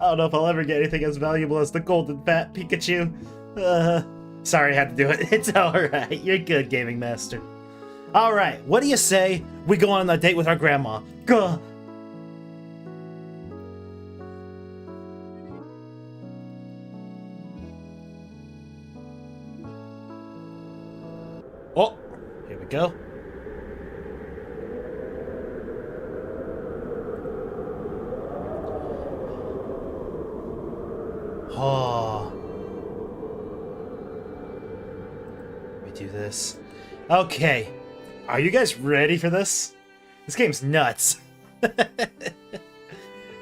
I don't know if I'll ever get anything as valuable as the golden fat Pikachu. Sorry I had to do it. It's alright. You're good, Gaming Master. Alright, what do you say we go on a date with our grandma? Go! Oh, here we go. Oh. Let me do this. Okay. Are you guys ready for this? This game's nuts.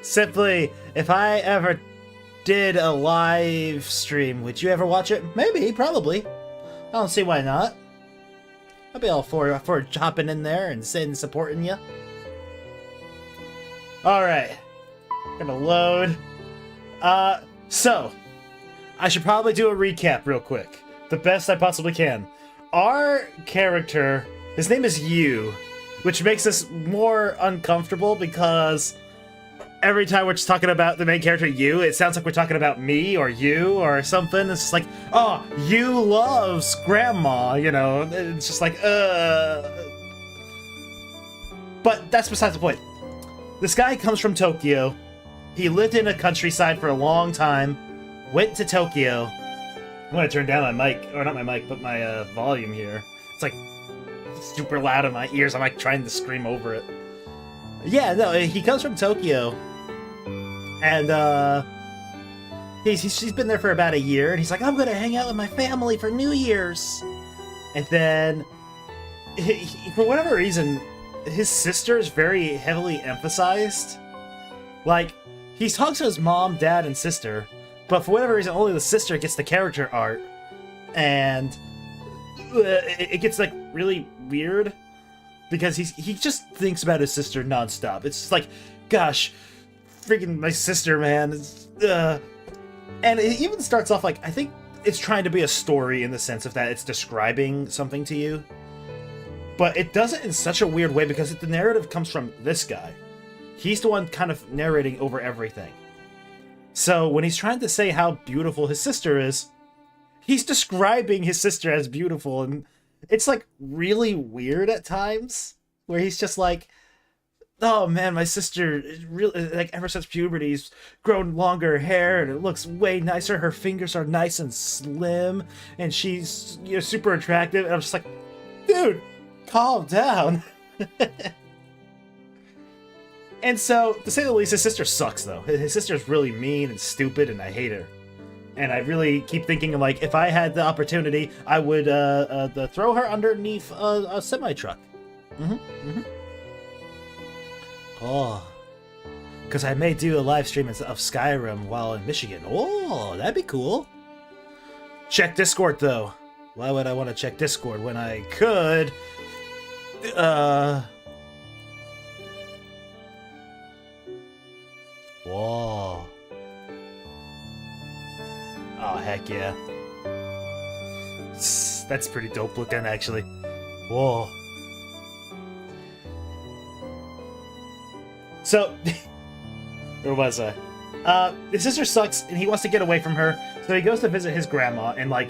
Simply, if I ever did a live stream, would you ever watch it? Maybe, probably. I don't see why not. I'll be all for hopping in there and sitting supporting you. Alright. Gonna load. So, I should probably do a recap real quick. The best I possibly can. Our character, his name is Yu, which makes us more uncomfortable because every time we're just talking about the main character Yu, it sounds like we're talking about me or you or something. It's just like, oh, Yu loves grandma, you know. It's just like, But that's besides the point. This guy comes from Tokyo. He lived in a countryside for a long time, went to Tokyo. I'm gonna turn down my mic, or not my mic, but my volume here. It's like super loud in my ears. I'm like trying to scream over it. Yeah, no, he comes from Tokyo, and he's been there for about a year, and he's like, I'm gonna hang out with my family for New Year's. And then, for whatever reason, his sister is very heavily emphasized. Like, he talks to his mom, dad, and sister, but for whatever reason, only the sister gets the character art, and it gets, like, really weird, because he just thinks about his sister nonstop. It's just like, gosh, freaking my sister, man. And it even starts off like, I think it's trying to be a story in the sense of that it's describing something to you, but it does it in such a weird way because the narrative comes from this guy. He's the one kind of narrating over everything. So when he's trying to say how beautiful his sister is, he's describing his sister as beautiful, and it's like really weird at times where he's just like, oh man, my sister is really, like, ever since puberty's grown longer hair and it looks way nicer. Her fingers are nice and slim and she's, you know, super attractive. And I'm just like, dude, calm down. And so, to say the least, his sister sucks, though. His sister's really mean and stupid, and I hate her. And I really keep thinking, like, if I had the opportunity, I would throw her underneath a semi-truck. Oh. Because I may do a live stream of Skyrim while in Michigan. Oh, that'd be cool. Check Discord, though. Why would I want to check Discord when I could... Whoa. Oh, heck yeah. That's pretty dope looking, actually. Whoa. So, where was I? His sister sucks, and he wants to get away from her, so he goes to visit his grandma, and, like,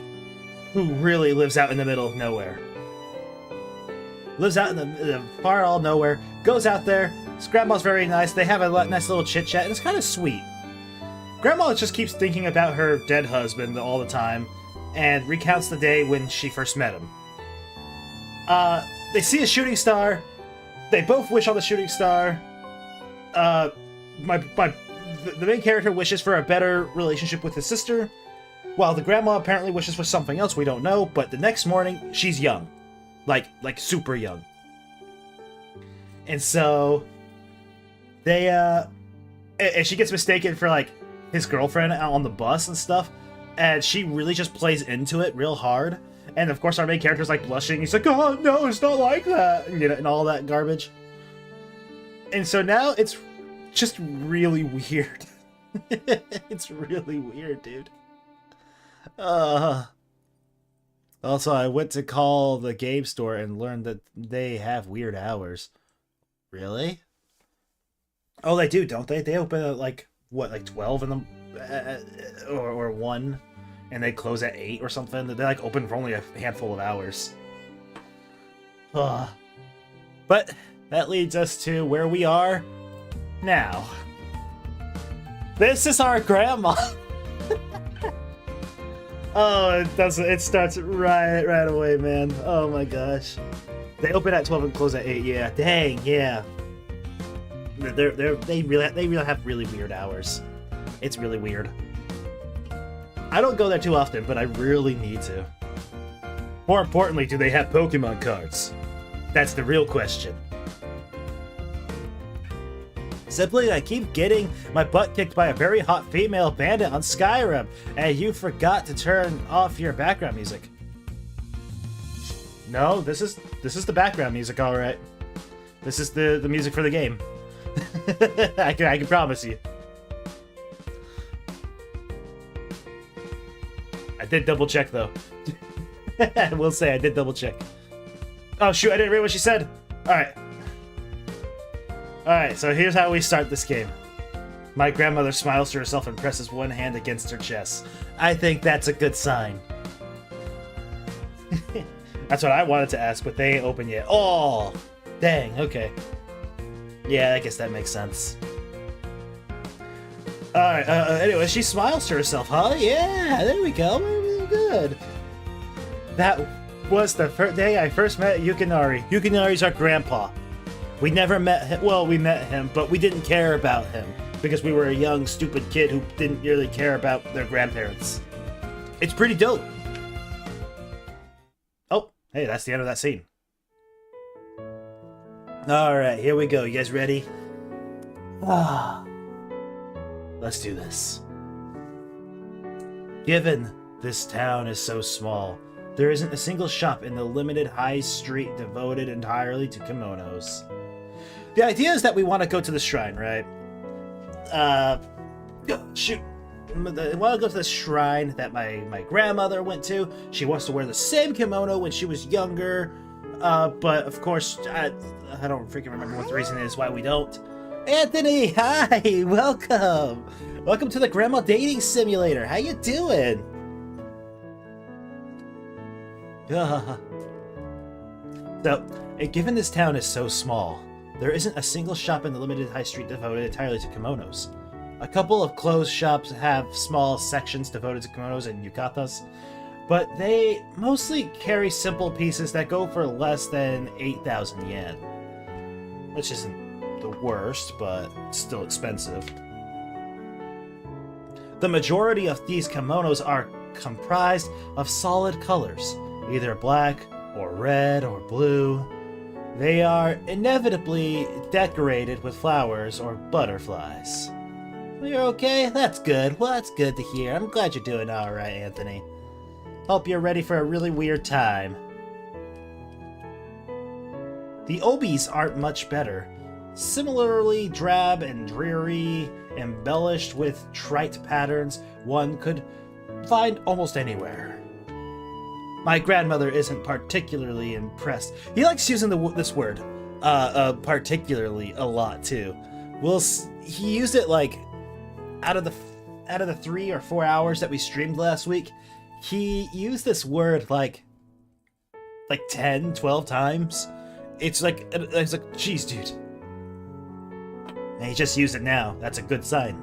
who really lives out in the middle of nowhere. Lives out in the far all nowhere, goes out there. His grandma's very nice. They have a nice little chit-chat, and it's kind of sweet. Grandma just keeps thinking about her dead husband all the time, and recounts the day when she first met him. They see a shooting star. They both wish on the shooting star. The main character wishes for a better relationship with his sister, while the grandma apparently wishes for something else we don't know, but the next morning, she's young. Like super young. And so, they, and she gets mistaken for, like, his girlfriend out on the bus and stuff, and she really just plays into it real hard. And of course our main character's like blushing. He's like, oh no, it's not like that, and, you know, and all that garbage. And so now it's just really weird. It's really weird, dude. Also, I went to call the game store and learned that they have weird hours. Really? Oh, they do, don't they? They open at, like, what, like 12 in the or 1, and they close at 8 or something. They're like open for only a handful of hours. But that leads us to where we are now. This is our grandma. Oh, it starts right away, man. Oh my gosh. They open at 12 and close at 8. Yeah, dang, yeah. They really have really weird hours. It's really weird. I don't go there too often, but I really need to. More importantly, do they have Pokemon cards? That's the real question. Simply, I keep getting my butt kicked by a very hot female bandit on Skyrim, and you forgot to turn off your background music. No, this is the background music, all right. This is the music for the game. I can promise you. I did double check though. I will say I did double check. Oh shoot, I didn't read what she said. Alright. Alright, so here's how we start this game. My grandmother smiles to herself and presses one hand against her chest. I think that's a good sign. That's what I wanted to ask, but they ain't open yet. Oh! Dang, okay. Yeah, I guess that makes sense. Alright, anyway, she smiles to herself, huh? Yeah, there we go. We're good. That was the first day I first met Yukinari. Yukinari's our grandpa. We never met him. Well, we met him, but we didn't care about him because we were a young, stupid kid who didn't really care about their grandparents. It's pretty dope. Oh, hey, that's the end of that scene. Alright, here we go. You guys ready? Let's do this. Given this town is so small, there isn't a single shop in the limited high street devoted entirely to kimonos. The idea is that we want to go to the shrine, right? Shoot. I want to go to the shrine that my grandmother went to. She wants to wear the same kimono when she was younger. But of course, I don't freaking remember what the reason is why we don't. Anthony, hi! Welcome! Welcome to the Grandma Dating Simulator. How you doing? So, given this town is so small, there isn't a single shop in the limited high street devoted entirely to kimonos. A couple of closed shops have small sections devoted to kimonos and yukatas, but they mostly carry simple pieces that go for less than 8,000 yen. Which isn't the worst, but still expensive. The majority of these kimonos are comprised of solid colors, either black or red or blue. They are inevitably decorated with flowers or butterflies. You're okay? That's good. Well, that's good to hear. I'm glad you're doing alright, Anthony. Hope you're ready for a really weird time. The obis aren't much better. Similarly drab and dreary, embellished with trite patterns one could find almost anywhere. My grandmother isn't particularly impressed. He likes using this word, particularly a lot too. He used it like out of the 3 or 4 hours that we streamed last week. He used this word like 10, 12 times. It's like, geez, dude. And he just used it now. That's a good sign.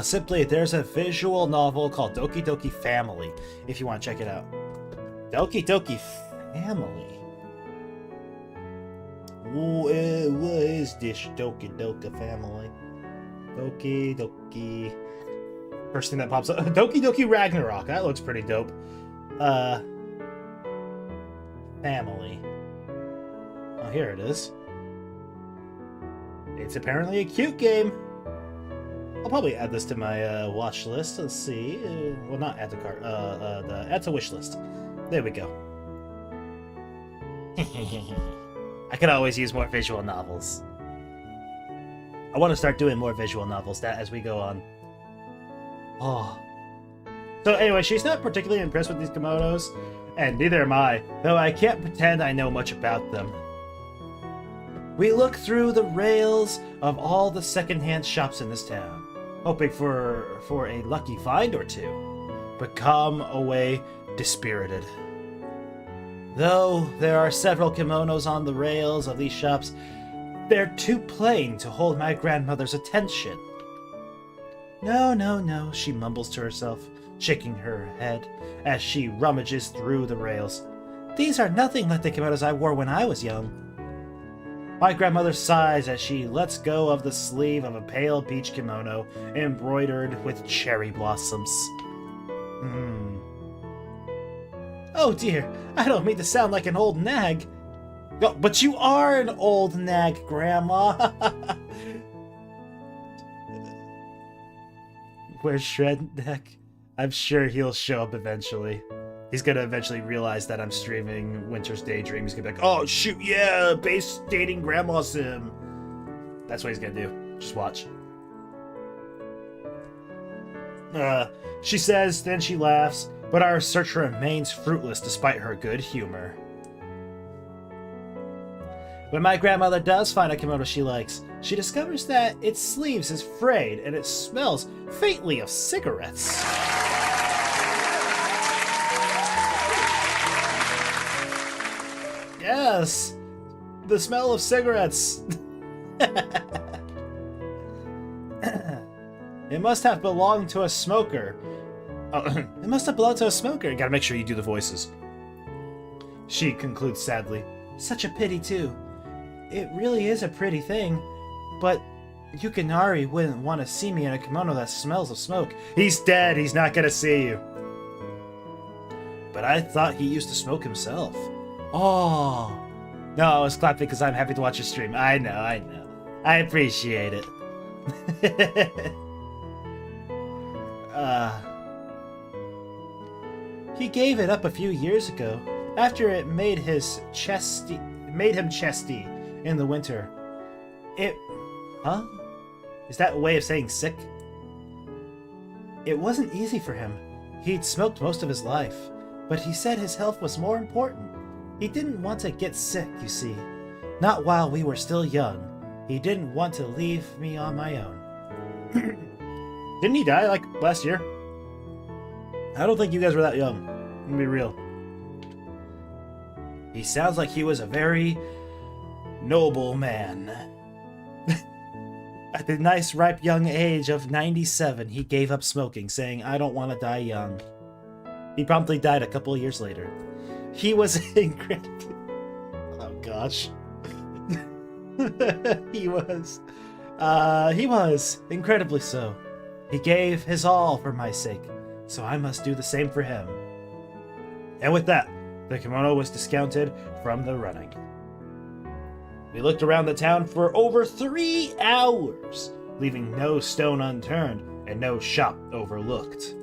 Simply, there's a visual novel called Doki Doki Family, if you want to check it out. Doki Doki Family? What is this Doki Doki Family? Doki Doki... First thing that pops up. Doki Doki Ragnarok. That looks pretty dope. Family. Oh, here it is. It's apparently a cute game. I'll probably add this to my watch list. Let's see. Well, not add to cart. Add to wish list. There we go. I could always use more visual novels. I want to start doing more visual novels as we go on. Oh. So anyway, she's not particularly impressed with these kimonos, and neither am I, though I can't pretend I know much about them. We look through the rails of all the secondhand shops in this town, hoping for a lucky find or two, but come away dispirited. Though there are several kimonos on the rails of these shops, they're too plain to hold my grandmother's attention. No, no, no, she mumbles to herself, shaking her head as she rummages through the rails. These are nothing like the kimonos I wore when I was young. My grandmother sighs as she lets go of the sleeve of a pale peach kimono embroidered with cherry blossoms. Oh dear, I don't mean to sound like an old nag. Oh, but you are an old nag, Grandma. Where's Shredneck? I'm sure he'll show up eventually. He's gonna eventually realize that I'm streaming Winter's Daydream. He's gonna be like, oh shoot, yeah, base dating Grandma Sim. That's what he's gonna do. Just watch. She says, then she laughs, but our search remains fruitless despite her good humor. When my grandmother does find a kimono she likes, she discovers that its sleeves is frayed and it smells faintly of cigarettes. Yes, the smell of cigarettes. It must have belonged to a smoker. Oh, it must have belonged to a smoker. You gotta make sure you do the voices. She concludes sadly. Such a pity, too. It really is a pretty thing, but Yukinari wouldn't want to see me in a kimono that smells of smoke. He's dead. He's not gonna see you. But I thought he used to smoke himself. Oh. No, I was clapping because I'm happy to watch your stream. I know. I appreciate it. He gave it up a few years ago, after it made him chesty in the winter. Huh? Is that a way of saying sick? It wasn't easy for him. He'd smoked most of his life, but he said his health was more important. He didn't want to get sick, you see. Not while we were still young. He didn't want to leave me on my own. Didn't he die, like, last year? I don't think you guys were that young. I'm gonna be real. He sounds like he was a very noble man. At the nice, ripe young age of 97, he gave up smoking, saying, I don't want to die young. He promptly died a couple of years later. He was incredibly... Oh, gosh. He was incredibly so. He gave his all for my sake, so I must do the same for him. And with that, the kimono was discounted from the running. We looked around the town for over 3 hours, leaving no stone unturned and no shop overlooked.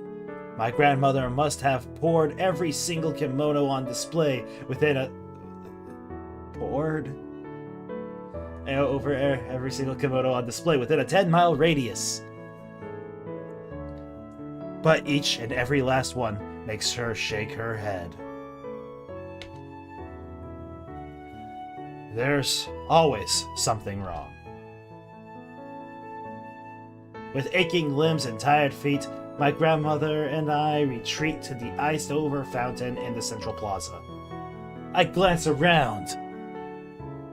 My grandmother must have poured every single kimono on display within a... over every single kimono on display within a 10-mile radius. But each and every last one makes her shake her head. There's always something wrong. With aching limbs and tired feet, my grandmother and I retreat to the iced-over fountain in the central plaza. I glance around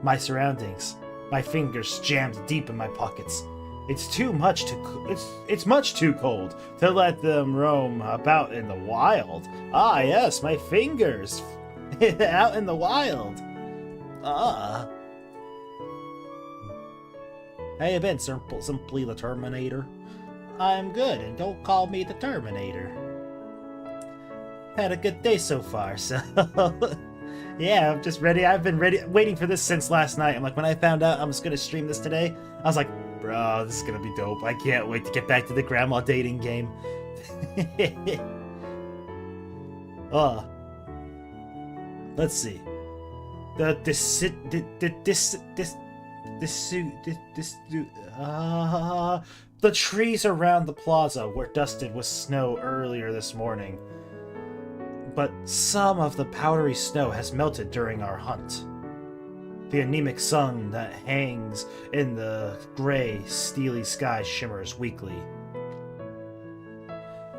my surroundings, my fingers jammed deep in my pockets. It's much too cold to let them roam about in the wild. Ah, yes, my fingers out in the wild. Ah. How you been, simply the Terminator? I'm good, and don't call me the Terminator. Had a good day so far, so... Yeah, I'm just ready. I've been waiting for this since last night. I'm like, when I found out I was going to stream this today, I was like, bro, this is going to be dope. I can't wait to get back to the grandma dating game. Let's see. The trees around the plaza were dusted with snow earlier this morning, but some of the powdery snow has melted during our hunt. The anemic sun that hangs in the gray, steely sky shimmers weakly.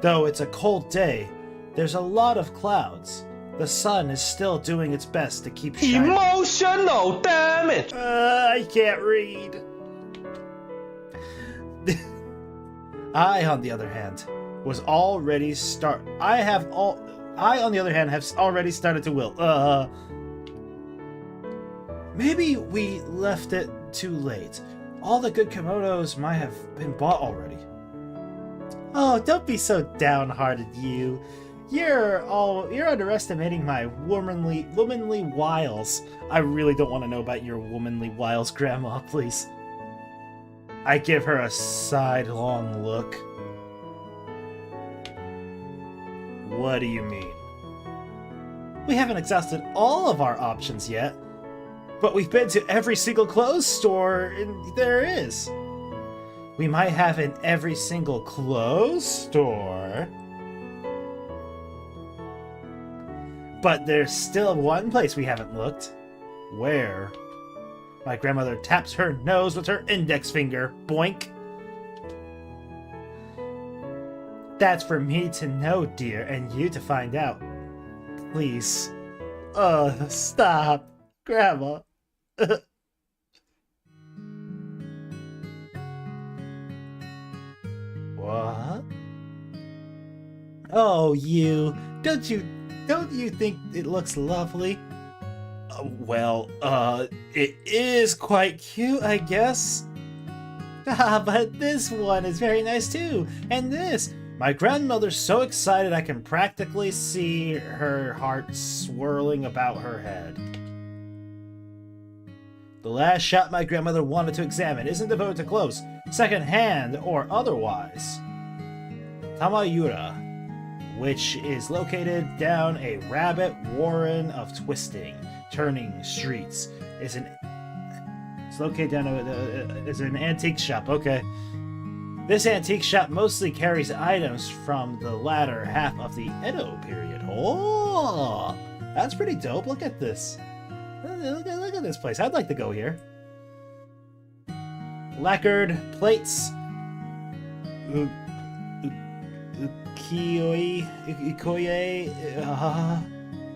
Though it's a cold day, there's a lot of clouds. The sun is still doing its best to keep shining. Emotional damage! I can't read. I, on the other hand, have already started to wilt. Maybe we left it too late. All the good kimonos might have been bought already. Oh, don't be so downhearted, you. You're underestimating my womanly wiles. I really don't want to know about your womanly wiles, Grandma, please. I give her a sidelong look. What do you mean? We haven't exhausted all of our options yet, but we've been to every single clothes store there is. We might have in every single clothes store, but there's still one place we haven't looked. Where? My grandmother taps her nose with her index finger. Boink. That's for me to know, dear, and you to find out. Please. Stop. Grandma. What? Oh, you. Don't you think it looks lovely? It is quite cute, I guess. But this one is very nice too. And this. My grandmother's so excited I can practically see her heart swirling about her head. The last shop my grandmother wanted to examine isn't devoted to clothes, second-hand or otherwise. Tamayura, which is located down a rabbit warren of twisting, turning streets, is an antique shop. Okay. This antique shop mostly carries items from the latter half of the Edo period. Oh, that's pretty dope. Look at this. Look at this place. I'd like to go here. Lacquered plates, ukoye,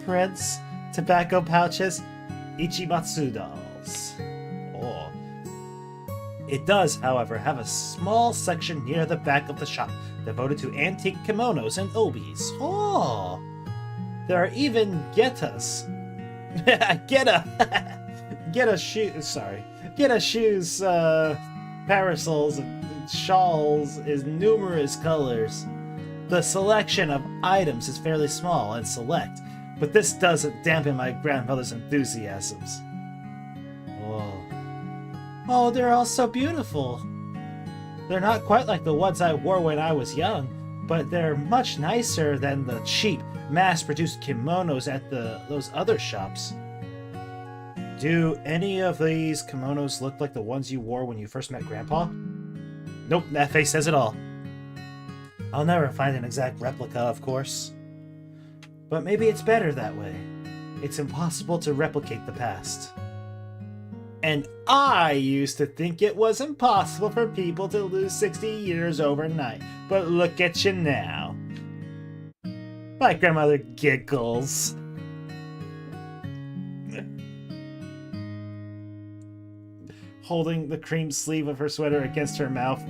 prints, tobacco pouches, ichimatsu dolls. Oh. It does, however, have a small section near the back of the shop devoted to antique kimonos and obis. Oh, there are even getas. Geta shoes, parasols, and shawls in numerous colors. The selection of items is fairly small and select, but this doesn't dampen my grandmother's enthusiasms. Oh, they're all so beautiful. They're not quite like the ones I wore when I was young, but they're much nicer than the cheap, mass-produced kimonos at those other shops. Do any of these kimonos look like the ones you wore when you first met Grandpa? Nope, that face says it all. I'll never find an exact replica, of course. But maybe it's better that way. It's impossible to replicate the past. And I used to think it was impossible for people to lose 60 years overnight. But look at you now. My grandmother giggles. Holding the cream sleeve of her sweater against her mouth.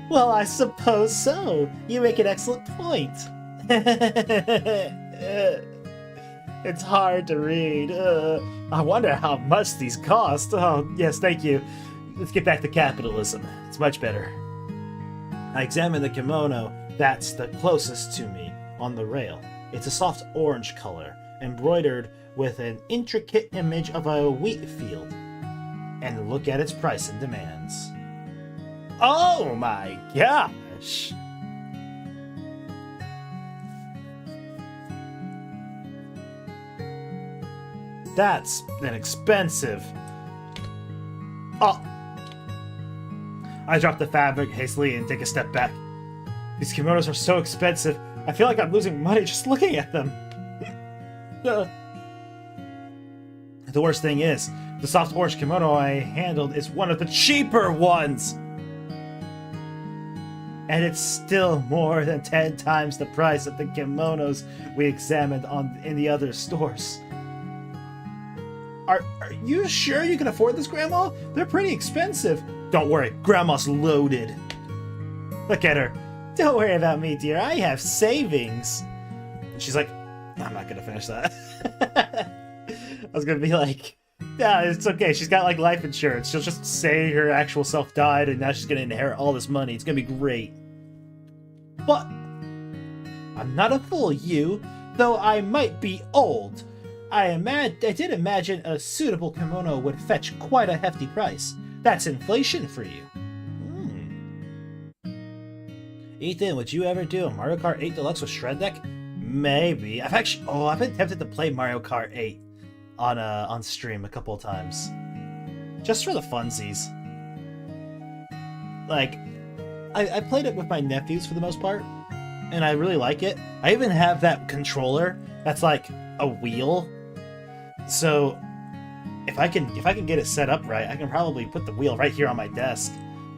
Well, I suppose so. You make an excellent point. It's hard to read. I wonder how much these cost. Oh, yes, thank you. Let's get back to capitalism. It's much better. I examine the kimono that's the closest to me on the rail. It's a soft orange color, embroidered with an intricate image of a wheat field. And look at its price and demands. Oh my gosh! That's an expensive. Oh! I drop the fabric hastily and take a step back. These kimonos are so expensive, I feel like I'm losing money just looking at them. The worst thing is, the soft orange kimono I handled is one of the cheaper ones! And it's still more than 10 times the price of the kimonos we examined in the other stores. Are you sure you can afford this, Grandma? They're pretty expensive. Don't worry, Grandma's loaded. Look at her. Don't worry about me, dear. I have savings. And she's like, I'm not gonna finish that. I was gonna be like, yeah, it's okay. She's got like life insurance. She'll just say her actual self died and now she's gonna inherit all this money. It's gonna be great. But I'm not a fool, you, though I might be old. I did imagine a suitable kimono would fetch quite a hefty price. That's inflation for you. Ethan, would you ever do a Mario Kart 8 Deluxe with Shred Deck? Maybe. I've been tempted to play Mario Kart 8 on stream a couple of times. Just for the funsies. Like, I played it with my nephews for the most part, and I really like it. I even have that controller that's like a wheel. So if I can get it set up right, I can probably put the wheel right here on my desk,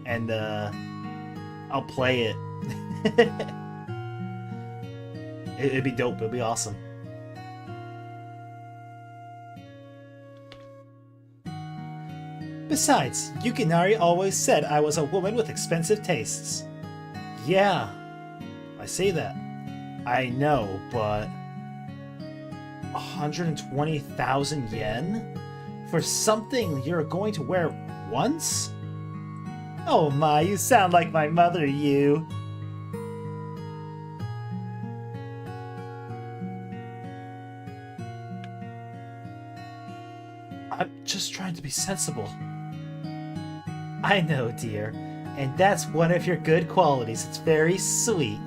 and I'll play it. It'd be dope. It'd be awesome. Besides, Yukinari always said I was a woman with expensive tastes. Yeah, I say that. I know, but 120,000 yen? For something you're going to wear once? Oh my, you sound like my mother, you. I'm just trying to be sensible. I know, dear, and that's one of your good qualities. It's very sweet.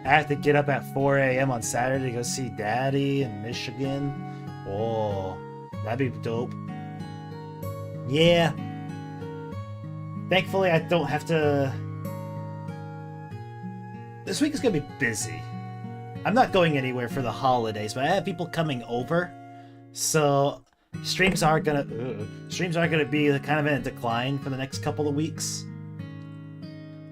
I have to get up at 4 a.m. on Saturday to go see Daddy in Michigan. Oh, that'd be dope. Yeah. Thankfully, I don't have to... This week is going to be busy. I'm not going anywhere for the holidays, but I have people coming over. So, streams aren't gonna be kind of in a decline for the next couple of weeks.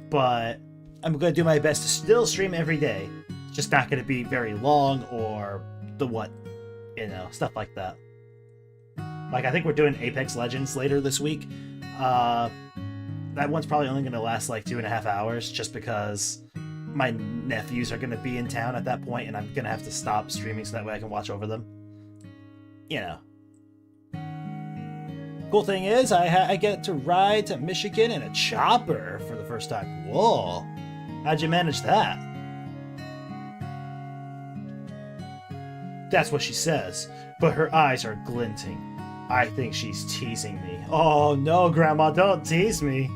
But I'm gonna do my best to still stream every day. It's just not gonna be very long or stuff like that. Like, I think we're doing Apex Legends later this week. That one's probably only gonna last like 2.5 hours, just because my nephews are gonna be in town at that point, and I'm gonna have to stop streaming so that way I can watch over them. You know. Cool thing is, I get to ride to Michigan in a chopper for the first time. Whoa. How'd you manage that? That's what she says, but her eyes are glinting. I think she's teasing me. Oh no, Grandma, don't tease me.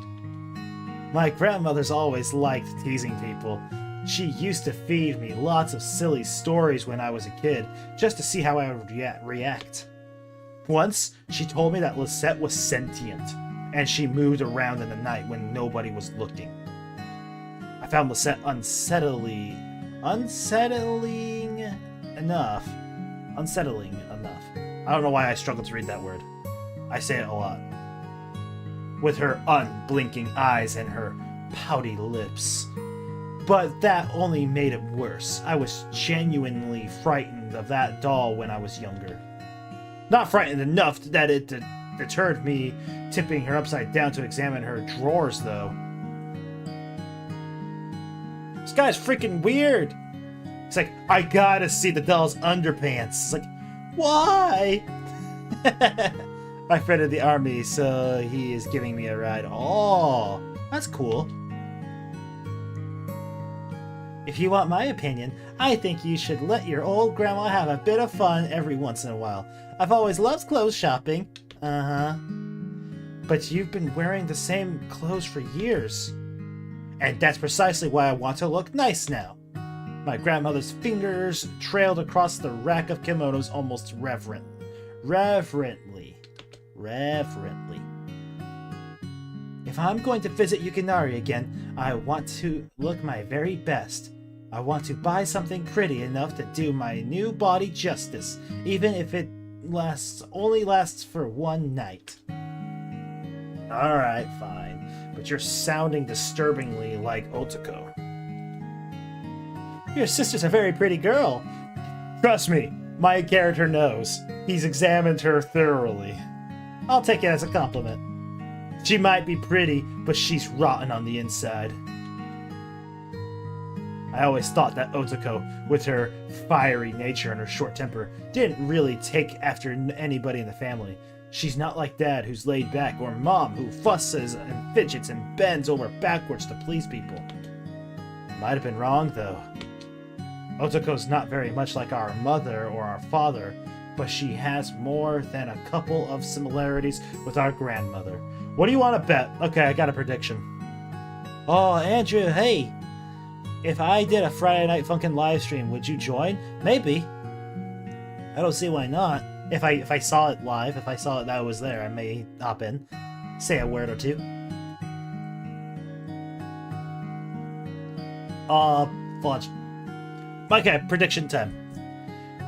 My grandmother's always liked teasing people. She used to feed me lots of silly stories when I was a kid, just to see how I would react. Once, she told me that Lisette was sentient, and she moved around in the night when nobody was looking. I found Lisette unsettling enough. I don't know why I struggle to read that word. I say it a lot. With her unblinking eyes and her pouty lips. But that only made it worse. I was genuinely frightened of that doll when I was younger. Not frightened enough that it deterred me tipping her upside down to examine her drawers, though. This guy's freaking weird. He's like, I gotta see the doll's underpants. It's like, why? My friend in the army, so he is giving me a ride. Oh, that's cool. If you want my opinion, I think you should let your old grandma have a bit of fun every once in a while. I've always loved clothes shopping. But you've been wearing the same clothes for years. And that's precisely why I want to look nice now. My grandmother's fingers trailed across the rack of kimonos almost reverently. If I'm going to visit Yukinari again, I want to look my very best. I want to buy something pretty enough to do my new body justice, even if it only lasts for one night. Alright, fine. But you're sounding disturbingly like Otoko. Your sister's a very pretty girl. Trust me, my character knows. He's examined her thoroughly. I'll take it as a compliment. She might be pretty, but she's rotten on the inside. I always thought that Otoko, with her fiery nature and her short temper, didn't really take after anybody in the family. She's not like Dad, who's laid back, or Mom, who fusses and fidgets and bends over backwards to please people. Might have been wrong, though. Otoko's not very much like our mother or our father, but she has more than a couple of similarities with our grandmother. What do you want to bet? Okay, I got a prediction. Oh, Andrew, hey! If I did a Friday Night Funkin' live stream, would you join? Maybe. I don't see why not. If I saw it live, if I saw it that I was there, I may hop in, say a word or two. Fudge. Okay, prediction time.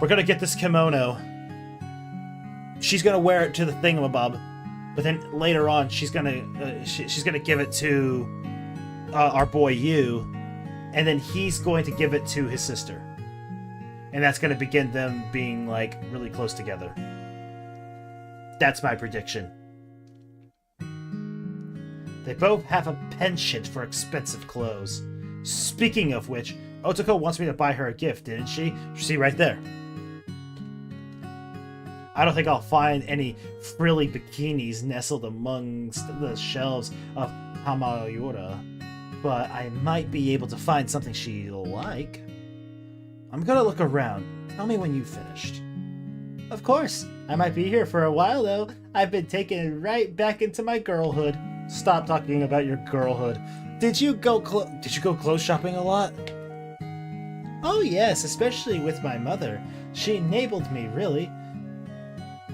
We're gonna get this kimono. She's gonna wear it to the thingamabob, but then later on she's gonna give it to our boy Yu, and then he's going to give it to his sister, and that's gonna begin them being like really close together. That's my prediction. They both have a penchant for expensive clothes. Speaking of which, Otoko wants me to buy her a gift, didn't she? See right there. I don't think I'll find any frilly bikinis nestled amongst the shelves of Hamayura, but I might be able to find something she'll like. I'm gonna look around. Tell me when you've finished. Of course. I might be here for a while, though. I've been taken right back into my girlhood. Stop talking about your girlhood. Did you go clothes shopping a lot? Oh yes, especially with my mother. She enabled me, really.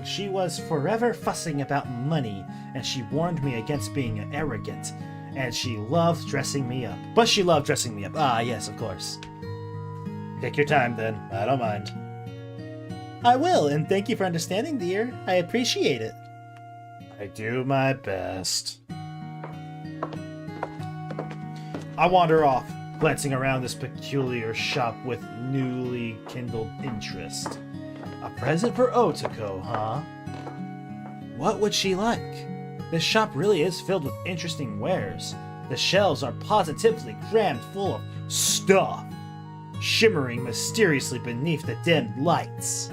She was forever fussing about money, and she warned me against being arrogant. And she loved dressing me up. But she loved dressing me up. Ah, yes, of course. Take your time, then. I don't mind. I will, and thank you for understanding, dear. I appreciate it. I do my best. I wander off, glancing around this peculiar shop with newly kindled interest. A present for Otoko, huh? What would she like? This shop really is filled with interesting wares. The shelves are positively crammed full of stuff, shimmering mysteriously beneath the dimmed lights.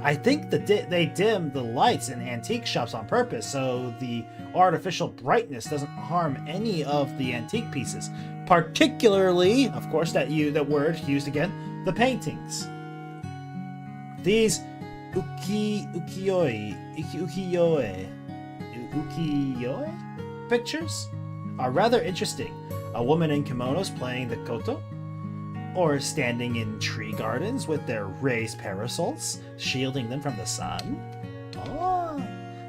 I think they dim the lights in antique shops on purpose so the artificial brightness doesn't harm any of the antique pieces, particularly, of course, that word used again, the paintings. These ukiyo-e pictures are rather interesting. A woman in kimonos playing the koto, or standing in tree gardens with their raised parasols, shielding them from the sun. Oh,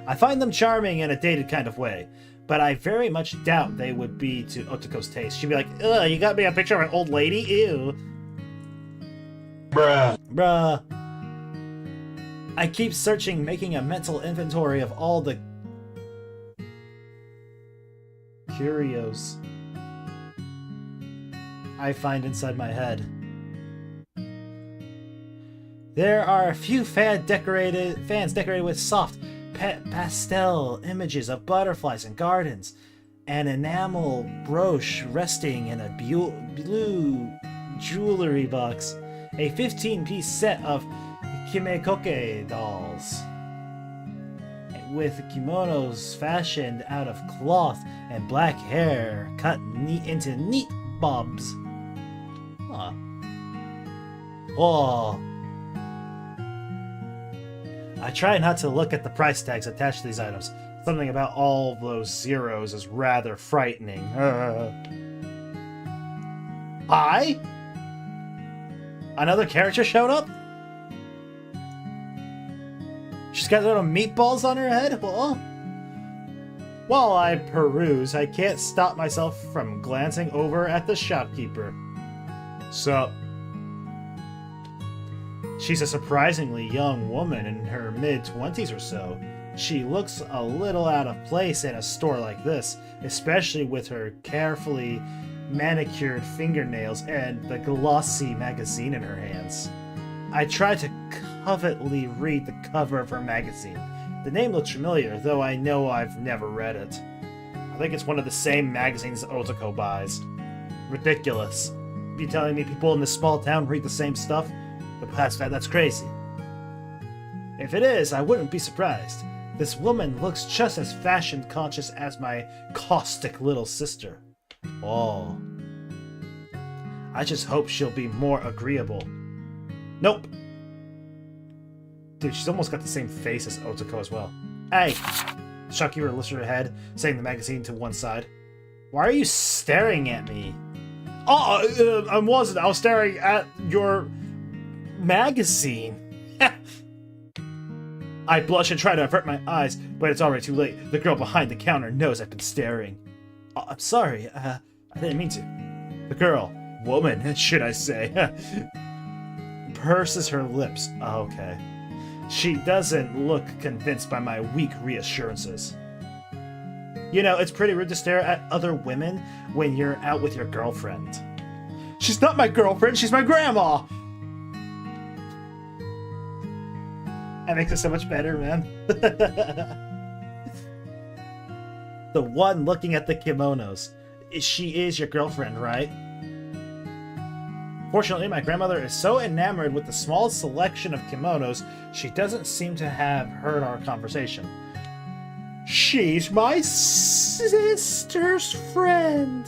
I find them charming in a dated kind of way, but I very much doubt they would be to Otoko's taste. She'd be like, ugh, you got me a picture of an old lady? Ew. Bruh. I keep searching, making a mental inventory of all the curios I find inside my head. There are a few fans decorated with soft pastel images of butterflies and gardens, an enamel brooch resting in a blue jewelry box, a 15-piece set of kimekoke dolls, with kimonos fashioned out of cloth and black hair cut into neat bobs. Huh. Oh. I try not to look at the price tags attached to these items. Something about all those zeros is rather frightening. Hi? Another character showed up? She's got little meatballs on her head? While I peruse, I can't stop myself from glancing over at the shopkeeper. Sup? She's a surprisingly young woman in her mid-20s or so. She looks a little out of place in a store like this, especially with her carefully manicured fingernails and the glossy magazine in her hands. I try to covetly read the cover of her magazine. The name looks familiar, though I know I've never read it. I think it's one of the same magazines Otoko buys. Ridiculous. You telling me people in this small town read the same stuff? But that's crazy. If it is, I wouldn't be surprised. This woman looks just as fashion conscious as my caustic little sister. Oh. I just hope she'll be more agreeable. Nope. Dude, she's almost got the same face as Otoko as well. Hey! Shopkeeper lifted her head, setting the magazine to one side. Why are you staring at me? Oh, I wasn't. I was staring at your magazine. I blush and try to avert my eyes, but it's already too late. The girl behind the counter knows I've been staring. Oh, I'm sorry. I didn't mean to. The girl, woman, should I say, purses her lips. Oh, okay. She doesn't look convinced by my weak reassurances. You know, it's pretty rude to stare at other women when you're out with your girlfriend. She's not my girlfriend, she's my grandma! That makes it so much better, man. The one looking at the kimonos. She is your girlfriend, right? Fortunately, my grandmother is so enamored with the small selection of kimonos, she doesn't seem to have heard our conversation. She's my sister's friend.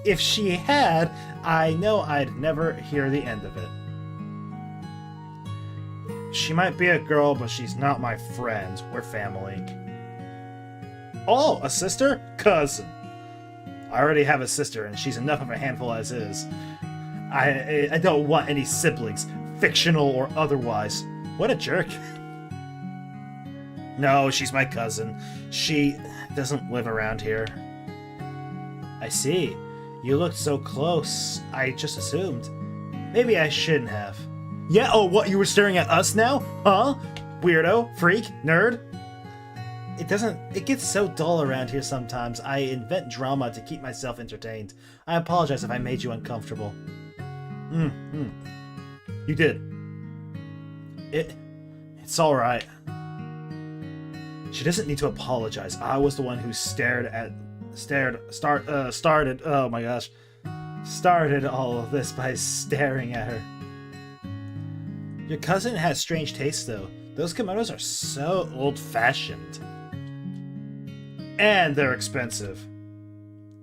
If she had, I know I'd never hear the end of it. She might be a girl, but she's not my friend. We're family. Oh, a sister? Cousin. I already have a sister, and she's enough of a handful as is. I don't want any siblings, fictional or otherwise. What a jerk. No, she's my cousin. She doesn't live around here. I see. You looked so close. I just assumed. Maybe I shouldn't have. Yeah, oh, what, you were staring at us now? Huh? Weirdo? Freak? Nerd? It gets so dull around here sometimes. I invent drama to keep myself entertained. I apologize if I made you uncomfortable. You did. It's alright. She doesn't need to apologize. I was the one who started all of this by staring at her. Your cousin has strange taste, though. Those kimonos are so old-fashioned. And they're expensive.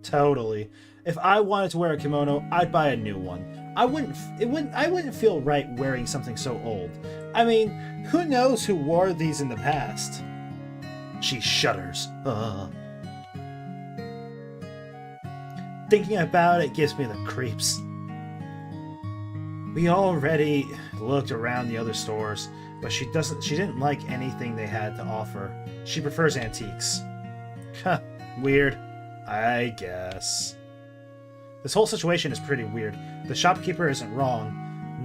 Totally. If I wanted to wear a kimono, I'd buy a new one. I wouldn't feel right wearing something so old. I mean, who knows who wore these in the past? She shudders. Thinking about it gives me the creeps. We already looked around the other stores, but she didn't like anything they had to offer. She prefers antiques. Huh, weird. I guess. This whole situation is pretty weird. The shopkeeper isn't wrong.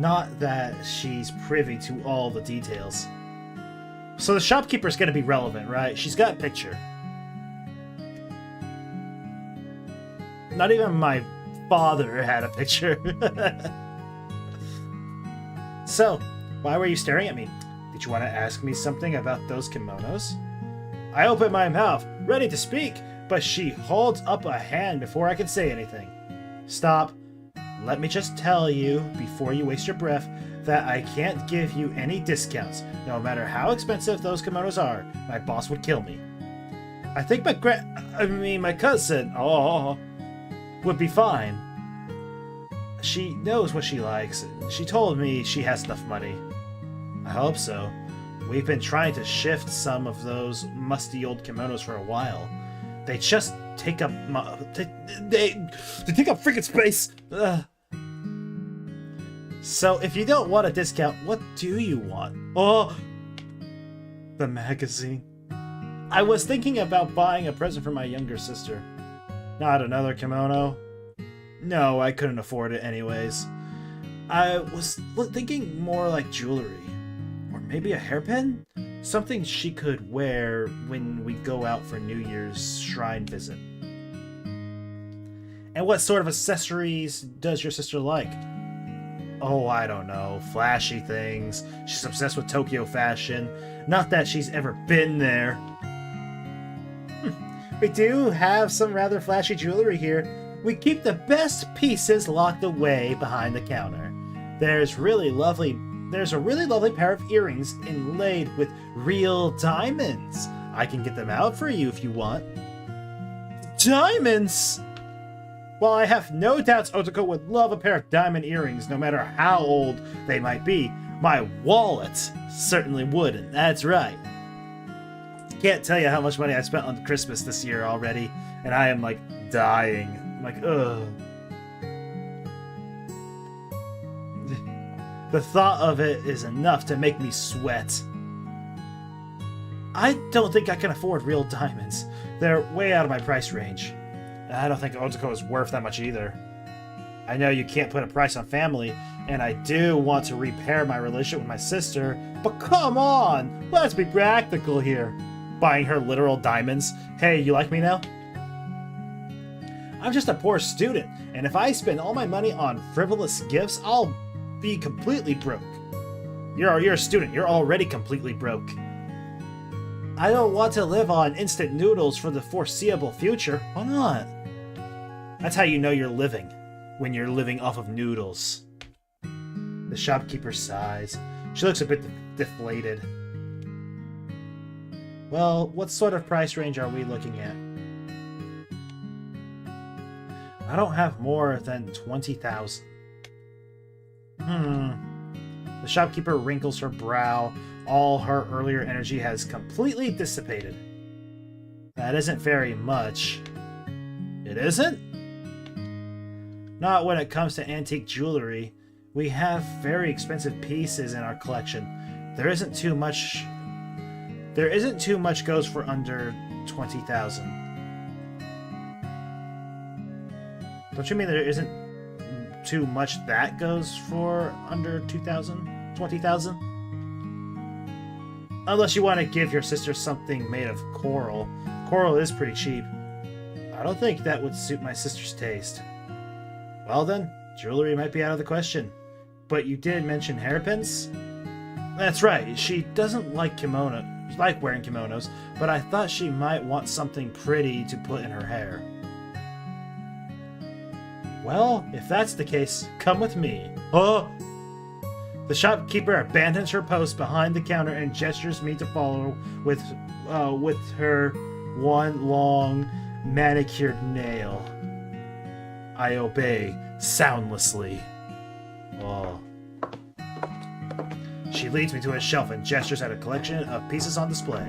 Not that she's privy to all the details. So the shopkeeper's gonna be relevant, right? She's got a picture. Not even my father had a picture. So, why were you staring at me? Did you want to ask me something about those kimonos? I open my mouth, ready to speak, but she holds up a hand before I can say anything. Stop. Let me just tell you, before you waste your breath, that I can't give you any discounts. No matter how expensive those kimonos are, my boss would kill me. I think my cousin, would be fine. She knows what she likes. She told me she has enough money. I hope so. We've been trying to shift some of those musty old kimonos for a while. They just take up they take up freaking space. Ugh. So if you don't want a discount, what do you want? Oh, the magazine. I was thinking about buying a present for my younger sister. Not another kimono. No, I couldn't afford it anyways. I was thinking more like jewelry. Or maybe a hairpin? Something she could wear when we go out for New Year's shrine visit. And what sort of accessories does your sister like? Oh, I don't know. Flashy things. She's obsessed with Tokyo fashion. Not that she's ever been there. We do have some rather flashy jewelry here. We keep the best pieces locked away behind the counter. There's a really lovely pair of earrings inlaid with real diamonds. I can get them out for you if you want. Diamonds! While I have no doubts Otoko would love a pair of diamond earrings no matter how old they might be, my wallet certainly wouldn't. That's right. Can't tell you how much money I spent on Christmas this year already, and I am like dying. I'm like, ugh. The thought of it is enough to make me sweat. I don't think I can afford real diamonds. They're way out of my price range. I don't think Otoko is worth that much either. I know you can't put a price on family, and I do want to repair my relationship with my sister, but come on! Let's be practical here. Buying her literal diamonds. Hey, you like me now? I'm just a poor student, and if I spend all my money on frivolous gifts, I'll be completely broke. You're a student. You're already completely broke. I don't want to live on instant noodles for the foreseeable future. Why not? That's how you know you're living. When you're living off of noodles. The shopkeeper sighs. She looks a bit deflated. Well, what sort of price range are we looking at? I don't have more than 20,000. The shopkeeper wrinkles her brow. All her earlier energy has completely dissipated. That isn't very much. It isn't? Not when it comes to antique jewelry. We have very expensive pieces in our collection. There isn't too much goes for under 20,000. Don't you mean there isn't too much that goes for under 2,000? 20,000? Unless you want to give your sister something made of coral. Coral is pretty cheap. I don't think that would suit my sister's taste. Well then, jewelry might be out of the question. But you did mention hairpins? That's right, she doesn't like wearing kimonos, but I thought she might want something pretty to put in her hair. Well, if that's the case, come with me. Oh! The shopkeeper abandons her post behind the counter and gestures me to follow with her one long manicured nail. I obey soundlessly. Oh. She leads me to a shelf and gestures at a collection of pieces on display.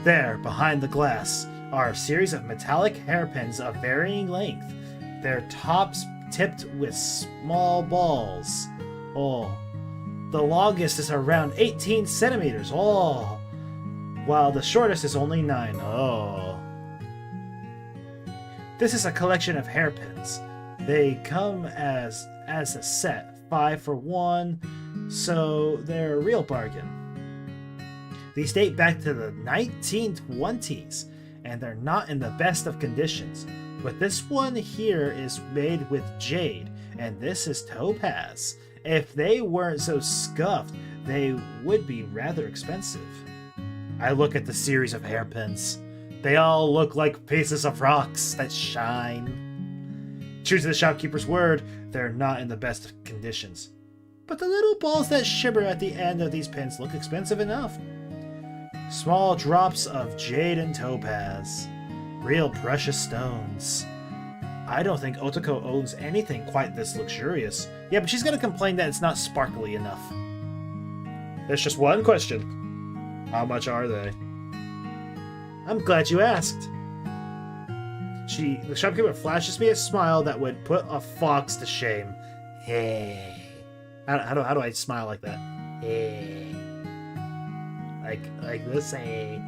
There, behind the glass, are a series of metallic hairpins of varying length, their tops tipped with small balls. Oh. The longest is around 18 centimeters. Oh. While the shortest is only 9. Oh. This is a collection of hairpins. They come as a set, 5 for 1, so they're a real bargain. These date back to the 1920s, and they're not in the best of conditions. But this one here is made with jade, and this is topaz. If they weren't so scuffed, they would be rather expensive. I look at the series of hairpins. They all look like pieces of rocks that shine. True to the shopkeeper's word, they're not in the best of conditions. But the little balls that shimmer at the end of these pins look expensive enough. Small drops of jade and topaz. Real precious stones. I don't think Otoko owns anything quite this luxurious. Yeah, but she's gonna complain that it's not sparkly enough. There's just one question. How much are they? I'm glad you asked. The shopkeeper flashes me a smile that would put a fox to shame. Hey. How do I smile like that? Hey. Like this, hey.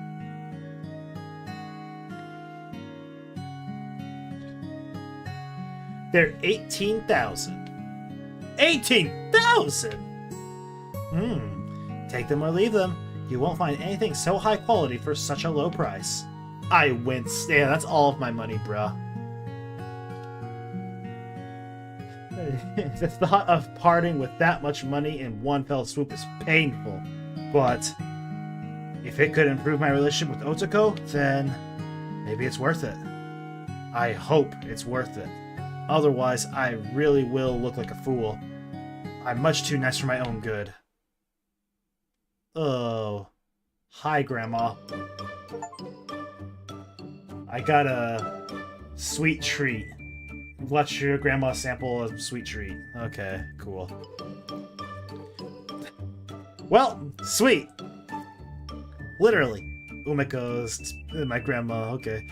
They're 18,000. 18,000! Take them or leave them. You won't find anything so high quality for such a low price. I wince. Yeah, that's all of my money, bruh. The thought of parting with that much money in one fell swoop is painful. But if it could improve my relationship with Otoko, then maybe it's worth it. I hope it's worth it. Otherwise, I really will look like a fool. I'm much too nice for my own good. Oh. Hi, Grandma. I got a sweet treat. Watch your grandma sample a sweet treat. Okay, cool. Well, sweet. Literally. Umiko's my grandma. Okay.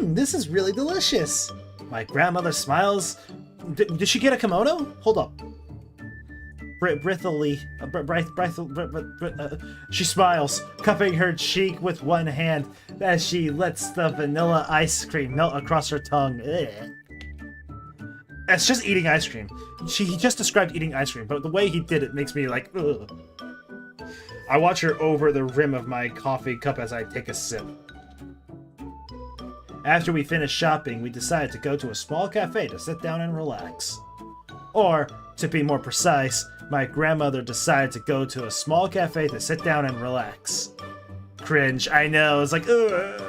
This is really delicious. My grandmother smiles. Did she get a kimono? Hold up. She smiles, cupping her cheek with one hand as she lets the vanilla ice cream melt across her tongue. Ugh. It's just eating ice cream. He just described eating ice cream, but the way he did it makes me like, ugh. I watch her over the rim of my coffee cup as I take a sip. After we finish shopping, we decide to go to a small cafe to sit down and relax. Or, to be more precise, my grandmother decided to go to a small cafe to sit down and relax. Cringe, I know, it's like, ugh.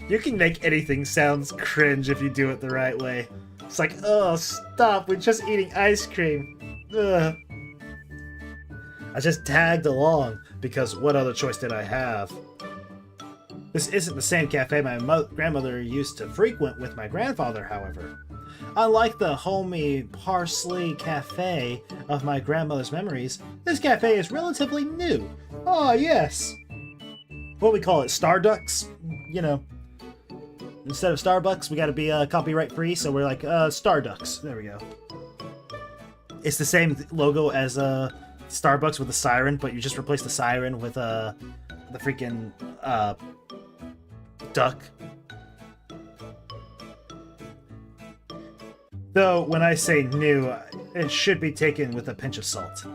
You can make anything sound cringe if you do it the right way. It's like, oh, stop, we're just eating ice cream. Ugh. I just tagged along, because what other choice did I have? This isn't the same cafe my grandmother used to frequent with my grandfather, however. Unlike the homey Parsley Cafe of my grandmother's memories, this cafe is relatively new. Oh, yes. What we call it, Starducks? You know, instead of Starbucks, we gotta be copyright free, so we're like, Starducks. There we go. It's the same logo as Starbucks with a siren, but you just replace the siren with the freaking duck. Though, when I say new, it should be taken with a pinch of salt.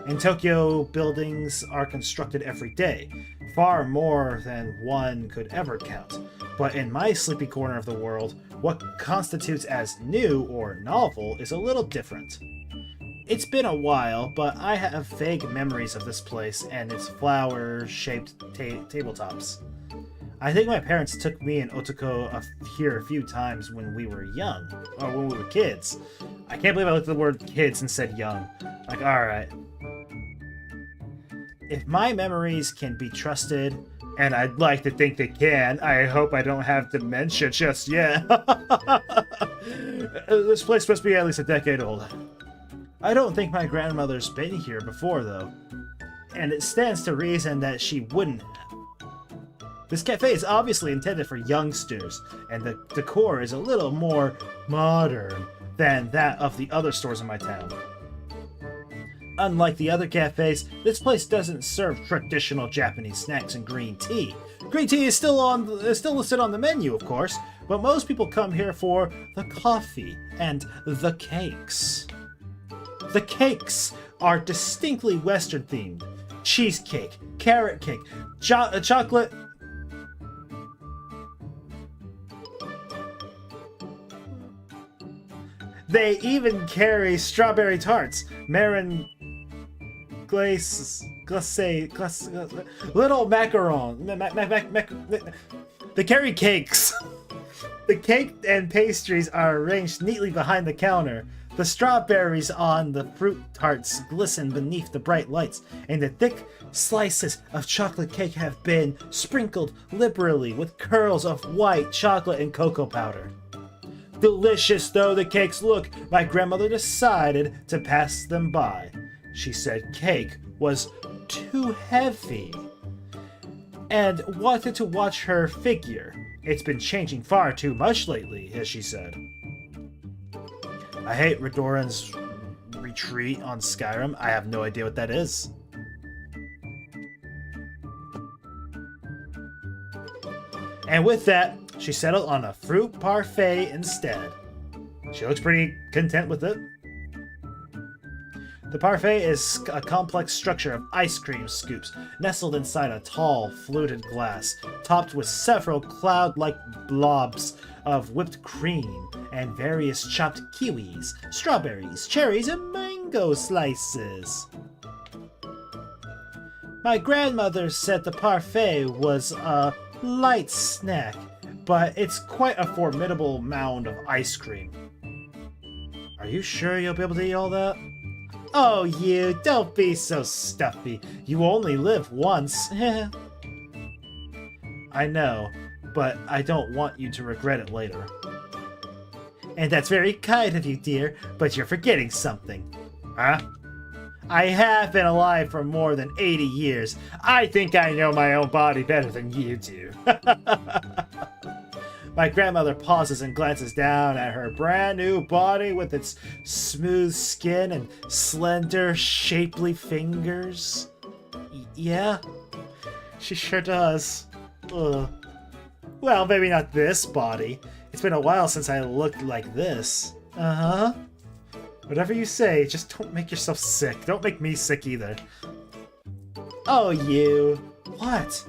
In Tokyo, buildings are constructed every day, far more than one could ever count. But in my sleepy corner of the world, what constitutes as new or novel is a little different. It's been a while, but I have vague memories of this place and its flower-shaped tabletops. I think my parents took me and Otoko here a few times when we were young, or when we were kids. I can't believe I looked at the word kids and said young. Like, alright. If my memories can be trusted, and I'd like to think they can, I hope I don't have dementia just yet. This place must be at least a decade old. I don't think my grandmother's been here before, though. And it stands to reason that she wouldn't have. This cafe is obviously intended for youngsters, and the decor is a little more modern than that of the other stores in my town. Unlike the other cafes, this place doesn't serve traditional Japanese snacks and green tea. Green tea is still listed on the menu, of course, but most people come here for the coffee and the cakes. The cakes are distinctly Western themed. Cheesecake, carrot cake, chocolate... They even carry strawberry tarts, marin glace, little macaron. They carry cakes. The cake and pastries are arranged neatly behind the counter. The strawberries on the fruit tarts glisten beneath the bright lights, and the thick slices of chocolate cake have been sprinkled liberally with curls of white chocolate and cocoa powder. Delicious though the cakes look, my grandmother decided to pass them by. She said cake was too heavy and wanted to watch her figure. It's been changing far too much lately, as she said. I hate Redoran's retreat on Skyrim. I have no idea what that is. And with that, She settled on a fruit parfait instead. She looks pretty content with it. The parfait is a complex structure of ice cream scoops nestled inside a tall, fluted glass, topped with several cloud-like blobs of whipped cream and various chopped kiwis, strawberries, cherries, and mango slices. My grandmother said the parfait was a light snack, but it's quite a formidable mound of ice cream. Are you sure you'll be able to eat all that? Oh, you, don't be so stuffy. You only live once. I know, but I don't want you to regret it later. And that's very kind of you, dear, but you're forgetting something. Huh? I have been alive for more than 80 years. I think I know my own body better than you do. My grandmother pauses and glances down at her brand new body with its smooth skin and slender, shapely fingers. Yeah, she sure does. Ugh. Well, maybe not this body. It's been a while since I looked like this. Uh-huh. Whatever you say, just don't make yourself sick. Don't make me sick either. Oh, you. What?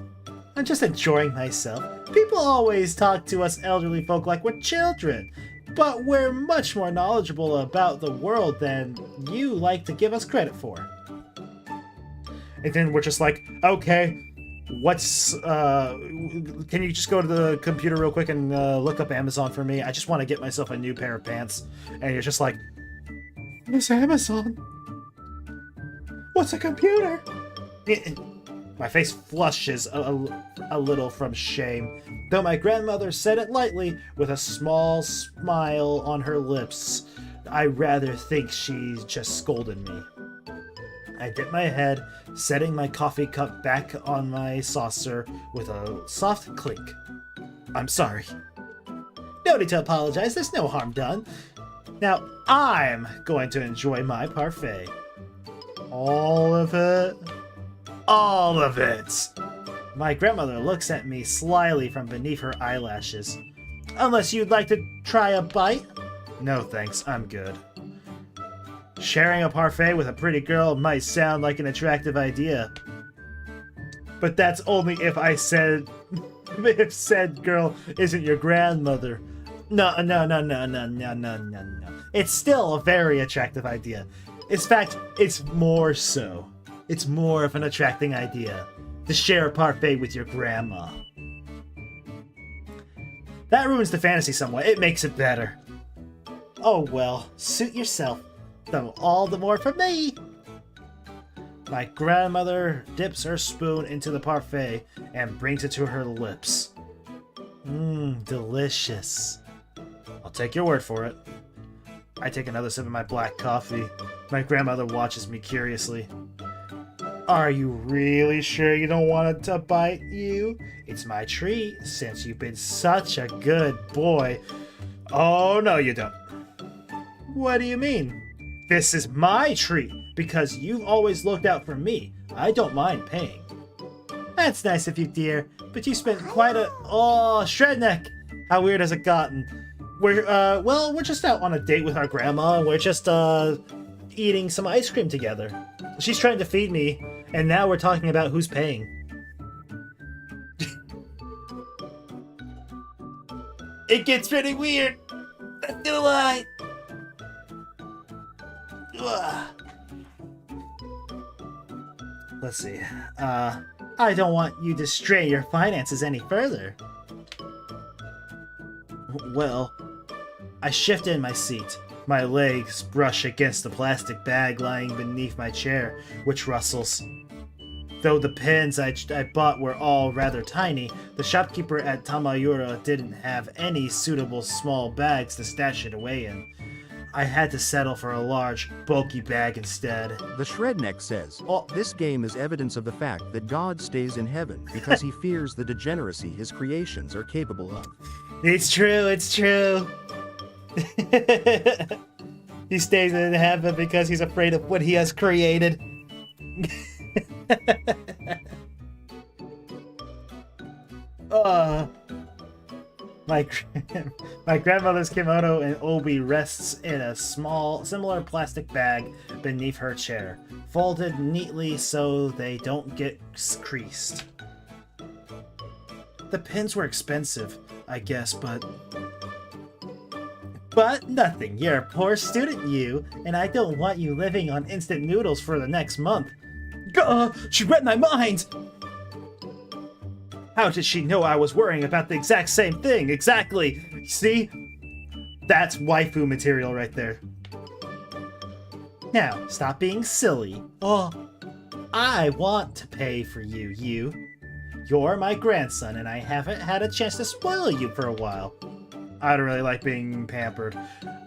I'm just enjoying myself. People always talk to us elderly folk like we're children, but we're much more knowledgeable about the world than you like to give us credit for. And then we're just like, okay, can you just go to the computer real quick and look up Amazon for me? I just want to get myself a new pair of pants. And you're just like, Miss Amazon? What's a computer? My face flushes a little from shame, though my grandmother said it lightly with a small smile on her lips. I rather think she just scolded me. I dip my head, setting my coffee cup back on my saucer with a soft clink. I'm sorry. No need to apologize, there's no harm done. Now I'm going to enjoy my parfait. All of it? All of it! My grandmother looks at me slyly from beneath her eyelashes. Unless you'd like to try a bite? No thanks, I'm good. Sharing a parfait with a pretty girl might sound like an attractive idea. But that's only if if said girl isn't your grandmother. No. It's still a very attractive idea. In fact, it's more so. It's more of an attracting idea to share a parfait with your grandma. That ruins the fantasy somewhat. It makes it better. Oh well, suit yourself. Though all the more for me. My grandmother dips her spoon into the parfait and brings it to her lips. Delicious. I'll take your word for it. I take another sip of my black coffee. My grandmother watches me curiously. Are you really sure you don't want it to bite you? It's my treat, since you've been such a good boy. Oh, no you don't. What do you mean? This is my treat, because you've always looked out for me. I don't mind paying. That's nice of you, dear, but you spent quite a... Oh, Shredneck! How weird has it gotten? We're just out on a date with our grandma, and we're just, eating some ice cream together. She's trying to feed me, and now we're talking about who's paying. It gets pretty weird. Not gonna lie. Ugh. Let's see. I don't want you to stray your finances any further. Well, I shift in my seat. My legs brush against the plastic bag lying beneath my chair, which rustles. Though the pens I bought were all rather tiny, the shopkeeper at Tamayura didn't have any suitable small bags to stash it away in. I had to settle for a large, bulky bag instead. The Shredneck says, Oh. This game is evidence of the fact that God stays in heaven because he fears the degeneracy his creations are capable of. It's true, it's true. He stays in heaven because he's afraid of what he has created. My my grandmother's kimono and obi rests in a small, similar plastic bag beneath her chair, folded neatly so they don't get creased. The pins were expensive, I guess, but nothing. You're a poor student, you, and I don't want you living on instant noodles for the next month. She read my mind! How did she know I was worrying about the exact same thing? Exactly! See? That's waifu material right there. Now, stop being silly. Oh, I want to pay for you, you. You're my grandson, and I haven't had a chance to spoil you for a while. I don't really like being pampered.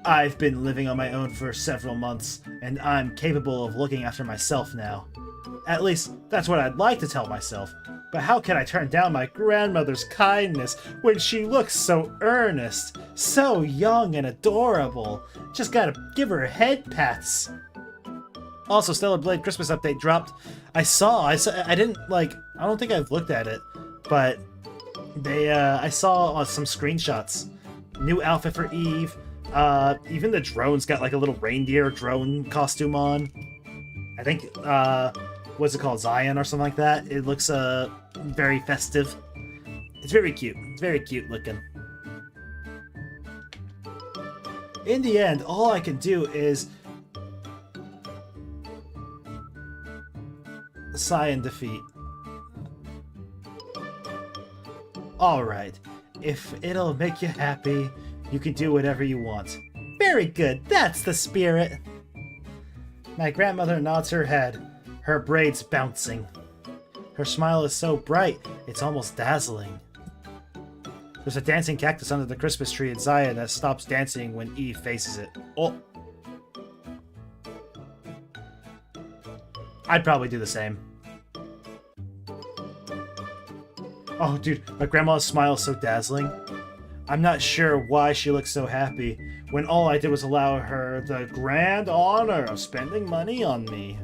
I've been living on my own for several months, and I'm capable of looking after myself now. At least, that's what I'd like to tell myself. But how can I turn down my grandmother's kindness when she looks so earnest, so young and adorable? Just gotta give her head pats. Also, Stellar Blade Christmas update dropped. I didn't, like, I don't think I've looked at it, but I saw some screenshots. New outfit for Eve. Even the drone's got like a little reindeer drone costume on. I think, what's it called, Zion or something like that. It looks very festive. It's very cute. It's very cute looking. In the end, all I can do is sigh in defeat. Alright, if it'll make you happy, you can do whatever you want. Very good, that's the spirit! My grandmother nods her head, her braids bouncing. Her smile is so bright, it's almost dazzling. There's a dancing cactus under the Christmas tree in Zion that stops dancing when Eve faces it. Oh! I'd probably do the same. Oh, dude, my grandma's smile is so dazzling. I'm not sure why she looks so happy, when all I did was allow her the grand honor of spending money on me.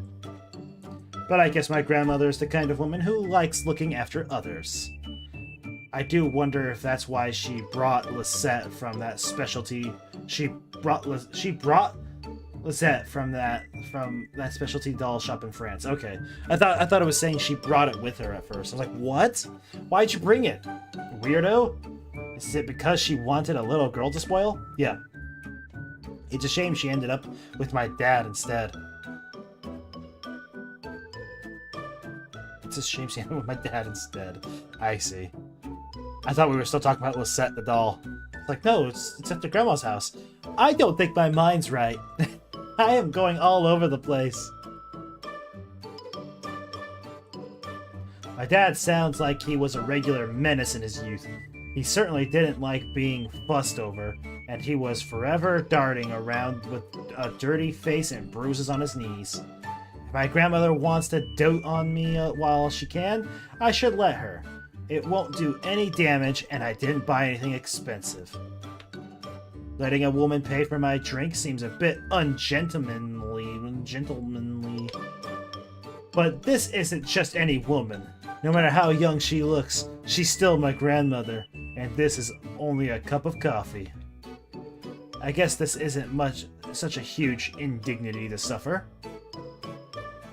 But I guess my grandmother is the kind of woman who likes looking after others. I do wonder if that's why she brought Lisette from that specialty. She brought Lisette from that specialty doll shop in France. Okay, I thought it was saying she brought it with her at first. I was like, what? Why'd you bring it, weirdo? Is it because she wanted a little girl to spoil? Yeah. It's a shame she ended up with my dad instead. It's a shame she ended up with my dad instead. I see. I thought we were still talking about Lisette the doll. Like, no, it's at the grandma's house. I don't think my mind's right. I am going all over the place. My dad sounds like he was a regular menace in his youth. He certainly didn't like being fussed over, and he was forever darting around with a dirty face and bruises on his knees. If my grandmother wants to dote on me while she can, I should let her. It won't do any damage, and I didn't buy anything expensive. Letting a woman pay for my drink seems a bit ungentlemanly. But this isn't just any woman. No matter how young she looks, she's still my grandmother, and this is only a cup of coffee. I guess this isn't such a huge indignity to suffer.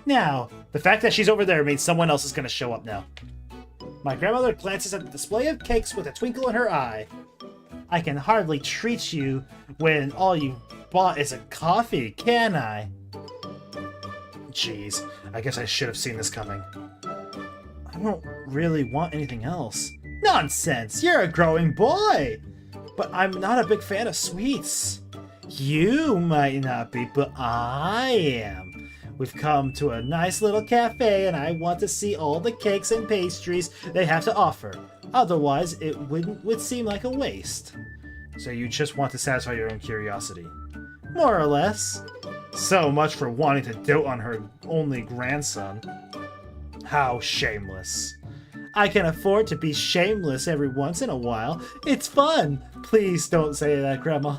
Now, the fact that she's over there means someone else is going to show up now. My grandmother glances at the display of cakes with a twinkle in her eye. I can hardly treat you when all you bought is a coffee, can I? Jeez, I guess I should have seen this coming. I don't really want anything else. Nonsense! You're a growing boy! But I'm not a big fan of sweets. You might not be, but I am. We've come to a nice little cafe and I want to see all the cakes and pastries they have to offer. Otherwise, it would seem like a waste. So you just want to satisfy your own curiosity. More or less. So much for wanting to dote on her only grandson. How shameless. I can afford to be shameless every once in a while. It's fun. Please don't say that, Grandma.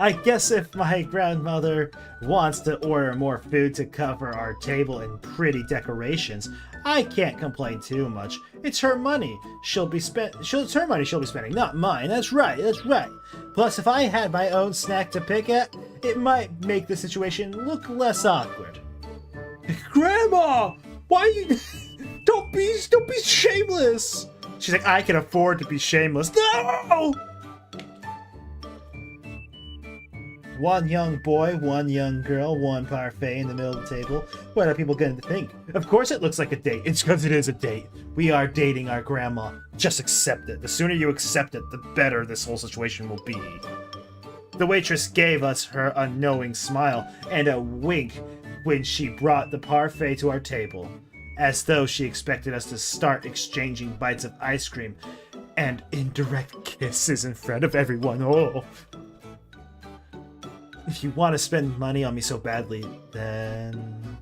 I guess if my grandmother wants to order more food to cover our table and pretty decorations, I can't complain too much. It's her money. It's her money she'll be spending, not mine. That's right, that's right. Plus, if I had my own snack to pick at, it might make the situation look less awkward. Grandma! Why you... Don't be shameless! She's like, I can afford to be shameless. No! One young boy, one young girl, one parfait in the middle of the table. What are people going to think? Of course it looks like a date. It's because it is a date. We are dating our grandma. Just accept it. The sooner you accept it, the better this whole situation will be. The waitress gave us her unknowing smile and a wink when she brought the parfait to our table, as though she expected us to start exchanging bites of ice cream and indirect kisses in front of everyone. Oh. If you want to spend money on me so badly, then...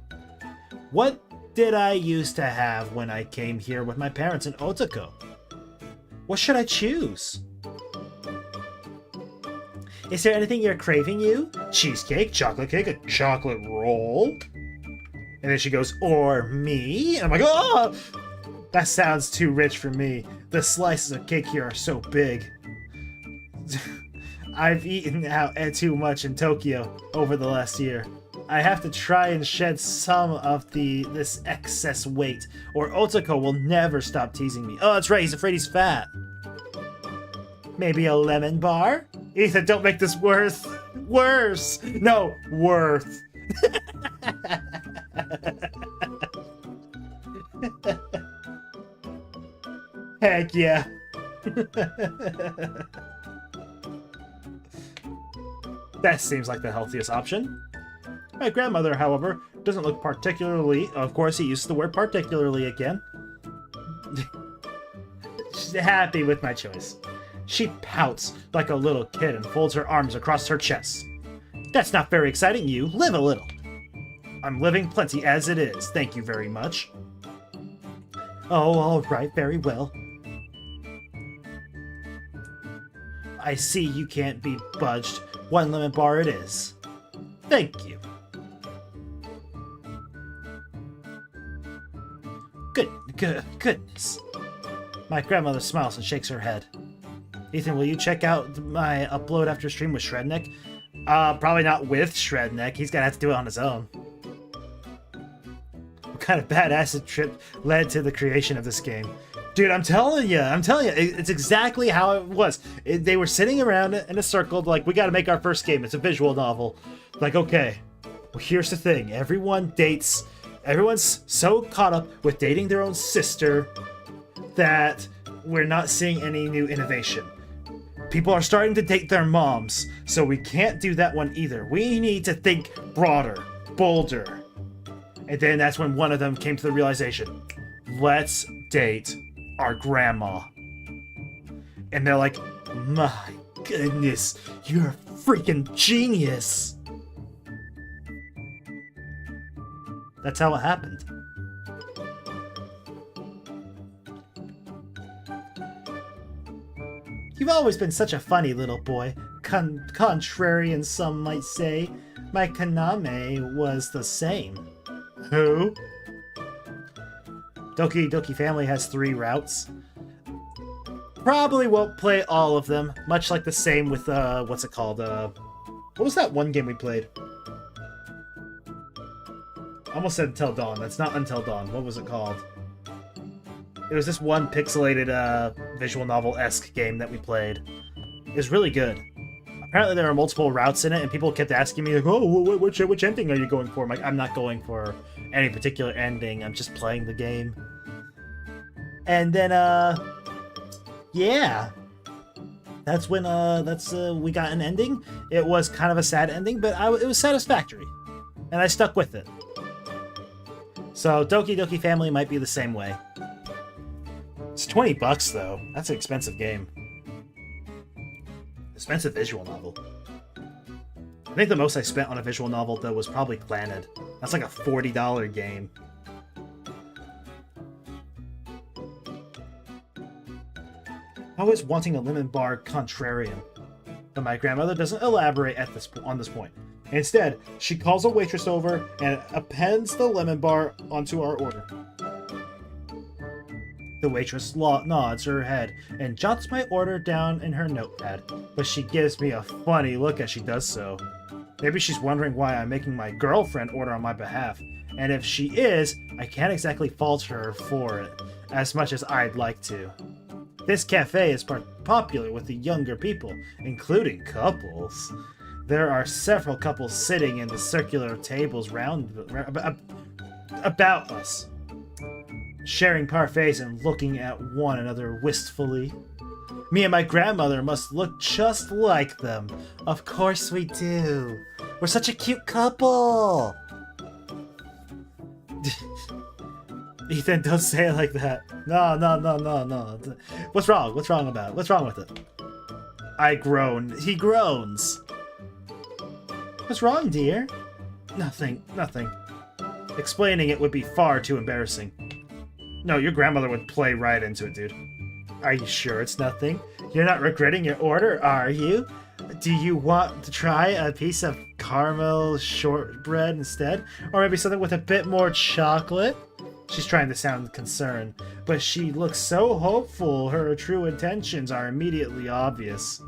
What did I used to have when I came here with my parents in Otako? What should I choose? Is there anything you're craving, you? Cheesecake, chocolate cake, a chocolate roll? And then she goes, or me? And I'm like, oh! That sounds too rich for me. The slices of cake here are so big. I've eaten out too much in Tokyo over the last year. I have to try and shed some of this excess weight, or Otako will never stop teasing me. Oh, that's right, he's afraid he's fat. Maybe a lemon bar? Ethan, don't make this worse. No, worth. Heck yeah. That seems like the healthiest option. My grandmother, however, doesn't look particularly... Of course, he uses the word particularly again. She's happy with my choice. She pouts like a little kid and folds her arms across her chest. That's not very exciting, you. Live a little. I'm living plenty as it is, thank you very much. Oh, all right, very well. I see you can't be budged. One lemon bar it is. Thank you. Goodness. My grandmother smiles and shakes her head. Ethan, will you check out my upload after stream with Shredneck? Probably not with Shredneck. He's gonna have to do it on his own. What kind of bad acid trip led to the creation of this game? Dude, I'm telling you, it's exactly how it was. They were sitting around in a circle, like, we gotta make our first game. It's a visual novel. Like, okay, well, here's the thing. Everyone's so caught up with dating their own sister that we're not seeing any new innovation. People are starting to date their moms, so we can't do that one either. We need to think broader, bolder. And then that's when one of them came to the realization, let's date our grandma. And they're like, my goodness, you're a freaking genius. That's how it happened. You've always been such a funny little boy. Contrarian, some might say. My Kaname was the same. Who? Doki Doki Family has 3 routes. Probably won't play all of them, much like the same with, what's it called? What was that one game we played? I almost said Until Dawn. That's not Until Dawn. What was it called? It was this one pixelated, visual novel-esque game that we played. It was really good. Apparently there are multiple routes in it, and people kept asking me, like, oh, which ending are you going for? I'm like, I'm not going for any particular ending. I'm just playing the game. And then, yeah. That's when, we got an ending. It was kind of a sad ending, but it was satisfactory. And I stuck with it. So, Doki Doki Family might be the same way. It's $20 though. That's an expensive game. Expensive visual novel. I think the most I spent on a visual novel though was probably Clannad. That's like a $40 game. How is wanting a lemon bar contrarian? But my grandmother doesn't elaborate on this point. Instead, she calls a waitress over and appends the lemon bar onto our order. The waitress nods her head and jots my order down in her notepad, but she gives me a funny look as she does so. Maybe she's wondering why I'm making my girlfriend order on my behalf, and if she is, I can't exactly fault her for it, as much as I'd like to. This cafe is popular with the younger people, including couples. There are several couples sitting in the circular tables about us, sharing parfaits and looking at one another wistfully. Me and my grandmother must look just like them. Of course we do. We're such a cute couple. Ethan, don't say it like that. No. What's wrong? What's wrong about it? What's wrong with it? I groan. He groans. What's wrong, dear? Nothing. Explaining it would be far too embarrassing. No, your grandmother would play right into it, dude. Are you sure it's nothing? You're not regretting your order, are you? Do you want to try a piece of caramel shortbread instead? Or maybe something with a bit more chocolate? She's trying to sound concerned, but she looks so hopeful her true intentions are immediately obvious.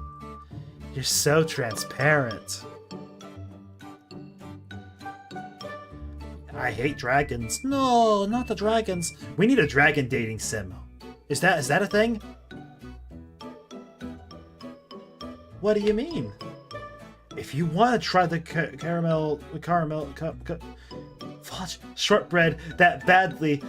You're so transparent. I hate dragons. No, not the dragons. We need a dragon dating sim. Is that a thing? What do you mean? If you want to try the caramel fudge shortbread that badly,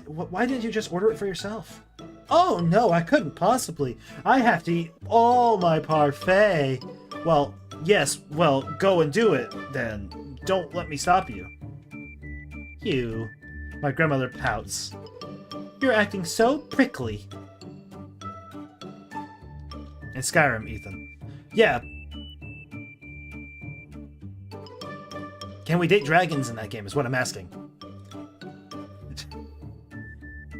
why didn't you just order it for yourself? Oh no, I couldn't possibly. I have to eat all my parfait. Well, yes, well, go and do it then. Don't let me stop you. You. My grandmother pouts. You're acting so prickly. In Skyrim, Ethan. Yeah. Can we date dragons in that game is what I'm asking.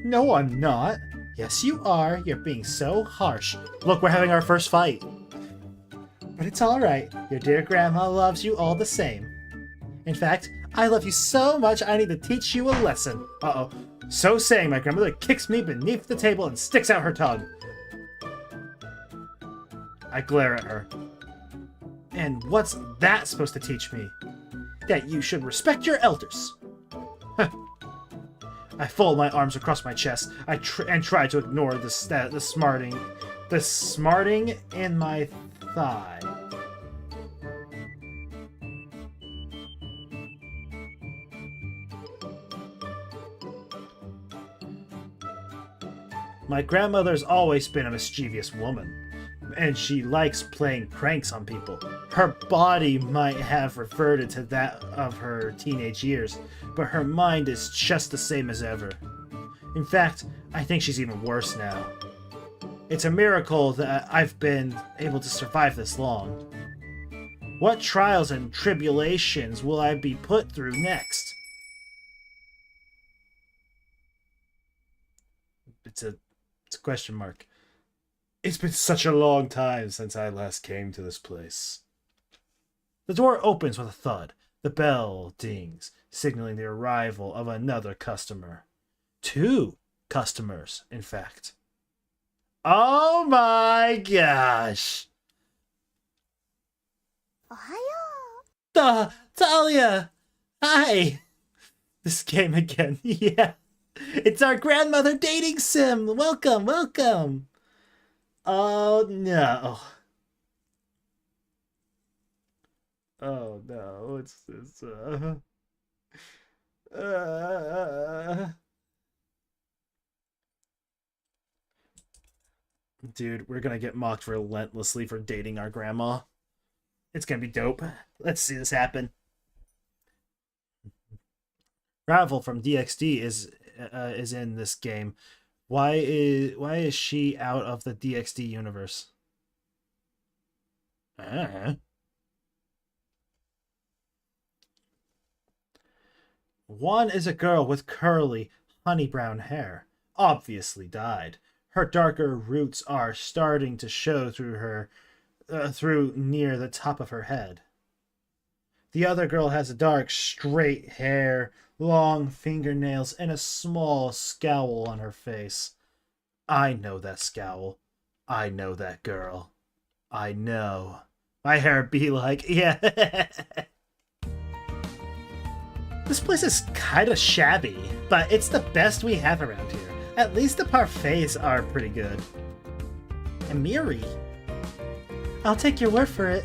No, I'm not. Yes, you are. You're being so harsh. Look, we're having our first fight. But it's alright. Your dear grandma loves you all the same. In fact, I love you so much I need to teach you a lesson. Uh-oh. So saying, my grandmother kicks me beneath the table and sticks out her tongue. I glare at her. And what's that supposed to teach me? That you should respect your elders. I fold my arms across my chest and try to ignore the smarting in my thigh. My grandmother's always been a mischievous woman, and she likes playing pranks on people. Her body might have reverted to that of her teenage years, but her mind is just the same as ever. In fact, I think she's even worse now. It's a miracle that I've been able to survive this long. What trials and tribulations will I be put through next? It's a question mark. It's been such a long time since I last came to this place. The door opens with a thud. The bell dings, signaling the arrival of another customer. 2 customers, in fact. Oh my gosh! Ohayo! Talia! Hi! This game again, yeah. It's our grandmother dating sim! Welcome, welcome! Oh no. Oh no, it's this Dude, we're gonna get mocked relentlessly for dating our grandma. It's gonna be dope. Let's see this happen. Ravel from DXD is in this game. Why is she out of the DXD universe? One is a girl with curly, honey brown hair, obviously dyed. Her darker roots are starting to show through through near the top of her head. The other girl has dark, straight hair, long fingernails, and a small scowl on her face. I know that scowl. I know that girl. I know. My hair be like, yeah. This place is kinda shabby, but it's the best we have around here. At least the parfaits are pretty good. Amiri? I'll take your word for it.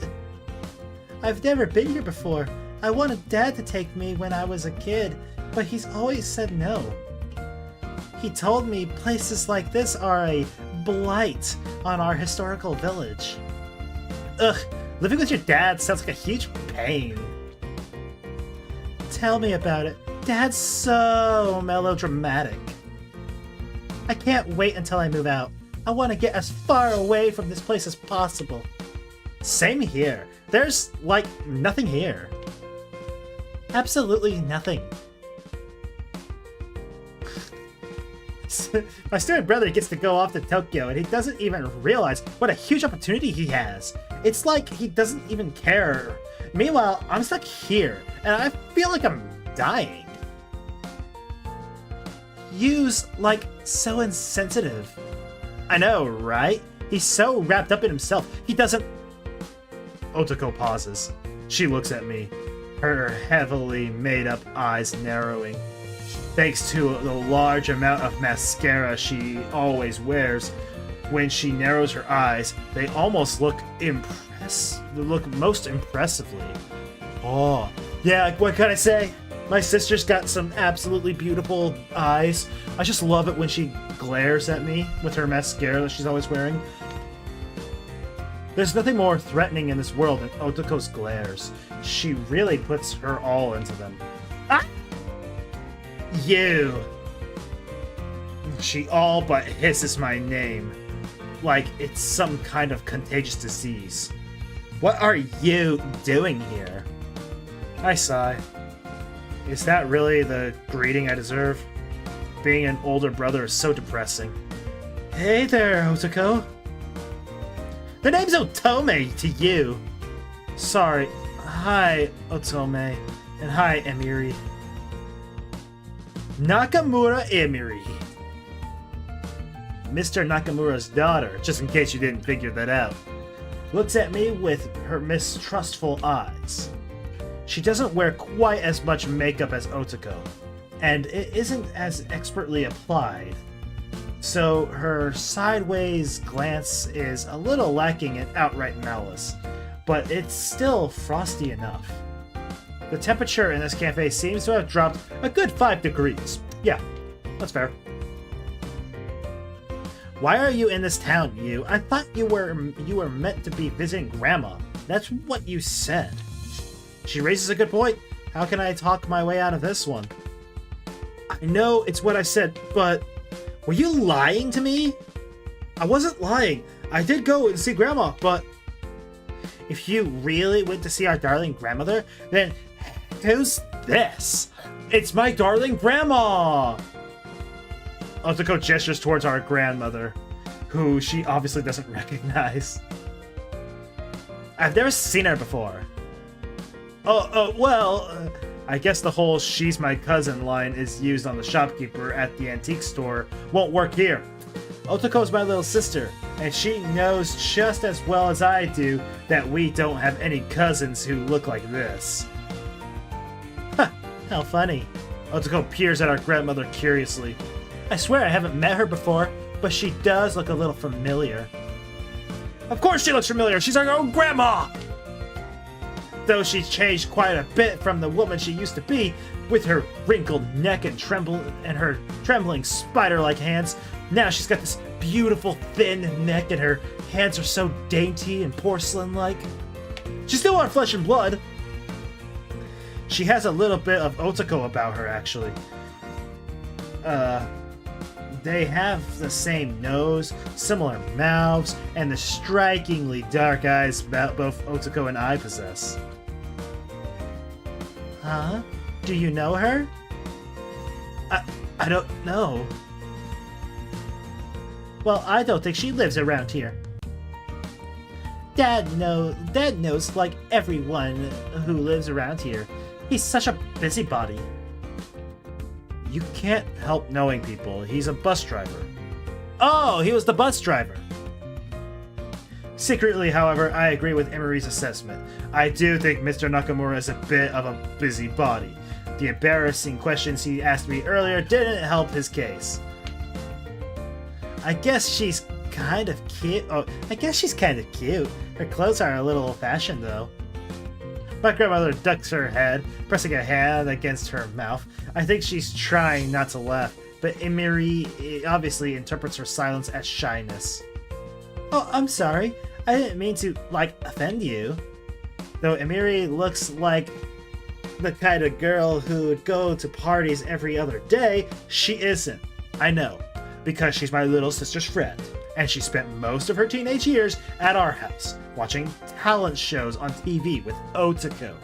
I've never been here before. I wanted Dad to take me when I was a kid, but he's always said no. He told me places like this are a blight on our historical village. Ugh, living with your dad sounds like a huge pain. Tell me about it. Dad's so melodramatic. I can't wait until I move out. I want to get as far away from this place as possible. Same here. There's, like, nothing here. Absolutely nothing. My stupid brother gets to go off to Tokyo and he doesn't even realize what a huge opportunity he has. It's like he doesn't even care. Meanwhile, I'm stuck here and I feel like I'm dying. Yu's, like, so insensitive. I know, right? He's so wrapped up in himself. He doesn't... Otoko pauses. She looks at me, her heavily made-up eyes narrowing. Thanks to the large amount of mascara she always wears, when she narrows her eyes, they almost look most impressively. Oh, yeah, what can I say? My sister's got some absolutely beautiful eyes. I just love it when she glares at me with her mascara that she's always wearing. There's nothing more threatening in this world than Otoko's glares. She really puts her all into them. Ah! You! She all but hisses my name, like it's some kind of contagious disease. What are you doing here? I sigh. Is that really the greeting I deserve? Being an older brother is so depressing. Hey there, Otoko. The name's Otome to you. Sorry. Hi, Otome. And hi, Emiri. Nakamura Emiri. Mr. Nakamura's daughter, just in case you didn't figure that out, looks at me with her mistrustful eyes. She doesn't wear quite as much makeup as Otoko, and it isn't as expertly applied, so her sideways glance is a little lacking in outright malice, but it's still frosty enough. The temperature in this cafe seems to have dropped a good 5 degrees. Yeah, that's fair. Why are you in this town, you? I thought you were meant to be visiting Grandma. That's what you said. She raises a good point. How can I talk my way out of this one? I know it's what I said, but were you lying to me? I wasn't lying. I did go and see Grandma, but if you really went to see our darling grandmother, then who's this? It's my darling Grandma! Otoko gestures towards our grandmother, who she obviously doesn't recognize. I've never seen her before. Well, I guess the whole "she's my cousin" line is used on the shopkeeper at the antique store won't work here. Otoko's my little sister, and she knows just as well as I do that we don't have any cousins who look like this. Huh, how funny. Otoko peers at our grandmother curiously. I swear I haven't met her before, but she does look a little familiar. Of course she looks familiar, she's our own grandma! Though she's changed quite a bit from the woman she used to be, with her wrinkled neck and her trembling spider-like hands. Now she's got this beautiful thin neck and her hands are so dainty and porcelain-like. She's still our flesh and blood. She has a little bit of Otoko about her, actually. They have the same nose, similar mouths, and the strikingly dark eyes both Otoko and I possess. Huh? Do you know her? I don't know. Well, I don't think she lives around here. Dad knows like everyone who lives around here. He's such a busybody. You can't help knowing people. He's a bus driver. Oh, he was the bus driver. Secretly, however, I agree with Emery's assessment. I do think Mr. Nakamura is a bit of a busybody. The embarrassing questions he asked me earlier didn't help his case. I guess she's kind of cute. Oh, I guess she's kind of cute. Her clothes are a little old-fashioned, though. My grandmother ducks her head, pressing a hand against her mouth. I think she's trying not to laugh, but Emery obviously interprets her silence as shyness. Oh, I'm sorry. I didn't mean to, like, offend you. Though Emery looks like the kind of girl who would go to parties every other day, she isn't. I know, because she's my little sister's friend, and she spent most of her teenage years at our house, watching talent shows on TV with Otoko.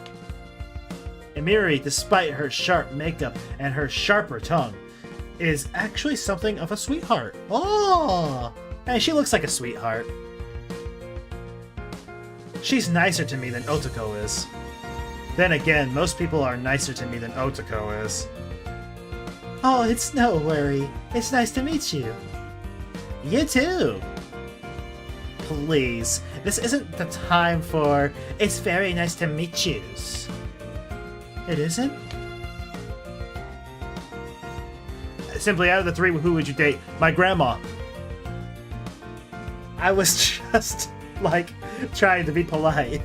Emery, despite her sharp makeup and her sharper tongue, is actually something of a sweetheart. Oh! And she looks like a sweetheart. She's nicer to me than Otoko is. Then again, most people are nicer to me than Otoko is. Oh, it's no worry. It's nice to meet you. You too. Please, this isn't the time for "it's very nice to meet yous." It isn't? Simply, out of the three, who would you date? My grandma. I was just, like, trying to be polite.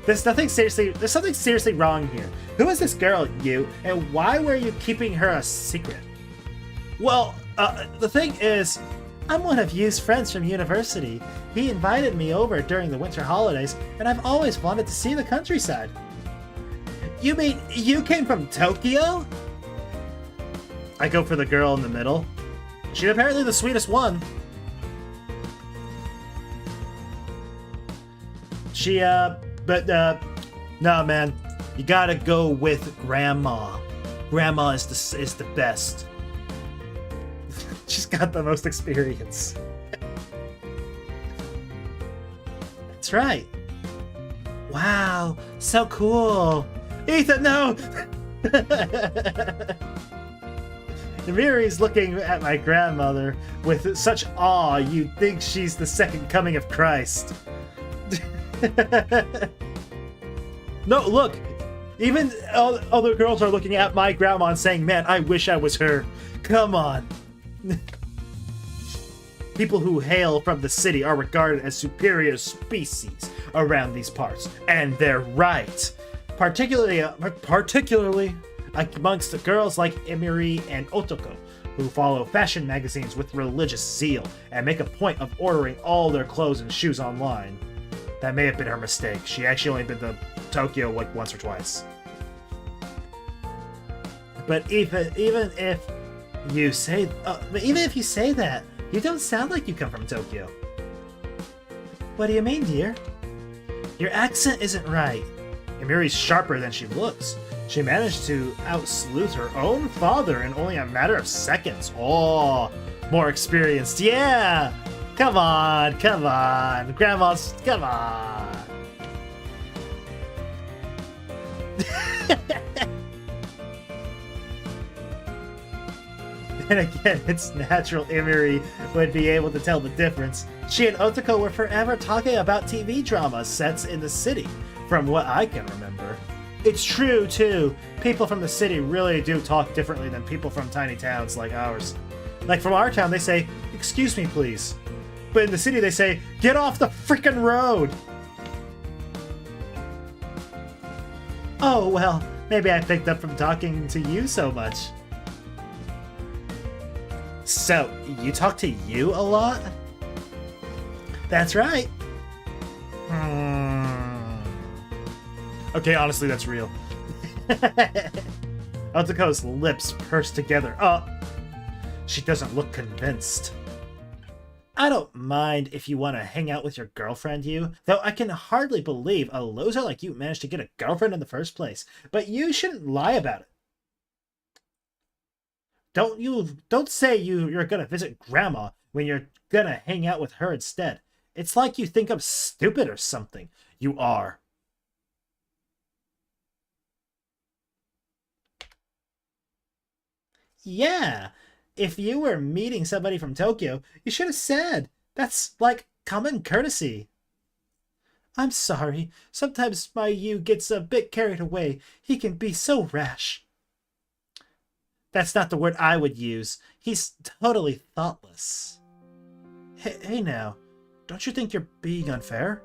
There's something seriously wrong here. Who is this girl, you, and why were you keeping her a secret? Well, the thing is, I'm one of Yu's friends from university. He invited me over during the winter holidays, and I've always wanted to see the countryside. You mean you came from Tokyo? I go for the girl in the middle. She's apparently the sweetest one. Nah, man, you gotta go with Grandma. Grandma is the best. She's got the most experience. That's right. Wow, so cool. Ethan, no! Namiri's looking at my grandmother with such awe you'd think she's the second coming of Christ. No, look! Even other girls are looking at my grandma and saying, man, I wish I was her. Come on. People who hail from the city are regarded as superior species around these parts, and they're right. Particularly amongst the girls like Emiri and Otoko, who follow fashion magazines with religious zeal and make a point of ordering all their clothes and shoes online. That may have been her mistake. She actually only been to Tokyo like once or twice. But even if you say that, you don't sound like you come from Tokyo. What do you mean, dear? Your accent isn't right. Emiri's sharper than she looks. She managed to out-sleuth her own father in only a matter of seconds. Oh, more experienced. Yeah! Come on, Grandma's, come on. And again, it's natural Emiri would be able to tell the difference. She and Otoko were forever talking about TV drama sets in the city, from what I can remember. It's true, too. People from the city really do talk differently than people from tiny towns like ours. Like from our town, they say, "Excuse me, please." But in the city, they say, "Get off the frickin' road!" Oh, well, maybe I picked up from talking to you so much. So, you talk to you a lot? That's right. Okay, honestly, that's real. Otoko's lips pursed together. She doesn't look convinced. I don't mind if you want to hang out with your girlfriend, you, though I can hardly believe a loser like you managed to get a girlfriend in the first place. But you shouldn't lie about it. Don't say you're gonna visit Grandma when you're gonna hang out with her instead. It's like you think I'm stupid or something. You are. Yeah, if you were meeting somebody from Tokyo, you should have said. That's like common courtesy. I'm sorry. Sometimes my you gets a bit carried away. He can be so rash. That's not the word I would use. He's totally thoughtless. Hey now, don't you think you're being unfair?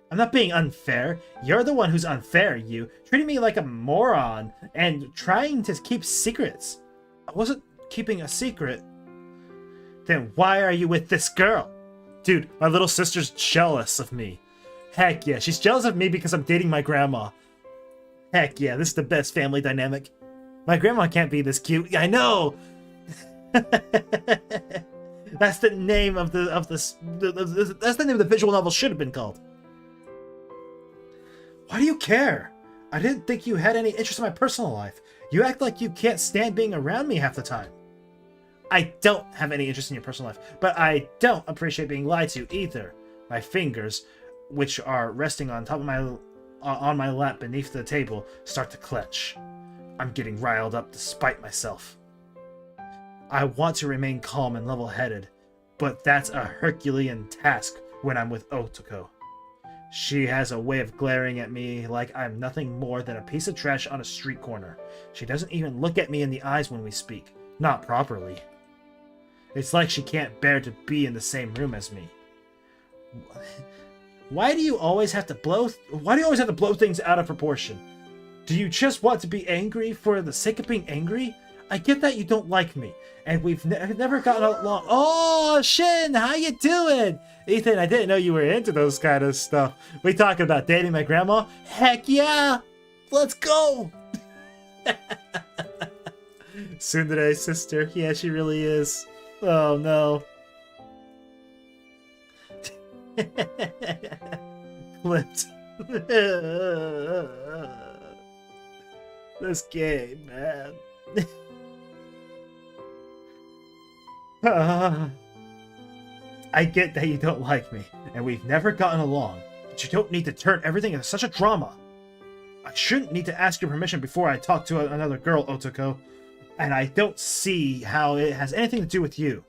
I'm not being unfair. You're the one who's unfair, you. Treating me like a moron and trying to keep secrets. I wasn't keeping a secret. Then why are you with this girl? Dude, my little sister's jealous of me. Heck yeah, she's jealous of me because I'm dating my grandma. Heck yeah, this is the best family dynamic. My grandma can't be this cute. I know! That's the name of that's the name of the visual novel should have been called. Why do you care? I didn't think you had any interest in my personal life. You act like you can't stand being around me half the time. I don't have any interest in your personal life, but I don't appreciate being lied to either. My fingers, which are resting on top of my lap beneath the table, start to clench. I'm getting riled up despite myself. I want to remain calm and level-headed, but that's a Herculean task when I'm with Otoko. She has a way of glaring at me like I'm nothing more than a piece of trash on a street corner. She doesn't even look at me in the eyes when we speak. Not properly. It's like she can't bear to be in the same room as me. Why do you always have to blow things out of proportion? Do you just want to be angry for the sake of being angry? I get that you don't like me, and we've never gotten along. Oh, Shin, how you doing? Ethan, I didn't know you were into those kind of stuff. We talking about dating my grandma? Heck yeah! Let's go! Tsundere's sister. Yeah, she really is. Oh, no. Clipped. This game, man. I get that you don't like me, and we've never gotten along, but you don't need to turn everything into such a drama. I shouldn't need to ask your permission before I talk to another girl, Otoko, and I don't see how it has anything to do with you.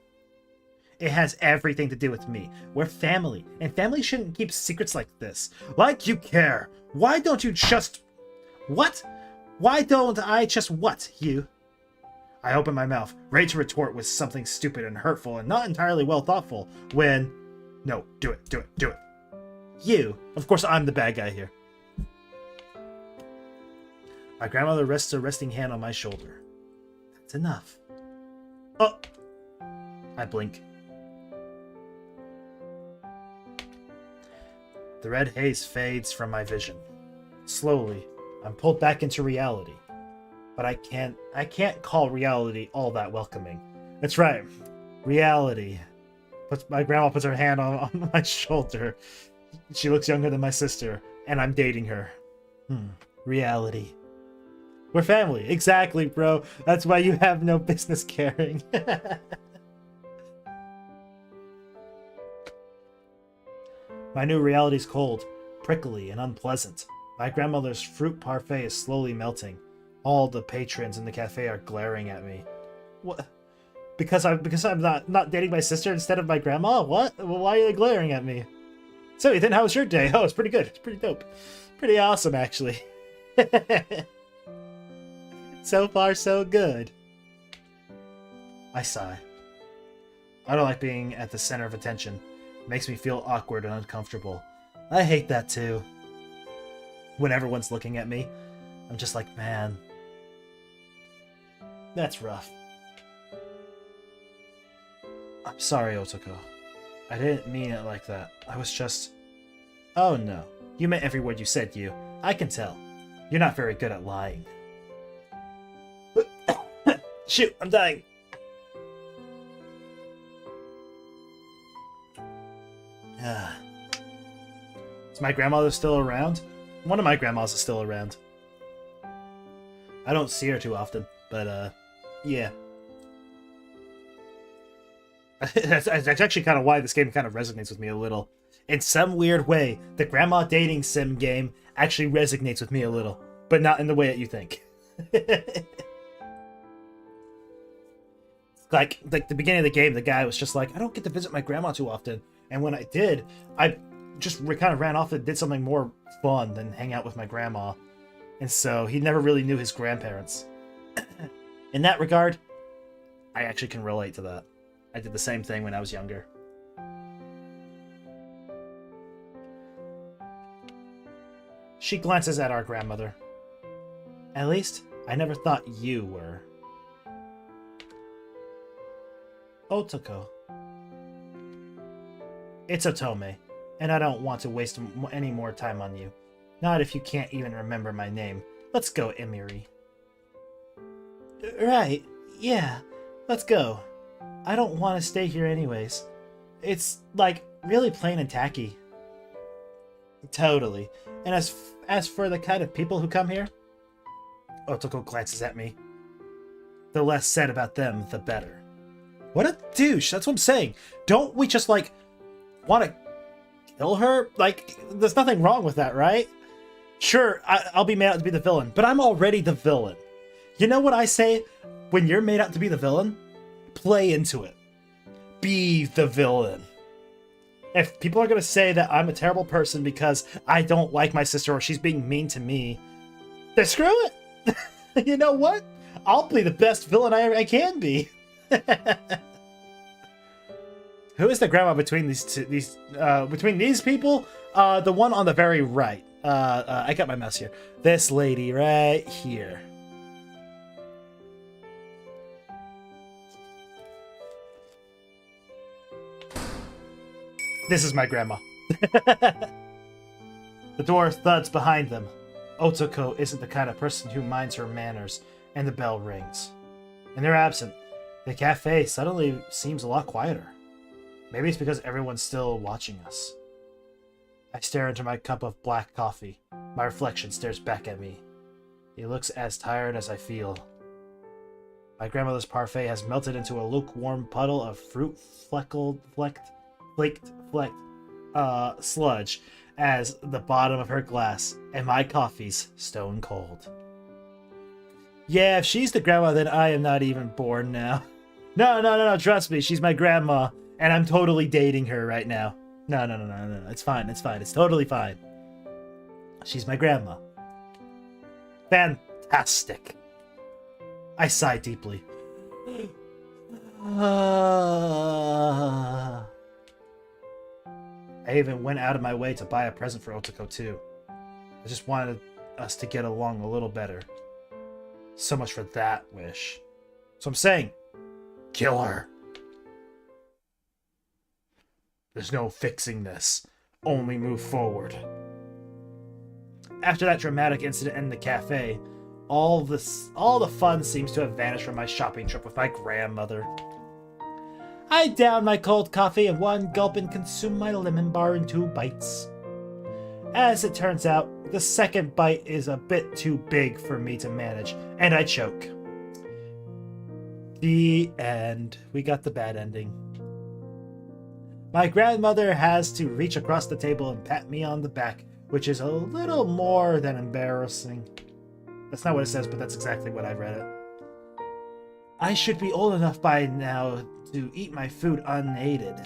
It has everything to do with me. We're family, and family shouldn't keep secrets like this. Like you care. Why don't you just... What? Why don't I just what, you? I open my mouth, ready to retort with something stupid and hurtful and not entirely well thoughtful, when... No, do it. You. Of course, I'm the bad guy here. My grandmother rests a resting hand on my shoulder. That's enough. Oh! I blink. The red haze fades from my vision. Slowly, I'm pulled back into reality. But I can't call reality all that welcoming. That's right. Reality. My grandma puts her hand on my shoulder. She looks younger than my sister, and I'm dating her. Reality. We're family. Exactly, bro. That's why you have no business caring. My new reality's cold, prickly, and unpleasant. My grandmother's fruit parfait is slowly melting. All the patrons in the cafe are glaring at me. What? Because I'm not dating my sister instead of my grandma? What? Well, why are they glaring at me? So Ethan, how was your day? Oh, it's pretty good. It's pretty dope. Pretty awesome, actually. So far, so good. I sigh. I don't like being at the center of attention. It makes me feel awkward and uncomfortable. I hate that too. When everyone's looking at me, I'm just like, man, that's rough. I'm sorry, Otoko. I didn't mean it like that. I was just... Oh no. You meant every word you said, you. I can tell. You're not very good at lying. Shoot, I'm dying. Is my grandmother still around? One of my grandmas is still around. I don't see her too often, but yeah. That's actually kind of why this game kind of resonates with me a little. In some weird way, the grandma dating sim game actually resonates with me a little, but not in the way that you think. like the beginning of the game, the guy was just like, I don't get to visit my grandma too often, and when I did, I just kind of ran off and did something more fun than hang out with my grandma, and so he never really knew his grandparents. In that regard, I actually can relate to that. I did the same thing when I was younger. She glances at our grandmother. At least, I never thought you were. Otoko. It's Otome, and I don't want to waste any more time on you. Not if you can't even remember my name. Let's go, Emiri. Right, yeah, let's go. I don't want to stay here anyways. It's, like, really plain and tacky. Totally. And as for the kind of people who come here, Otoko glances at me. The less said about them, the better. What a douche, that's what I'm saying. Don't we just, like, want to kill her? Like, there's nothing wrong with that, right? Sure, I'll be made out to be the villain, but I'm already the villain. You know what I say? When you're made out to be the villain, play into it. Be the villain. If people are going to say that I'm a terrible person because I don't like my sister or she's being mean to me, then screw it. You know what? I'll be the best villain I can be. Who is the grandma between between these people? The one on the very right. I got my mouse here. This lady right here. This is my grandma. The door thuds behind them. Otoko isn't the kind of person who minds her manners, and the bell rings. In their absence, the cafe suddenly seems a lot quieter. Maybe it's because everyone's still watching us. I stare into my cup of black coffee. My reflection stares back at me. He looks as tired as I feel. My grandmother's parfait has melted into a lukewarm puddle of flaked sludge as the bottom of her glass, and my coffee's stone cold. Yeah, if she's the grandma, then I am not even born now. No, trust me, she's my grandma, and I'm totally dating her right now. No, it's fine, it's totally fine. She's my grandma. Fantastic. I sigh deeply. I even went out of my way to buy a present for Otoko too. I just wanted us to get along a little better. So much for that wish. So I'm saying, kill her. There's no fixing this. Only move forward. After that dramatic incident in the cafe, all the fun seems to have vanished from my shopping trip with my grandmother. I down my cold coffee in one gulp and consume my lemon bar in 2 bites. As it turns out, the second bite is a bit too big for me to manage, and I choke. The end. We got the bad ending. My grandmother has to reach across the table and pat me on the back, which is a little more than embarrassing. That's not what it says, but that's exactly what I read it. I should be old enough by now to eat my food unaided.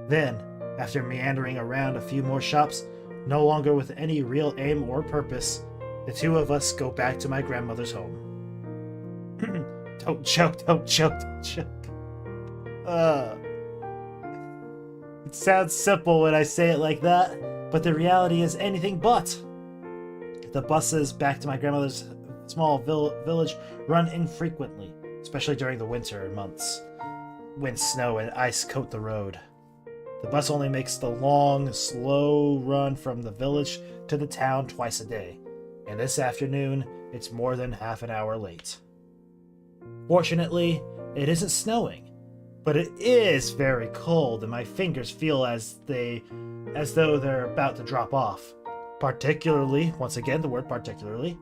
Then, after meandering around a few more shops, no longer with any real aim or purpose, the two of us go back to my grandmother's home. Don't choke. It sounds simple when I say it like that, but the reality is anything but. The buses back to my grandmother's small village run infrequently, especially during the winter months, when snow and ice coat the road. The bus only makes the long, slow run from the village to the town twice a day, and this afternoon, it's more than half an hour late. Fortunately, it isn't snowing, but it is very cold, and my fingers feel as though they're about to drop off. Particularly, once again, the word particularly,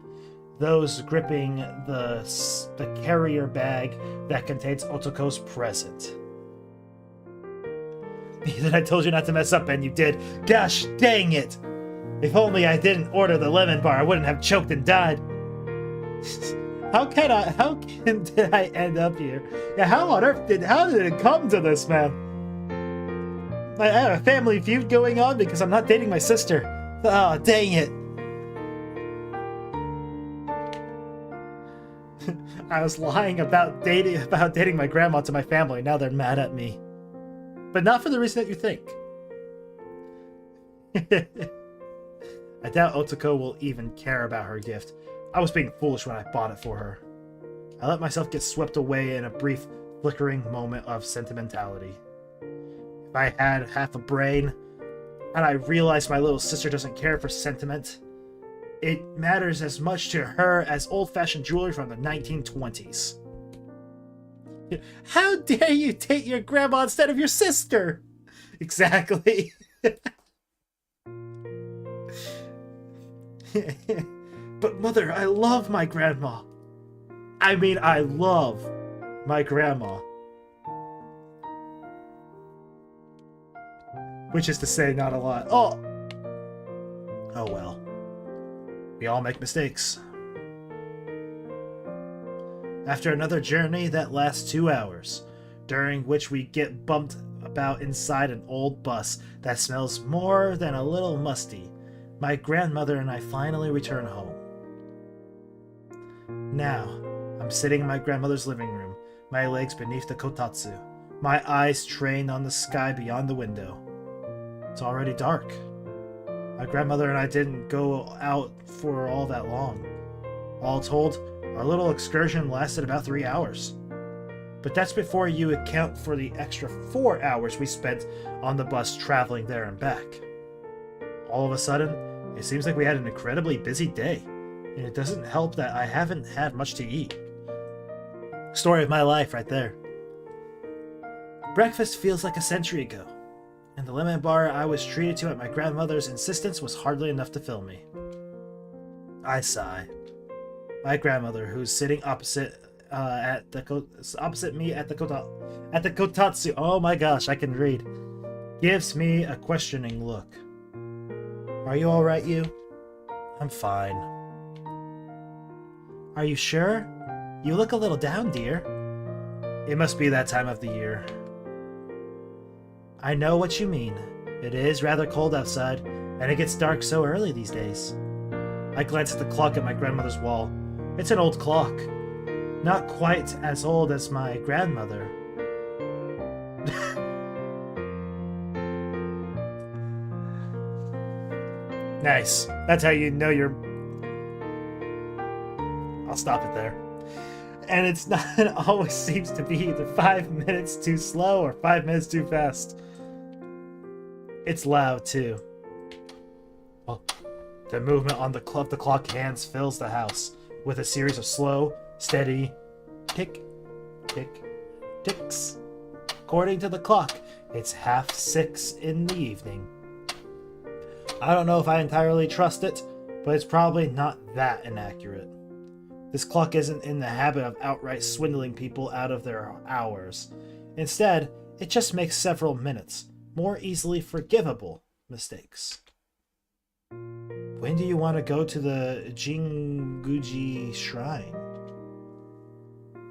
those gripping the carrier bag that contains Otoko's present. Then I told you not to mess up, and you did. Gosh dang it! If only I didn't order the lemon bar, I wouldn't have choked and died. How did I end up here? Yeah, how did it come to this, man? I have a family feud going on because I'm not dating my sister. Oh, dang it. I was lying about dating my grandma to my family. Now they're mad at me. But not for the reason that you think. I doubt Otoko will even care about her gift. I was being foolish when I bought it for her. I let myself get swept away in a brief, flickering moment of sentimentality. If I had half a brain, and I realized my little sister doesn't care for sentiment, it matters as much to her as old-fashioned jewelry from the 1920s. How dare you date your grandma instead of your sister? Exactly. But mother, I love my grandma. I mean, I love my grandma. Which is to say, not a lot. Oh well. We all make mistakes. After another journey that lasts 2 hours, during which we get bumped about inside an old bus that smells more than a little musty, my grandmother and I finally return home. Now, I'm sitting in my grandmother's living room, my legs beneath the kotatsu, my eyes trained on the sky beyond the window. It's already dark. My grandmother and I didn't go out for all that long. All told, our little excursion lasted about 3 hours. But that's before you account for the extra 4 hours we spent on the bus traveling there and back. All of a sudden, it seems like we had an incredibly busy day, and it doesn't help that I haven't had much to eat. Story of my life right there. Breakfast feels like a century ago, and the lemon bar I was treated to at my grandmother's insistence was hardly enough to fill me. I sigh. My grandmother, who's sitting opposite me at the kotatsu, oh my gosh, I can read, gives me a questioning look. Are you alright, you? I'm fine. Are you sure? You look a little down, dear. It must be that time of the year. I know what you mean. It is rather cold outside, and it gets dark so early these days. I glance at the clock at my grandmother's wall. It's an old clock. Not quite as old as my grandmother. Nice. That's how you know you're... I'll stop it there. And it's not... It always seems to be either 5 minutes too slow or 5 minutes too fast. It's loud, too. Well, the movement on the clock hands fills the house with a series of slow, steady tick, tick, ticks. According to the clock, it's 6:30 in the evening. I don't know if I entirely trust it, but it's probably not that inaccurate. This clock isn't in the habit of outright swindling people out of their hours. Instead, it just makes several minutes, more easily forgivable mistakes. When do you want to go to the Jinguji Shrine?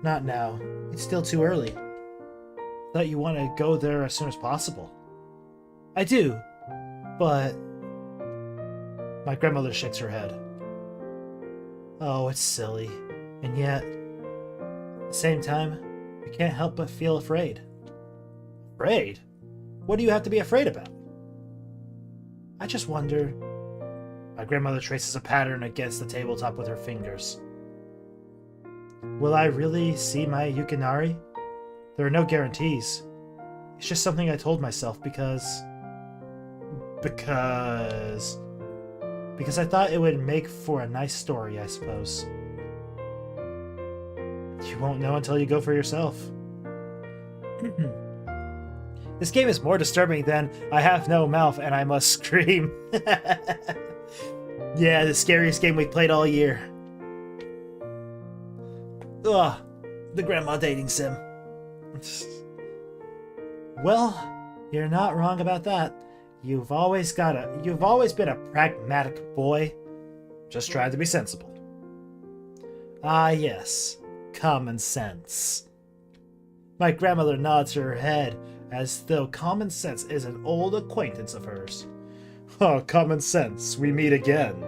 Not now. It's still too early. Thought you want to go there as soon as possible. I do, but... My grandmother shakes her head. Oh, it's silly. And yet, at the same time, I can't help but feel afraid. Afraid? What do you have to be afraid about? I just wonder... My grandmother traces a pattern against the tabletop with her fingers. Will I really see my Yukinari? There are no guarantees. It's just something I told myself because I thought it would make for a nice story, I suppose. You won't know until you go for yourself. This game is more disturbing than I have no mouth and I must scream. Yeah, the scariest game we've played all year. Ugh, the grandma dating sim. Well, You're not wrong about that. You've always been a pragmatic boy. Just tried to be sensible. Ah, yes. Common sense. My grandmother nods her head as though common sense is an old acquaintance of hers. Oh, common sense, we meet again.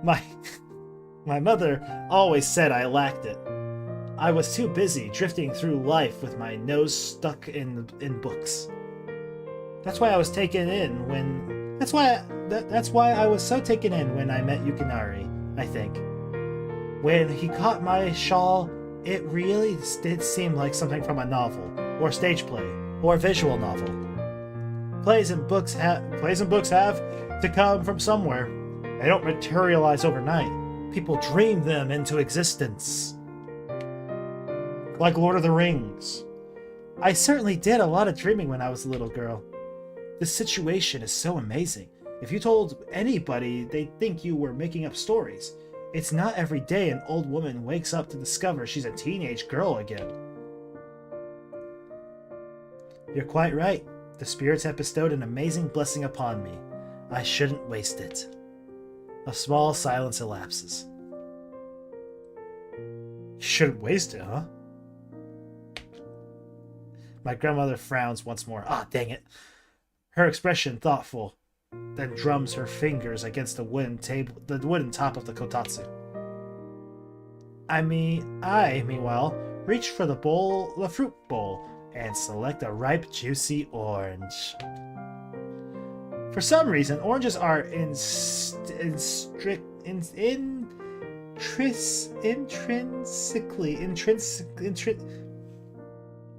My mother always said I lacked it. I was too busy drifting through life with my nose stuck in books. That's why I was taken in when... That's why I was so taken in when I met Yukinari, I think. When he caught my shawl, it really did seem like something from a novel, or stage play, or visual novel. Plays and books have to come from somewhere. They don't materialize overnight. People dream them into existence. Like Lord of the Rings. I certainly did a lot of dreaming when I was a little girl. This situation is so amazing. If you told anybody, they'd think you were making up stories. It's not every day an old woman wakes up to discover she's a teenage girl again. You're quite right. The spirits have bestowed an amazing blessing upon me. I shouldn't waste it. A small silence elapses. You shouldn't waste it, huh? My grandmother frowns once more. Ah, dang it. Her expression thoughtful, then drums her fingers against the wooden top of the kotatsu. I meanwhile, reach for the fruit bowl, and select a ripe, juicy orange. For some reason, oranges are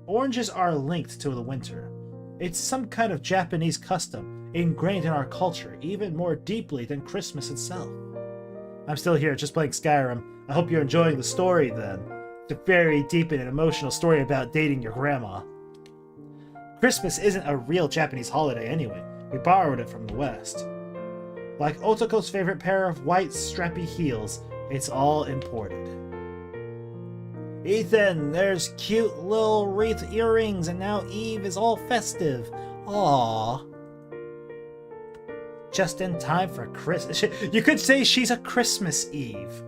Oranges are linked to the winter. It's some kind of Japanese custom, ingrained in our culture, even more deeply than Christmas itself. I'm still here, just playing Skyrim. I hope you're enjoying the story, then. It's a very deep and emotional story about dating your grandma. Christmas isn't a real Japanese holiday anyway. We borrowed it from the West. Like Otoko's favorite pair of white strappy heels, it's all imported. Ethan, there's cute little wreath earrings, and now Eve is all festive. Aww. Just in time for Christmas. You could say she's a Christmas Eve.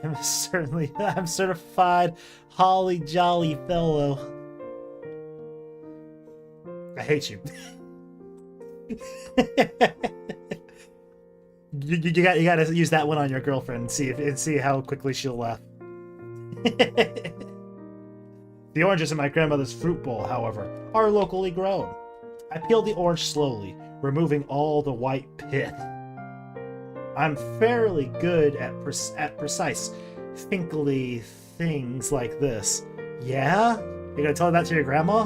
I'm certified holly jolly fellow. I hate you. You gotta use that one on your girlfriend and see how quickly she'll laugh. The oranges in my grandmother's fruit bowl, however, are locally grown. I peel the orange slowly, removing all the white pith. I'm fairly good at precise, finkly things like this. Yeah? You gonna tell that to your grandma?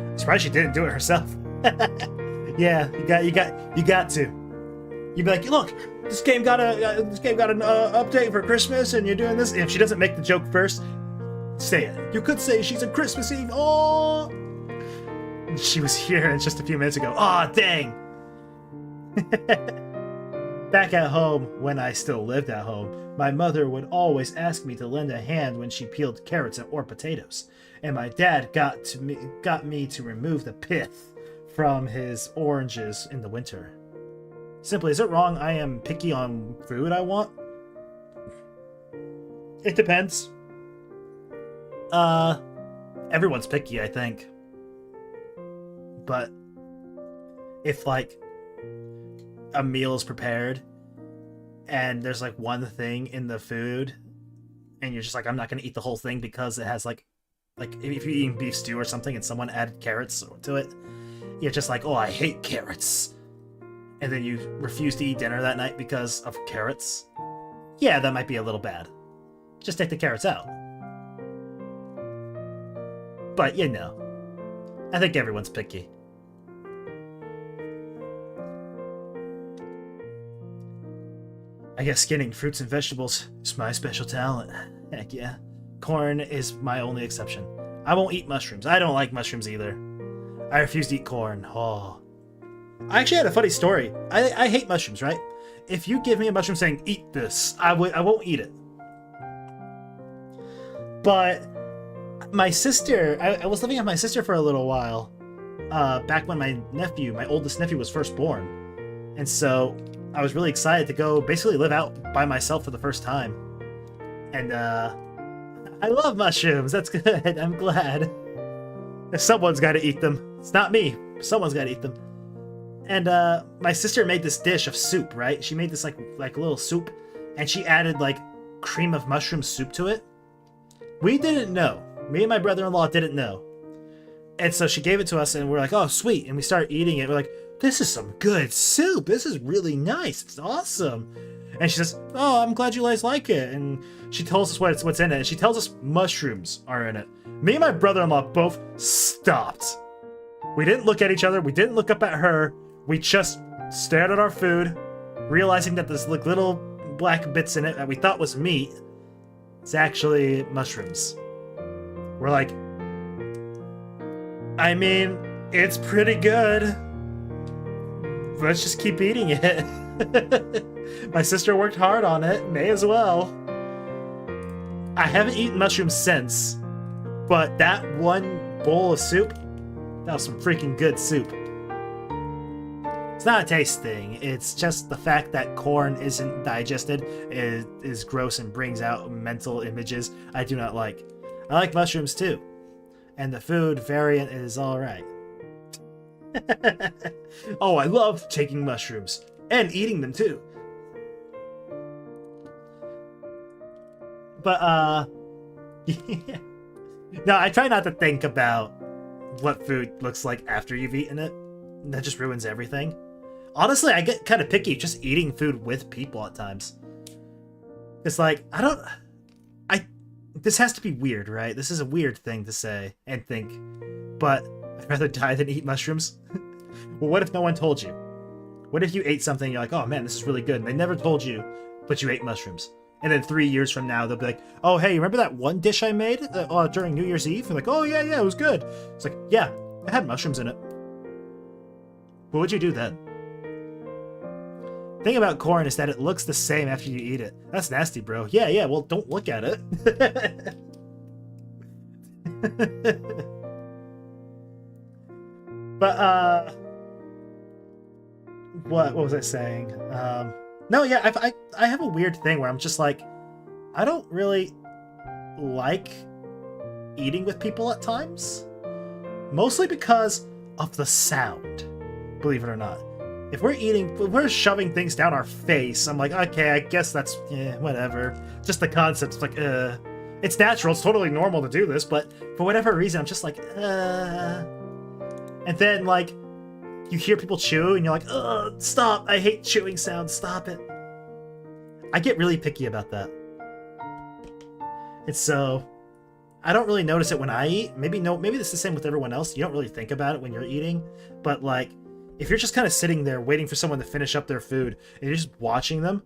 I'm surprised she didn't do it herself. Yeah, you got to. You'd be like, look, this game got an update for Christmas, and you're doing this. If she doesn't make the joke first, say it. You could say she's a Christmas Eve. Oh, she was here just a few minutes ago. Aw, dang. Back at home, when I still lived at home, my mother would always ask me to lend a hand when she peeled carrots or potatoes, and my dad got me to remove the pith from his oranges in the winter. Simply, is it wrong I am picky on food I want? It depends. Everyone's picky, I think. But if, like, a meal is prepared and there's, like, one thing in the food and you're just like, I'm not gonna eat the whole thing because it has, like if you're eating beef stew or something and someone added carrots to it, you're just like, oh, I hate carrots. And then you refuse to eat dinner that night because of carrots. Yeah, that might be a little bad. Just take the carrots out. But, you know, I think everyone's picky. I guess skinning fruits and vegetables is my special talent. Heck yeah. Corn is my only exception. I won't eat mushrooms. I don't like mushrooms either. I refuse to eat corn. Oh. I actually had a funny story. I hate mushrooms, right? if you give me a mushroom saying, eat this, I won't eat it. But my sister, I was living with my sister for a little while, back when my oldest nephew was first born. And so I was really excited to go basically live out by myself for the first time. And I love mushrooms. That's good. I'm glad. Someone's got to eat them. It's not me. Someone's got to eat them. And my sister made this dish of soup, right? She made this like little soup, and she added like cream of mushroom soup to it. We didn't know. Me and my brother-in-law didn't know. And so she gave it to us, and we're like, oh, sweet. And we started eating it. We're like, this is some good soup. This is really nice. It's awesome. And she says, oh, I'm glad you guys like it. And she tells us what's in it. And she tells us mushrooms are in it. Me and my brother-in-law both stopped. We didn't look at each other. We didn't look up at her. We just stared at our food, realizing that there's like little black bits in it that we thought was meat. It's actually mushrooms. We're like, I mean, it's pretty good. Let's just keep eating it. My sister worked hard on it. May as well. I haven't eaten mushrooms since, but that one bowl of soup, that was some freaking good soup. It's not a taste thing. It's just the fact that corn isn't digested is gross and brings out mental images I do not like. I like mushrooms too. And the food variant is alright. Oh, I love taking mushrooms. And eating them too. But, yeah. No, I try not to think about what food looks like after you've eaten it. That just ruins everything. Honestly, I get kind of picky just eating food with people at times. It's like, this has to be weird, right? This is a weird thing to say and think, but I'd rather die than eat mushrooms. Well, what if no one told you? What if you ate something and you're like, oh man, this is really good, and they never told you, but you ate mushrooms? And then 3 years from now, they'll be like, oh, hey, remember that one dish I made during New Year's Eve? You're like, oh, yeah, it was good. It's like, yeah, it had mushrooms in it. What would you do then? The thing about corn is that it looks the same after you eat it. That's nasty, bro. Yeah, well, don't look at it. But, what was I saying? No, yeah, I have a weird thing where I'm just like, I don't really like eating with people at times. Mostly because of the sound, believe it or not. If we're shoving things down our face, I'm like, okay, I guess that's, whatever. Just the concept, it's like, it's natural, it's totally normal to do this, but for whatever reason, I'm just like, And then, like, you hear people chew, and you're like, ugh, stop, I hate chewing sounds, stop it. I get really picky about that. And so, I don't really notice it when I eat. Maybe this is the same with everyone else. You don't really think about it when you're eating, but, like, if you're just kind of sitting there waiting for someone to finish up their food, and you're just watching them,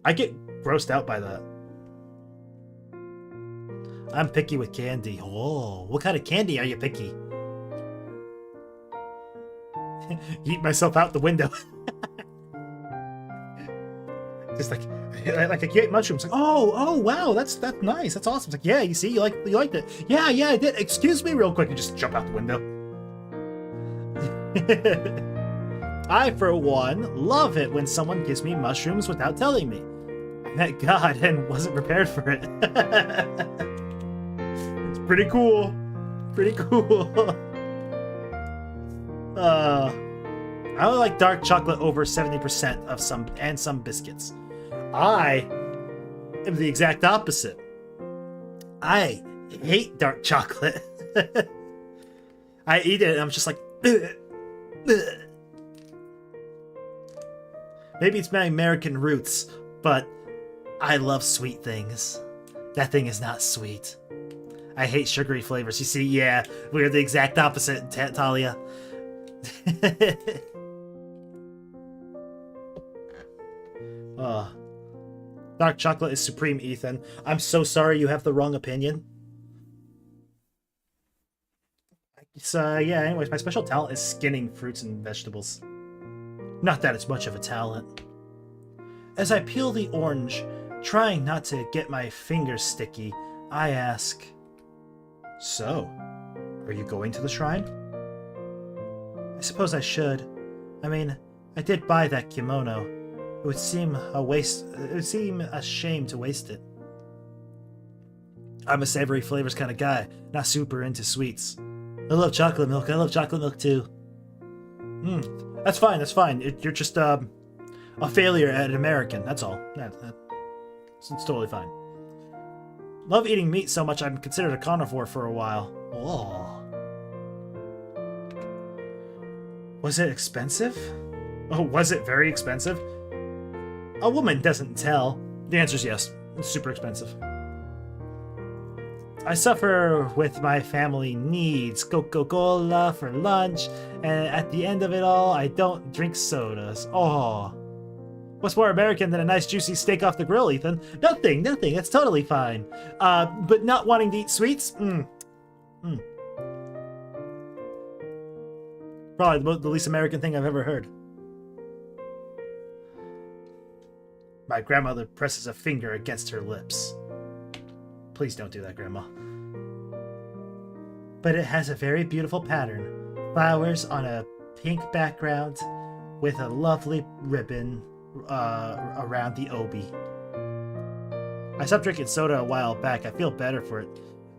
I get grossed out by that. I'm picky with candy. Oh, what kind of candy are you picky? Eat myself out the window. Just like you ate mushrooms. Like, oh, wow, that's nice. That's awesome. It's like, yeah, you see, you liked it. Yeah, I did. Excuse me, real quick. You just jump out the window. I, for one, love it when someone gives me mushrooms without telling me. Thank God, and wasn't prepared for it. It's pretty cool. Pretty cool. I only like dark chocolate over 70% of some biscuits. I am the exact opposite. I hate dark chocolate. I eat it and I'm just like, ugh, ugh. Maybe it's my American roots, but I love sweet things. That thing is not sweet. I hate sugary flavors. You see, yeah, we're the exact opposite, Talia. Dark chocolate is supreme, Ethan. I'm so sorry you have the wrong opinion. So, yeah, anyways, my special talent is skinning fruits and vegetables. Not that it's much of a talent. As I peel the orange, trying not to get my fingers sticky, I ask, "So, are you going to the shrine?" I suppose I should. I mean, I did buy that kimono. It would seem a shame to waste it. I'm a savory flavors kind of guy, not super into sweets. I love chocolate milk. I love chocolate milk too. That's fine. That's fine. You're just a failure at an American. That's all. It's totally fine. Love eating meat so much I'm considered a carnivore for a while. Oh. Was it expensive? Oh, was it very expensive? A woman doesn't tell. The answer is yes. It's super expensive. I suffer with my family needs. Coca-Cola for lunch, and at the end of it all, I don't drink sodas. Oh. What's more American than a nice juicy steak off the grill, Ethan? Nothing. That's totally fine. But not wanting to eat sweets? Probably the least American thing I've ever heard. My grandmother presses a finger against her lips. Please don't do that, Grandma. But it has a very beautiful pattern. Flowers on a pink background with a lovely ribbon around the obi. I stopped drinking soda a while back. I feel better for it.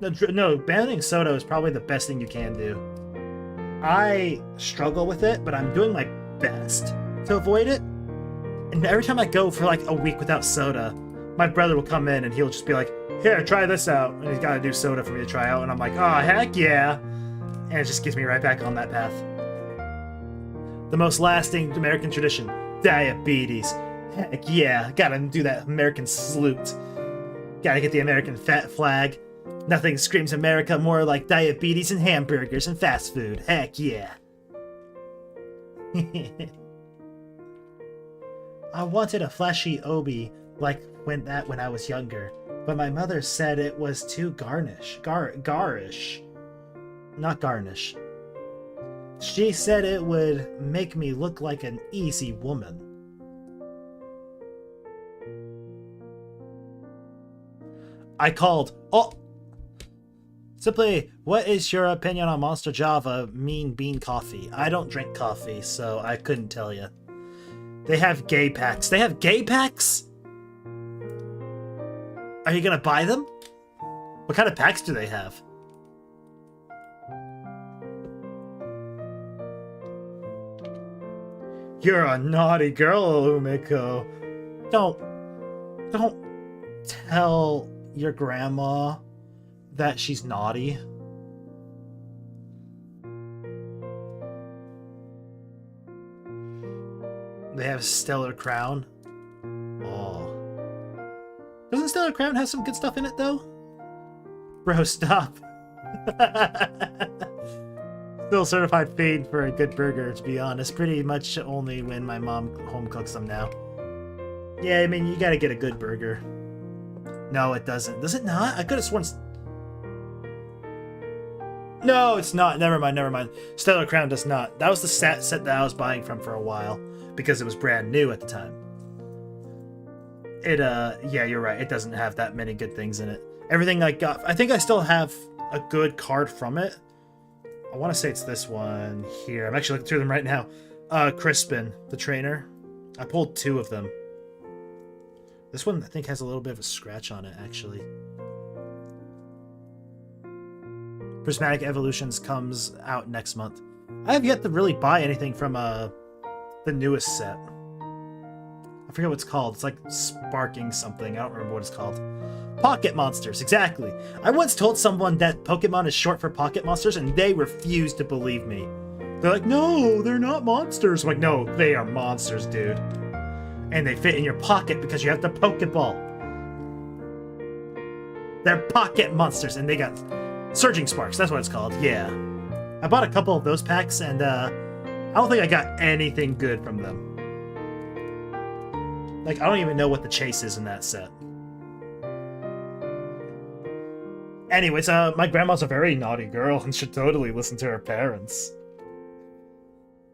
No, banning soda is probably the best thing you can do. I struggle with it, but I'm doing my best to avoid it. And every time I go for like a week without soda, my brother will come in and he'll just be like, "Here, try this out." And he's got to do soda for me to try out. And I'm like, "Oh, heck yeah." And it just gets me right back on that path. The most lasting American tradition, diabetes. Heck yeah, gotta do that American salute. Gotta get the American fat flag. Nothing screams America more like diabetes and hamburgers and fast food. Heck yeah. I wanted a flashy obi like when I was younger, but my mother said it was too garish. Not garnish. She said it would make me look like an easy woman. I called. Oh! Simply, what is your opinion on Monster Java Mean Bean Coffee? I don't drink coffee, so I couldn't tell you. They have gay packs. They have gay packs? Are you gonna buy them? What kind of packs do they have? You're a naughty girl, Umiko. Don't tell your grandma that she's naughty. They have Stellar Crown. Oh. Doesn't Stellar Crown have some good stuff in it, though? Bro, stop. Still certified fiend for a good burger, to be honest. Pretty much only when my mom home cooks them now. Yeah, I mean, you gotta get a good burger. No, it doesn't. Does it not? I could have sworn... No, it's not. Never mind. Stellar Crown does not. That was the set that I was buying from for a while, because it was brand new at the time. Yeah, you're right. It doesn't have that many good things in it. Everything I got... I think I still have a good card from it. I want to say it's this one here. I'm actually looking through them right now. Crispin, the trainer. I pulled 2 of them. This one, I think, has a little bit of a scratch on it, actually. Prismatic Evolutions comes out next month. I have yet to really buy anything from the newest set. I forget what it's called. It's like Sparking something. I don't remember what it's called. Pocket Monsters, exactly. I once told someone that Pokemon is short for Pocket Monsters, and they refused to believe me. They're like, "No, they're not monsters." I'm like, "No, they are monsters, dude. And they fit in your pocket because you have the Pokeball. They're Pocket Monsters, and they got Surging Sparks. That's what it's called. Yeah. I bought a couple of those packs, and I don't think I got anything good from them. Like, I don't even know what the chase is in that set. Anyways, my grandma's a very naughty girl and should totally listen to her parents.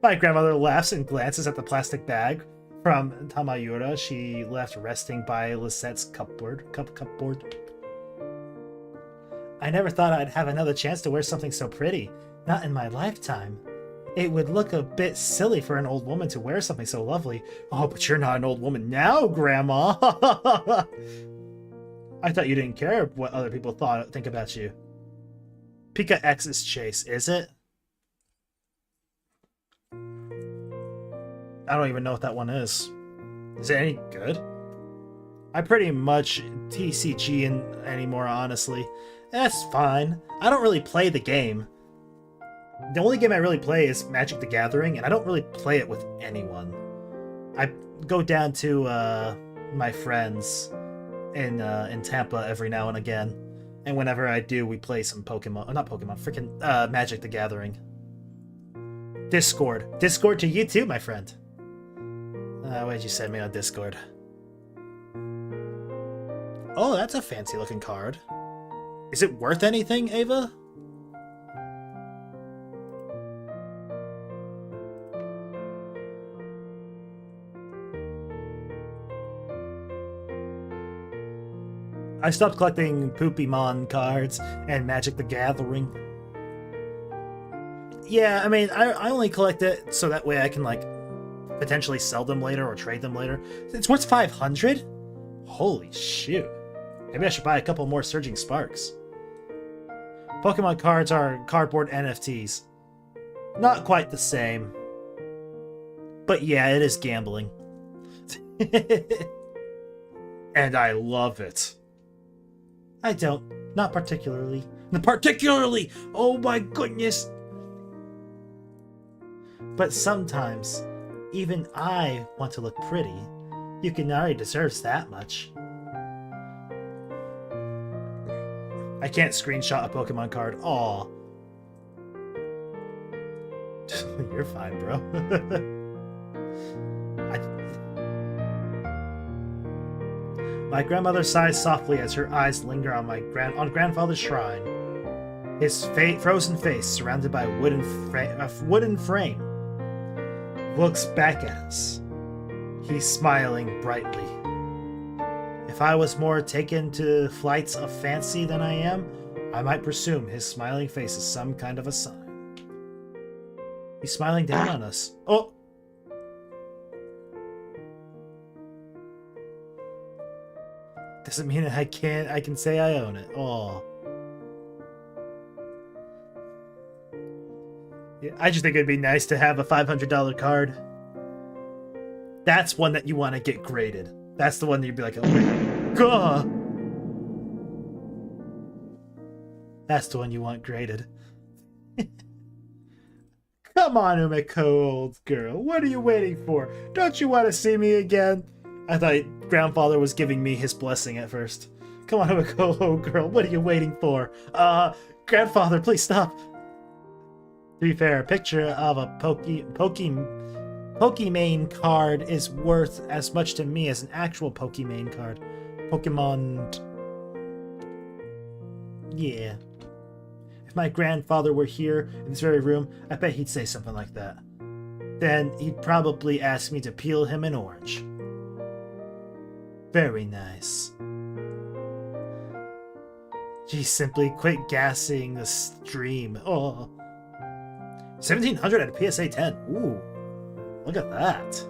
My grandmother laughs and glances at the plastic bag From Tamayura, she left resting by Lisette's cupboard. I never thought I'd have another chance to wear something so pretty. Not in my lifetime. It would look a bit silly for an old woman to wear something so lovely. Oh, but you're not an old woman now, Grandma! I thought you didn't care what other people think about you. Pika X's chase, is it? I don't even know what that one is. Is it any good? I pretty much TCG anymore, honestly. That's fine. I don't really play the game. The only game I really play is Magic the Gathering, and I don't really play it with anyone. I go down to my friends in Tampa every now and again, and whenever I do, we play some Pokemon. Not Pokemon, freaking Magic the Gathering. Discord. Discord to you too, my friend. Why'd you send me on Discord? Oh, that's a fancy looking card. Is it worth anything, Ava? I stopped collecting Poopymon cards and Magic the Gathering. Yeah, I mean, I only collect it so that way I can, like, potentially sell them later or trade them later. It's worth 500? Holy shoot. Maybe I should buy a couple more Surging Sparks. Pokemon cards are cardboard NFTs. Not quite the same. But yeah, it is gambling. And I love it. I don't. Not particularly. Particularly! Oh my goodness! But sometimes, even I want to look pretty. Yukinari deserves that much. I can't screenshot a Pokemon card. Aw. You're fine, bro. My grandmother sighs softly as her eyes linger on grandfather's shrine. His frozen face, surrounded by a wooden frame, looks back at us. He's smiling brightly. If I was more taken to flights of fancy than I am, I might presume his smiling face is some kind of a sign. He's smiling down on us. Oh! Doesn't mean I can say I own it. Oh. Yeah, I just think it'd be nice to have a $500 card. That's one that you want to get graded. That's the one that you'd be like, oh, God. That's the one you want graded. Come on, Umiko, old girl. What are you waiting for? Don't you want to see me again? I thought grandfather was giving me his blessing at first. Come on, Umiko, old girl. What are you waiting for? Grandfather, please stop. To be fair, a picture of a Pokimane card is worth as much to me as an actual Pokimane card. Pokemon... Yeah. If my grandfather were here in this very room, I bet he'd say something like that. Then he'd probably ask me to peel him an orange. Very nice. Geez, simply quit gassing the stream. Oh. 1700 at a PSA 10. Ooh. Look at that.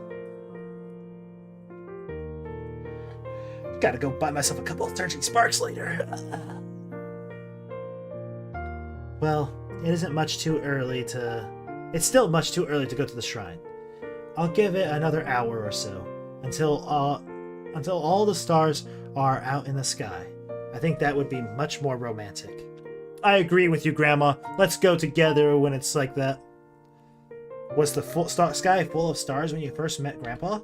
Gotta go buy myself a couple of Surging Sparks later. Well, it isn't much too early to... It's still much too early to go to the shrine. I'll give it another hour or so, until all the stars are out in the sky. I think that would be much more romantic. I agree with you, Grandma. Let's go together when it's like that. Was the sky full of stars when you first met Grandpa?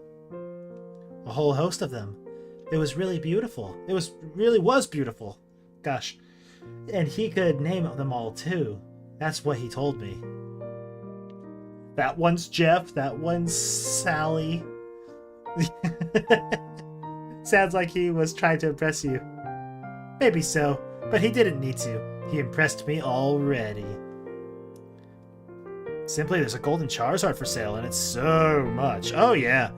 A whole host of them. It was really beautiful. It really was beautiful. Gosh. And he could name them all too. That's what he told me. That one's Jeff, that one's Sally. Sounds like he was trying to impress you. Maybe so, but he didn't need to. He impressed me already. Simply, there's a golden Charizard for sale, and it's so much. Oh, yeah.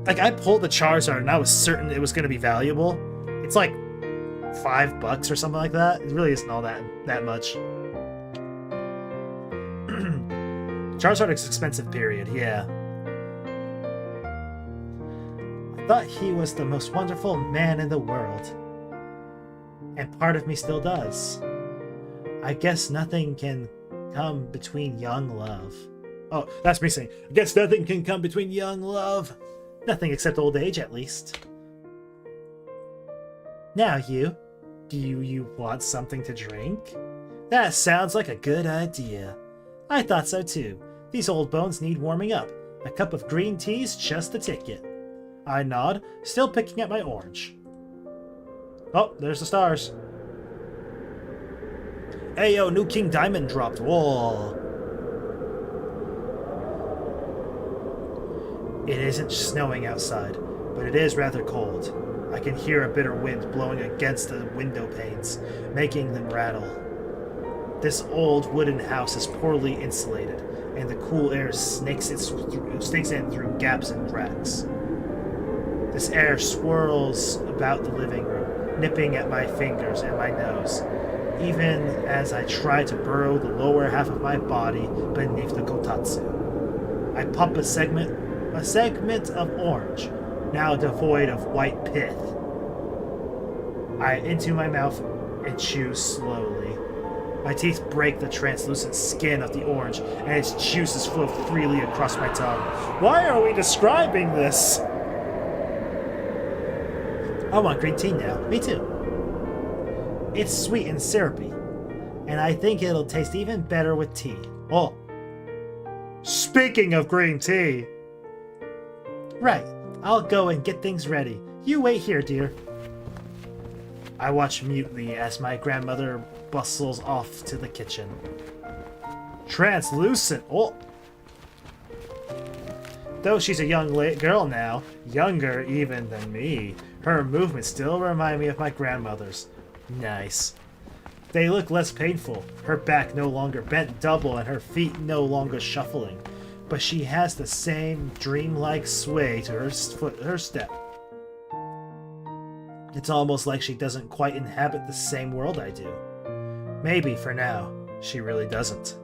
Like, I pulled the Charizard and I was certain it was going to be valuable. It's like $5 or something like that. It really isn't all that much. Charizard is expensive, period, yeah. I thought he was the most wonderful man in the world. And part of me still does. I guess nothing can come between young love. Oh, that's me saying, I guess nothing can come between young love. Nothing except old age, at least. Now, do you want something to drink? That sounds like a good idea. I thought so too. These old bones need warming up. A cup of green tea's just the ticket. I nod, still picking at my orange. Oh, there's the stars. Ayo, new King Diamond dropped. Whoa. It isn't snowing outside, but it is rather cold. I can hear a bitter wind blowing against the window panes, making them rattle. This old wooden house is poorly insulated, and the cool air snakes in through gaps and cracks. This air swirls about the living room, nipping at my fingers and my nose, even as I try to burrow the lower half of my body beneath the kotatsu. I pump a segment of orange, now devoid of white pith, into my mouth and chew slowly. My teeth break the translucent skin of the orange, and its juices flow freely across my tongue. Why are we describing this? I want green tea now. Me too. It's sweet and syrupy, and I think it'll taste even better with tea. Oh, speaking of green tea. Right, I'll go and get things ready. You wait here, dear. I watch mutely as my grandmother bustles off to the kitchen. Translucent. Oh. Though she's a young girl now, younger even than me, her movements still remind me of my grandmother's. Nice. They look less painful, her back no longer bent double and her feet no longer shuffling, but she has the same dreamlike sway to her step. It's almost like she doesn't quite inhabit the same world I do. Maybe, for now, she really doesn't.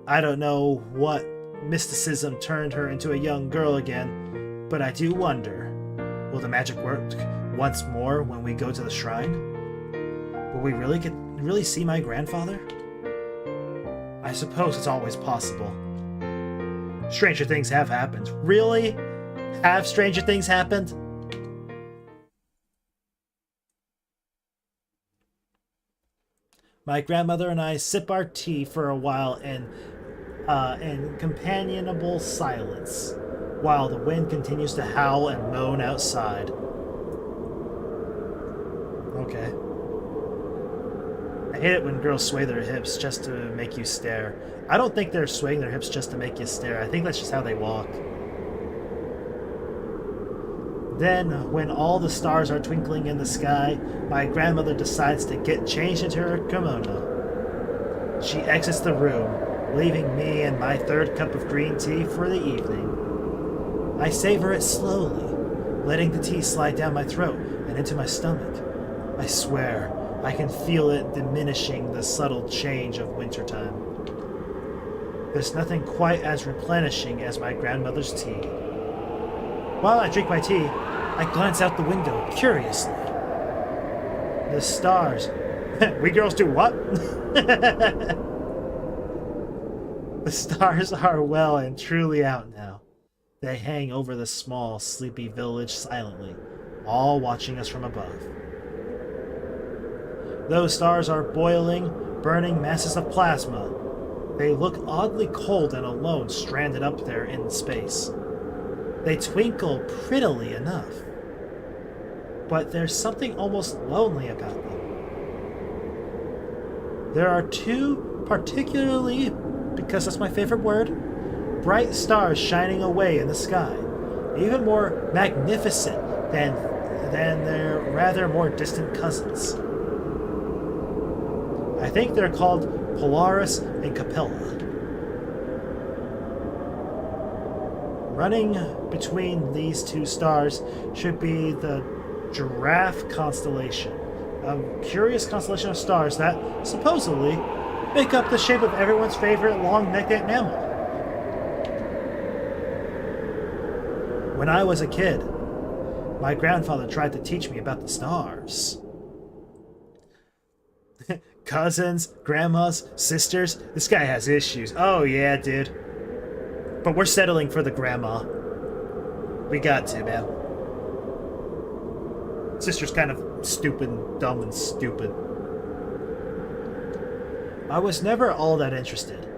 I don't know what mysticism turned her into a young girl again, but I do wonder, will the magic work once more when we go to the shrine? Will we really see my grandfather? I suppose it's always possible. Stranger things have happened. Really? Have stranger things happened? My grandmother and I sip our tea for a while in companionable silence, while the wind continues to howl and moan outside. Okay. I hate it when girls sway their hips just to make you stare. I don't think they're swaying their hips just to make you stare. I think that's just how they walk. Then, when all the stars are twinkling in the sky, my grandmother decides to get changed into her kimono. She exits the room, leaving me and my third cup of green tea for the evening. I savor it slowly, letting the tea slide down my throat and into my stomach. I swear, I can feel it diminishing the subtle change of wintertime. There's nothing quite as replenishing as my grandmother's tea. While I drink my tea, I glance out the window curiously. The stars. We girls do what? The stars are well and truly out now. They hang over the small, sleepy village silently, all watching us from above. Those stars are boiling, burning masses of plasma. They look oddly cold and alone, stranded up there in space. They twinkle prettily enough, but there's something almost lonely about them. There are two particularly, because that's my favorite word, bright stars shining away in the sky, even more magnificent than their rather more distant cousins. I think they're called Polaris and Capella. Running between these two stars should be the Giraffe constellation, a curious constellation of stars that, supposedly, make up the shape of everyone's favorite long-necked mammal. When I was a kid, my grandfather tried to teach me about the stars. Cousins, grandmas, sisters, this guy has issues. Oh yeah, dude. But we're settling for the grandma. We got to, man. Sister's kind of stupid and dumb and stupid. I was never all that interested,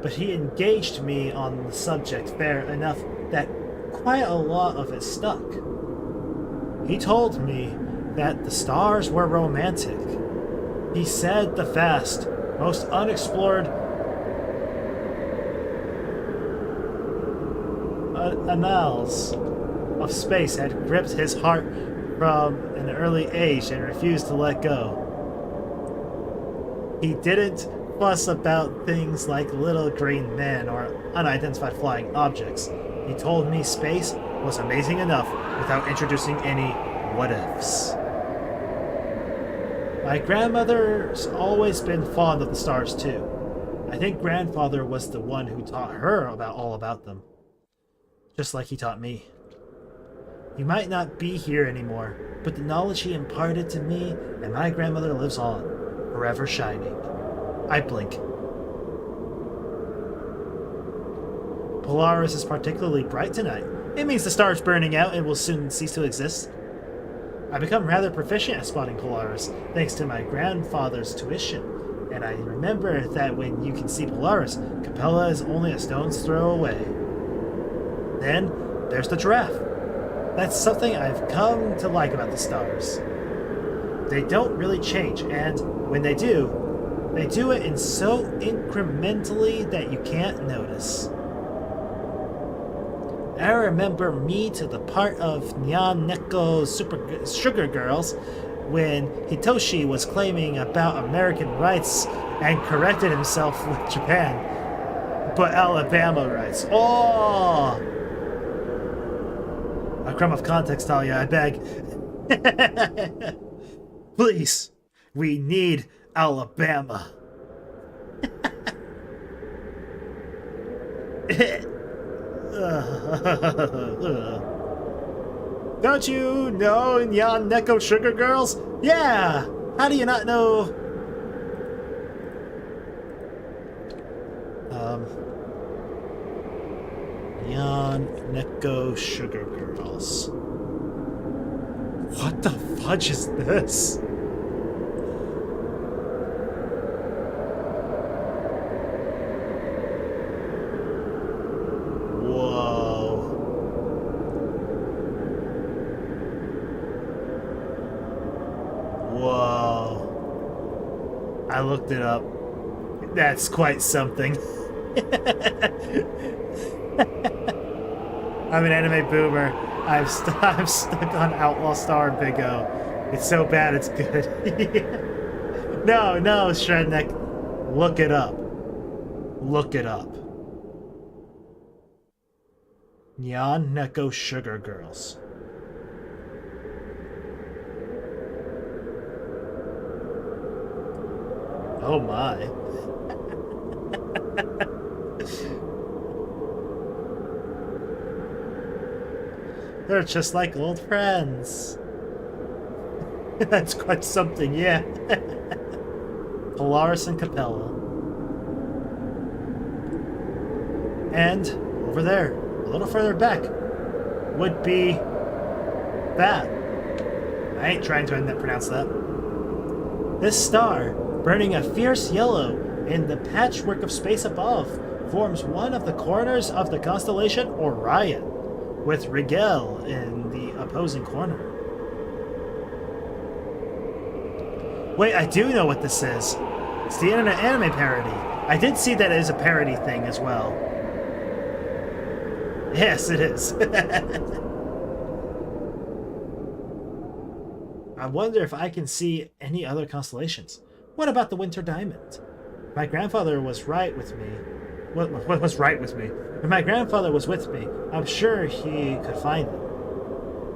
but he engaged me on the subject fair enough that quite a lot of it stuck. He told me that the stars were romantic. He said the vast, most unexplored annals of space had gripped his heart from an early age and refused to let go. He didn't fuss about things like little green men or unidentified flying objects. He told me space was amazing enough without introducing any what-ifs. My grandmother's always been fond of the stars too. I think grandfather was the one who taught her all about them. Just like he taught me. He might not be here anymore, but the knowledge he imparted to me and my grandmother lives on, forever shining. I blink. Polaris is particularly bright tonight. It means the star is burning out and will soon cease to exist. I've become rather proficient at spotting Polaris, thanks to my grandfather's tuition, and I remember that when you can see Polaris, Capella is only a stone's throw away. Then, there's the giraffe. That's something I've come to like about the stars. They don't really change, and when they do it in so incrementally that you can't notice. I remember me to the part of Nyan Neko Sugar Girls when Hitoshi was claiming about American rights and corrected himself with Japan, but Alabama rights. Oh! A crumb of context, Talia, I beg. Please, we need Alabama. Don't you know Nyan Neko Sugar Girls? Yeah! How do you not know? Nyan Neko Sugar Girls. What the fudge is this? Whoa. I looked it up. That's quite something. I'm an anime boomer. I'm stuck on Outlaw Star and Big O. It's so bad it's good. No, Shredneck. Look it up. Look it up. Nyan Neko Sugar Girls. Oh my. They're just like old friends. That's quite something, yeah. Polaris and Capella. And over there, a little further back, would be that. I ain't trying to pronounce that. This star, burning a fierce yellow in the patchwork of space above, forms one of the corners of the constellation Orion, with Rigel in the opposing corner. Wait, I do know what this is. It's the internet anime parody. I did see that as a parody thing as well. Yes, it is. I wonder if I can see any other constellations. What about the Winter Diamond? My grandfather was right with me. what's right with me. If my grandfather was with me, I'm sure he could find them.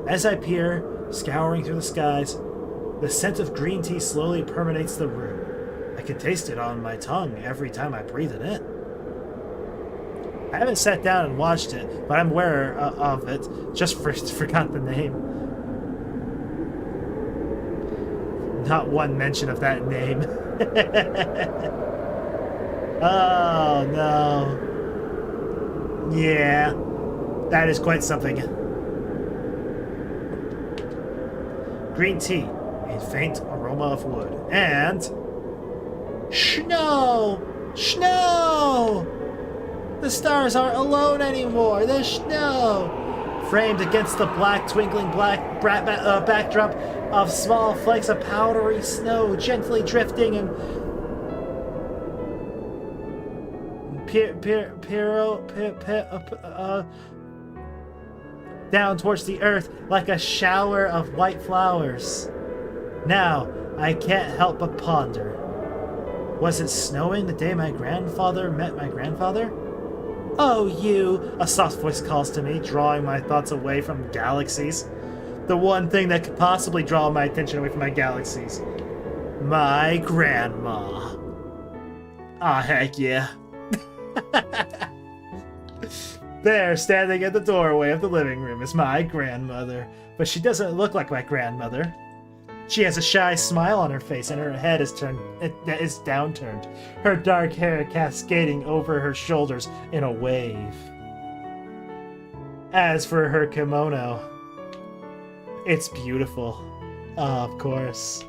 As I peer, scouring through the skies, the scent of green tea slowly permeates the room. I can taste it on my tongue every time I breathe it in. I haven't sat down and watched it, but I'm aware of it. Just forgot the name. Not one mention of that name. Oh, no. Yeah, that is quite something. Green tea, a faint aroma of wood, and... Snow! Snow! The stars aren't alone anymore. There's snow! Framed against the black, twinkling black backdrop of small flakes of powdery snow gently drifting and down towards the earth like a shower of white flowers. Now, I can't help but ponder. Was it snowing the day my grandfather met my grandfather? Oh, you! A soft voice calls to me, drawing my thoughts away from galaxies. The one thing that could possibly draw my attention away from my galaxies. My grandma. Ah, heck yeah. There, standing at the doorway of the living room, is my grandmother. But she doesn't look like my grandmother. She has a shy smile on her face, and her head is downturned, her dark hair cascading over her shoulders in a wave. As for her kimono, it's beautiful. Oh, of course.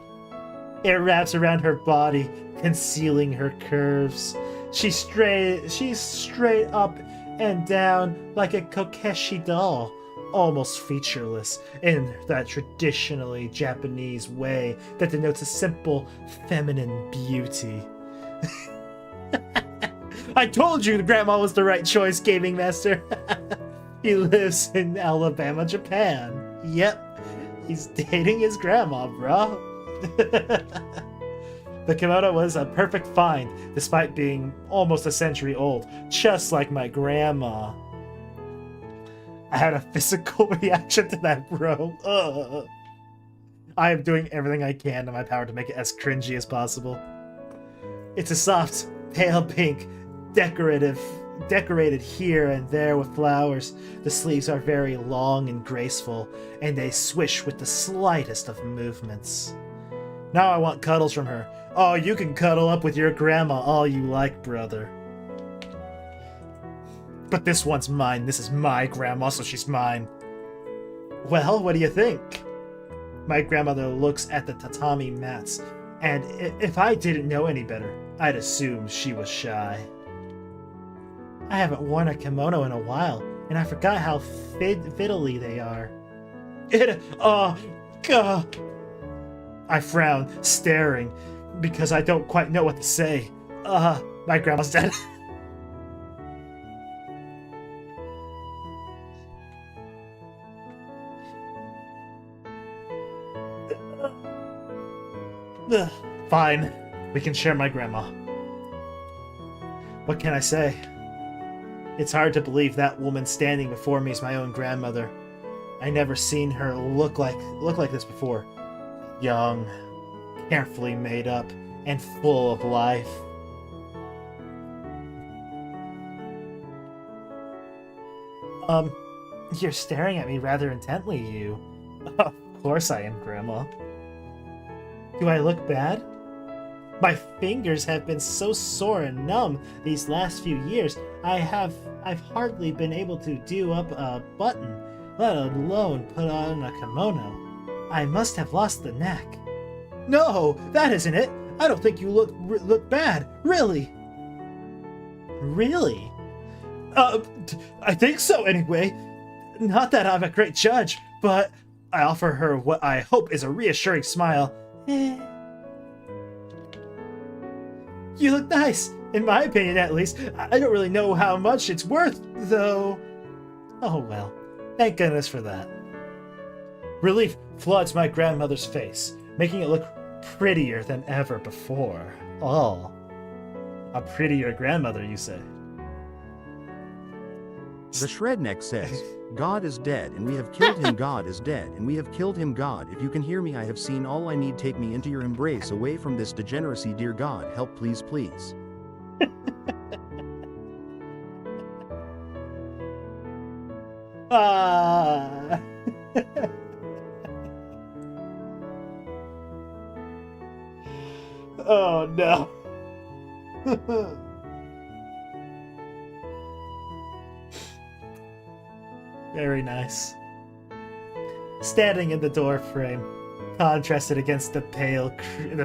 It wraps around her body, concealing her curves. She's straight up and down like a kokeshi doll, almost featureless in that traditionally Japanese way that denotes a simple feminine beauty. I told you the grandma was the right choice, Gaming Master. He lives in Alabama, Japan. Yep, he's dating his grandma, bro. The kimono was a perfect find, despite being almost a century old, just like my grandma. I had a physical reaction to that, bro. Ugh. I am doing everything I can in my power to make it as cringy as possible. It's a soft, pale pink, decorated here and there with flowers. The sleeves are very long and graceful, and they swish with the slightest of movements. Now I want cuddles from her. Oh, you can cuddle up with your grandma all you like, brother. But this one's mine. This is my grandma, so she's mine. Well, what do you think? My grandmother looks at the tatami mats, and if I didn't know any better, I'd assume she was shy. I haven't worn a kimono in a while, and I forgot how fiddly they are. I frown, staring, because I don't quite know what to say. My grandma's dead. Fine, we can share my grandma. What can I say? It's hard to believe that woman standing before me is my own grandmother. I never seen her look like this before. Young, carefully made up, and full of life. You're staring at me rather intently, you. Of course I am, Grandma. Do I look bad? My fingers have been so sore and numb these last few years, I've hardly been able to do up a button, let alone put on a kimono. I must have lost the knack. No, that isn't it. I don't think you look bad, really. Really? I think so anyway. Not that I'm a great judge, but I offer her what I hope is a reassuring smile. You look nice, in my opinion at least. I don't really know how much it's worth, though. Oh well, thank goodness for that. Relief floods my grandmother's face, making it look prettier than ever before. Oh, a prettier grandmother, you say? The Shredneck says, God is dead, and we have killed him. God is dead, and we have killed him. God, if you can hear me, I have seen all I need. Take me into your embrace, away from this degeneracy. Dear God, help, please, please. Ah. Oh no. Very nice. Standing in the door frame, contrasted against the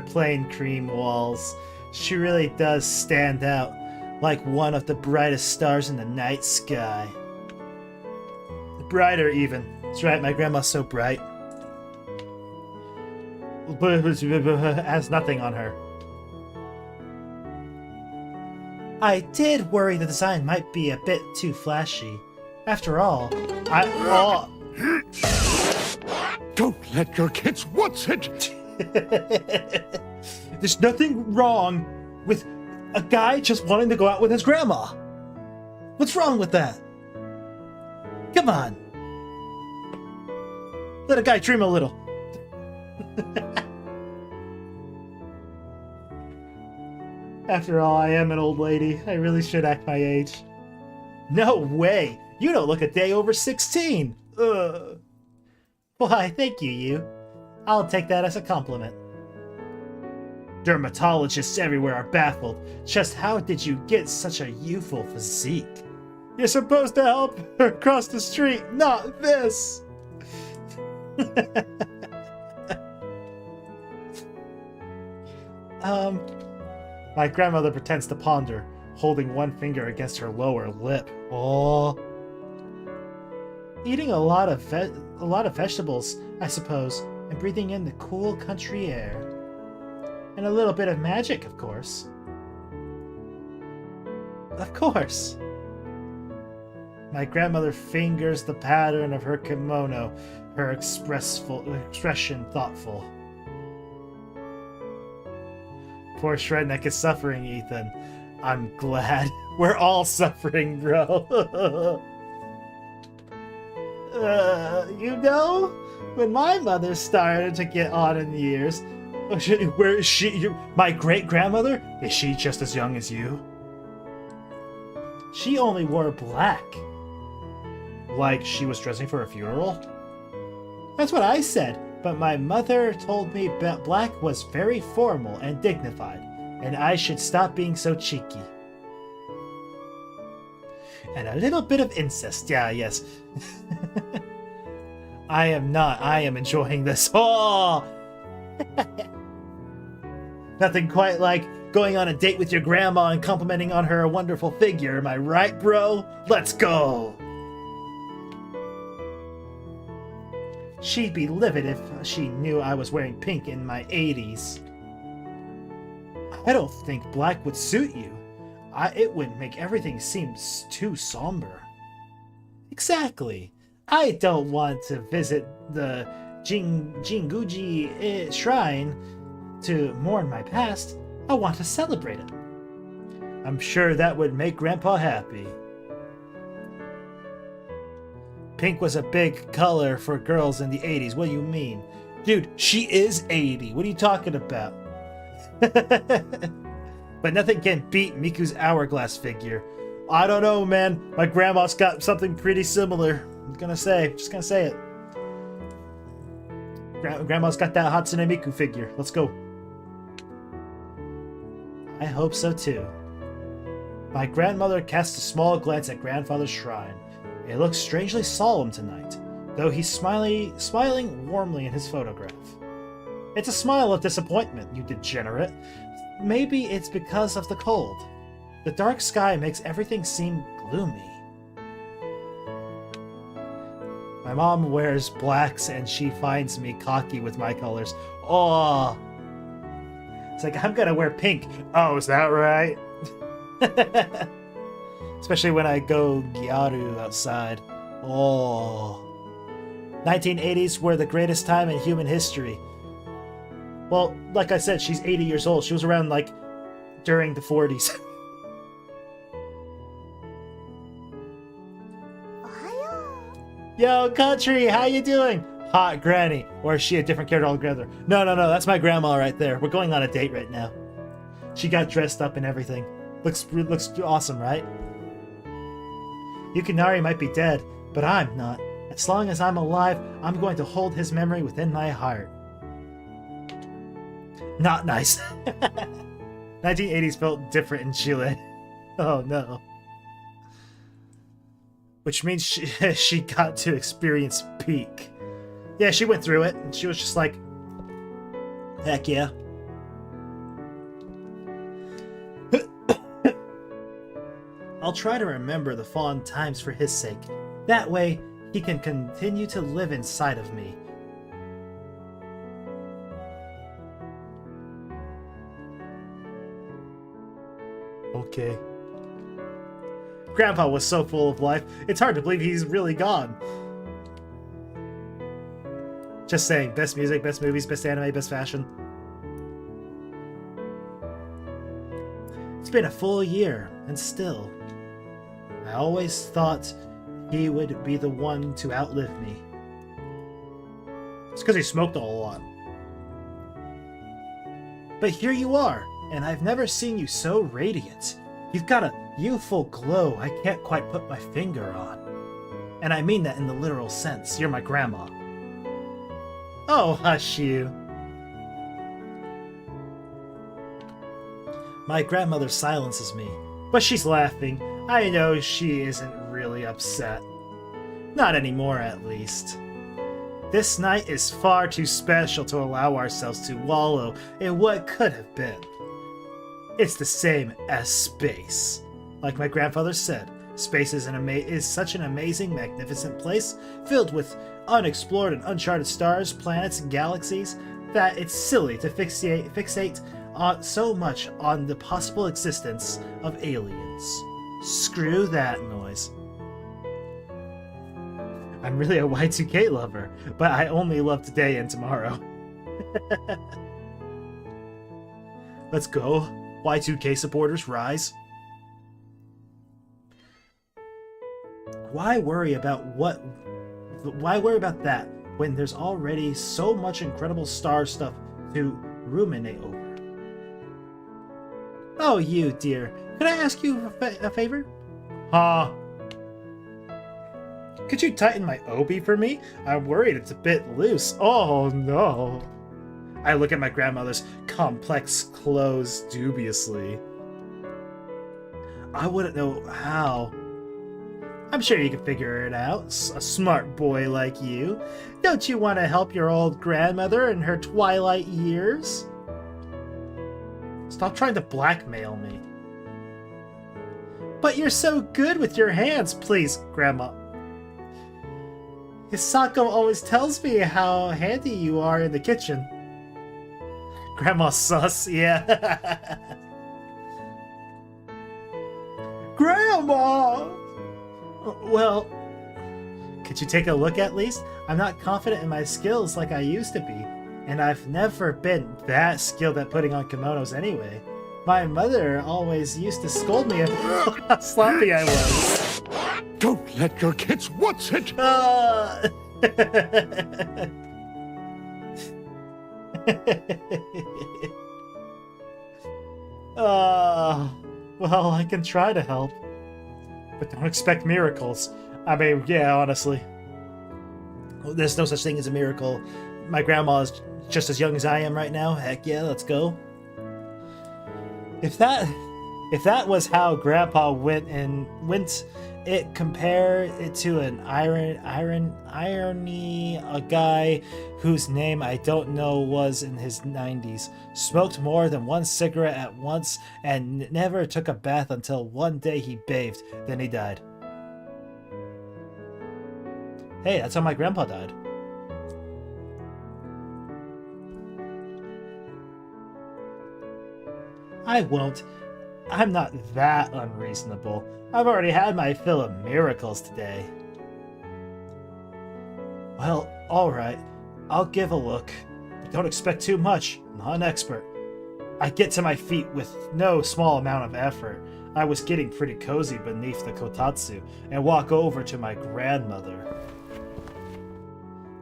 plain cream walls, she really does stand out like one of the brightest stars in the night sky. Brighter even. That's right, my grandma's so bright. Has nothing on her. I did worry the design might be a bit too flashy. After all, Don't let your kids watch it! There's nothing wrong with a guy just wanting to go out with his grandma. What's wrong with that? Come on. Let a guy dream a little. After all, I am an old lady. I really should act my age. No way! You don't look a day over 16! Ugh. Why, thank you. I'll take that as a compliment. Dermatologists everywhere are baffled. Just how did you get such a youthful physique? You're supposed to help her cross the street, not this! My grandmother pretends to ponder, holding one finger against her lower lip. Oh. Eating a lot of vegetables, I suppose, and breathing in the cool country air. And a little bit of magic, of course. Of course. My grandmother fingers the pattern of her kimono, her expression thoughtful. Poor Shredneck is suffering, Ethan. I'm glad. We're all suffering, bro. You know, when my mother started to get on in years, where is she? My great-grandmother? Is she just as young as you? She only wore black. Like she was dressing for a funeral? That's what I said, but my mother told me that black was very formal and dignified, and I should stop being so cheeky. And a little bit of incest, yes. I am not. I am enjoying this. Oh! Nothing quite like going on a date with your grandma and complimenting on her wonderful figure, am I right, bro? Let's go! She'd be livid if she knew I was wearing pink in my 80s. I don't think black would suit you. It would make everything seem too somber. Exactly. I don't want to visit the Jinguji shrine to mourn my past. I want to celebrate it. I'm sure that would make Grandpa happy. Pink was a big color for girls in the 80s. What do you mean? Dude, she is 80. What are you talking about? But nothing can beat Miku's hourglass figure. I don't know, man. My grandma's got something pretty similar. I'm just gonna say it. Grandma's got that Hatsune Miku figure. Let's go. I hope so too. My grandmother cast a small glance at grandfather's shrine. It looks strangely solemn tonight, though he's smiling warmly in his photograph. It's a smile of disappointment, you degenerate. Maybe it's because of the cold. The dark sky makes everything seem gloomy. My mom wears blacks and she finds me cocky with my colors. Oh! It's like, I'm gonna wear pink. Oh, is that right? Especially when I go gyaru outside. Oh. 1980s were the greatest time in human history. Well, like I said, she's 80 years old. She was around, like, during the 40s. Yo, country, how you doing? Hot granny. Or is she a different character altogether? No, that's my grandma right there. We're going on a date right now. She got dressed up and everything. Looks awesome, right? Yukinari might be dead, but I'm not. As long as I'm alive, I'm going to hold his memory within my heart. Not nice. 1980s felt different in Chile. Oh no. Which means she got to experience peak. Yeah, she went through it, and she was just like, heck yeah. I'll try to remember the fond times for his sake. That way, he can continue to live inside of me. Okay. Grandpa was so full of life, it's hard to believe he's really gone. Just saying, best music, best movies, best anime, best fashion. It's been a full year, and still, I always thought he would be the one to outlive me. It's because he smoked a whole lot. But here you are, and I've never seen you so radiant. You've got a youthful glow I can't quite put my finger on. And I mean that in the literal sense. You're my grandma. Oh, hush you. My grandmother silences me, but she's laughing. I know she isn't really upset. Not anymore, at least. This night is far too special to allow ourselves to wallow in what could have been. It's the same as space. Like my grandfather said, space is such an amazing, magnificent place, filled with unexplored and uncharted stars, planets, and galaxies, that it's silly to fixate on so much on the possible existence of aliens. Screw that noise. I'm really a Y2K lover, but I only love today and tomorrow. Let's go. Y2K supporters, rise. Why worry about that when there's already so much incredible star stuff to ruminate over? Oh, you dear. Could I ask you a favor? Huh? Could you tighten my obi for me? I'm worried it's a bit loose. Oh no. I look at my grandmother's complex clothes dubiously. I wouldn't know how. I'm sure you can figure it out, a smart boy like you. Don't you want to help your old grandmother in her twilight years? Stop trying to blackmail me. But you're so good with your hands, please, Grandma. Hisako always tells me how handy you are in the kitchen. Grandma sus, yeah. Grandma! Well, could you take a look at least? I'm not confident in my skills like I used to be, and I've never been that skilled at putting on kimonos anyway. My mother always used to scold me about how sloppy I was. Don't let your kids watch it! Well, I can try to help. But don't expect miracles. I mean, yeah, honestly. There's no such thing as a miracle. My grandma is just as young as I am right now. Heck yeah, let's go. If that was how Grandpa went, it compare it to an irony, a guy whose name I don't know was in his 90s, smoked more than one cigarette at once, and never took a bath until one day he bathed, then he died. Hey, that's how my grandpa died. I won't. I'm not that unreasonable. I've already had my fill of miracles today. Well, alright. I'll give a look. But don't expect too much. I'm not an expert. I get to my feet with no small amount of effort. I was getting pretty cozy beneath the kotatsu and walk over to my grandmother.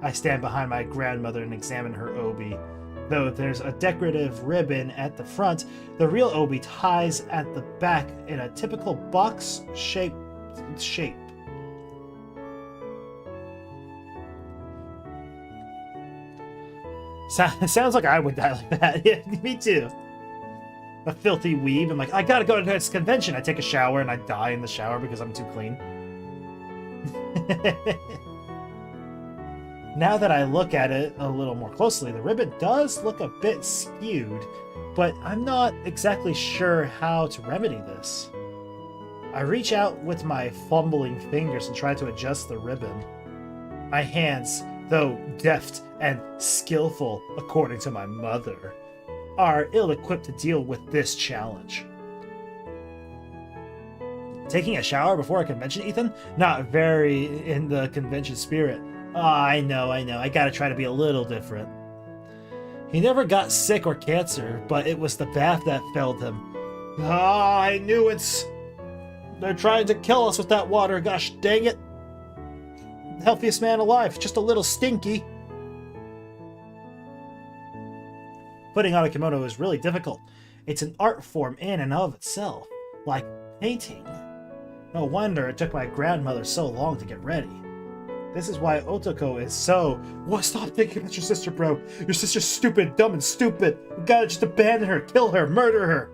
I stand behind my grandmother and examine her obi. Though there's a decorative ribbon at the front, the real obi ties at the back in a typical box-shaped shape. Sounds like I would die like that. Yeah, me too. A filthy weeb. I'm like, I gotta go to this convention. I take a shower and I die in the shower because I'm too clean. Now that I look at it a little more closely, the ribbon does look a bit skewed, but I'm not exactly sure how to remedy this. I reach out with my fumbling fingers and try to adjust the ribbon. My hands, though deft and skillful, according to my mother, are ill-equipped to deal with this challenge. Taking a shower before a convention, Ethan? Not very in the convention spirit. Oh, I know. I gotta try to be a little different. He never got sick or cancer, but it was the bath that failed him. Ah, I knew it! They're trying to kill us with that water, gosh dang it! Healthiest man alive, just a little stinky. Putting on a kimono is really difficult. It's an art form in and of itself, like painting. No wonder it took my grandmother so long to get ready. This is why Otoko is so... What? Stop thinking about your sister, bro. Your sister's stupid, dumb, and stupid. You gotta just abandon her, kill her, murder her.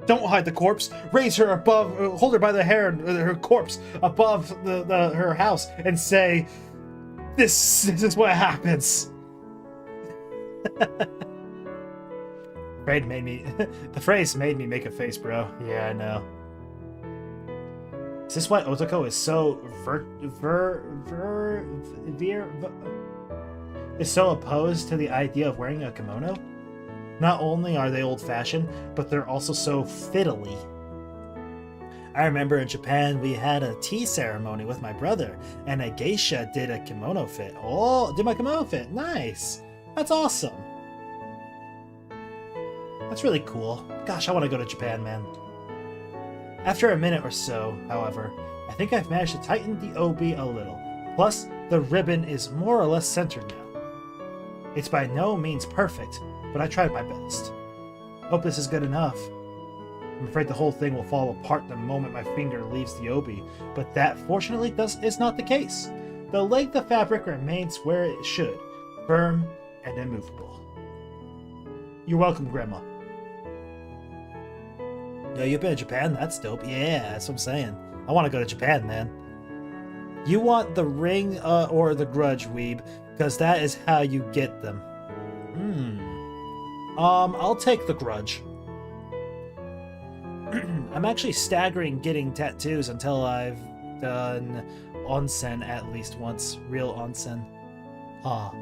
Don't hide the corpse. Raise her above, hold her by the hair, her corpse above her house, and say, "This is what happens." The phrase made me make a face, bro. Yeah, I know. Is this why Otoko is so opposed to the idea of wearing a kimono? Not only are they old-fashioned, but they're also so fiddly. I remember in Japan we had a tea ceremony with my brother, and a geisha did a kimono fit. Oh, did my kimono fit? Nice! That's awesome! That's really cool. Gosh, I want to go to Japan, man. After a minute or so, however, I think I've managed to tighten the obi a little. Plus, the ribbon is more or less centered now. It's by no means perfect, but I tried my best. Hope this is good enough. I'm afraid the whole thing will fall apart the moment my finger leaves the obi, but that fortunately is not the case. The length of fabric remains where it should, firm and immovable. You're welcome, Grandma. Yo, you've been to Japan? That's dope. Yeah, that's what I'm saying. I want to go to Japan, man. You want the ring or the grudge, Weeb, because that is how you get them. I'll take the grudge. I'm actually staggering getting tattoos until I've done onsen at least once. Real onsen. Ah.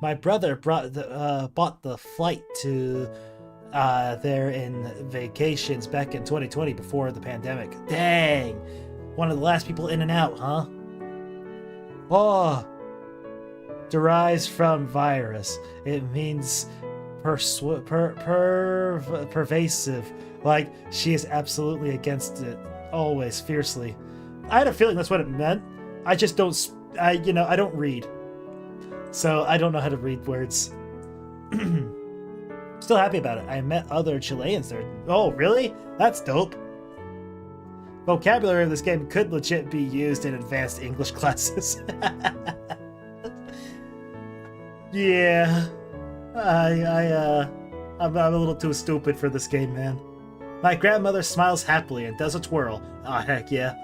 My brother bought the flight to there in vacations back in 2020 before the pandemic. Dang! One of the last people in and out, huh? Oh! Derives from virus. It means pervasive. Like, she is absolutely against it. Always, fiercely. I had a feeling that's what it meant. I just don't... I don't read. So I don't know how to read words. Still happy about it. I met other Chileans there. Oh, really? That's dope. Vocabulary of this game could legit be used in advanced English classes. Yeah. I'm a little too stupid for this game, man. My grandmother smiles happily and does a twirl. Aw, heck yeah.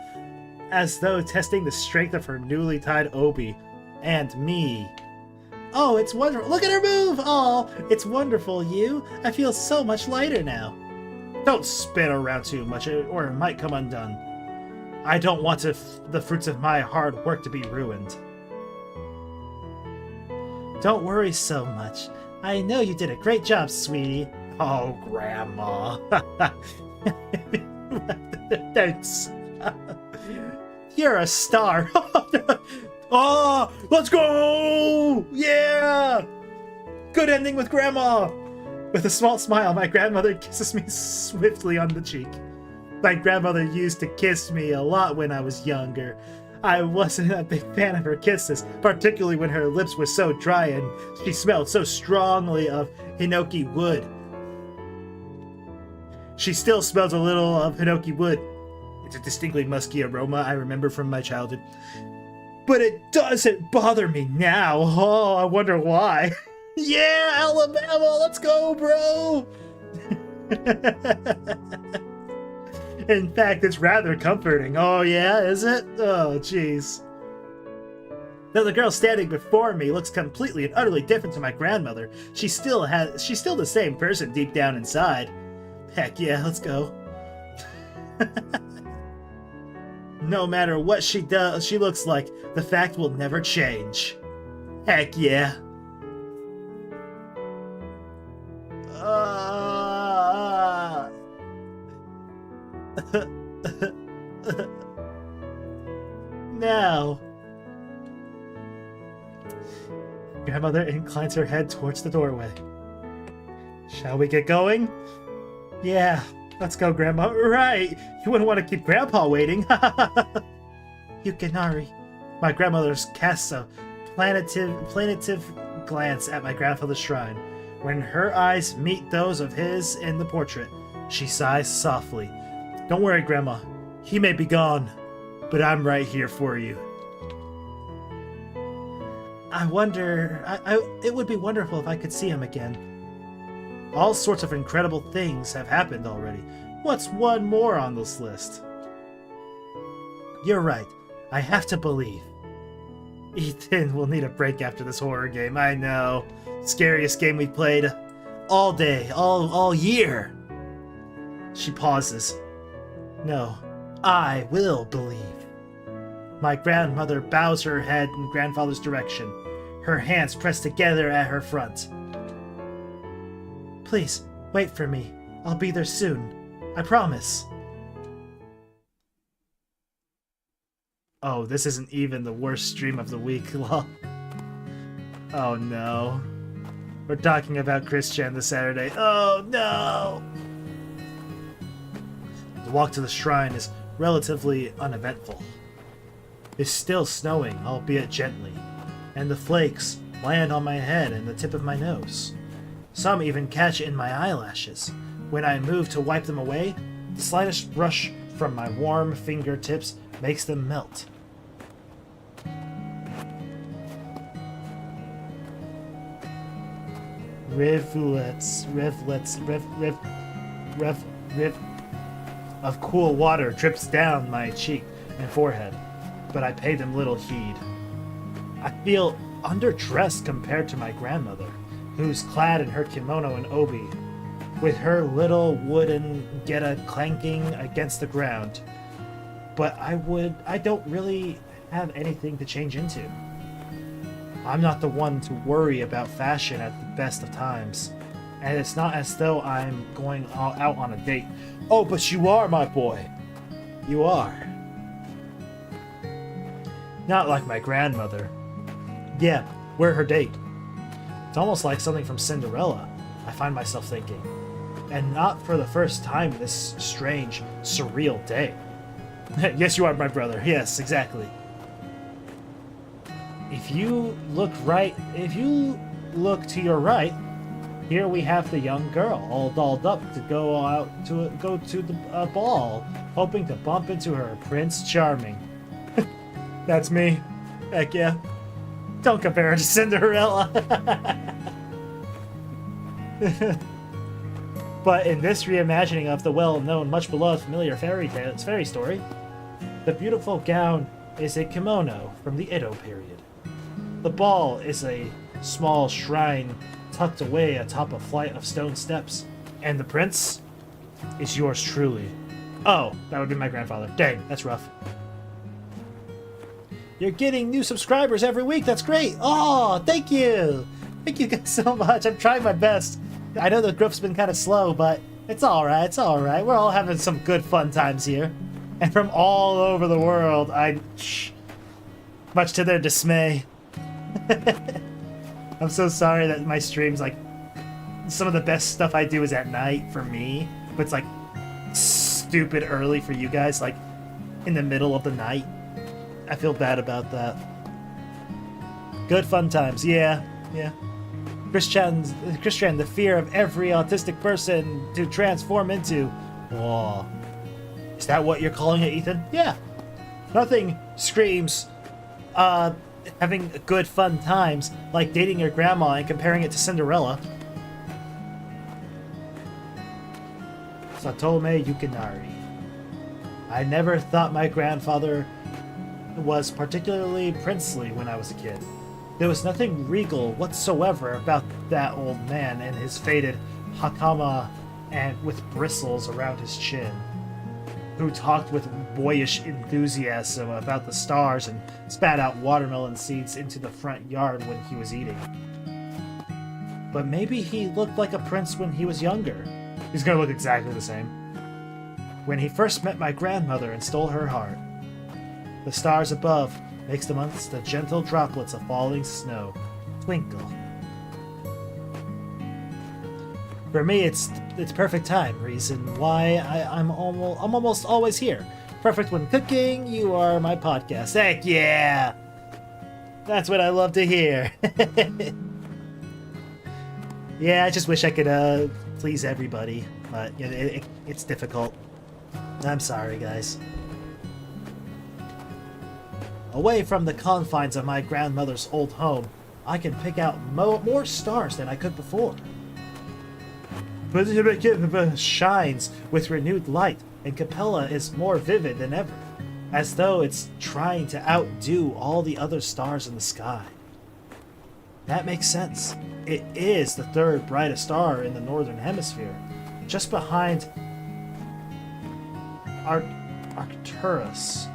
As though testing the strength of her newly tied obi. And me. Oh, it's wonderful. Look at her move! Oh, it's wonderful, you. I feel so much lighter now. Don't spin around too much, or it might come undone. I don't want the fruits of my hard work to be ruined. Don't worry so much. I know you did a great job, sweetie. Oh, Grandma. Thanks. You're a star. Oh, let's go! Yeah! Good ending with Grandma! With a small smile, my grandmother kisses me swiftly on the cheek. My grandmother used to kiss me a lot when I was younger. I wasn't a big fan of her kisses, particularly when her lips were so dry and she smelled so strongly of hinoki wood. She still smells a little of hinoki wood. It's a distinctly musky aroma I remember from my childhood. But it doesn't bother me now. Oh, I wonder why. Yeah, Alabama, let's go, bro! In fact, it's rather comforting. Oh yeah, is it? Oh, jeez. Though the girl standing before me looks completely and utterly different to my grandmother, she's still the same person deep down inside. Heck yeah, let's go. No matter what she does, she looks like, the fact will never change. Heck yeah. Now. Grandmother inclines her head towards the doorway. Shall we get going? Yeah, let's go, Grandma. Right! You wouldn't want to keep Grandpa waiting. Yukinari. My grandmother casts a plaintive glance at my grandfather's shrine. When her eyes meet those of his in the portrait, she sighs softly. Don't worry, Grandma. He may be gone, but I'm right here for you. I wonder... it would be wonderful if I could see him again. All sorts of incredible things have happened already. What's one more on this list? You're right. I have to believe. Ethan will need a break after this horror game, I know. Scariest game we've played all day, all year. She pauses. No, I will believe. My grandmother bows her head in grandfather's direction, her hands pressed together at her front. Please, wait for me. I'll be there soon. I promise. Oh, this isn't even the worst stream of the week, lol. Oh no. We're talking about Christian this Saturday. Oh no! The walk to the shrine is relatively uneventful. It's still snowing, albeit gently, and the flakes land on my head and the tip of my nose. Some even catch in my eyelashes. When I move to wipe them away, the slightest brush from my warm fingertips makes them melt. Rivulets of cool water drips down my cheek and forehead, but I pay them little heed. I feel underdressed compared to my grandmother, who's clad in her kimono and obi, with her little wooden geta clanking against the ground. But I don't really have anything to change into. I'm not the one to worry about fashion at the best of times, and it's not as though I'm going out on a date. Oh, but you are, my boy. You are. Not like my grandmother. Yeah, we're her date. It's almost like something from Cinderella, I find myself thinking. And not for the first time in this strange, surreal day. Yes, you are, my brother. Yes, exactly. If you look to your right, here we have the young girl, all dolled up to go to the ball, hoping to bump into her Prince Charming. That's me. Heck yeah. Don't compare her to Cinderella. But in this reimagining of the well-known, much-beloved, familiar fairy story, the beautiful gown is a kimono from the Edo period. The ball is a small shrine tucked away atop a flight of stone steps. And the prince is yours truly. Oh, that would be my grandfather. Dang, that's rough. You're getting new subscribers every week. That's great. Oh, thank you. Thank you guys so much. I'm trying my best. I know the growth's been kind of slow, but it's alright. It's alright. We're all having some good fun times here. And from all over the world, much to their dismay. I'm so sorry that my streams, like, some of the best stuff I do is at night for me, but it's like stupid early for you guys, like in the middle of the night. I feel bad about that. Good fun times, yeah. Christian, the fear of every autistic person to transform into. Whoa. Is that what you're calling it, Ethan? Yeah. Nothing screams having good fun times like dating your grandma and comparing it to Cinderella. Satome Yukinari. I never thought my grandfather was particularly princely when I was a kid. There was nothing regal whatsoever about that old man and his faded hakama and with bristles around his chin, who talked with boyish enthusiasm about the stars and spat out watermelon seeds into the front yard when he was eating. But maybe he looked like a prince when he was younger. He's gonna look exactly the same. When he first met my grandmother and stole her heart. The stars above mixed amongst the gentle droplets of falling snow twinkle. For me, it's perfect time. Reason why I'm almost always here. Perfect when cooking. You are my podcast. Heck yeah! That's what I love to hear. Yeah, I just wish I could please everybody, but it's difficult. I'm sorry, guys. Away from the confines of my grandmother's old home, I can pick out more stars than I could before. Shines with renewed light, and Capella is more vivid than ever, as though it's trying to outdo all the other stars in the sky. That makes sense. It is the third brightest star in the northern hemisphere, just behind Arcturus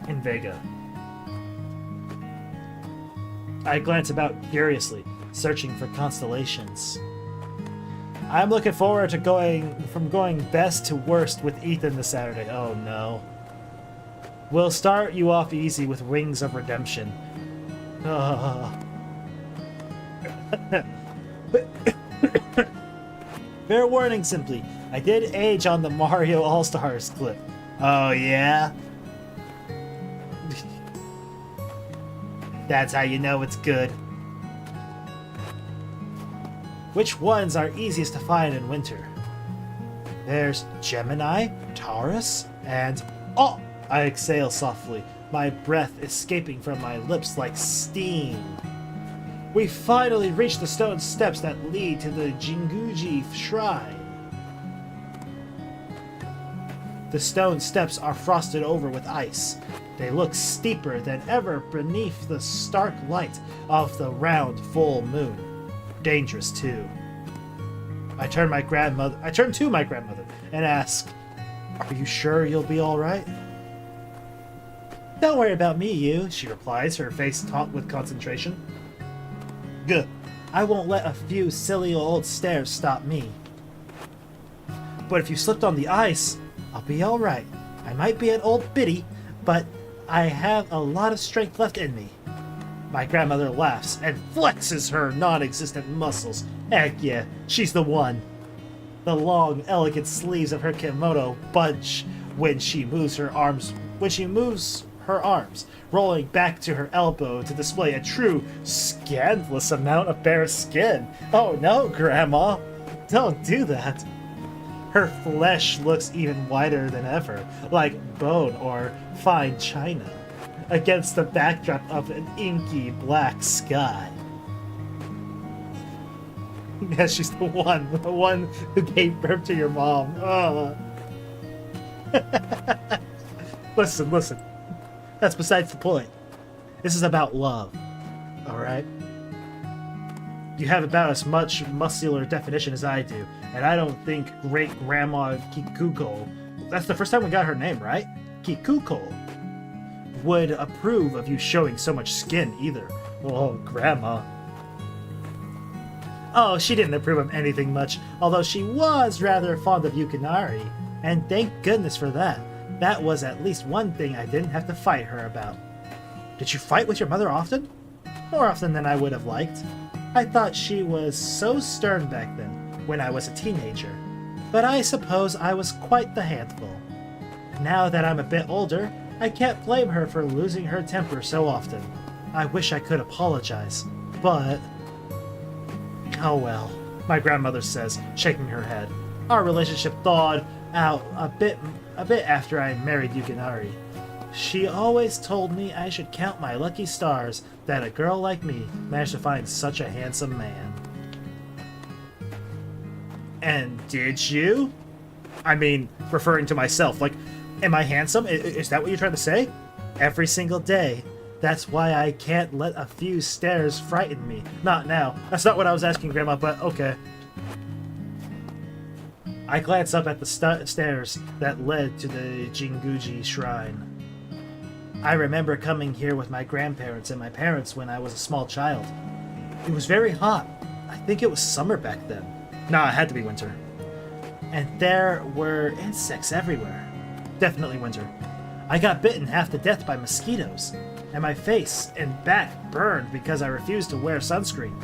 in Vega. I glance about curiously, searching for constellations. I'm looking forward to going best to worst with Ethan this Saturday. Oh no. We'll start you off easy with Wings of Redemption. Fair warning, simply. I did age on the Mario All-Stars clip. Oh yeah? That's how you know it's good. Which ones are easiest to find in winter? There's Gemini, Taurus, and... Oh! I exhale softly, my breath escaping from my lips like steam. We finally reach the stone steps that lead to the Jinguji Shrine. The stone steps are frosted over with ice. They look steeper than ever beneath the stark light of the round full moon. Dangerous too. I turn to my grandmother and ask, "Are you sure you'll be all right?" "Don't worry about me, you," she replies, her face taut with concentration. Good. I won't let a few silly old stairs stop me. But if you slipped on the ice, I'll be all right. I might be an old biddy, but I have a lot of strength left in me. My grandmother laughs and flexes her non-existent muscles. Heck yeah, she's the one. The long, elegant sleeves of her kimono budge when she moves her arms, rolling back to her elbow to display a true scandalous amount of bare skin. Oh no, Grandma, don't do that. Her flesh looks even whiter than ever, like bone or fine china, against the backdrop of an inky black sky. Yes, she's the one who gave birth to your mom. Listen. That's besides the point. This is about love, alright? You have about as much muscular definition as I do, and I don't think Great-Grandma Kikuko, that's the first time we got her name, right? Kikuko, would approve of you showing so much skin either. Oh, Grandma. Oh, she didn't approve of anything much, although she was rather fond of Yukinari, and thank goodness for that. That was at least one thing I didn't have to fight her about. Did you fight with your mother often? More often than I would have liked. I thought she was so stern back then, when I was a teenager. But I suppose I was quite the handful. Now that I'm a bit older, I can't blame her for losing her temper so often. I wish I could apologize, but... oh well, my grandmother says, shaking her head. Our relationship thawed out a bit after I married Yukinari. She always told me I should count my lucky stars that a girl like me managed to find such a handsome man. And did you? I mean, referring to myself, like, am I handsome? Is that what you're trying to say? Every single day. That's why I can't let a few stares frighten me. Not now. That's not what I was asking, Grandma, but okay. I glance up at the stairs that led to the Jinguji shrine. I remember coming here with my grandparents and my parents when I was a small child. It was very hot. I think it was summer back then. Nah, it had to be winter. And there were insects everywhere. Definitely winter. I got bitten half to death by mosquitoes, and my face and back burned because I refused to wear sunscreen.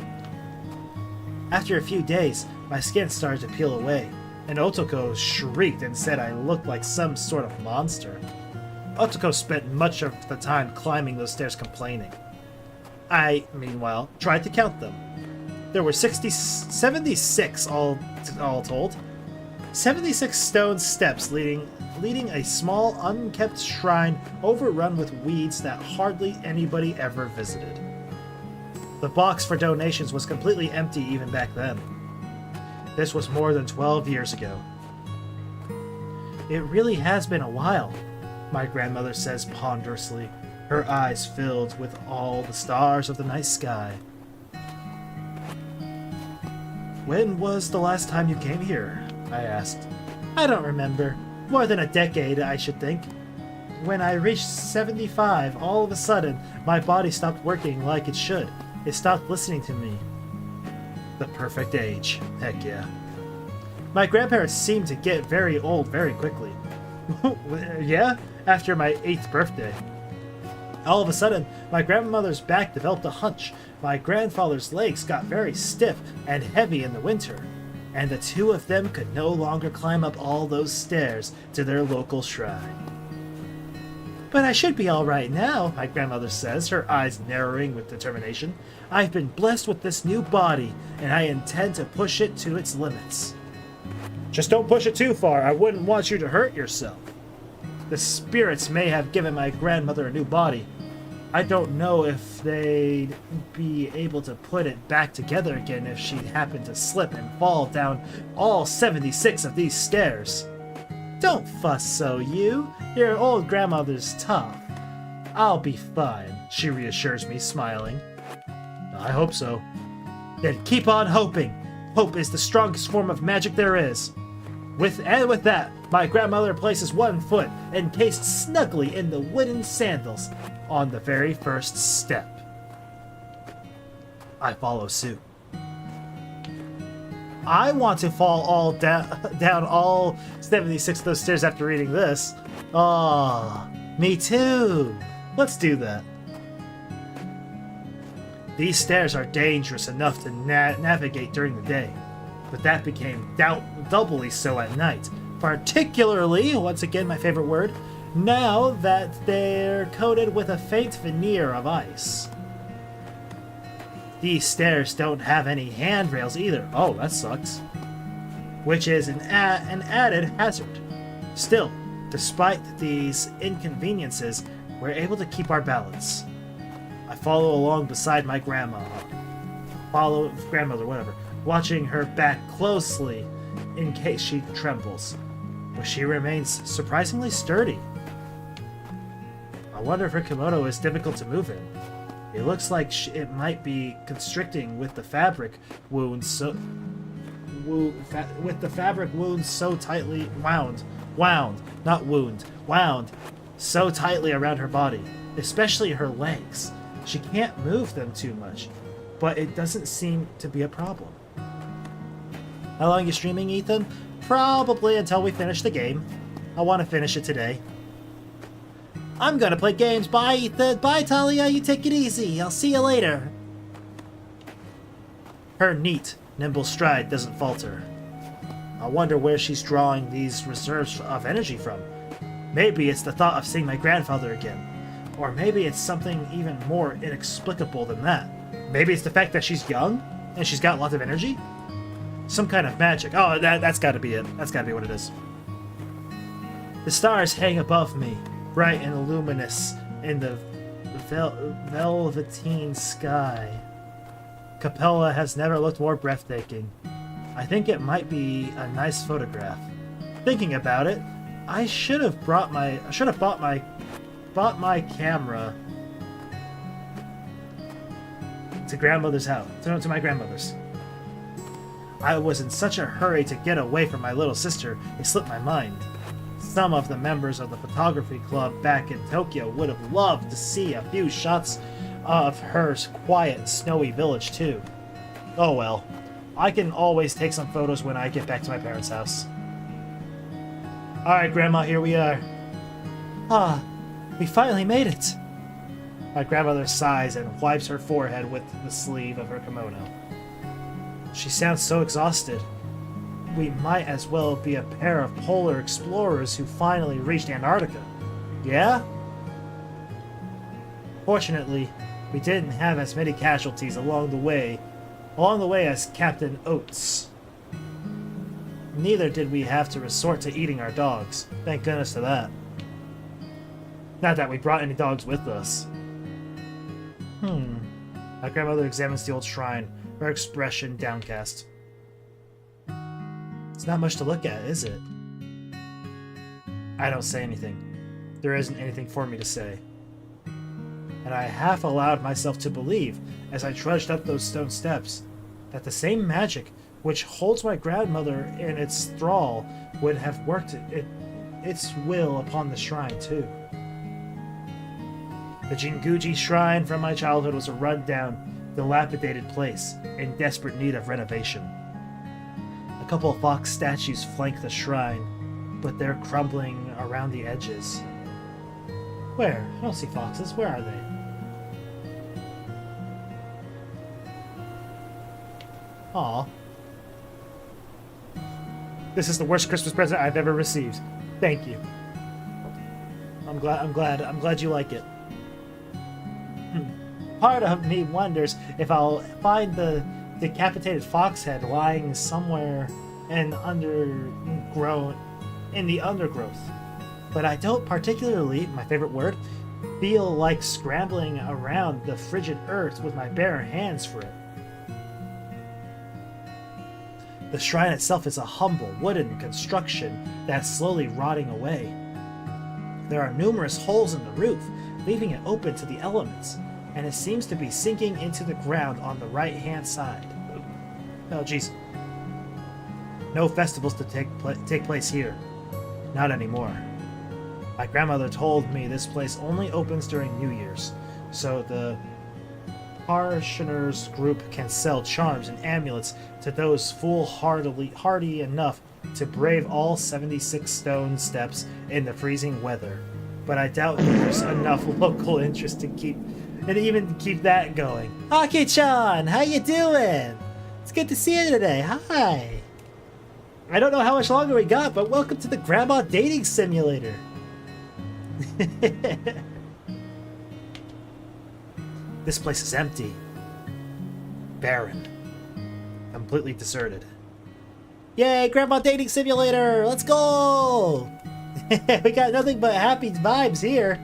After a few days, my skin started to peel away, and Otoko shrieked and said I looked like some sort of monster. Otoko spent much of the time climbing those stairs complaining. I, meanwhile, tried to count them. There were 76 all told. 76 stone steps leading a small, unkept shrine overrun with weeds that hardly anybody ever visited. The box for donations was completely empty even back then. This was more than 12 years ago. It really has been a while, my grandmother says ponderously, her eyes filled with all the stars of the night sky. When was the last time you came here? I asked. I don't remember. More than a decade, I should think. When I reached 75, all of a sudden, my body stopped working like it should. It stopped listening to me. The perfect age. Heck yeah. My grandparents seemed to get very old very quickly. Yeah? After my 8th birthday. All of a sudden, my grandmother's back developed a hunch. My grandfather's legs got very stiff and heavy in the winter, and the two of them could no longer climb up all those stairs to their local shrine. But I should be alright now, my grandmother says, her eyes narrowing with determination. I've been blessed with this new body, and I intend to push it to its limits. Just don't push it too far. I wouldn't want you to hurt yourself. The spirits may have given my grandmother a new body. I don't know if they'd be able to put it back together again if she happened to slip and fall down all 76 of these stairs. Don't fuss so, you. Your old grandmother's tough. I'll be fine, she reassures me, smiling. I hope so. Then keep on hoping. Hope is the strongest form of magic there is. With that, my grandmother places one foot encased snugly in the wooden sandals on the very first step. I follow suit. I want to fall all down all 76 of those stairs after reading this. Ah, me too. Let's do that. These stairs are dangerous enough to navigate during the day, but that became doubly so at night. Particularly, once again my favorite word, now that they're coated with a faint veneer of ice. These stairs don't have any handrails either. Oh, that sucks. Which is an added hazard. Still, despite these inconveniences, we're able to keep our balance. I follow along beside my grandmother, whatever, watching her back closely in case she trembles, but she remains surprisingly sturdy. I wonder if her kimono is difficult to move in. It looks like it might be constricting with the fabric wounds so tightly wound so tightly around her body, especially her legs. She can't move them too much, but it doesn't seem to be a problem. How long are you streaming, Ethan? Probably until we finish the game. I want to finish it today. I'm gonna play games. Bye, Ethan. Bye, Talia. You take it easy. I'll see you later. Her neat, nimble stride doesn't falter. I wonder where she's drawing these reserves of energy from. Maybe it's the thought of seeing my grandfather again. Or maybe it's something even more inexplicable than that. Maybe it's the fact that she's young and she's got lots of energy? Some kind of magic. Oh, that's gotta be it. That's gotta be what it is. The stars hang above me, bright and luminous in the velveteen sky. Capella has never looked more breathtaking. I think it might be a nice photograph. Thinking about it, I should have bought my camera to grandmother's house, to my grandmother's. I was in such a hurry to get away from my little sister, it slipped my mind. Some of the members of the photography club back in Tokyo would have loved to see a few shots of her quiet, snowy village too. Oh well, I can always take some photos when I get back to my parents' house. Alright, Grandma, here we are. Ah, we finally made it. My grandmother sighs and wipes her forehead with the sleeve of her kimono. She sounds so exhausted. We might as well be a pair of polar explorers who finally reached Antarctica. Yeah? Fortunately, we didn't have as many casualties along the way as Captain Oates. Neither did we have to resort to eating our dogs. Thank goodness for that. Not that we brought any dogs with us. My grandmother examines the old shrine, her expression downcast. It's not much to look at, is it? I don't say anything. There isn't anything for me to say. And I half allowed myself to believe, as I trudged up those stone steps, that the same magic which holds my grandmother in its thrall would have worked its will upon the shrine too. The Jinguji shrine from my childhood was a run-down, dilapidated place in desperate need of renovation. A couple of fox statues flank the shrine, but they're crumbling around the edges. Where? I don't see foxes. Where are they? Aw. This is the worst Christmas present I've ever received. Thank you. I'm glad you like it. Part of me wonders if I'll find the decapitated fox head lying somewhere in the undergrowth. But I don't particularly, my favorite word, feel like scrambling around the frigid earth with my bare hands for it. The shrine itself is a humble wooden construction that's slowly rotting away. There are numerous holes in the roof, leaving it open to the elements, and it seems to be sinking into the ground on the right-hand side. Oh, jeez. No festivals to take place here. Not anymore. My grandmother told me this place only opens during New Year's, so the parishioners group can sell charms and amulets to those foolhardy enough to brave all 76 stone steps in the freezing weather. But I doubt there's enough local interest to keep that going. Aki-chan, how you doing? It's good to see you today. Hi. I don't know how much longer we got, but welcome to the Grandma Dating Simulator. This place is empty. Barren. Completely deserted. Yay, Grandma Dating Simulator! Let's go! We got nothing but happy vibes here.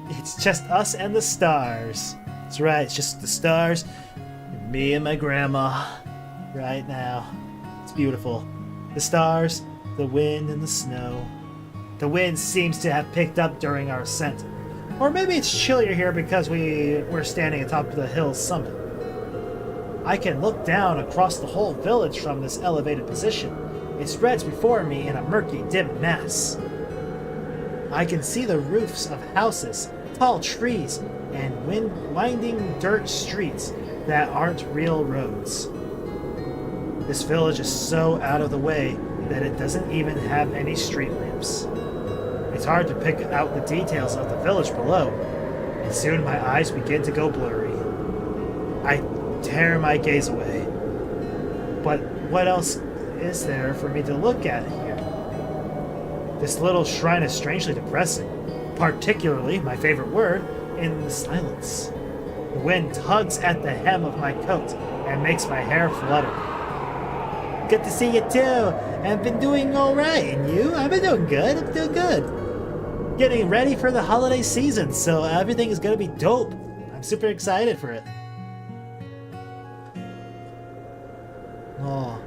It's just us and the stars. That's right, it's just the stars and me and my grandma right now. It's beautiful. The stars, the wind, and the snow. The wind seems to have picked up during our ascent. Or maybe it's chillier here because we're standing atop the hill's summit. I can look down across the whole village from this elevated position. It spreads before me in a murky, dim mass. I can see the roofs of houses, tall trees, and winding dirt streets that aren't real roads. This village is so out of the way that it doesn't even have any street lamps. It's hard to pick out the details of the village below, and soon my eyes begin to go blurry. I tear my gaze away. But what else is there for me to look at here? This little shrine is strangely depressing, particularly, my favorite word, in the silence. The wind tugs at the hem of my coat and makes my hair flutter. Good to see you too. I've been doing alright, and you? I've been doing good. I'm doing good. Getting ready for the holiday season, so everything is gonna be dope. I'm super excited for it. Oh.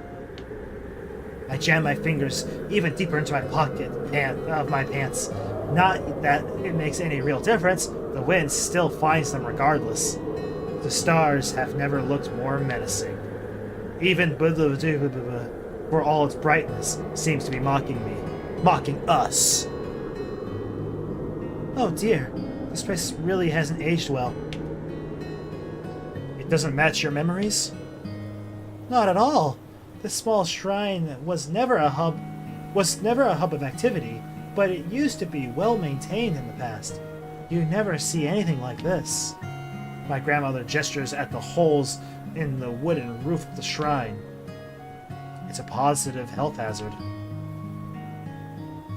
I jam my fingers even deeper into my pocket of my pants. Not that it makes any real difference. The wind still finds them regardless. The stars have never looked more menacing. Even for all its brightness, seems to be mocking me. Mocking us. Oh dear, this place really hasn't aged well. It doesn't match your memories? Not at all. This small shrine was never a hub of activity, but it used to be well maintained in the past. You never see anything like this. My grandmother gestures at the holes in the wooden roof of the shrine. It's a positive health hazard.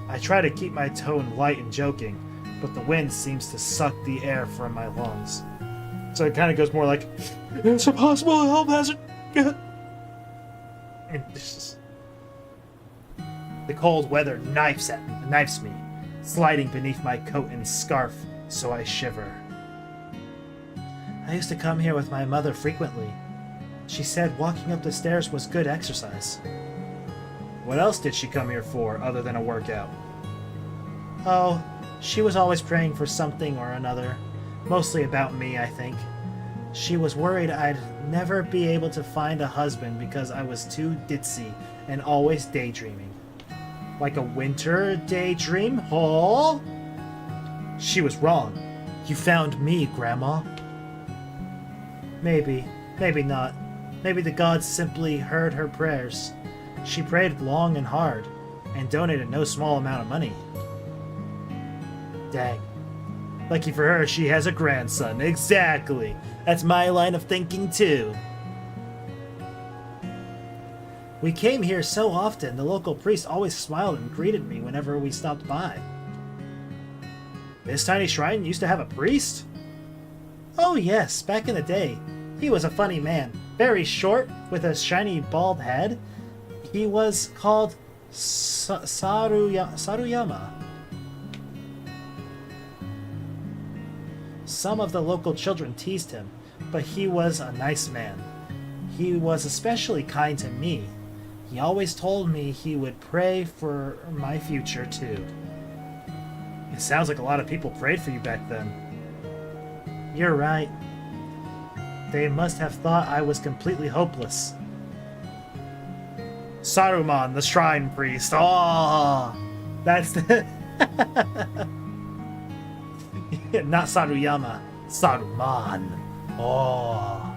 I try to keep my tone light and joking, but the wind seems to suck the air from my lungs. So it kind of goes more like, it's a possible health hazard. And the cold weather knifes me, sliding beneath my coat and scarf, so I shiver. I used to come here with my mother frequently. She said walking up the stairs was good exercise. What else did she come here for, other than a workout? Oh, she was always praying for something or another. Mostly about me, I think. She was worried I'd never be able to find a husband because I was too ditzy and always daydreaming. Like a winter daydream? Oh? She was wrong. You found me, Grandma. Maybe. Maybe not. Maybe the gods simply heard her prayers. She prayed long and hard, and donated no small amount of money. Dang. Lucky for her, she has a grandson. Exactly. That's my line of thinking, too. We came here so often, the local priest always smiled and greeted me whenever we stopped by. This tiny shrine used to have a priest? Oh yes, back in the day. He was a funny man. Very short, with a shiny bald head. He was called Saruyama. Some of the local children teased him, but he was a nice man. He was especially kind to me. He always told me he would pray for my future, too. It sounds like a lot of people prayed for you back then. You're right. They must have thought I was completely hopeless. Saruman, the shrine priest. Oh, that's the... Not Saruyama. Saruman. Oh.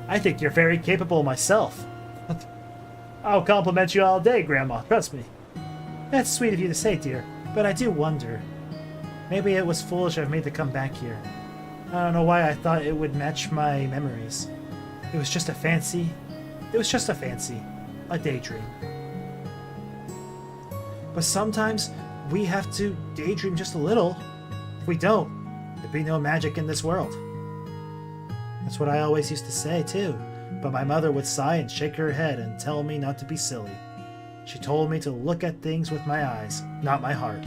I think you're very capable myself. I'll compliment you all day, Grandma. Trust me. That's sweet of you to say, dear, but I do wonder. Maybe it was foolish of me to come back here. I don't know why I thought it would match my memories. It was just a fancy. A daydream. But sometimes we have to daydream just a little. If we don't, there'd be no magic in this world. That's what I always used to say, too. But my mother would sigh and shake her head and tell me not to be silly. She told me to look at things with my eyes, not my heart.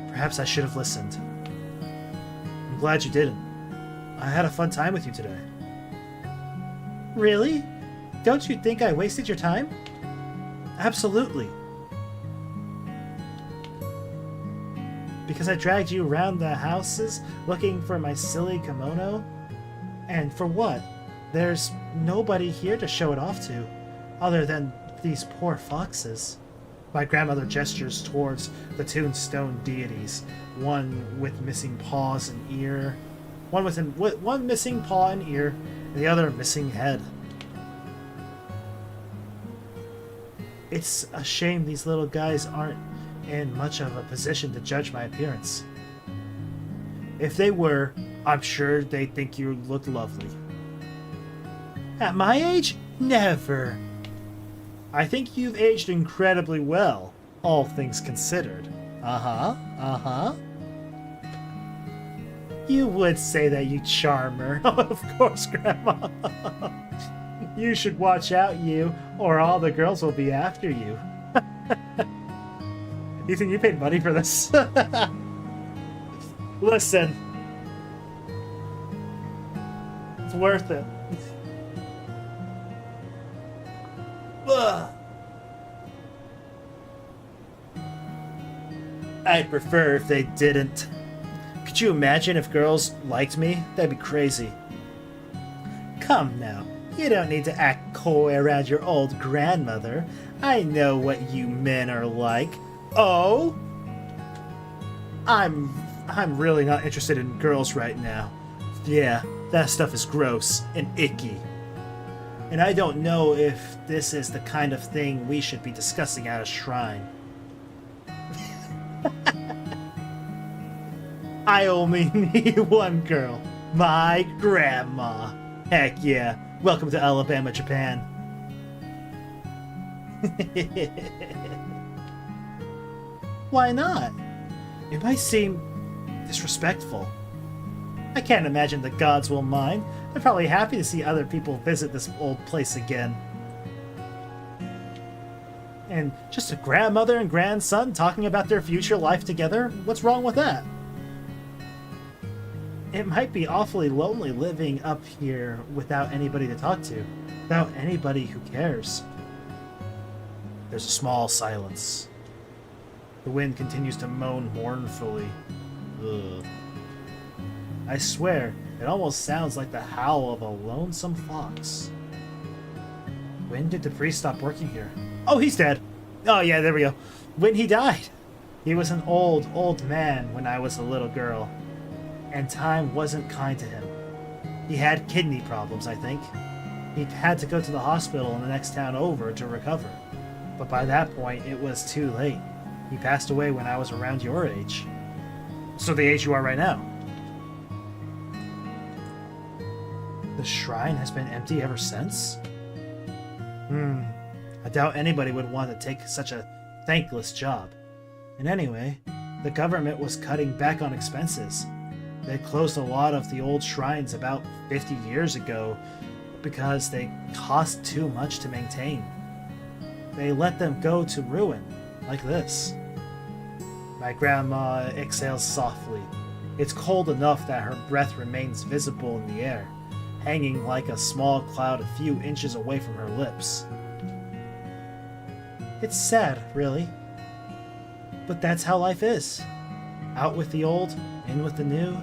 Perhaps I should have listened. I'm glad you didn't. I had a fun time with you today. Really? Don't you think I wasted your time? Absolutely. Because I dragged you around the houses looking for my silly kimono? And for what? There's nobody here to show it off to, other than these poor foxes. My grandmother gestures towards the tombstone deities, one with missing paws and ear, one missing paw and ear, and the other missing head. It's a shame these little guys aren't in much of a position to judge my appearance. If they were, I'm sure they'd think you look lovely. At my age? Never. I think you've aged incredibly well, all things considered. Uh-huh. You would say that, you charmer. Of course, Grandma. You should watch out, you, or all the girls will be after you. You think you paid money for this? Listen. It's worth it. Ugh. I'd prefer if they didn't. Could you imagine if girls liked me? That'd be crazy. Come now, you don't need to act coy around your old grandmother. I know what you men are like. Oh? I'm really not interested in girls right now. Yeah, that stuff is gross and icky. And I don't know if this is the kind of thing we should be discussing at a shrine. I only need one girl. My grandma. Heck yeah. Welcome to Alabama, Japan. Why not? It might seem disrespectful. I can't imagine the gods will mind. They're probably happy to see other people visit this old place again. And just a grandmother and grandson talking about their future life together? What's wrong with that? It might be awfully lonely living up here without anybody to talk to, without anybody who cares. There's a small silence. The wind continues to moan mournfully. Ugh. I swear, it almost sounds like the howl of a lonesome fox. When did the priest stop working here? Oh, he's dead. Oh yeah, there we go. When he died. He was an old man when I was a little girl. And time wasn't kind to him. He had kidney problems, I think. He had to go to the hospital in the next town over to recover. But by that point, it was too late. He passed away when I was around your age. So the age you are right now. The shrine has been empty ever since? I doubt anybody would want to take such a thankless job. And anyway, the government was cutting back on expenses. They closed a lot of the old shrines about 50 years ago because they cost too much to maintain. They let them go to ruin, like this. My grandma exhales softly. It's cold enough that her breath remains visible in the air, hanging like a small cloud a few inches away from her lips. It's sad, really. But that's how life is. Out with the old, in with the new.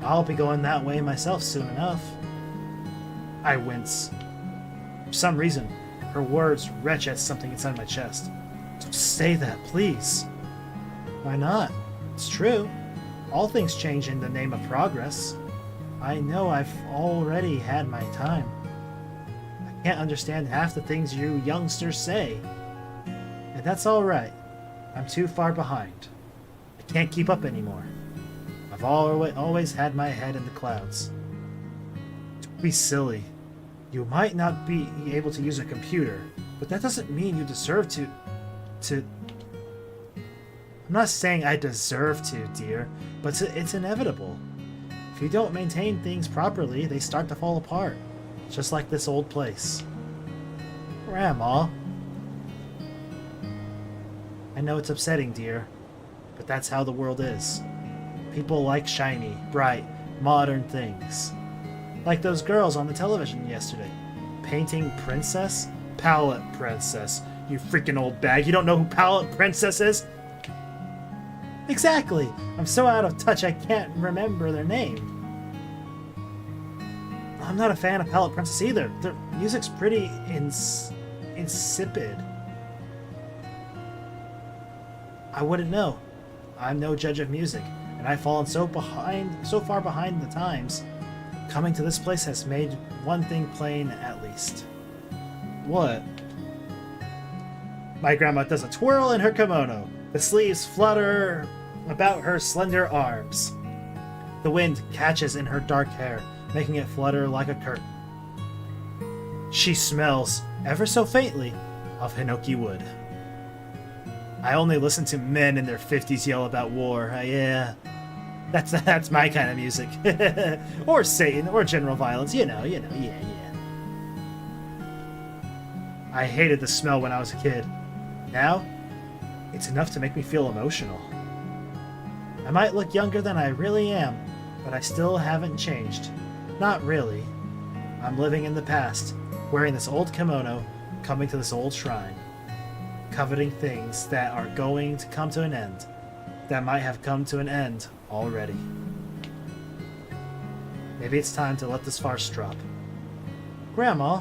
I'll be going that way myself soon enough. I wince. For some reason, her words retch at something inside my chest. Don't say that, please. Why not? It's true. All things change in the name of progress. I know I've already had my time. I can't understand half the things you youngsters say. And that's alright. I'm too far behind. I can't keep up anymore. I've always had my head in the clouds. Don't be silly. You might not be able to use a computer, but that doesn't mean you deserve to... I'm not saying I deserve to, dear, but it's inevitable. If you don't maintain things properly, they start to fall apart. Just like this old place. Grandma. I know it's upsetting, dear, but that's how the world is. People like shiny, bright, modern things. Like those girls on the television yesterday. Painting princess? Palette princess. You freaking old bag. You don't know who Palette Princess is? Exactly. I'm so out of touch I can't remember their name. I'm not a fan of Palette Princess either. Their music's pretty insipid. I wouldn't know. I'm no judge of music, and I've fallen so far behind the times. Coming to this place has made one thing plain, at least. What? My grandma does a twirl in her kimono. The sleeves flutter about her slender arms. The wind catches in her dark hair, making it flutter like a curtain. She smells, ever so faintly, of Hinoki Wood. I only listen to men in their 50s yell about war. Yeah, that's my kind of music. Or Satan, or general violence. You know, yeah. I hated the smell when I was a kid. Now, it's enough to make me feel emotional. I might look younger than I really am, but I still haven't changed. Not really. I'm living in the past, wearing this old kimono, coming to this old shrine, coveting things that are going to come to an end, that might have come to an end already. Maybe it's time to let this farce drop. Grandma,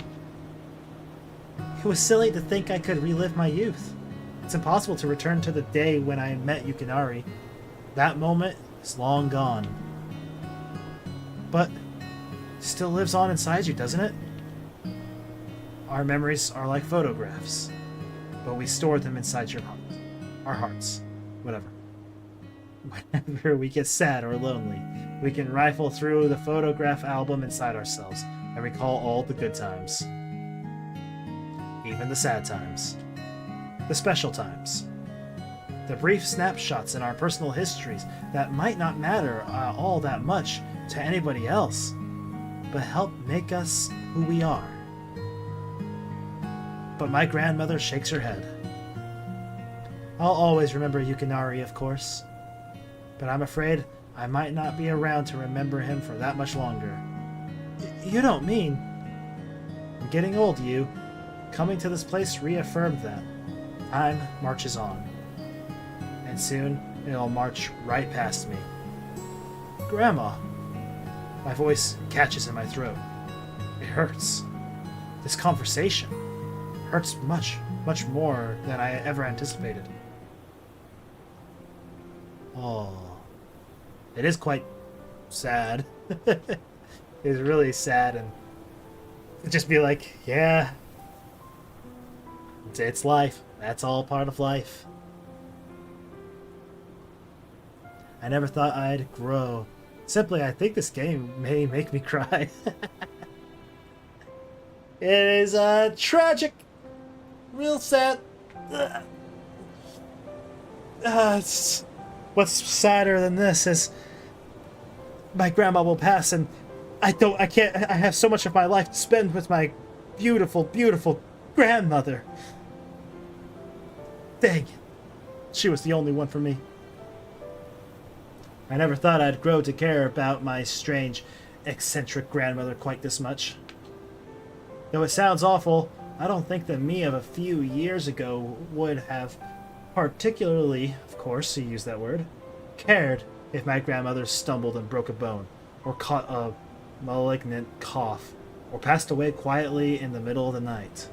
it was silly to think I could relive my youth. It's impossible to return to the day when I met Yukinari. That moment is long gone. But it still lives on inside you, doesn't it? Our memories are like photographs, but we store them inside your heart. Our hearts. Whatever. Whenever we get sad or lonely, we can rifle through the photograph album inside ourselves and recall all the good times. Even the sad times. The special times. The brief snapshots in our personal histories that might not matter all that much to anybody else, but help make us who we are. But my grandmother shakes her head. I'll always remember Yukinari, of course, but I'm afraid I might not be around to remember him for that much longer. You don't mean? I'm getting old, you. Coming to this place reaffirmed that. Time marches on. And soon, it'll march right past me. Grandma! My voice catches in my throat. It hurts. This conversation hurts much, much more than I ever anticipated. Oh. It is quite sad. It is really sad, and to just be like, yeah, it's life. That's all part of life. I never thought I'd grow. Simply, I think this game may make me cry. It is tragic. Real sad. What's sadder than this is my grandma will pass, and I have so much of my life to spend with my beautiful, beautiful grandmother. Dang it. She was the only one for me. I never thought I'd grow to care about my strange, eccentric grandmother quite this much. Though it sounds awful, I don't think the me of a few years ago would have particularly, of course, he used that word, cared if my grandmother stumbled and broke a bone, or caught a malignant cough, or passed away quietly in the middle of the night.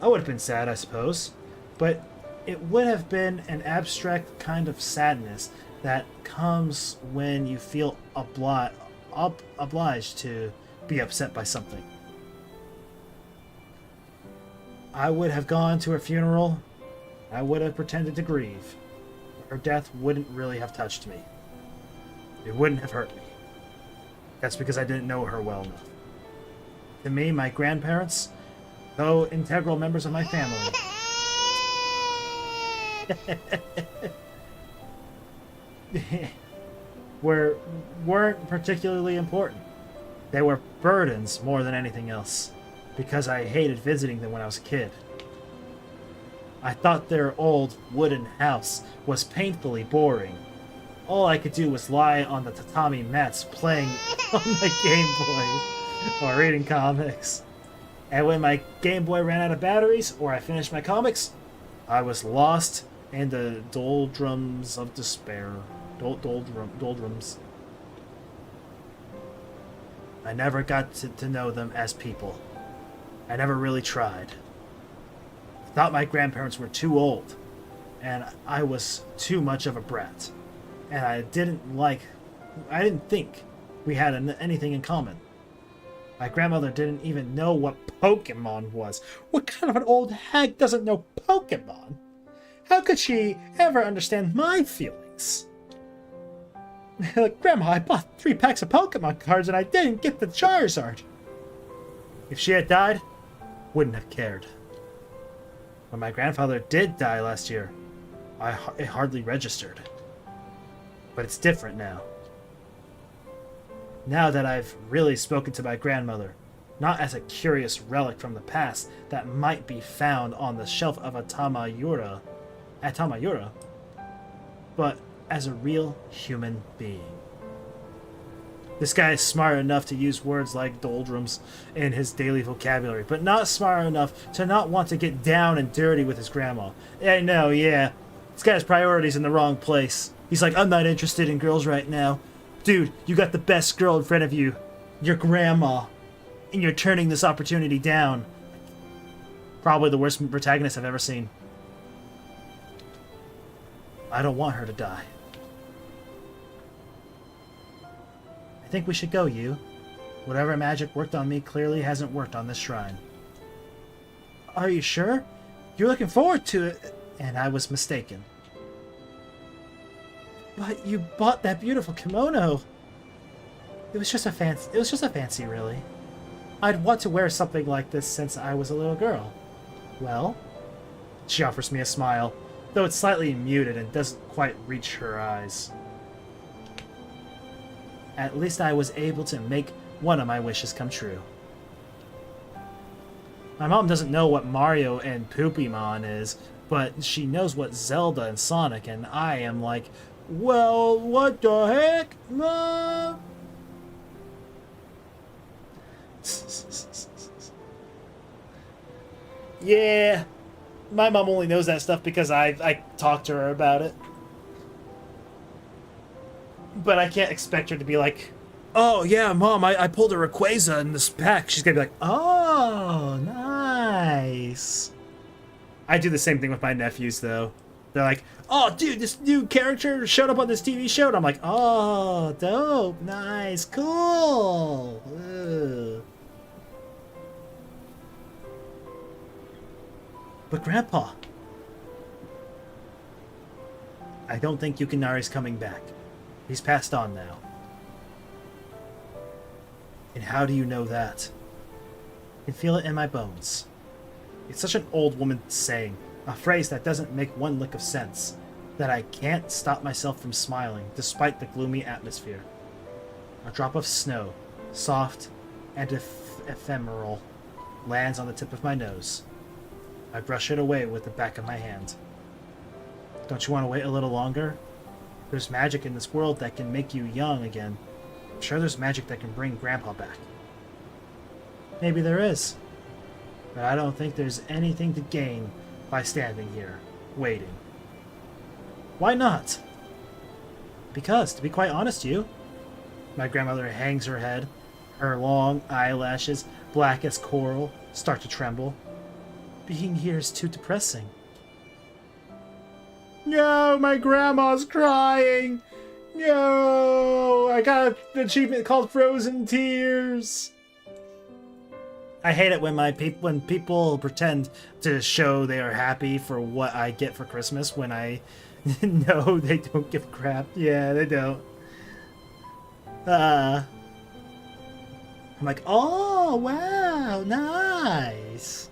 I would have been sad, I suppose, but it would have been an abstract kind of sadness that comes when you feel obliged to be upset by something. I would have gone to her funeral. I would have pretended to grieve. Her death wouldn't really have touched me. It wouldn't have hurt me. That's because I didn't know her well enough. To me, my grandparents, though integral members of my family, weren't particularly important. They were burdens more than anything else, because I hated visiting them when I was a kid. I thought their old wooden house was painfully boring. All I could do was lie on the tatami mats playing on my Game Boy or reading comics. And when my Game Boy ran out of batteries or I finished my comics, I was lost in the doldrums of despair. Doldrums. I never got to know them as people. I never really tried. I thought my grandparents were too old, and I was too much of a brat. And I didn't think we had anything in common. My grandmother didn't even know what Pokemon was. What kind of an old hag doesn't know Pokemon? How could she ever understand my feelings? Like, Grandma, I bought 3 packs of Pokemon cards and I didn't get the Charizard. If she had died, wouldn't have cared. When my grandfather did die last year, it hardly registered. But it's different now. Now that I've really spoken to my grandmother, not as a curious relic from the past that might be found on the shelf of a Tamayura, but as a real human being. This guy is smart enough to use words like doldrums in his daily vocabulary, but not smart enough to not want to get down and dirty with his grandma. I know, yeah. This guy's priorities in the wrong place. He's like, I'm not interested in girls right now. Dude, you got the best girl in front of you. Your grandma. And you're turning this opportunity down. Probably the worst protagonist I've ever seen. I don't want her to die. I think we should go, you. Whatever magic worked on me clearly hasn't worked on this shrine. Are you sure? You're looking forward to it. And I was mistaken. But you bought that beautiful kimono. It was just a fancy, really. I'd want to wear something like this since I was a little girl. Well? She offers me a smile, though it's slightly muted and doesn't quite reach her eyes. At least I was able to make one of my wishes come true. My mom doesn't know what Mario and Poopymon is, but she knows what Zelda and Sonic, and I am like, well, what the heck, Mom? Yeah, my mom only knows that stuff because I talked to her about it. But I can't expect her to be like, oh yeah, Mom, I pulled a Rayquaza in this pack. She's gonna be like, oh, nice. I do the same thing with my nephews, though. They're like, oh, dude, this new character showed up on this TV show. And I'm like, oh, dope, nice, cool. Ugh. But Grandpa, I don't think Yukinari's coming back. He's passed on now. And how do you know that? I can feel it in my bones. It's such an old woman saying, a phrase that doesn't make one lick of sense, that I can't stop myself from smiling despite the gloomy atmosphere. A drop of snow, soft and ephemeral, lands on the tip of my nose. I brush it away with the back of my hand. Don't you want to wait a little longer? There's magic in this world that can make you young again. I'm sure there's magic that can bring Grandpa back. Maybe there is. But I don't think there's anything to gain by standing here, waiting. Why not? Because, to be quite honest with you, my grandmother hangs her head. Her long eyelashes, black as coral, start to tremble. Being here is too depressing. No, my grandma's crying. No, I got an achievement called Frozen Tears. I hate it when people pretend to show they are happy for what I get for Christmas when I know they don't give a crap. Yeah, they don't. I'm like, oh wow, nice.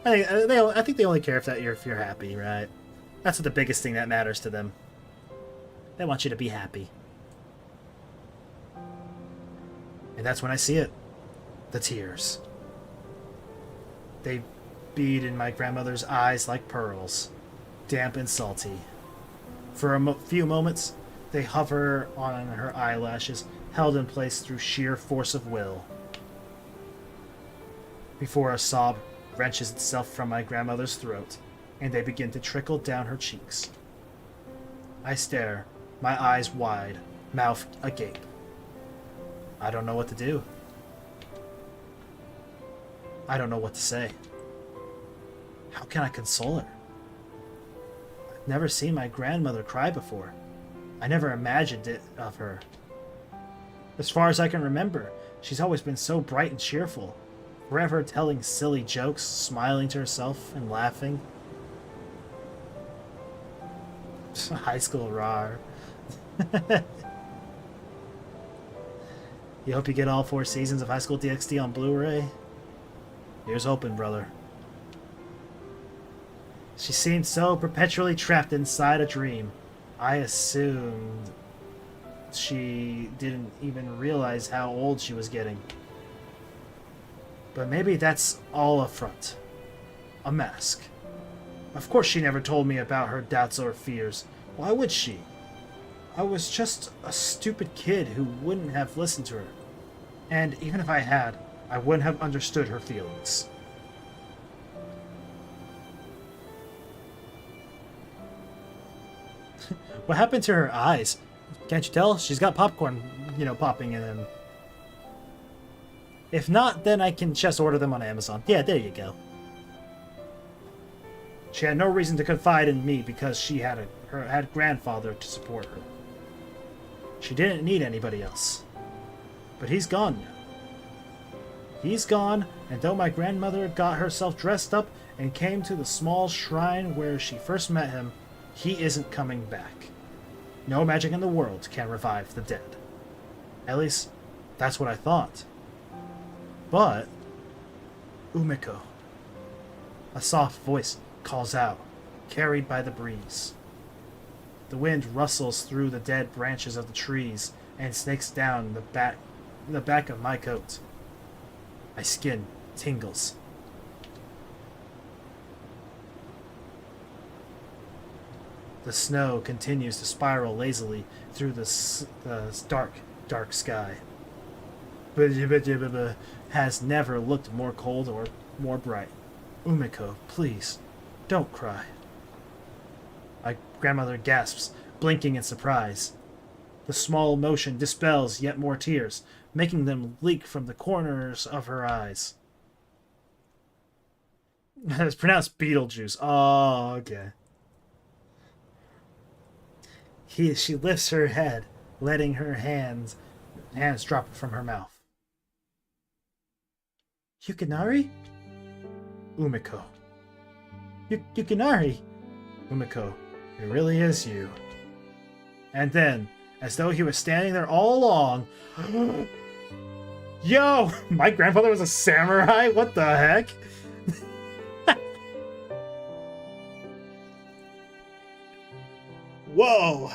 I think they only care if you're happy, right? That's the biggest thing that matters to them. They want you to be happy. And that's when I see it. The tears. They bead in my grandmother's eyes like pearls, damp and salty. For a few moments, they hover on her eyelashes, held in place through sheer force of will. Before a sob wrenches itself from my grandmother's throat, and they begin to trickle down her cheeks. I stare, my eyes wide, mouth agape. I don't know what to do. I don't know what to say. How can I console her? I've never seen my grandmother cry before. I never imagined it of her. As far as I can remember, she's always been so bright and cheerful, forever telling silly jokes, smiling to herself and laughing. High school rar. You hope you get all 4 seasons of High School DxD on Blu-ray? Here's hoping, brother. She seemed so perpetually trapped inside a dream. I assumed she didn't even realize how old she was getting. But maybe that's all a front. A mask. Of course she never told me about her doubts or fears. Why would she? I was just a stupid kid who wouldn't have listened to her. And even if I had, I wouldn't have understood her feelings. What happened to her eyes? Can't you tell? She's got popcorn, popping in them. If not, then I can just order them on Amazon. Yeah, there you go. She had no reason to confide in me because she had had grandfather to support her. She didn't need anybody else. But he's gone now. He's gone, and though my grandmother got herself dressed up and came to the small shrine where she first met him, he isn't coming back. No magic in the world can revive the dead. At least, that's what I thought. But Umiko. A soft voice calls out, carried by the breeze. The wind rustles through the dead branches of the trees and snakes down the back of my coat. My skin tingles. The snow continues to spiral lazily through the dark sky. Has never looked more cold or more bright. Umiko, please, don't cry. My grandmother gasps, blinking in surprise. The small motion dispels yet more tears, making them leak from the corners of her eyes. It's pronounced Beetlejuice. Oh, okay. She lifts her head, letting her hands drop from her mouth. Yukinari? Umiko. Yukinari? Umiko, it really is you. And then, as though he was standing there all along... Yo! My grandfather was a samurai? What the heck? Whoa!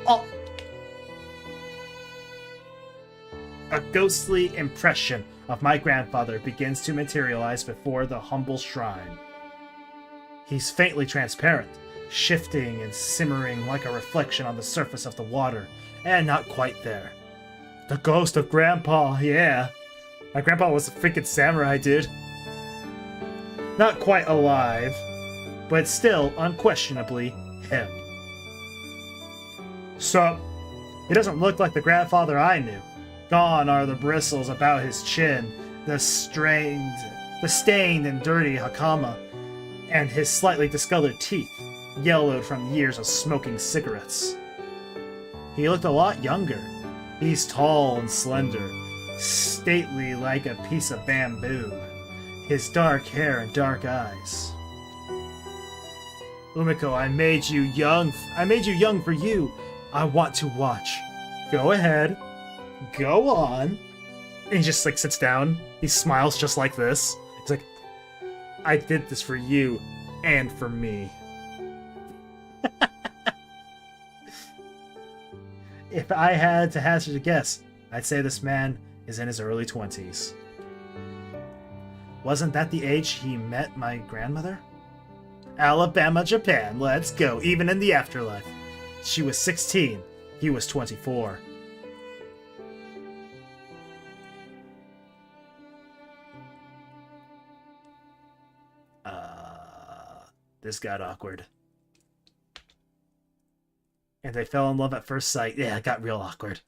Oh. A ghostly impression of my grandfather begins to materialize before the humble shrine. He's faintly transparent, shifting and simmering like a reflection on the surface of the water, and not quite there. The ghost of Grandpa, yeah. My grandpa was a freaking samurai, dude. Not quite alive, but still unquestionably him. So, he doesn't look like the grandfather I knew. Gone are the bristles about his chin, the stained and dirty hakama, and his slightly discolored teeth, yellowed from years of smoking cigarettes. He looked a lot younger. He's tall and slender, stately like a piece of bamboo, his dark hair and dark eyes. Umiko, I made you young for you. I want to watch. Go ahead. Go on. And he just sits down. He smiles just like this. He's like, I did this for you and for me. If I had to hazard a guess, I'd say this man is in his early 20s. Wasn't that the age he met my grandmother? Alabama, Japan, let's go, even in the afterlife. She was 16, he was 24. This got awkward. And they fell in love at first sight. Yeah, it got real awkward.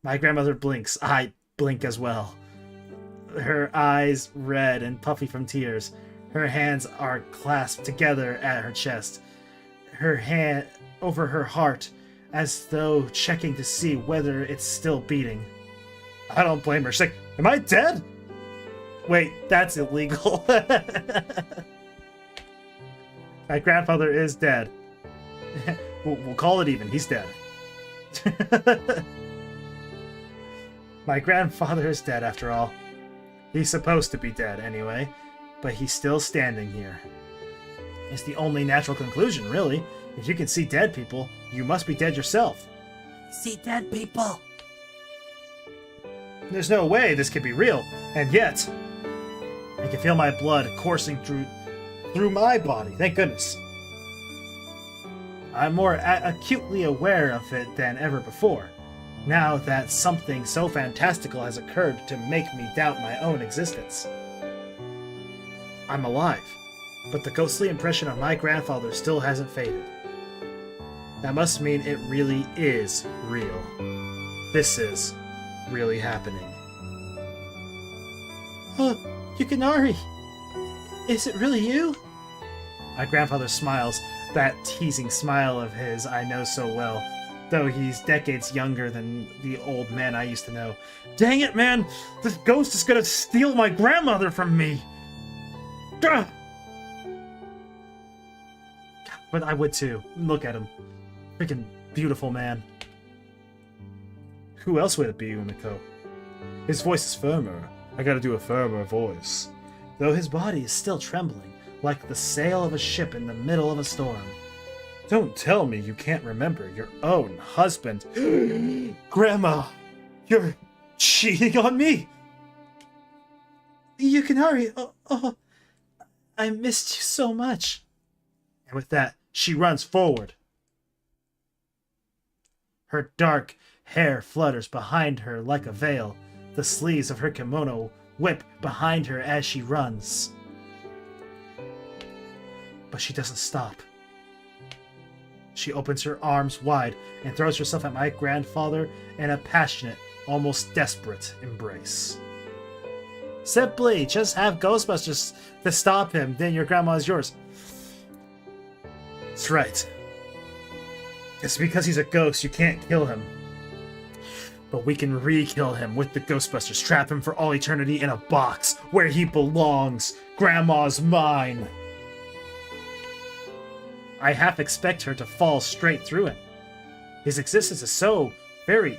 My grandmother blinks. I blink as well. Her eyes red and puffy from tears. Her hands are clasped together at her chest. Her hand over her heart, as though checking to see whether it's still beating. I don't blame her. She's like, am I dead? Wait, that's illegal. My grandfather is dead. We'll call it even. He's dead. My grandfather is dead after all. He's supposed to be dead anyway. but he's still standing here. It's the only natural conclusion, really. If you can see dead people, you must be dead yourself. See dead people. There's no way this could be real, and yet I can feel my blood coursing through my body. Thank goodness. I'm more acutely aware of it than ever before, now that something so fantastical has occurred to make me doubt my own existence. I'm alive, but the ghostly impression of my grandfather still hasn't faded. That must mean it really is real. This is really happening. Yukinari! Is it really you? My grandfather smiles, that teasing smile of his I know so well, though he's decades younger than the old man I used to know. Dang it, man! This ghost is gonna steal my grandmother from me! Gah! But I would too. Look at him. Freaking beautiful man. Who else would it be, Umiko? His voice is firmer. I gotta do a firmer voice. Though his body is still trembling, like the sail of a ship in the middle of a storm. Don't tell me you can't remember your own husband. Grandma, you're cheating on me! Yukinari, I missed you so much. And with that, she runs forward. Her dark hair flutters behind her like a veil. The sleeves of her kimono whip behind her as she runs. But she doesn't stop. She opens her arms wide and throws herself at my grandfather in a passionate, almost desperate embrace. Simply just have Ghostbusters to stop him, then your grandma is yours. That's right. It's because he's a ghost you can't kill him. But we can re-kill him with the Ghostbusters. Trap him for all eternity in a box where he belongs. Grandma's mine. I half expect her to fall straight through him. His existence is so very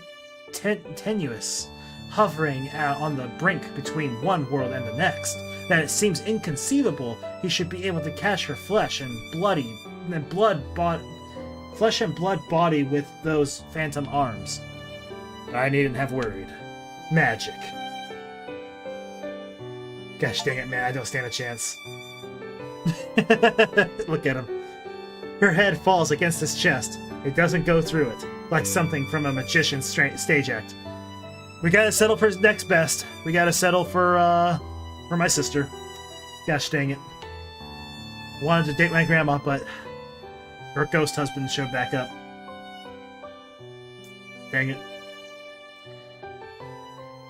tenuous, hovering on the brink between one world and the next, that it seems inconceivable he should be able to catch her flesh and blood body with those phantom arms. I needn't have worried. Magic. Gosh dang it, man, I don't stand a chance. Look at him. Her head falls against his chest. It doesn't go through it, like something from a magician's stage act. We gotta settle for next best. We gotta settle for my sister. Gosh dang it. Wanted to date my grandma, but her ghost husband showed back up. Dang it.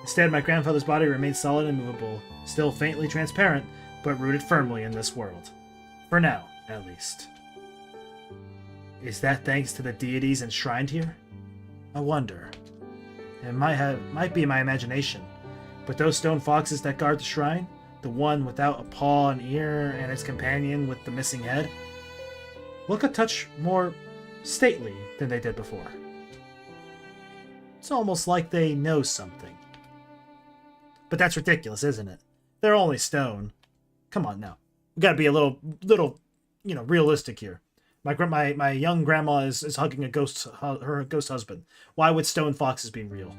Instead, my grandfather's body remains solid and movable, still faintly transparent, but rooted firmly in this world. For now, at least. Is that thanks to the deities enshrined here? I wonder. It might be my imagination, but those stone foxes that guard the shrine, the one without a paw and ear and its companion with the missing head, look a touch more stately than they did before. It's almost like they know something. But that's ridiculous, isn't it? They're only stone. Come on now. We gotta be a little, realistic here. My young grandma is hugging her ghost husband. Why would stone foxes be real?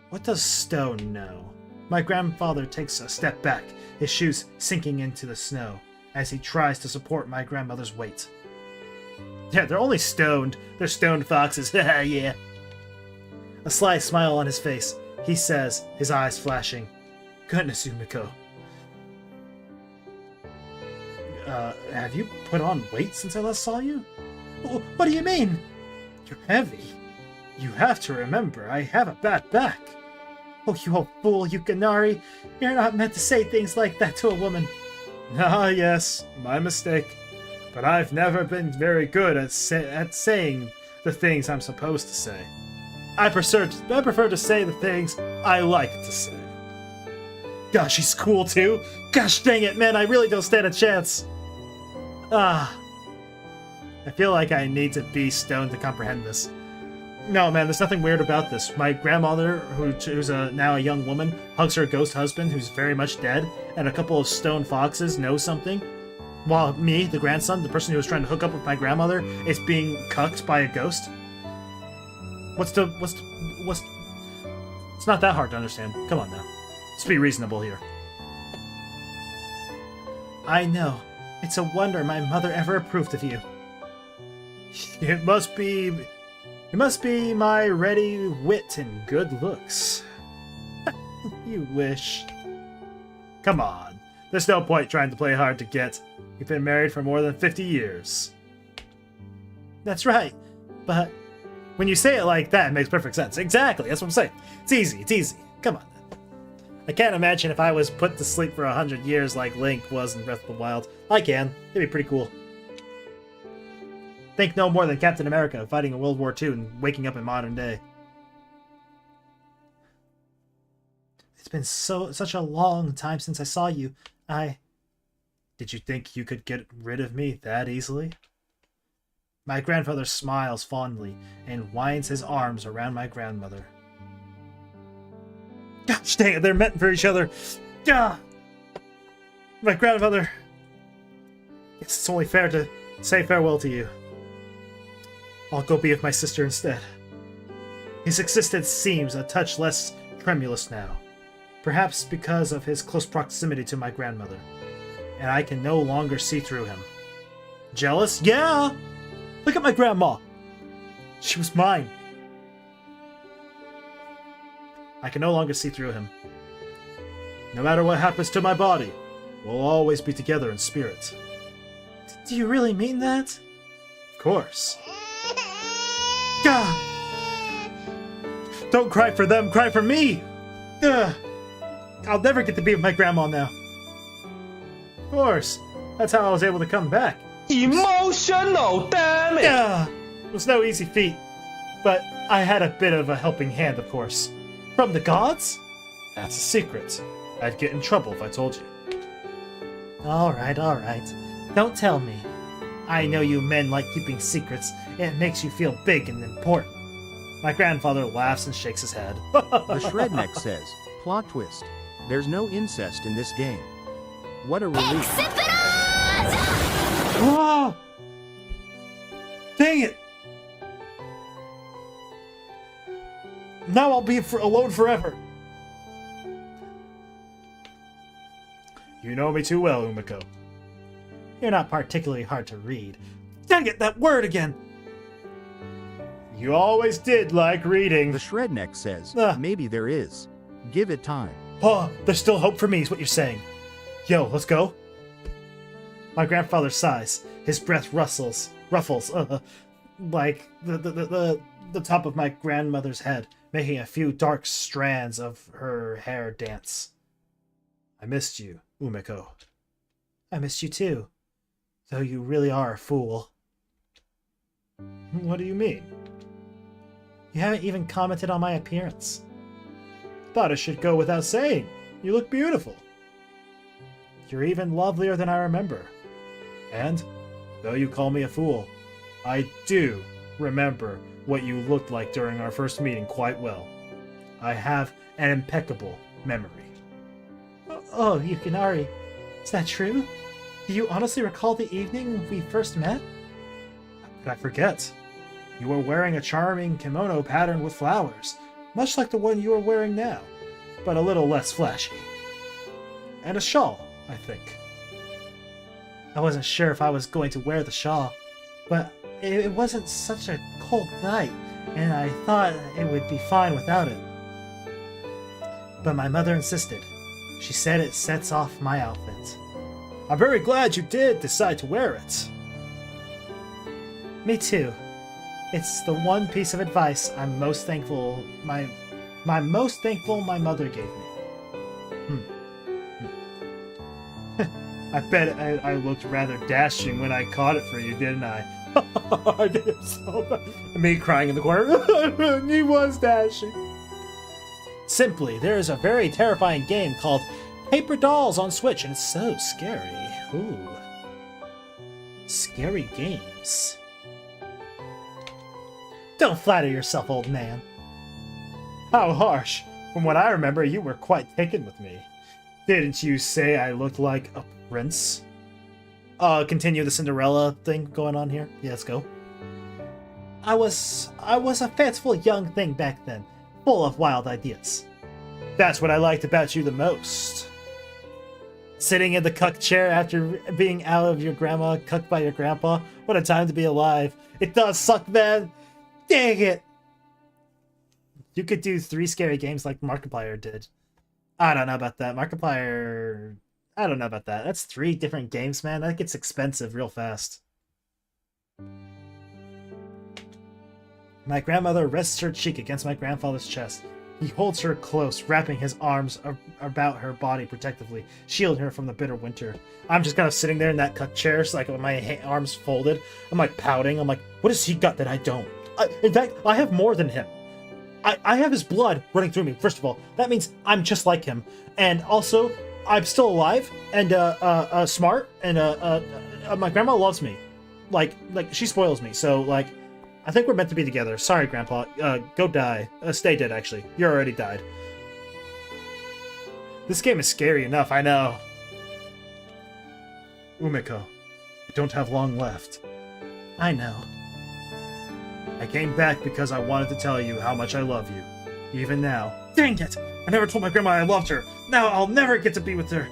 What does stone know? My grandfather takes a step back, his shoes sinking into the snow, as he tries to support my grandmother's weight. Yeah, they're only stoned. They're stoned foxes. Yeah. A sly smile on his face. He says, his eyes flashing, "Goodness, Umiko. Have you put on weight since I last saw you?" "What do you mean?" "You're heavy. You have to remember, I have a bad back." "Oh, you old fool, Yukinari. You're not meant to say things like that to a woman." "Ah, yes, my mistake. But I've never been very good at saying the things I'm supposed to say. I prefer to say the things I like to say." Gosh, he's cool too. Gosh dang it, man, I really don't stand a chance. I feel like I need to be stoned to comprehend this. No, man, there's nothing weird about this. My grandmother, who's now a young woman, hugs her ghost husband, who's very much dead, and a couple of stone foxes know something. While me, the grandson, the person who was trying to hook up with my grandmother, is being cucked by a ghost. What's... It's not that hard to understand. Come on now. Let's be reasonable here. I know. It's a wonder my mother ever approved of you. It must be my ready wit and good looks. You wish. Come on. There's no point trying to play hard to get. You've been married for more than 50 years. That's right. But when you say it like that, it makes perfect sense. Exactly. That's what I'm saying. It's easy. It's easy. Come on. I can't imagine if I was put to sleep for 100 years like Link was in Breath of the Wild. I can. It'd be pretty cool. Think no more than Captain America fighting in World War II and waking up in modern day. It's been such a long time since I saw you. Did you think you could get rid of me that easily? My grandfather smiles fondly and winds his arms around my grandmother. Gosh dang it, they're meant for each other. Ah! My grandfather. It's only fair to say farewell to you. I'll go be with my sister instead. His existence seems a touch less tremulous now, perhaps because of his close proximity to my grandmother, and I can no longer see through him. Jealous? Yeah! Look at my grandma! She was mine. I can no longer see through him. No matter what happens to my body, we'll always be together in spirit. Do you really mean that? Of course. Gah! Don't cry for them, cry for me! Ugh. I'll never get to be with my grandma now. Of course. That's how I was able to come back. Emotional damage! Yeah, it was no easy feat. But I had a bit of a helping hand, of course. From the gods? That's a secret. I'd get in trouble if I told you. Alright, alright. Don't tell me. I know you men like keeping secrets. It makes you feel big and important. My grandfather laughs and shakes his head. The Shredneck says, plot twist. There's no incest in this game. What a relief. Oh! Dang it! Now I'll be alone forever. You know me too well, Umiko. You're not particularly hard to read. Dang it, that word again! You always did like reading. The Shredneck says, Ah. maybe there is. Give it time. Oh, there's still hope for me, is what you're saying. Yo, let's go. My grandfather sighs. His breath ruffles, like the top of my grandmother's head, making a few dark strands of her hair dance. I missed you, Umiko. I missed you too, though you really are a fool. What do you mean? You haven't even commented on my appearance. Thought it should go without saying. You look beautiful. You're even lovelier than I remember. And, though you call me a fool, I do remember what you looked like during our first meeting quite well. I have an impeccable memory. Oh, Yukinari, is that true? Do you honestly recall the evening we first met? How could I forget? You were wearing a charming kimono patterned with flowers, much like the one you are wearing now, but a little less flashy. And a shawl, I think. I wasn't sure if I was going to wear the shawl, but it wasn't such a cold night, and I thought it would be fine without it. But my mother insisted. She said it sets off my outfit. I'm very glad you did decide to wear it. Me too. It's the one piece of advice I'm most thankful my mother gave me. I bet I looked rather dashing when I caught it for you, didn't I? I did it so bad. Me crying in the corner. He was dashing. Simply, there is a very terrifying game called Paper Dolls on Switch, and it's so scary. Ooh. Scary games. Don't flatter yourself, old man. How harsh. From what I remember, you were quite taken with me. Didn't you say I looked like a prince? Continue the Cinderella thing going on here. Yeah, let's go. I was a fanciful young thing back then, full of wild ideas. That's what I liked about you the most. Sitting in the cuck chair after being out of your grandma, cucked by your grandpa. What a time to be alive. It does suck, man. Dang it. You could do 3 scary games like Markiplier did. I don't know about that. Markiplier... I don't know about that. That's 3 different games, man. That gets expensive real fast. My grandmother rests her cheek against my grandfather's chest. He holds her close, wrapping his arms about her body protectively, shielding her from the bitter winter. I'm just kind of sitting there in that cuck chair, so like with my arms folded. I'm like pouting. I'm like, what has he got that I don't? In fact, I have more than him. I have his blood running through me, first of all. That means I'm just like him. And also, I'm still alive and smart, and my grandma loves me. Like she spoils me, so like I think we're meant to be together. Sorry, Grandpa. Go die. Stay dead, actually. You already died. This game is scary enough, I know. Umiko, you don't have long left. I know. I came back because I wanted to tell you how much I love you. Even now. Dang it! I never told my grandma I loved her. Now I'll never get to be with her.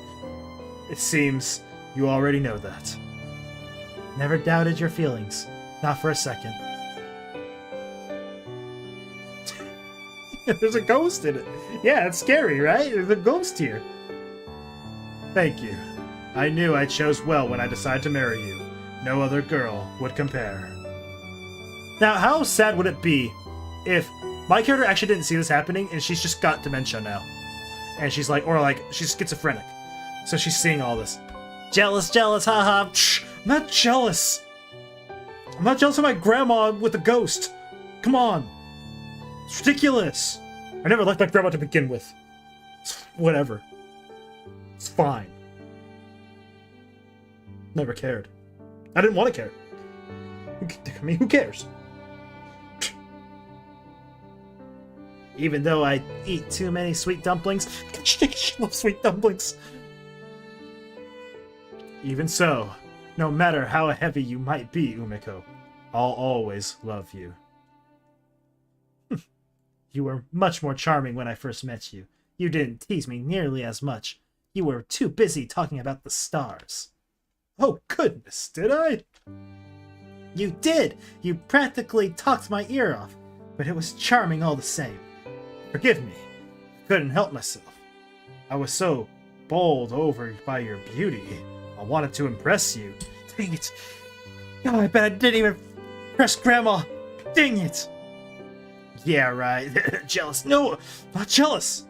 It seems you already know that. Never doubted your feelings. Not for a second. There's a ghost in it. Yeah, it's scary, right? There's a ghost here. Thank you. I knew I chose well when I decided to marry you. No other girl would compare. Now, how sad would it be if my character actually didn't see this happening and she's just got dementia now? And she's like, or like, she's schizophrenic. So she's seeing all this. Jealous, jealous, haha. I'm not jealous. I'm not jealous of my grandma with a ghost. Come on. It's ridiculous. I never liked my grandma to begin with. Whatever. It's fine. Never cared. I didn't want to care. I mean, who cares? Even though I eat too many sweet dumplings. She loves sweet dumplings. Even so, no matter how heavy you might be, Umiko, I'll always love you. You were much more charming when I first met you. You didn't tease me nearly as much. You were too busy talking about the stars. Oh goodness, did I? You did! You practically talked my ear off, but it was charming all the same. Forgive me. I couldn't help myself. I was so bowled over by your beauty. I wanted to impress you. Dang it. God, I bet I didn't even impress Grandma. Dang it. Yeah, right. Jealous. No, not jealous.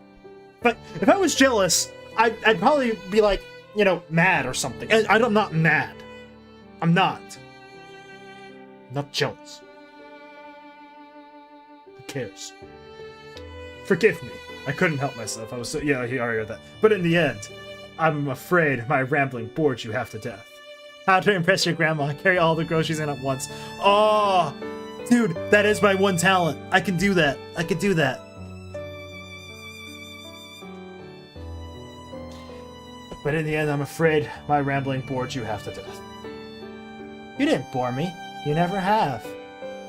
But if I was jealous, I'd probably be like, you know, mad or something. I'm not mad. I'm not. I'm not jealous. Who cares? Forgive me. I couldn't help myself. I was so... Yeah, he already heard that. But in the end, I'm afraid my rambling bored you half to death. How to impress your grandma. Carry all the groceries in at once. Oh... Dude, that is my one talent. I can do that. I can do that. But in the end, I'm afraid my rambling bored you half to death. You didn't bore me. You never have.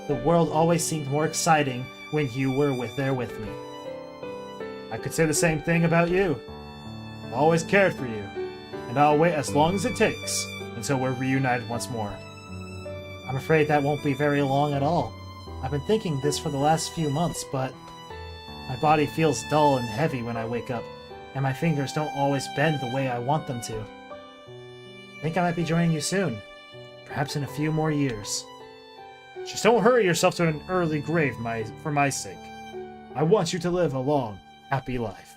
The world always seemed more exciting when you were there with me. I could say the same thing about you. I've always cared for you, and I'll wait as long as it takes until we're reunited once more. I'm afraid that won't be very long at all. I've been thinking this for the last few months, but my body feels dull and heavy when I wake up, and my fingers don't always bend the way I want them to. I think I might be joining you soon, perhaps in a few more years. Just don't hurry yourself to an early grave for my sake. I want you to live a long, happy life.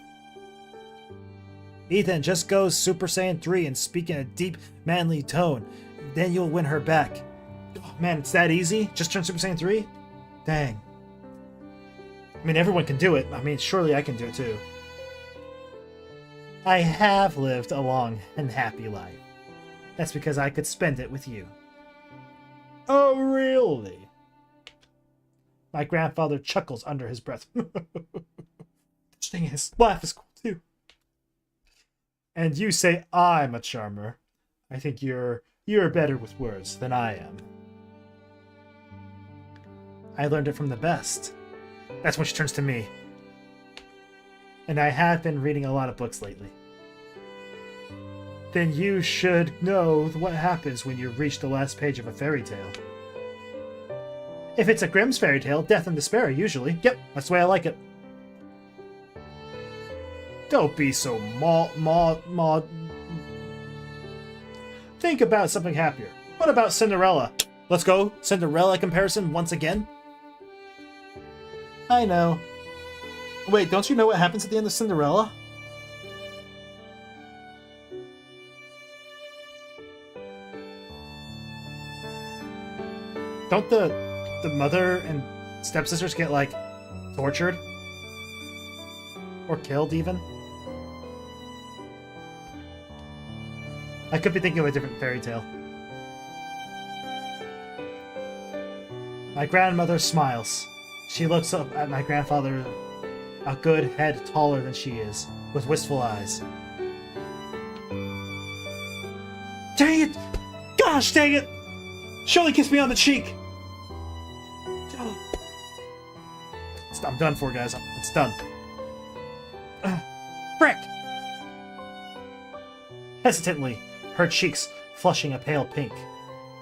Ethan just goes Super Saiyan 3 and speak in a deep, manly tone. Then you'll win her back. Oh, man, it's that easy? Just turn Super Saiyan 3? Dang. I mean, everyone can do it. I mean, surely I can do it too. I have lived a long and happy life. That's because I could spend it with you. Oh, really? My grandfather chuckles under his breath. Thing his laugh is cool too. And you say I'm a charmer. I think you're better with words than I am. I learned it from the best. That's when she turns to me. And I have been reading a lot of books lately. Then you should know what happens when you reach the last page of a fairy tale. If it's a Grimm's fairy tale, death and despair, usually. Yep, that's the way I like it. Don't be so Think about something happier. What about Cinderella? Let's go, Cinderella comparison once again. I know. Wait, don't you know what happens at the end of Cinderella? Don't the mother and stepsisters get, like, tortured? Or killed, even? I could be thinking of a different fairy tale. My grandmother smiles. She looks up at my grandfather, a good head taller than she is, with wistful eyes. Dang it! Gosh dang it! She only kissed me on the cheek! I'm done for, guys. It's done. Frick! Hesitantly, her cheeks flushing a pale pink,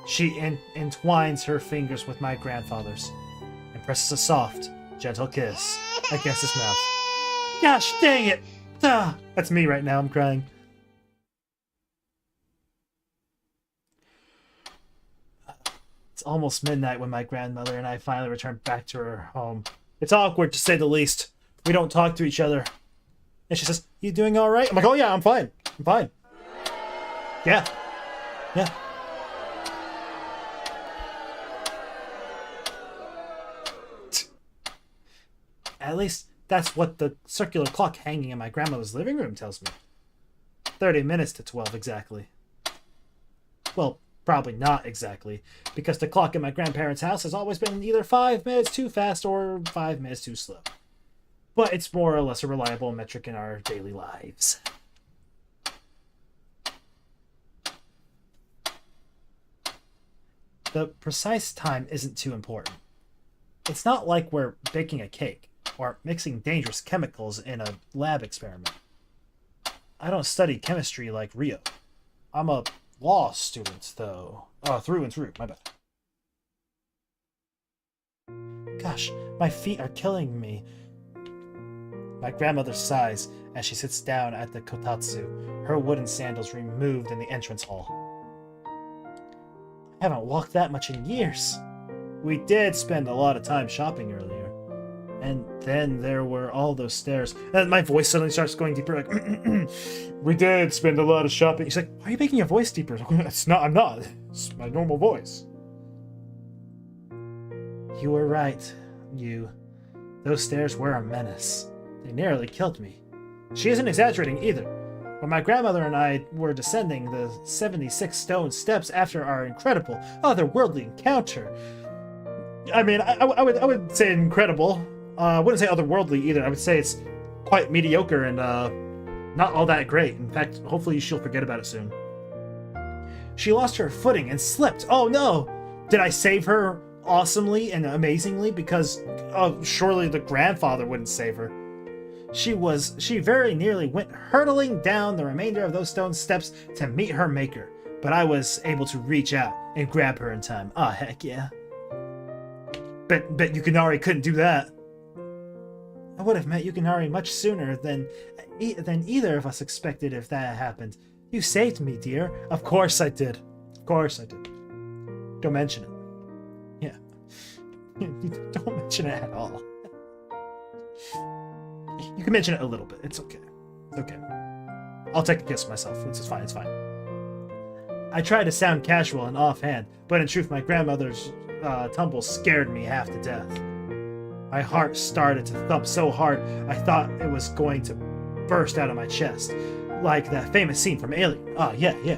she entwines her fingers with my grandfather's and presses a soft, gentle kiss against his mouth. Gosh dang it! That's me right now, I'm crying. It's almost midnight when my grandmother and I finally return back to her home. It's awkward, to say the least. We don't talk to each other. And she says, "You doing all right?" I'm like, "Oh yeah, I'm fine. I'm fine." Yeah. Yeah. At least that's what the circular clock hanging in my grandmother's living room tells me. 30 minutes to 12 exactly. Well, probably not exactly, because the clock in my grandparents' house has always been either 5 minutes too fast or 5 minutes too slow. But it's more or less a reliable metric in our daily lives. The precise time isn't too important. It's not like we're baking a cake or mixing dangerous chemicals in a lab experiment. I don't study chemistry like Rio. I'm a law student, though. Oh, through and through, my bad. Gosh, my feet are killing me. My grandmother sighs as she sits down at the kotatsu, her wooden sandals removed in the entrance hall. I haven't walked that much in years. We did spend a lot of time shopping earlier. And then there were all those stairs. And my voice suddenly starts going deeper, like, we did spend a lot of shopping. He's like, why are you making your voice deeper? It's not, I'm not. It's my normal voice. You were right, Those stairs were a menace. They nearly killed me. She isn't exaggerating either. When my grandmother and I were descending the 76 stone steps after our incredible, otherworldly encounter, I mean, I would say incredible. I wouldn't say otherworldly either. I would say it's quite mediocre and not all that great. In fact, hopefully she'll forget about it soon. She lost her footing and slipped. Oh no! Did I save her awesomely and amazingly? Because surely the grandfather wouldn't save her. She very nearly went hurtling down the remainder of those stone steps to meet her maker, but I was able to reach out and grab her in time. Ah, heck yeah. Bet Yukinari couldn't do that. I would have met Yukinari much sooner than either of us expected if that had happened. You saved me, dear. Of course I did. Of course I did. Don't mention it. Yeah. Don't mention it at all. You can mention it a little bit. It's okay. It's okay. I'll take a kiss myself. It's fine. It's fine. I tried to sound casual and offhand, but in truth, my grandmother's tumble scared me half to death. My heart started to thump so hard I thought it was going to burst out of my chest, like that famous scene from Alien. Ah, yeah.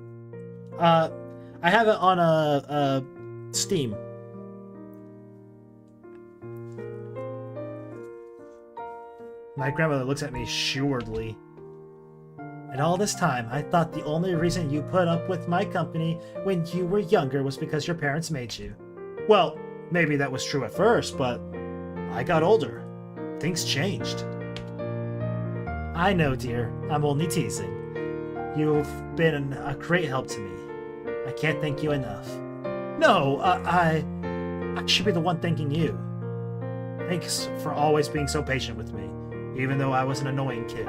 I have it on Steam. My grandmother looks at me shrewdly. And all this time, I thought the only reason you put up with my company when you were younger was because your parents made you. Well, maybe that was true at first, but I got older. Things changed. I know, dear. I'm only teasing. You've been a great help to me. I can't thank you enough. No, I should be the one thanking you. Thanks for always being so patient with me, even though I was an annoying kid.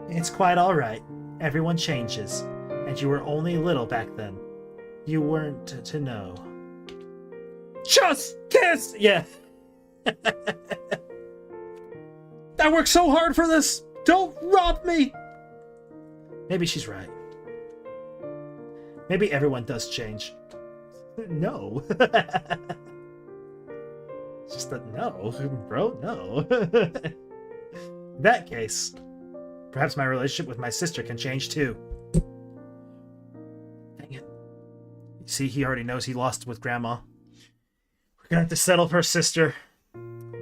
It's quite alright. Everyone changes, and you were only little back then. You weren't to know. Just kiss! Yeah. I worked so hard for this! Don't rob me! Maybe she's right. Maybe everyone does change. No. Just that no, bro, no. In that case, perhaps my relationship with my sister can change too. Dang it. You see, he already knows he lost with Grandma. We're gonna have to settle for her sister.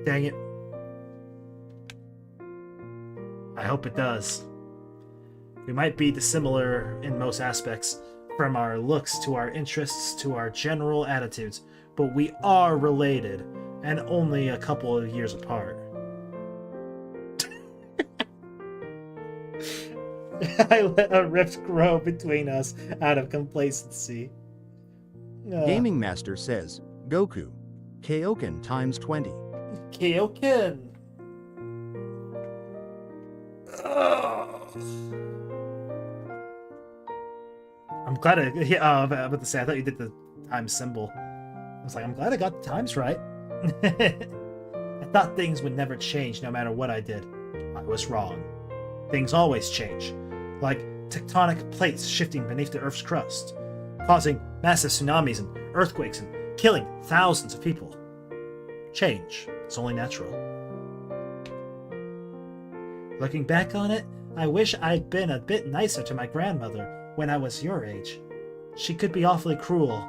Dang it. I hope it does. We might be dissimilar in most aspects, from our looks to our interests to our general attitudes, but we are related, and only a couple of years apart. I let a rift grow between us out of complacency. Gaming Master says, Goku. Kaioken times 20. Kaioken. I'm glad I about to say, I thought you did the times symbol. I was like, I'm glad I got the times right. I thought things would never change no matter what I did. I was wrong. Things always change, like tectonic plates shifting beneath the Earth's crust, causing massive tsunamis and earthquakes and killing thousands of people. Change is only natural. Looking back on it, I wish I'd been a bit nicer to my grandmother when I was your age. She could be awfully cruel,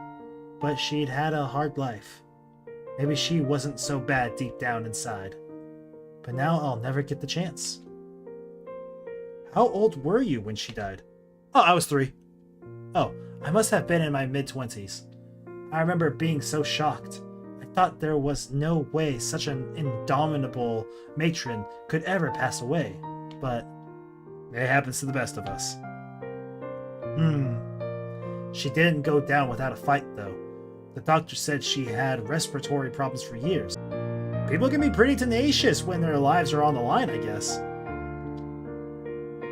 but she'd had a hard life. Maybe she wasn't so bad deep down inside. But now I'll never get the chance. How old were you when she died? Oh, I was 3. Oh, I must have been in my mid-20s. I remember being so shocked. I thought there was no way such an indomitable matron could ever pass away. But it happens to the best of us. She didn't go down without a fight, though. The doctor said she had respiratory problems for years. People can be pretty tenacious when their lives are on the line, I guess.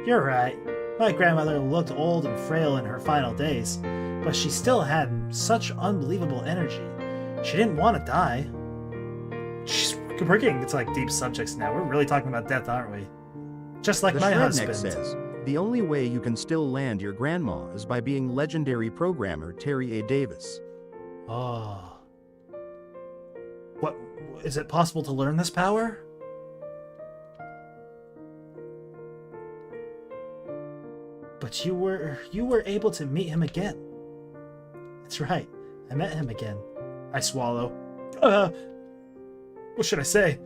You're right. My grandmother looked old and frail in her final days, but she still had such unbelievable energy. She didn't want to die. We're getting into like deep subjects now. We're really talking about death, aren't we? Just like my husband. Says, the only way you can still land your grandma is by being legendary programmer Terry A. Davis. Oh. What? Is it possible to learn this power? But you were able to meet him again. That's right. I met him again. I swallow. What should I say?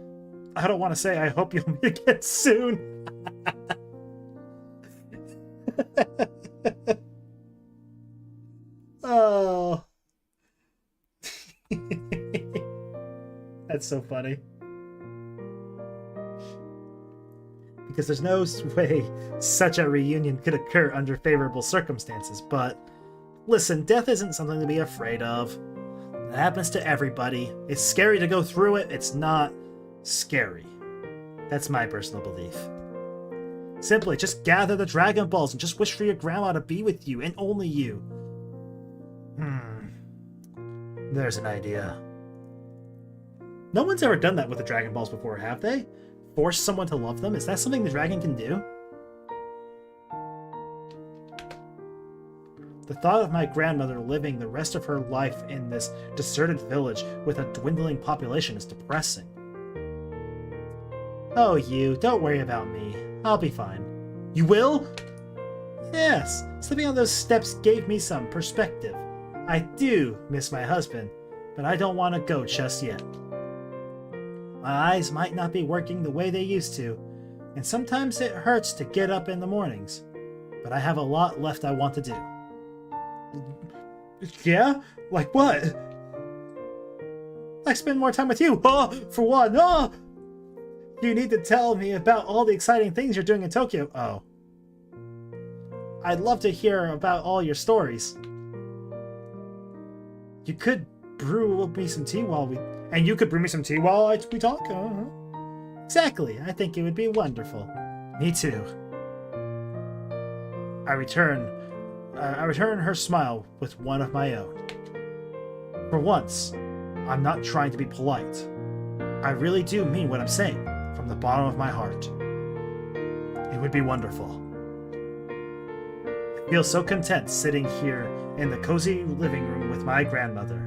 I don't want to say I hope you'll meet again soon. Oh. That's so funny. Because there's no way such a reunion could occur under favorable circumstances, but listen, death isn't something to be afraid of. It happens to everybody. It's scary to go through it. It's not scary. That's my personal belief. Simply, just gather the Dragon Balls and just wish for your grandma to be with you, and only you. There's an idea. No one's ever done that with the Dragon Balls before, have they? Force someone to love them? Is that something the dragon can do? The thought of my grandmother living the rest of her life in this deserted village with a dwindling population is depressing. Oh, don't worry about me. I'll be fine. You will? Yes, slipping on those steps gave me some perspective. I do miss my husband, but I don't want to go just yet. My eyes might not be working the way they used to, and sometimes it hurts to get up in the mornings, but I have a lot left I want to do. Yeah? Like what? I spend more time with you, for one. You need to tell me about all the exciting things you're doing in Tokyo. Oh. I'd love to hear about all your stories. You could brew me some tea while we... And you could brew me some tea while we talk? Exactly. I think it would be wonderful. Me too. I return her smile with one of my own. For once, I'm not trying to be polite. I really do mean what I'm saying, from the bottom of my heart. It would be wonderful. I feel so content sitting here in the cozy living room with my grandmother.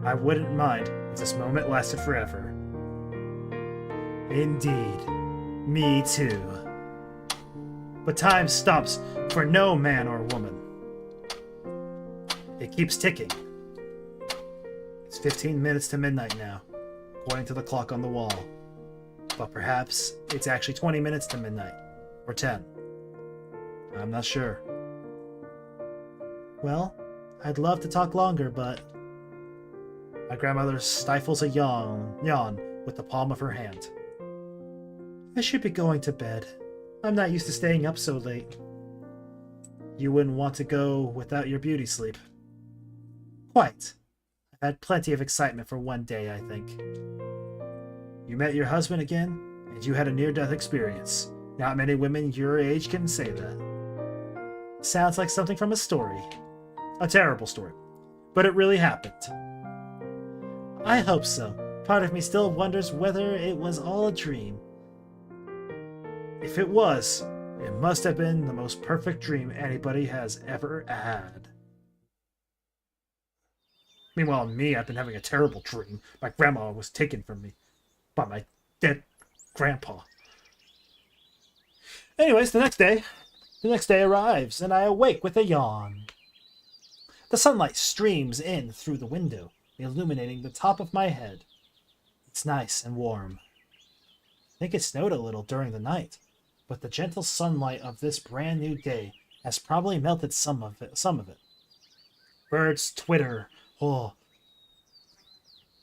I wouldn't mind if this moment lasted forever. Indeed. Me too. But time stops for no man or woman. It keeps ticking. It's 15 minutes to midnight now, according to the clock on the wall. But perhaps it's actually 20 minutes to midnight, or 10. I'm not sure. Well, I'd love to talk longer, but... My grandmother stifles a yawn with the palm of her hand. I should be going to bed. I'm not used to staying up so late. You wouldn't want to go without your beauty sleep. Quite. I've had plenty of excitement for one day, I think. You met your husband again, and you had a near-death experience. Not many women your age can say that. Sounds like something from a story. A terrible story. But it really happened. I hope so. Part of me still wonders whether it was all a dream. If it was, it must have been the most perfect dream anybody has ever had. Meanwhile, me, I've been having a terrible dream. My grandma was taken from me by my dead grandpa. Anyways, the next day arrives, and I awake with a yawn. The sunlight streams in through the window, illuminating the top of my head. It's nice and warm. I think it snowed a little during the night, but the gentle sunlight of this brand new day has probably melted some of it. Birds twitter, on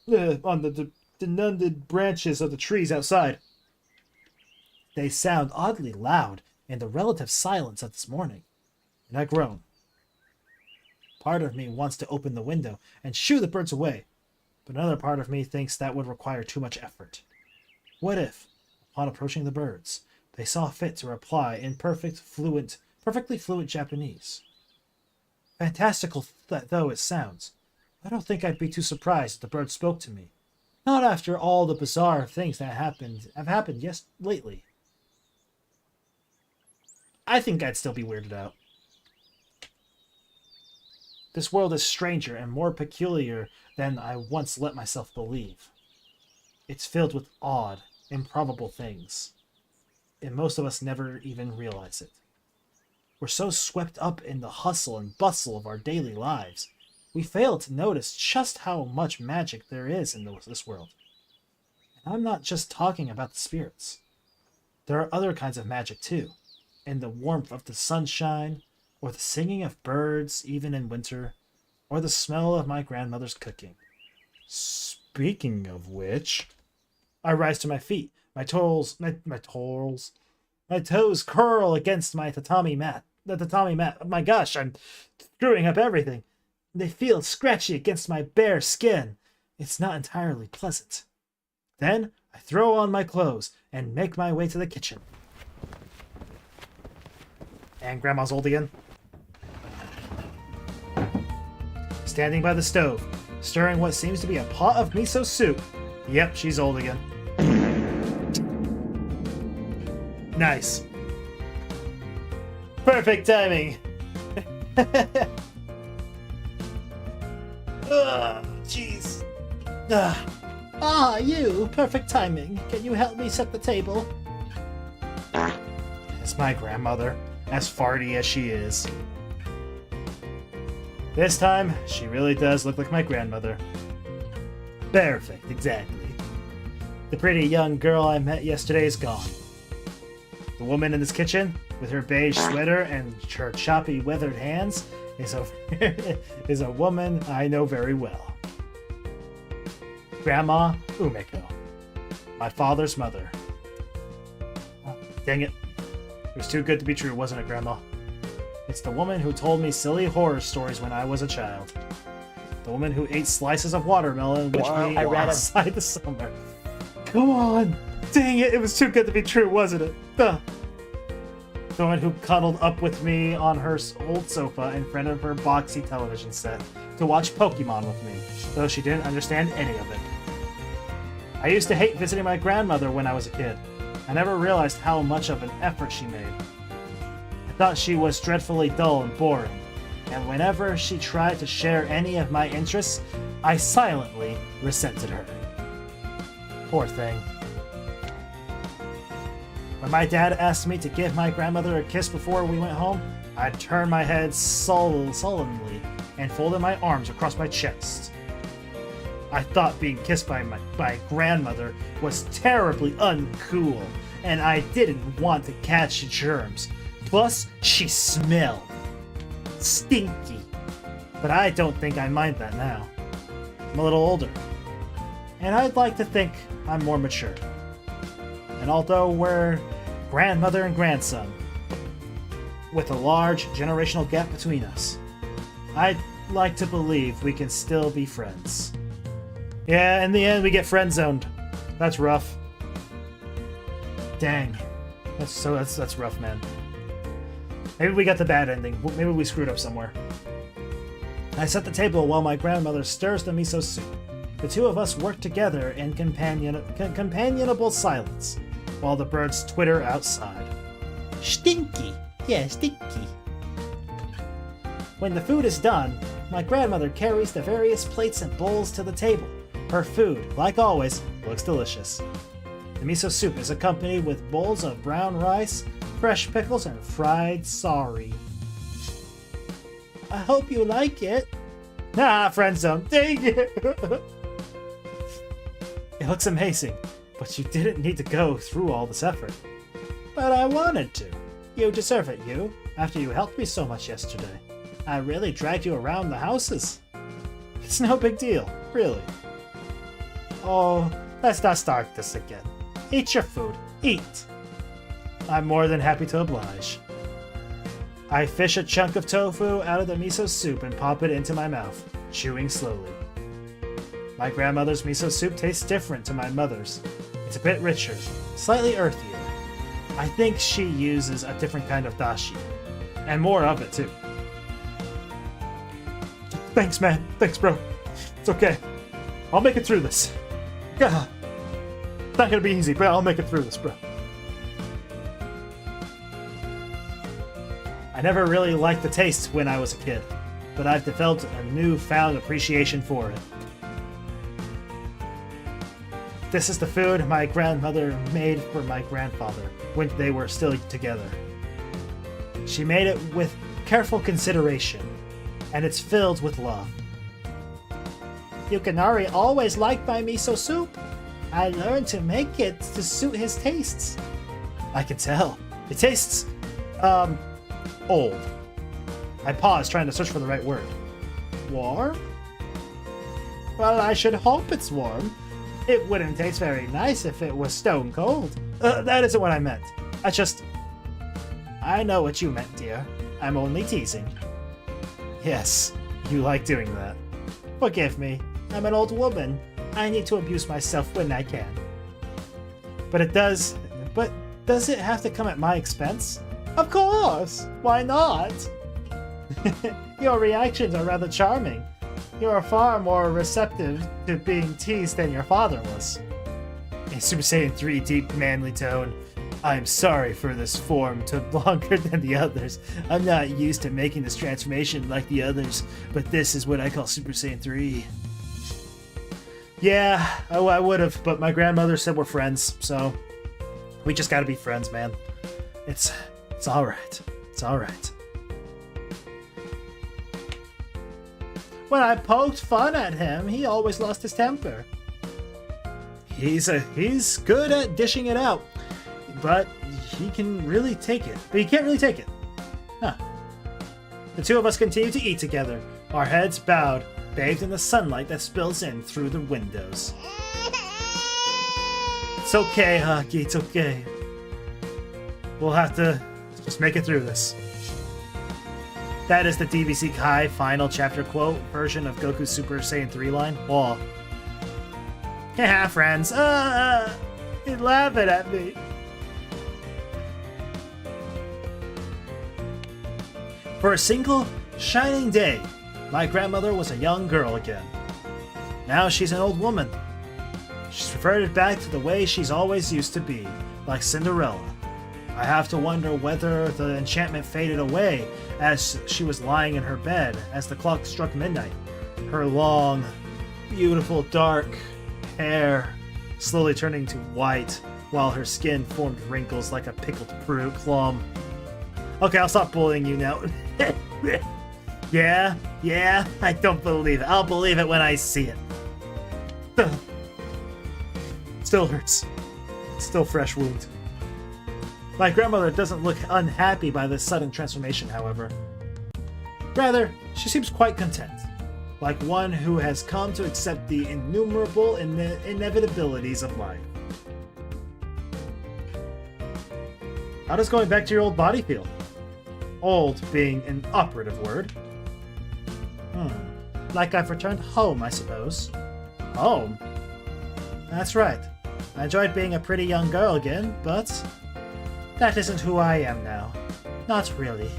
the denuded branches of the trees outside. They sound oddly loud in the relative silence of this morning, and I groan. Part of me wants to open the window and shoo the birds away, but another part of me thinks that would require too much effort. What if, upon approaching the birds, they saw fit to reply in perfectly fluent Japanese? Fantastical though it sounds, I don't think I'd be too surprised if the birds spoke to me. Not after all the bizarre things that have happened lately. I think I'd still be weirded out. This world is stranger and more peculiar than I once let myself believe. It's filled with odd, improbable things, and most of us never even realize it. We're so swept up in the hustle and bustle of our daily lives, we fail to notice just how much magic there is in this world. And I'm not just talking about the spirits. There are other kinds of magic too, in the warmth of the sunshine, or the singing of birds even in winter, or the smell of my grandmother's cooking. Speaking of which, I rise to my feet. My toes curl against my tatami mat. The tatami mat. My gosh, I'm screwing up everything. They feel scratchy against my bare skin. It's not entirely pleasant. Then I throw on my clothes and make my way to the kitchen. And Grandma's old again. Standing by the stove, stirring what seems to be a pot of miso soup. Yep, she's old again. Nice. Perfect timing. Jeez. You. Perfect timing. Can you help me set the table? It's my grandmother. as farty as she is. This time, she really does look like my grandmother. Perfect, exactly. The pretty young girl I met yesterday is gone. The woman in this kitchen, with her beige sweater and her choppy, weathered hands, is a woman I know very well. Grandma Umeko, my father's mother. Oh, dang it. It was too good to be true, wasn't it, Grandma? It's the woman who told me silly horror stories when I was a child. The woman who ate slices of watermelon, which we ate outside the summer. Come on! Dang it, it was too good to be true, wasn't it? Duh. The one who cuddled up with me on her old sofa in front of her boxy television set to watch Pokemon with me, though she didn't understand any of it. I used to hate visiting my grandmother when I was a kid. I never realized how much of an effort she made. I thought she was dreadfully dull and boring, and whenever she tried to share any of my interests, I silently resented her. Poor thing. When my dad asked me to give my grandmother a kiss before we went home, I turned my head sullenly and folded my arms across my chest. I thought being kissed by my grandmother was terribly uncool, and I didn't want to catch germs. Plus, she smelled stinky. But I don't think I mind that now. I'm a little older, and I'd like to think I'm more mature. And although we're grandmother and grandson, with a large generational gap between us, I'd like to believe we can still be friends. Yeah, in the end, we get friend-zoned. That's rough. Dang. That's rough, man. Maybe we got the bad ending. Maybe we screwed up somewhere. I set the table while my grandmother stirs the miso soup. The two of us work together in companionable silence, while the birds twitter outside. Stinky! Yeah, stinky. When the food is done, my grandmother carries the various plates and bowls to the table. Her food, like always, looks delicious. The miso soup is accompanied with bowls of brown rice, fresh pickles, and fried sari. I hope you like it. Nah, friend zone. Dang it! It looks amazing, but you didn't need to go through all this effort. But I wanted to. You deserve it, you, after you helped me so much yesterday. I really dragged you around the houses. It's no big deal, really. Oh, let's not start this again. Eat your food. Eat. I'm more than happy to oblige. I fish a chunk of tofu out of the miso soup and pop it into my mouth, chewing slowly. My grandmother's miso soup tastes different to my mother's. It's a bit richer, slightly earthier. I think she uses a different kind of dashi, and more of it too. Thanks, man. Thanks, bro. It's okay. I'll make it through this. God. It's not gonna be easy, but I'll make it through this, bro. I never really liked the taste when I was a kid, but I've developed a newfound appreciation for it. This is the food my grandmother made for my grandfather when they were still together. She made it with careful consideration, and it's filled with love. Yukinari always liked my miso soup. I learned to make it to suit his tastes. I can tell. It tastes, old. I paused, trying to search for the right word. Warm? Well, I should hope it's warm. It wouldn't taste very nice if it was stone cold. That isn't what I meant. I know what you meant, dear. I'm only teasing. Yes, you like doing that. Forgive me. I'm an old woman. I need to abuse myself when I can. But does it have to come at my expense? Of course! Why not? Your reactions are rather charming. You're far more receptive to being teased than your father was. In Super Saiyan 3 deep manly tone, I'm sorry for this form took longer than the others. I'm not used to making this transformation like the others, but this is what I call Super Saiyan 3. Yeah, I would have, but my grandmother said we're friends, so we just gotta be friends, man. It's alright. It's alright. When I poked fun at him, he always lost his temper. He's good at dishing it out, but he can really take it. But he can't really take it. Huh. The two of us continue to eat together, our heads bowed, bathed in the sunlight that spills in through the windows. It's okay, Hockey, it's okay. We'll have to just make it through this. That is the DBC Kai final chapter quote version of Goku's Super Saiyan 3 line. Aw. Haha, friends. You're laughing at me. For a single shining day, my grandmother was a young girl again. Now she's an old woman. She's reverted back to the way she's always used to be, like Cinderella. I have to wonder whether the enchantment faded away as she was lying in her bed as the clock struck midnight. Her long, beautiful dark hair slowly turning to white while her skin formed wrinkles like a pickled fruit plum. Okay, I'll stop bullying you now. Yeah, I don't believe it. I'll believe it when I see it. Still hurts. Still fresh wound. My grandmother doesn't look unhappy by this sudden transformation, however. Rather, she seems quite content, like one who has come to accept the innumerable inevitabilities of life. How does going back to your old body feel? Old being an operative word. Like I've returned home, I suppose. Home? That's right. I enjoyed being a pretty young girl again, but that isn't who I am now. Not really.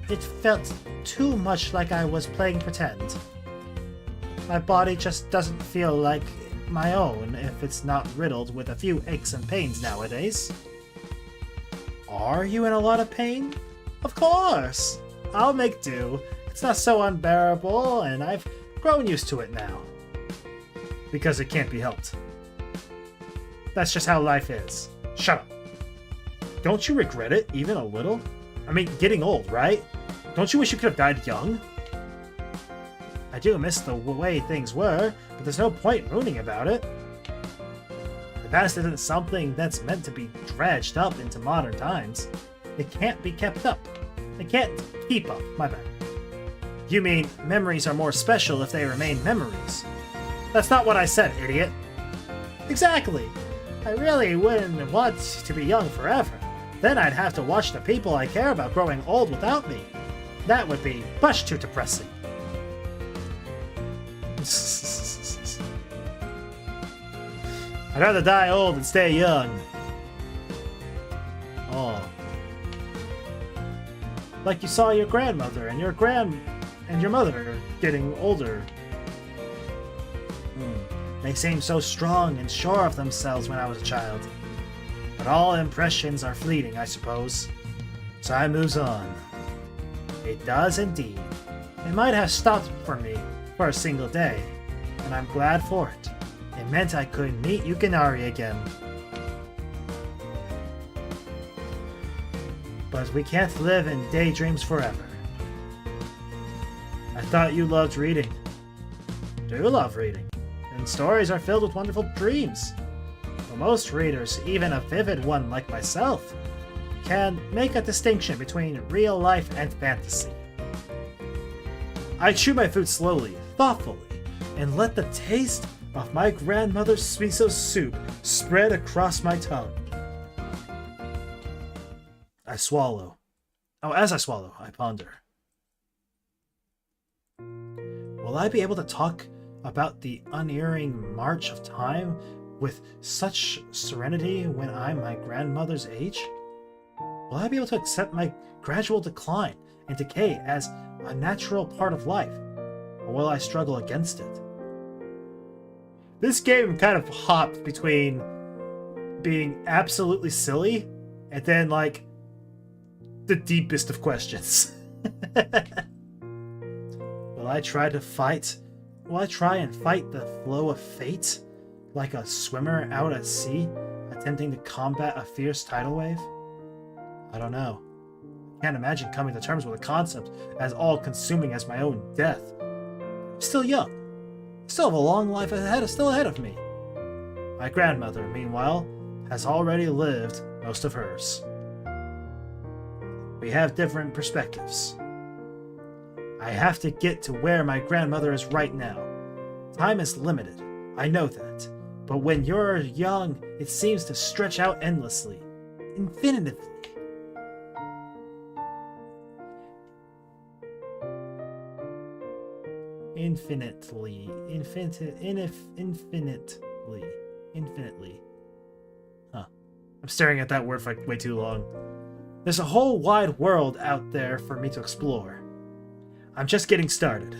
It felt too much like I was playing pretend. My body just doesn't feel like my own if it's not riddled with a few aches and pains nowadays. Are you in a lot of pain? Of course! I'll make do. It's not so unbearable, and I've grown used to it now. Because it can't be helped. That's just how life is. Shut up. Don't you regret it, even a little? I mean, getting old, right? Don't you wish you could have died young? I do miss the way things were, but there's no point mooning about it. The past isn't something that's meant to be dredged up into modern times. It can't be kept up. It can't keep up, my bad. You mean memories are more special if they remain memories? That's not what I said, idiot. Exactly. I really wouldn't want to be young forever. Then I'd have to watch the people I care about growing old without me. That would be much too depressing. I'd rather die old than stay young. Oh. Like you saw your grandmother and your mother getting older. They seemed so strong and sure of themselves when I was a child. But all impressions are fleeting, I suppose. Time moves on. It does indeed. It might have stopped for me for a single day, and I'm glad for it. It meant I could meet Yukinari again. But we can't live in daydreams forever. I thought you loved reading. Do love reading, and stories are filled with wonderful dreams. For most readers, even a vivid one like myself, can make a distinction between real life and fantasy. I chew my food slowly, thoughtfully, and let the taste of my grandmother's miso soup spread across my tongue. I swallow. Oh, as I swallow, I ponder. Will I be able to talk about the unerring march of time with such serenity when I'm my grandmother's age? Will I be able to accept my gradual decline and decay as a natural part of life? Or will I struggle against it? This game kind of hopped between being absolutely silly and then, like, the deepest of questions. Will I try and fight the flow of fate like a swimmer out at sea attempting to combat a fierce tidal wave? I don't know. Can't imagine coming to terms with a concept as all-consuming as my own death. I'm still young. Still have a long life ahead of me. My grandmother, meanwhile, has already lived most of hers. We have different perspectives. I have to get to where my grandmother is right now. Time is limited, I know that. But when you're young, it seems to stretch out endlessly. Infinitely. Infinitely. Huh. I'm staring at that word for way too long. There's a whole wide world out there for me to explore. I'm just getting started.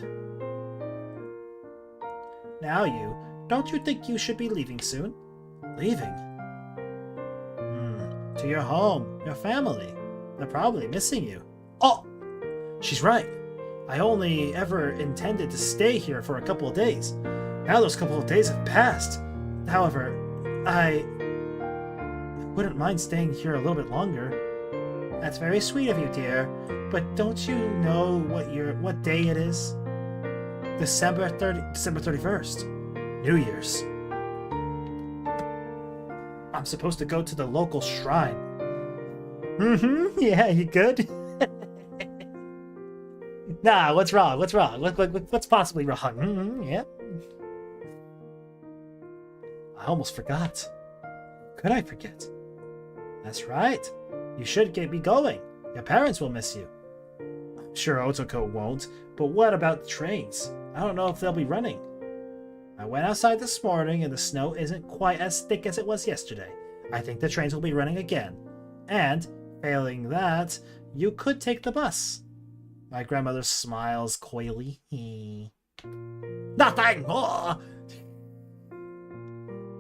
Now don't you think you should be leaving soon? Leaving? To your home, your family. They're probably missing you. Oh! She's right. I only ever intended to stay here for a couple of days. Now those couple of days have passed. However, I wouldn't mind staying here a little bit longer. That's very sweet of you, dear. But don't you know what day it is? December 31st. New Year's. I'm supposed to go to the local shrine. Yeah, you good? Nah, what's wrong? What's possibly wrong? Yeah. I almost forgot. Could I forget? That's right. You should be going. Your parents will miss you. I'm sure Otoko won't, but what about the trains? I don't know if they'll be running. I went outside this morning and the snow isn't quite as thick as it was yesterday. I think the trains will be running again. And, failing that, you could take the bus. My grandmother smiles coyly. Nothing! Oh!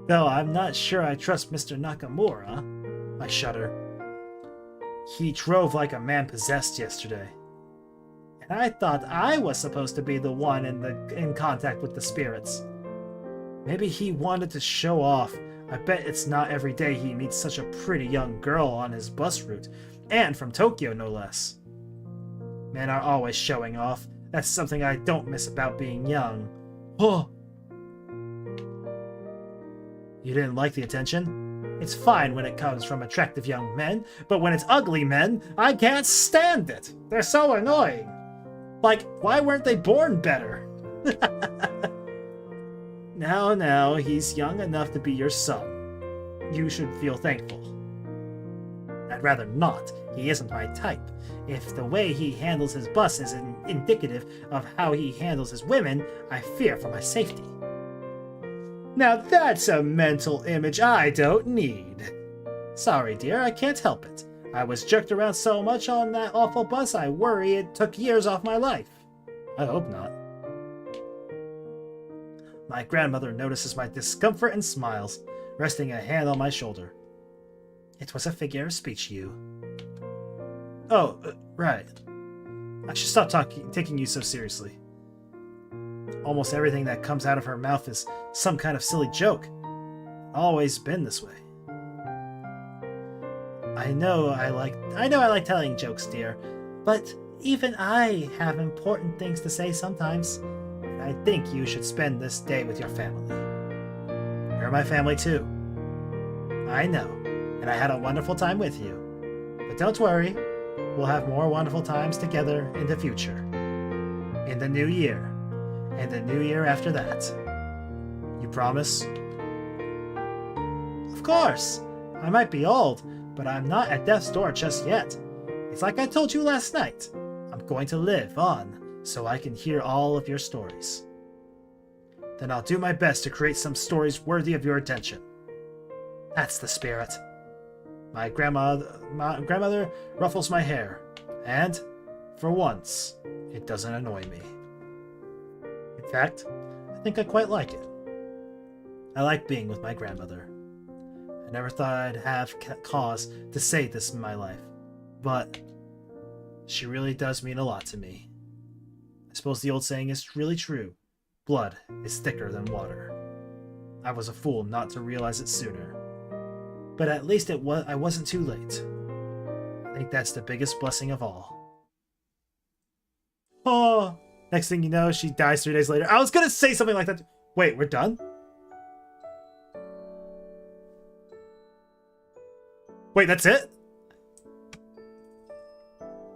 Though I'm not sure I trust Mr. Nakamura. I shudder. He drove like a man possessed yesterday. And I thought I was supposed to be the one in contact with the spirits. Maybe he wanted to show off. I bet it's not every day he meets such a pretty young girl on his bus route, and from Tokyo no less. Men are always showing off. That's something I don't miss about being young. Oh! You didn't like the attention? It's fine when it comes from attractive young men, but when it's ugly men, I can't stand it! They're so annoying! Like, why weren't they born better? Now, he's young enough to be your son. You should feel thankful. I'd rather not. He isn't my type. If the way he handles his bus is indicative of how he handles his women, I fear for my safety. Now that's a mental image I don't need. Sorry, dear, I can't help it. I was jerked around so much on that awful bus, I worry it took years off my life. I hope not. My grandmother notices my discomfort and smiles, resting a hand on my shoulder. It was a figure of speech, you. Oh, right. I should stop taking you so seriously. Almost everything that comes out of her mouth is some kind of silly joke. Always been this way. I know I like telling jokes, dear, but even I have important things to say sometimes. I think you should spend this day with your family. You're my family too. I know, and I had a wonderful time with you. But don't worry, we'll have more wonderful times together in the future. In the new year. And the new year after that. You promise? Of course! I might be old, but I'm not at death's door just yet. It's like I told you last night. I'm going to live on, so I can hear all of your stories. Then I'll do my best to create some stories worthy of your attention. That's the spirit. My grandmother ruffles my hair, and, for once, it doesn't annoy me. In fact, I think I quite like it. I like being with my grandmother. I never thought I'd have cause to say this in my life, but she really does mean a lot to me. I suppose the old saying is really true. Blood is thicker than water. I was a fool not to realize it sooner. But at least I wasn't too late. I think that's the biggest blessing of all. Oh, next thing you know, she dies 3 days later. I was gonna say something like that. Wait, we're done? Wait, that's it?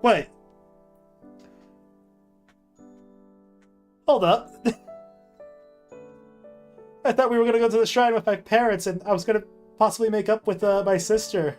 Wait. Hold up. I thought we were gonna go to the shrine with my parents and I was gonna possibly make up with my sister.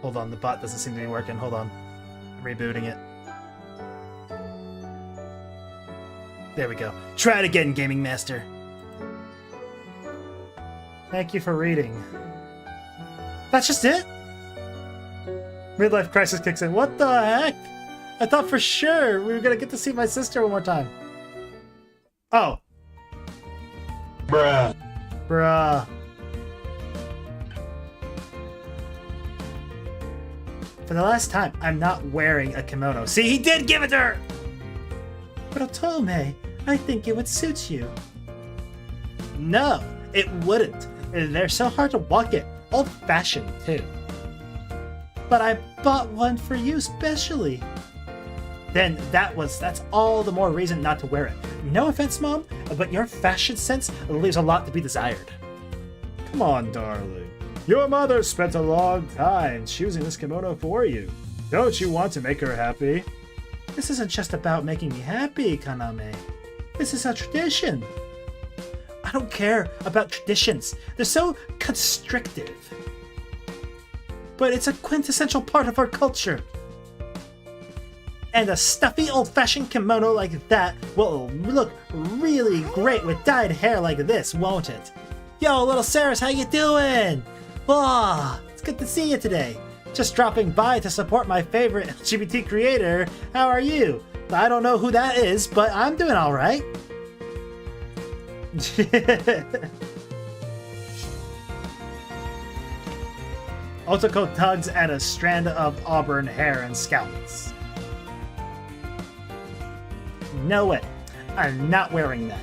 Hold on, the bot doesn't seem to be working. Hold on. I'm rebooting it. There we go. Try it again, Gaming Master. Thank you for reading. That's just it? Midlife crisis kicks in. What the heck? I thought for sure we were gonna get to see my sister one more time. Oh. Bruh. Bruh. For the last time, I'm not wearing a kimono. See, he did give it to her! But Otome, I think it would suit you. No, it wouldn't. They're so hard to walk in. Old-fashioned, too. But I bought one for you specially. Then that's all the more reason not to wear it. No offense, Mom, but your fashion sense leaves a lot to be desired. Come on, darling. Your mother spent a long time choosing this kimono for you. Don't you want to make her happy? This isn't just about making me happy, Kaname. This is a tradition. I don't care about traditions. They're so constrictive. But it's a quintessential part of our culture. And a stuffy old-fashioned kimono like that will look really great with dyed hair like this, won't it? Yo, little Saris, how you doing? Ah, it's good to see you today. Just dropping by to support my favorite LGBT creator. How are you? I don't know who that is, but I'm doing all right. Otoko tugs at a strand of auburn hair and scalps. No way. I'm not wearing that.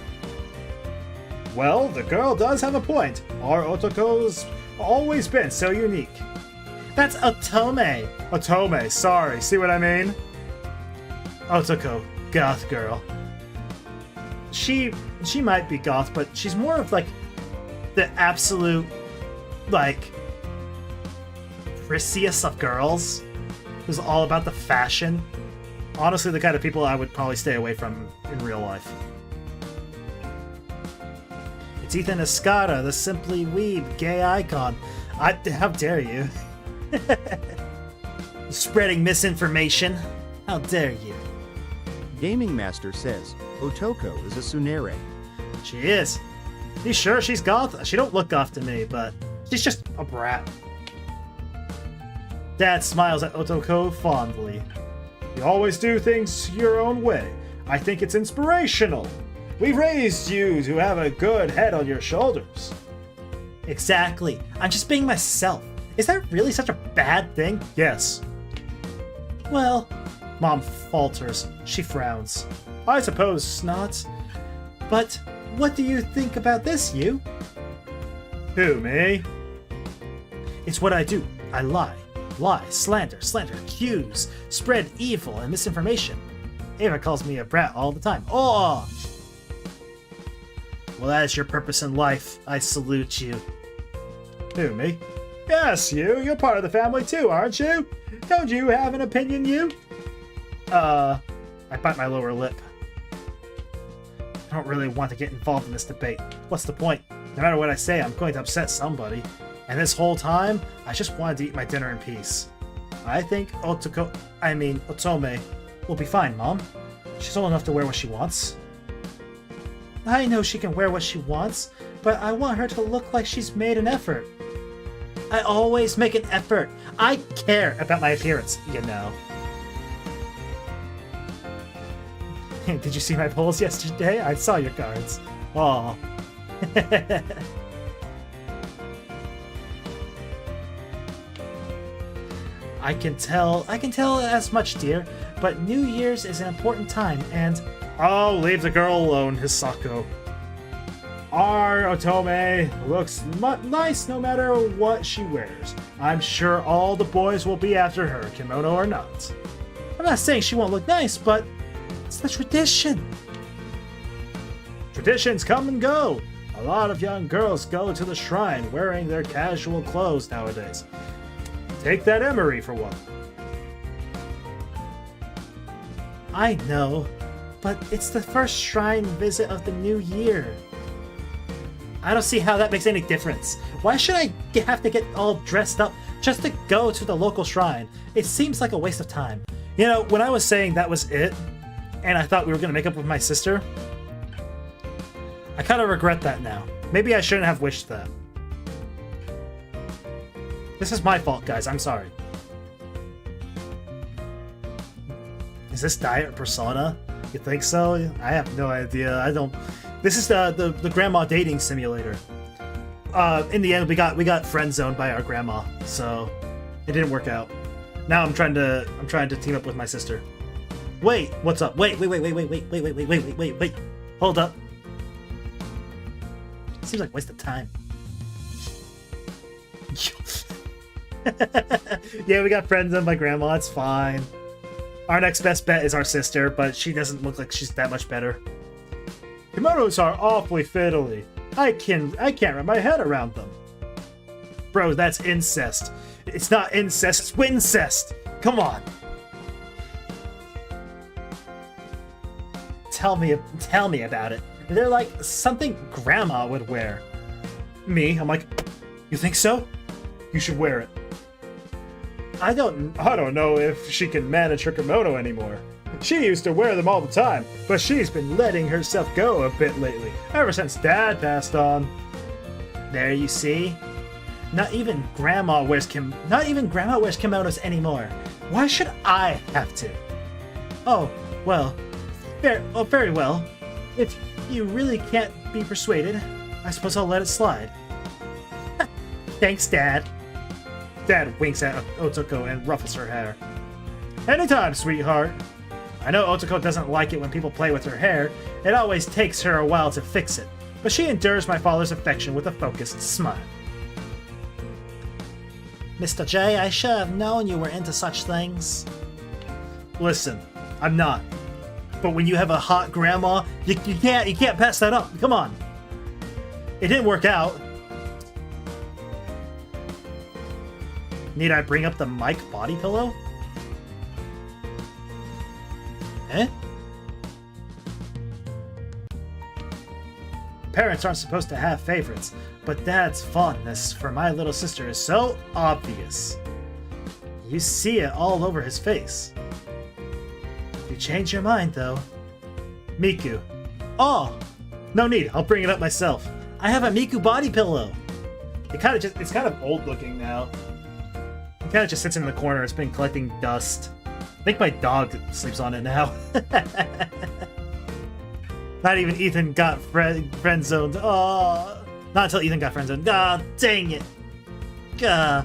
Well, the girl does have a point. Our Otoko's always been so unique. That's Otome. Otome, sorry. See what I mean? Otoko, goth girl. She might be goth, but she's more of like the absolute like prissest of girls. Who's all about the fashion. Honestly, the kind of people I would probably stay away from in real life. It's Ethan Escada, the Simply Weeb gay icon. How dare you? Spreading misinformation. How dare you? Gaming Master says, Otoko is a tsundere. She is. You sure she's goth? She don't look goth to me, but she's just a brat. Dad smiles at Otoko fondly. You always do things your own way. I think it's inspirational. We've raised you to have a good head on your shoulders. Exactly. I'm just being myself. Is that really such a bad thing? Yes. Well, Mom falters. She frowns. I suppose not. But what do you think about this, you? Who, me? It's what I do. I lie. Lie, slander, accuse, spread evil and misinformation. Ava calls me a brat all the time. Oh! Well, that is your purpose in life. I salute you. Who, me? Yes, you. You're part of the family too, aren't you? Don't you have an opinion, you? I bite my lower lip. I don't really want to get involved in this debate. What's the point? No matter what I say, I'm going to upset somebody. And this whole time, I just wanted to eat my dinner in peace. I think Otome will be fine, Mom. She's old enough to wear what she wants. I know she can wear what she wants, but I want her to look like she's made an effort. I always make an effort. I care about my appearance, you know. Did you see my polls yesterday? I saw your cards. Aw. I can tell as much, dear, but New Year's is an important time, and... Oh, leave the girl alone, Hisako. Our Otome looks nice no matter what she wears. I'm sure all the boys will be after her, kimono or not. I'm not saying she won't look nice, but it's the tradition. Traditions come and go. A lot of young girls go to the shrine wearing their casual clothes nowadays. Take that Emery for one. I know, but it's the first shrine visit of the new year. I don't see how that makes any difference. Why should I have to get all dressed up just to go to the local shrine? It seems like a waste of time. You know, when I was saying that was it, and I thought we were going to make up with my sister, I kind of regret that now. Maybe I shouldn't have wished that. This is my fault, guys. I'm sorry. Is this Diet Persona? You think so? I have no idea. I don't... This is the grandma dating simulator. In the end, we got friend zoned by our grandma, so it didn't work out. Now I'm trying to team up with my sister. Wait, what's up? Wait. Hold up. Seems like a waste of time. Yeah, we got friends zoned by grandma. It's fine. Our next best bet is our sister, but she doesn't look like she's that much better. Kimonos are awfully fiddly. I can't wrap my head around them. Bro, that's incest. It's not incest, it's wincest. Come on. Tell me about it. They're like something grandma would wear. Me, I'm like, you think so? You should wear it. I don't know if she can manage her kimono anymore. She used to wear them all the time, but she's been letting herself go a bit lately, ever since Dad passed on. There you see? Not even grandma wears kimonos anymore. Why should I have to? Oh, well, very well. If you really can't be persuaded, I suppose I'll let it slide. Thanks, Dad. Dad winks at Otoko and ruffles her hair. Anytime, sweetheart. I know Otoko doesn't like it when people play with her hair. It always takes her a while to fix it, but she endures my father's affection with a focused smile. Mr. J, I should have known you were into such things. Listen, I'm not. But when you have a hot grandma, you can't pass that up. Come on. It didn't work out. Need I bring up the mic body pillow? Eh? Parents aren't supposed to have favorites, but Dad's fondness for my little sister is so obvious. You see it all over his face. You change your mind, though. Miku. Oh! No need, I'll bring it up myself. I have a Miku body pillow. It's kind of old looking now. It kind of just sits in the corner. It's been collecting dust. I think my dog sleeps on it now. Not even Ethan got friend zoned. Oh, not until Ethan got friend zoned. Ah, dang it. Yeah,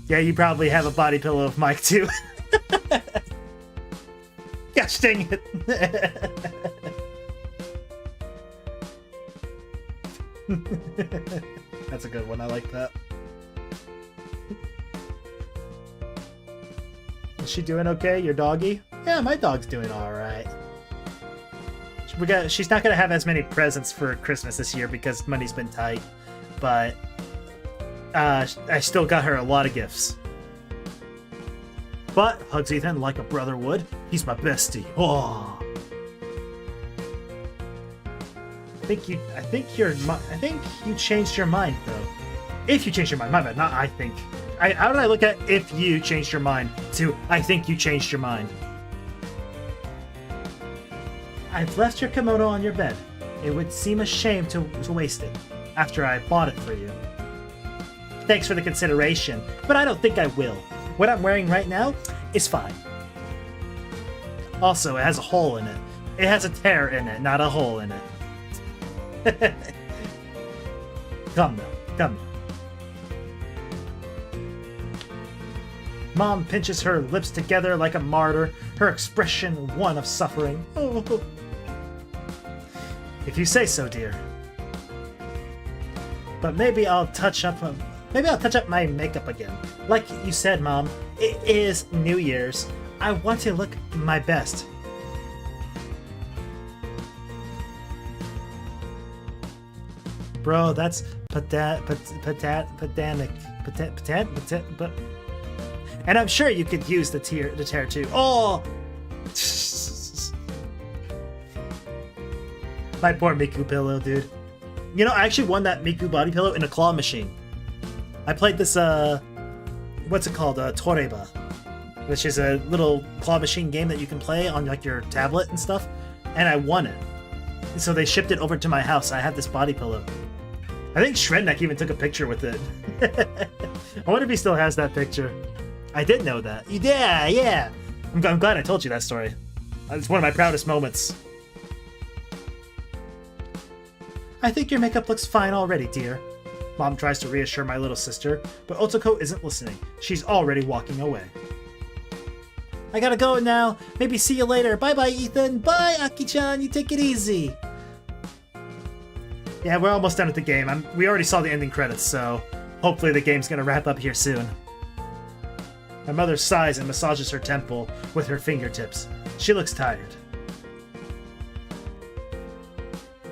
you probably have a body pillow of Mike too. Gosh dang it. That's a good one. I like that. Is she doing okay, your doggy? Yeah, my dog's doing alright. She's not gonna have as many presents for Christmas this year because money's been tight, but I still got her a lot of gifts. But hugs Ethan like a brother would. He's my bestie. Oh. I think you changed your mind though. If you changed your mind, my bad. Not I think. How did I look at if you changed your mind to I think you changed your mind? I've left your kimono on your bed. It would seem a shame to waste it after I bought it for you. Thanks for the consideration, but I don't think I will. What I'm wearing right now is fine. Also, it has a hole in it. It has a tear in it, not a hole in it. Come now, come now. Mom pinches her lips together like a martyr, her expression one of suffering. Oh. If you say so, dear. But maybe I'll touch up my makeup again. Like you said, Mom, it is New Year's. I want to look my best. Bro, that's pedantic. But and I'm sure you could use the tear too. Oh! My poor Miku pillow, dude. You know, I actually won that Miku body pillow in a claw machine. I played this, what's it called? Toreba. Which is a little claw machine game that you can play on, like, your tablet and stuff. And I won it. So they shipped it over to my house. I have this body pillow. I think Shredneck even took a picture with it. I wonder if he still has that picture. I did know that. Yeah. I'm glad I told you that story. It's one of my proudest moments. I think your makeup looks fine already, dear. Mom tries to reassure my little sister, but Otoko isn't listening. She's already walking away. I gotta go now. Maybe see you later. Bye-bye, Ethan. Bye, Aki-chan. You take it easy. Yeah, we're almost done with the game. We already saw the ending credits, so hopefully the game's gonna wrap up here soon. My mother sighs and massages her temple with her fingertips. She looks tired.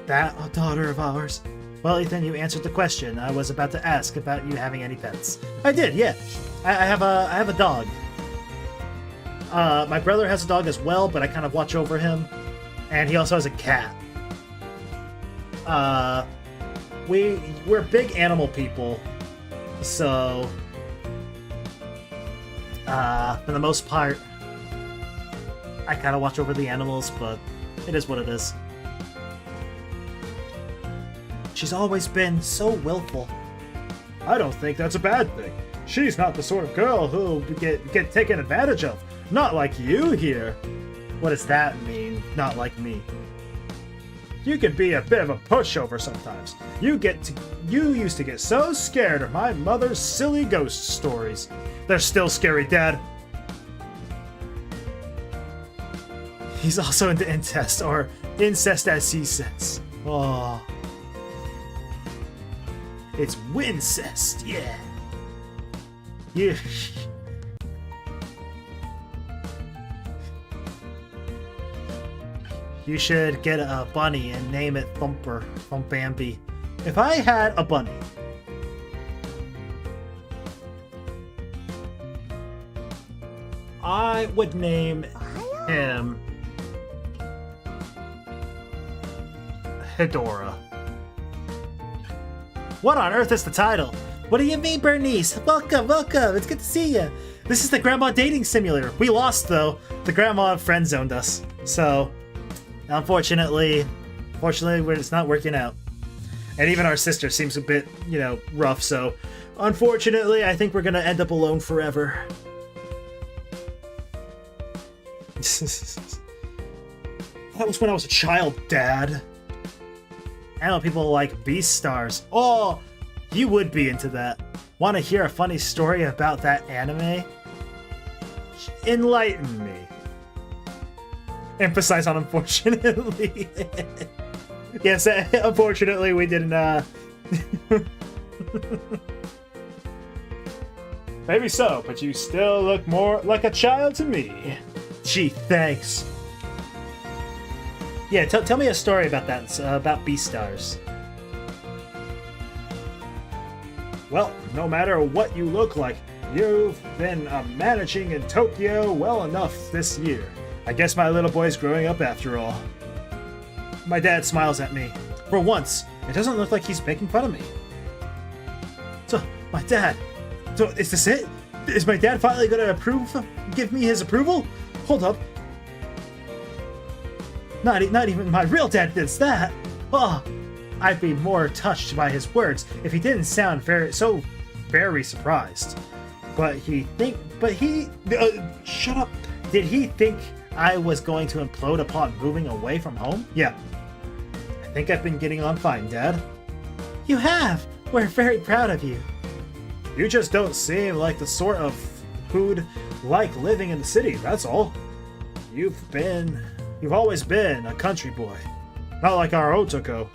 That a daughter of ours? Well, Ethan, you answered the question. I was about to ask about you having any pets. I did, yeah. I have a dog. My brother has a dog as well, but I kind of watch over him. And he also has a cat. We're big animal people. So, for the most part, I kind of watch over the animals, but it is what it is. She's always been so willful. I don't think that's a bad thing. She's not the sort of girl who'll get taken advantage of. Not like you here. What does that mean, not like me? You can be a bit of a pushover sometimes. You used to get so scared of my mother's silly ghost stories. They're still scary, Dad. He's also into incest, or incest as he says. Oh. It's wincest, yeah. Yeah. You should get a bunny and name it Thumper, Thumpampi. If I had a bunny, I would name him Hedora. What on earth is the title? What do you mean, Bernice? Welcome. It's good to see you. This is the Grandma Dating Simulator. We lost, though. The Grandma friend-zoned us. So, unfortunately, it's not working out. And even our sister seems a bit, rough. So, unfortunately, I think we're going to end up alone forever. That was when I was a child, Dad. I know people like Beastars. Oh, you would be into that. Want to hear a funny story about that anime? Enlighten me. Emphasize on unfortunately. Yes, unfortunately we didn't, Maybe so, but you still look more like a child to me. Gee, thanks. Yeah, tell me a story about that, about Beastars. Well, no matter what you look like, you've been managing in Tokyo well enough this year. I guess my little boy's growing up after all. My dad smiles at me. For once, it doesn't look like he's making fun of me. So, is this it? Is my dad finally gonna give me his approval? Hold up. Not even my real dad does that. Oh, I'd be more touched by his words if he didn't sound very surprised. Shut up. Did he think I was going to implode upon moving away from home? Yeah. I think I've been getting on fine, Dad. You have! We're very proud of you. You just don't seem like the sort of who'd like living in the city, that's all. You've always been a country boy. Not like our Otoko.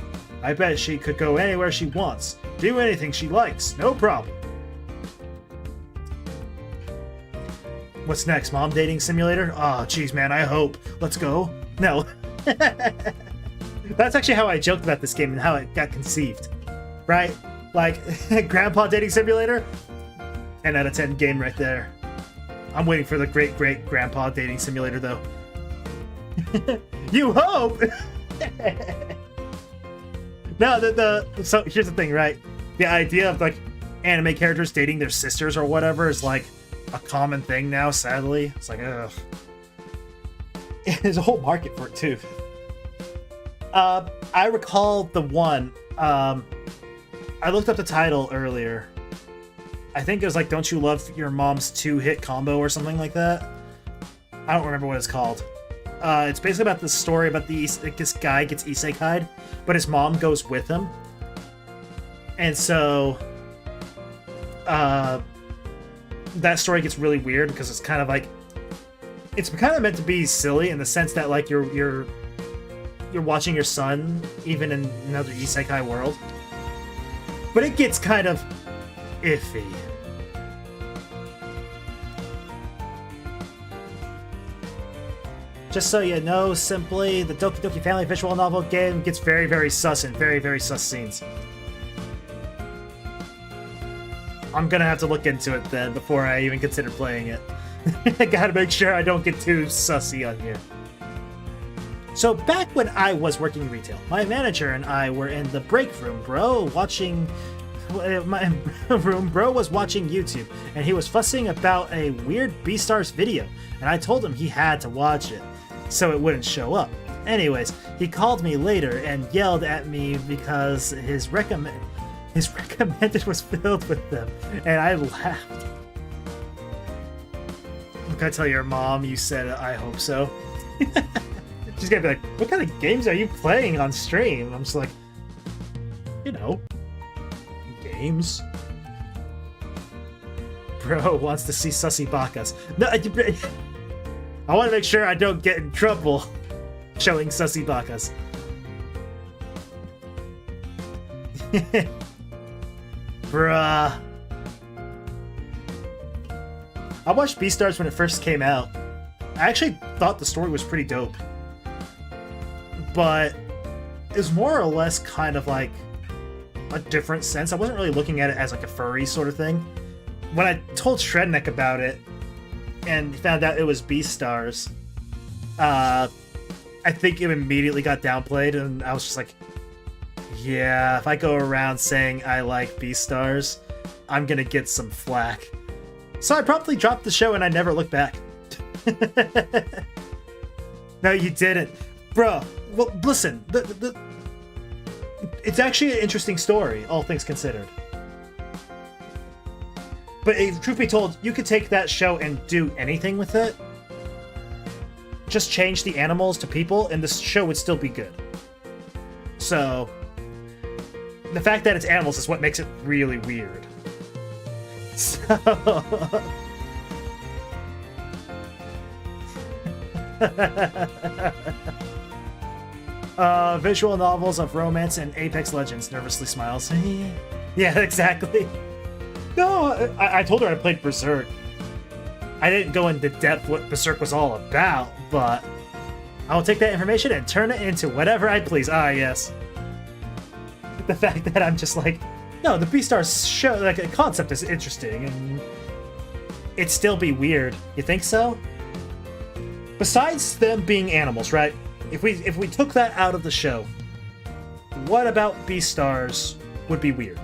I bet she could go anywhere she wants, do anything she likes, no problem. What's next, Mom Dating Simulator? Oh, jeez, man, I hope. Let's go. No. That's actually how I joked about this game and how it got conceived. Right? Like, Grandpa Dating Simulator? 10 out of 10 game right there. I'm waiting for the great-great-grandpa Dating Simulator, though. You hope! No, so here's the thing, right? The idea of, like, anime characters dating their sisters or whatever is, like, a common thing now, sadly. It's like, ugh. There's a whole market for it, too. I recall the one, I looked up the title earlier. I think it was like, Don't You Love Your Mom's 2-Hit Combo or something like that. I don't remember what it's called. It's basically about this story about this guy gets isekai'd, but his mom goes with him. And so, that story gets really weird because it's kind of like, it's kind of meant to be silly in the sense that like you're watching your son even in another isekai world, but it gets kind of iffy. Just so you know, simply, the Doki Doki Family visual novel game gets very, very sus and very, very sus scenes. I'm gonna have to look into it then before I even consider playing it. I gotta make sure I don't get too sussy on here. So back when I was working retail, my manager and I were in the break room, bro, watching... My room, bro was watching YouTube, and he was fussing about a weird Beastars video, and I told him he had to watch it, so it wouldn't show up. Anyways, he called me later and yelled at me because his recommended was filled with them, and I laughed. I'm gonna tell your mom you said it, I hope so. She's gonna be like, what kind of games are you playing on stream? I'm just like, you know, games. Bro wants to see sussy bakas. No, I want to make sure I don't get in trouble showing sussy bakas. Bruh. I watched Beastars when it first came out. I actually thought the story was pretty dope. But it was more or less kind of like a different sense. I wasn't really looking at it as like a furry sort of thing. When I told Shredneck about it and found out it was Beastars, I think it immediately got downplayed, and I was just like, yeah, if I go around saying I like Beastars, I'm gonna get some flack. So I promptly dropped the show and I never looked back. No, you didn't. Bro, well, listen, it's actually an interesting story, all things considered. But truth be told, you could take that show and do anything with it. Just change the animals to people, and the show would still be good. So, the fact that it's animals is what makes it really weird. So... visual novels of romance and Apex Legends, nervously smiles. Yeah, exactly. No, I told her I played Berserk. I didn't go into depth what Berserk was all about, but I will take that information and turn it into whatever I please. Ah, yes. The fact that I'm just like, no, the Beastars show, like, the concept is interesting, and it'd still be weird. You think so? Besides them being animals, right? If we took that out of the show, what about Beastars would be weird?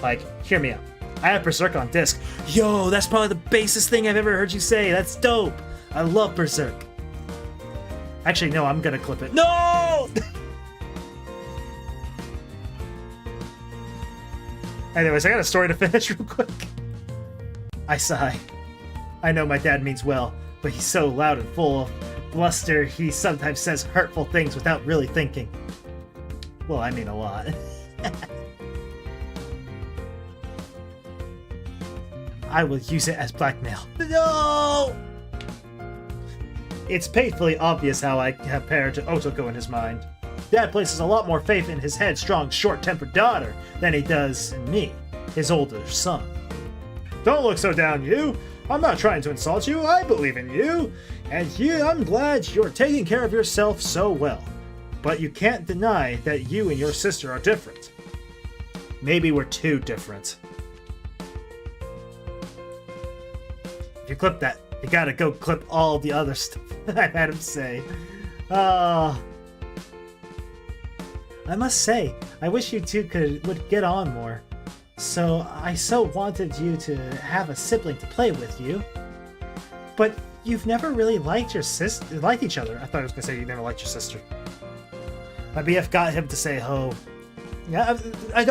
Like, hear me out. I have Berserk on disc. Yo, that's probably the basest thing I've ever heard you say. That's dope. I love Berserk. Actually, no, I'm gonna clip it. No! Anyways, I got a story to finish real quick. I sigh. I know my dad means well, but he's so loud and full of bluster he sometimes says hurtful things without really thinking. Well, I mean a lot. I will use it as blackmail. No! It's painfully obvious how I have paired to Otoko in his mind. Dad places a lot more faith in his headstrong, short-tempered daughter than he does in me, his older son. Don't look so down, you! I'm not trying to insult you, I believe in you! And I'm glad you're taking care of yourself so well. But you can't deny that you and your sister are different. Maybe we're too different. If you clip that, you gotta go clip all the other stuff I've had him say. I must say, I wish you two would get on more. I so wanted you to have a sibling to play with you. But you've never really liked each other. I thought I was gonna say you never liked your sister. My BF got him to say ho. Yeah, I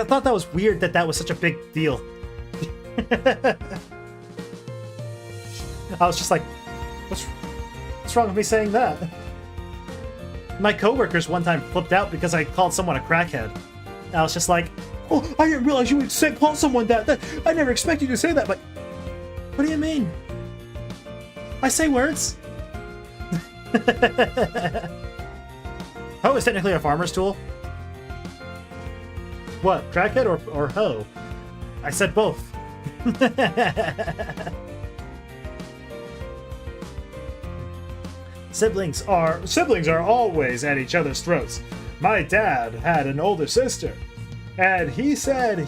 thought that was weird that was such a big deal. I was just like, what's wrong with me saying that? My coworkers one time flipped out because I called someone a crackhead. And I was just like, oh, I didn't realize you would call someone that. I never expected you to say that. But what do you mean? I say words. Hoe is technically a farmer's tool. What, crackhead or hoe? I said both. Siblings are always at each other's throats. My dad had an older sister, and he said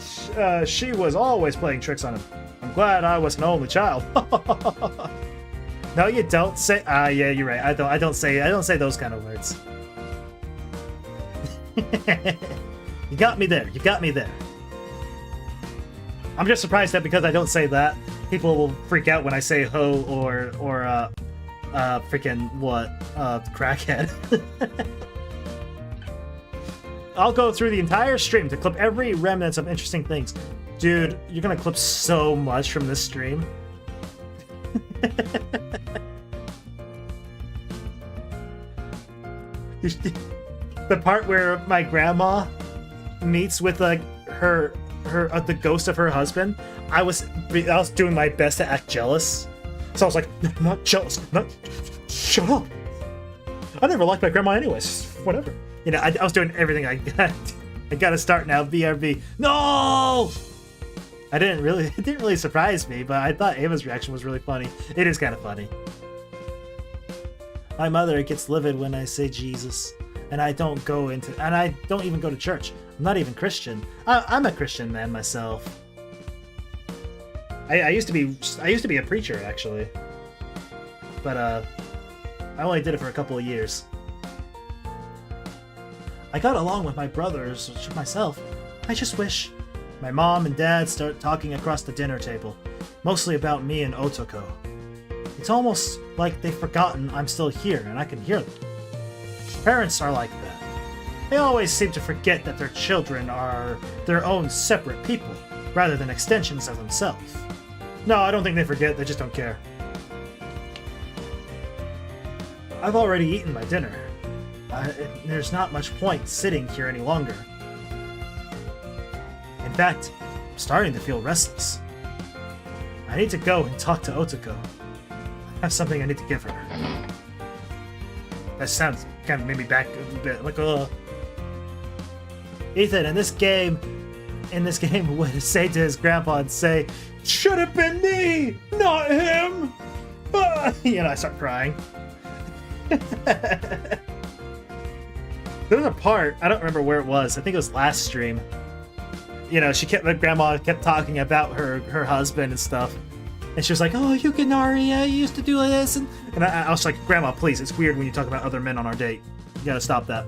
she was always playing tricks on him. I'm glad I was an only child. No, you don't say. Yeah, you're right. I don't say those kind of words. You got me there. You got me there. I'm just surprised that because I don't say that, people will freak out when I say ho or freaking what? Crackhead. I'll go through the entire stream to clip every remnants of interesting things. Dude, you're gonna clip so much from this stream. The part where my grandma meets with like her the ghost of her husband, I was doing my best to act jealous. So I was like, I'm not jealous. Shut up. I never liked my grandma anyways. Whatever. You know, I was doing everything I got. I gotta start now. BRB. No! It didn't really surprise me, but I thought Ava's reaction was really funny. It is kind of funny. My mother gets livid when I say Jesus, and I don't even go to church. I'm not even Christian. I'm a Christian man myself. I used to be a preacher actually, but I only did it for a couple of years. I got along with my brothers, myself. I just wish my mom and dad start talking across the dinner table, mostly about me and Otoko. It's almost like they've forgotten I'm still here and I can hear them. Parents are like that. They always seem to forget that their children are their own separate people, rather than extensions of themselves. No, I don't think they forget, they just don't care. I've already eaten my dinner. There's not much point sitting here any longer. In fact, I'm starting to feel restless. I need to go and talk to Otoko. I have something I need to give her. That sounds kind of made me back a bit, like, Ethan, in this game, would say to his grandpa and say, "Should have been me, not him!" You know, I start crying. There was a part, I don't remember where it was, I think it was last stream. You know, my grandma kept talking about her husband and stuff. And she was like, "Oh, Yukinari, I used to do this." And I was like, "Grandma, please, it's weird when you talk about other men on our date. You gotta stop that."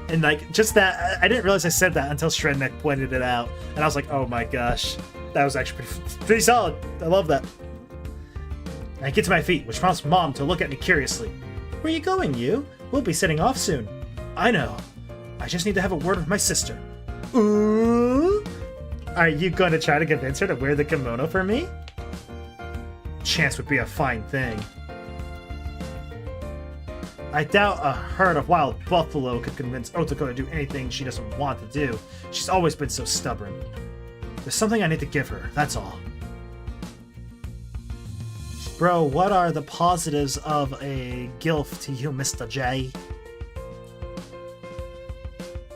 And like, just that, I didn't realize I said that until Shredneck pointed it out. And I was like, oh my gosh, that was actually pretty solid. I love that. I get to my feet, which prompts Mom to look at me curiously. "Where are you going, you? We'll be setting off soon." "I know. I just need to have a word with my sister." "Ooh? Are you going to try to convince her to wear the kimono for me?" chance would be a fine thing. I doubt a herd of wild buffalo could convince Otoko to do anything she doesn't want to do. She's always been so stubborn. There's something I need to give her, that's all. Bro, what are the positives of a gilf to you, Mr. J?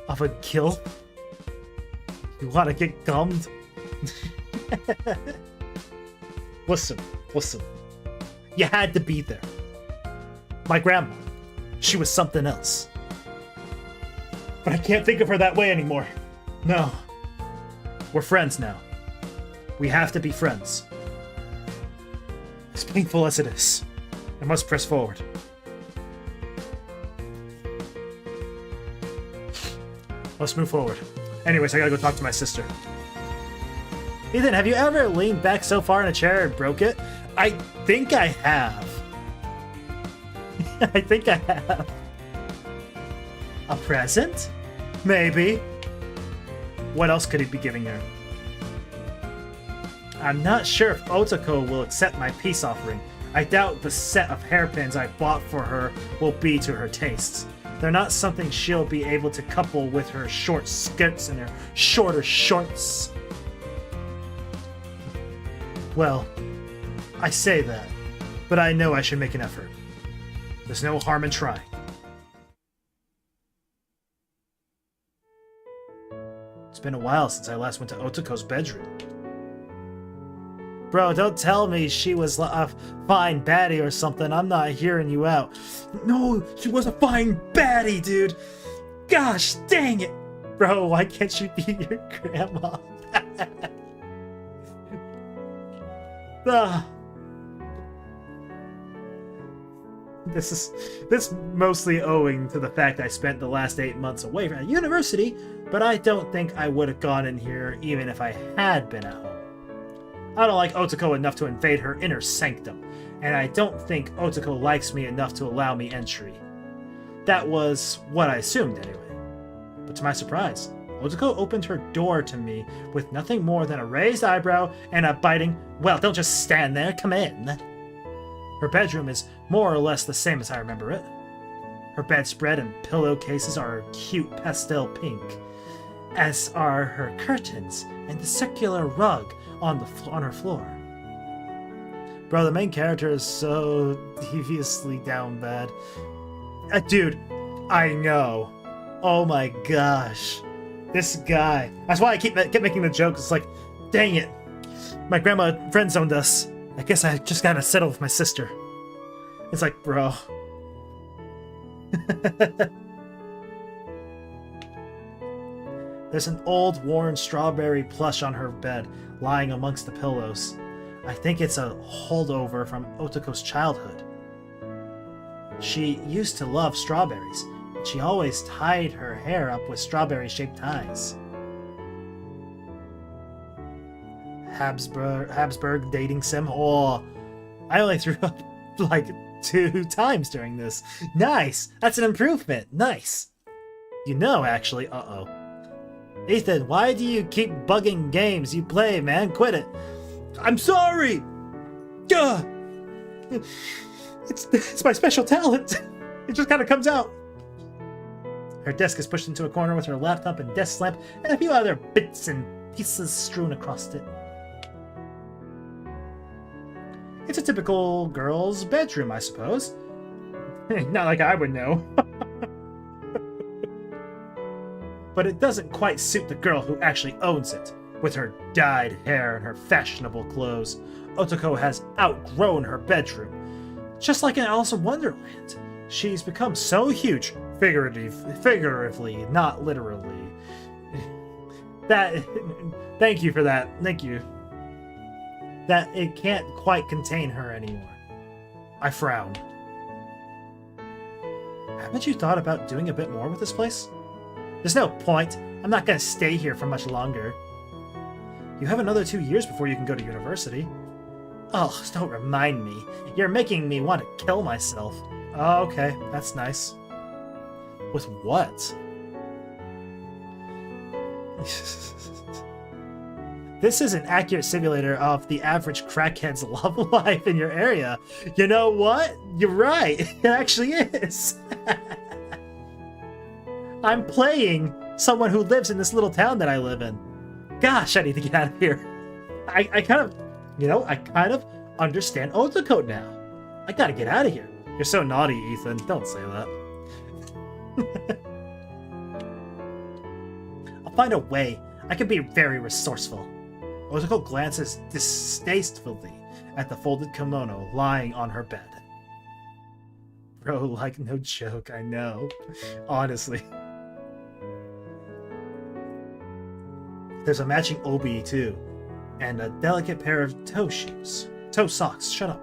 Of a gilf? You wanna get gummed? Listen. You had to be there. My grandma. She was something else. But I can't think of her that way anymore. No. We're friends now. We have to be friends. As painful as it is, I must press forward. Let's move forward. Anyways, I gotta go talk to my sister. Ethan, have you ever leaned back so far in a chair and broke it? I think I have. I think I have. A present? Maybe. What else could he be giving her? I'm not sure if Otoko will accept my peace offering. I doubt the set of hairpins I bought for her will be to her tastes. They're not something she'll be able to couple with her short skirts and her shorter shorts. Well, I say that, but I know I should make an effort. There's no harm in trying. It's been a while since I last went to Otoko's bedroom. Bro, don't tell me she was a fine baddie or something. I'm not hearing you out. No, she was a fine baddie, dude. Gosh, dang it. Bro, why can't she be your grandma? This mostly owing to the fact I spent the last 8 months away from university, but I don't think I would have gone in here even if I had been at home. I don't like Otoko enough to invade her inner sanctum, and I don't think Otoko likes me enough to allow me entry. That was what I assumed anyway. But to my surprise, Otoko opened her door to me with nothing more than a raised eyebrow and a biting, "Well, don't just stand there, come in." Her bedroom is more or less the same as I remember it. Her bedspread and pillowcases are a cute pastel pink, as are her curtains and the circular rug on her floor. Bro, the main character is so deviously down bad. Dude, I know. Oh my gosh. This guy. That's why I keep making the joke. It's like, dang it. My grandma friend-zoned us. I guess I just gotta settle with my sister. It's like, bro. There's an old worn strawberry plush on her bed, lying amongst the pillows. I think it's a holdover from Otoko's childhood. She used to love strawberries, and she always tied her hair up with strawberry-shaped ties. Habsburg dating sim? Oh, I only threw up like 2 times during this. Nice! That's an improvement. Nice. You know, actually, uh-oh. Ethan, why do you keep bugging games you play, man? Quit it. I'm sorry! Gah! It's my special talent. It just kind of comes out. Her desk is pushed into a corner with her laptop and desk lamp and a few other bits and pieces strewn across it. It's a typical girl's bedroom, I suppose. Not like I would know. But it doesn't quite suit the girl who actually owns it. With her dyed hair and her fashionable clothes, Otoko has outgrown her bedroom. Just like in Alice in Wonderland, she's become so huge, figuratively, not literally. Thank you for that. Thank you. That it can't quite contain her anymore. I frown. Haven't you thought about doing a bit more with this place? There's no point. I'm not gonna stay here for much longer. You have another 2 years before you can go to university. Oh, don't remind me. You're making me want to kill myself. Oh, okay, that's nice. With what? This is an accurate simulator of the average crackhead's love life in your area. You know what? You're right. It actually is. I'm playing someone who lives in this little town that I live in. Gosh, I need to get out of here. I kind of, I kind of understand Otoko now. I gotta get out of here. You're so naughty, Ethan. Don't say that. I'll find a way. I can be very resourceful. Otoko glances distastefully at the folded kimono lying on her bed. Bro, like, no joke, I know. Honestly. There's a matching obi, too. And a delicate pair of toe shoes. Toe socks, shut up.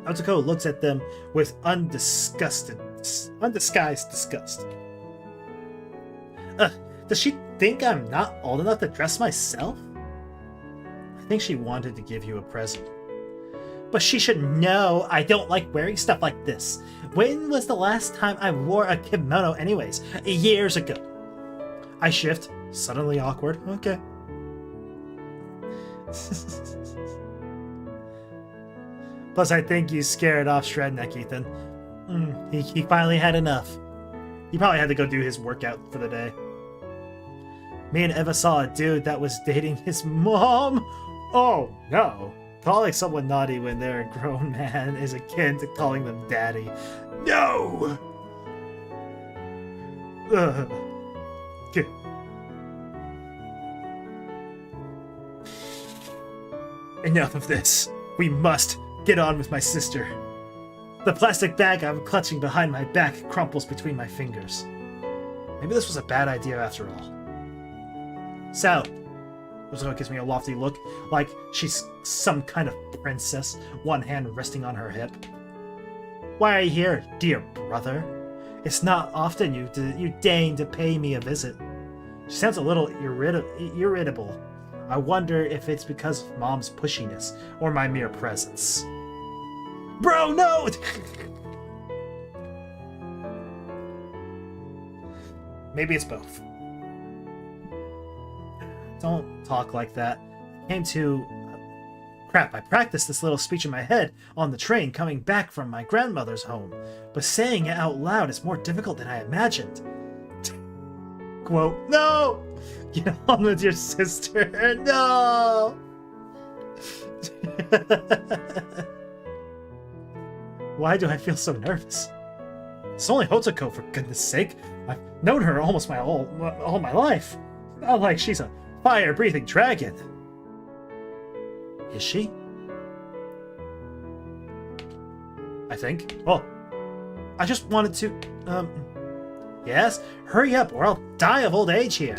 Otoko looks at them with undisguised disgust. Does she think I'm not old enough to dress myself? I think she wanted to give you a present. But she should know I don't like wearing stuff like this. When was the last time I wore a kimono anyways? Years ago. I shift, suddenly awkward. Okay. Plus, I think you scared off Shredneck, Ethan. He finally had enough. He probably had to go do his workout for the day. Me and Eva saw a dude that was dating his mom. Oh, no. Calling someone naughty when they're a grown man is akin to calling them daddy. No! Okay. Enough of this. We must get on with my sister. The plastic bag I'm clutching behind my back crumples between my fingers. Maybe this was a bad idea after all. So, Otoko gives me a lofty look, like she's some kind of princess, one hand resting on her hip. Why are you here, dear brother? It's not often you deign to pay me a visit. She sounds a little irritable. I wonder if it's because of Mom's pushiness, or my mere presence. Bro, no! Maybe it's both. Don't talk like that. Crap, I practiced this little speech in my head on the train coming back from my grandmother's home, but saying it out loud is more difficult than I imagined. Quote, no! Get on with your sister, no! Why do I feel so nervous? It's only Otoko, for goodness sake. I've known her almost all my life. Not like she's a fire-breathing dragon. Is she? I think. Oh, I just wanted to, yes? Hurry up or I'll die of old age here.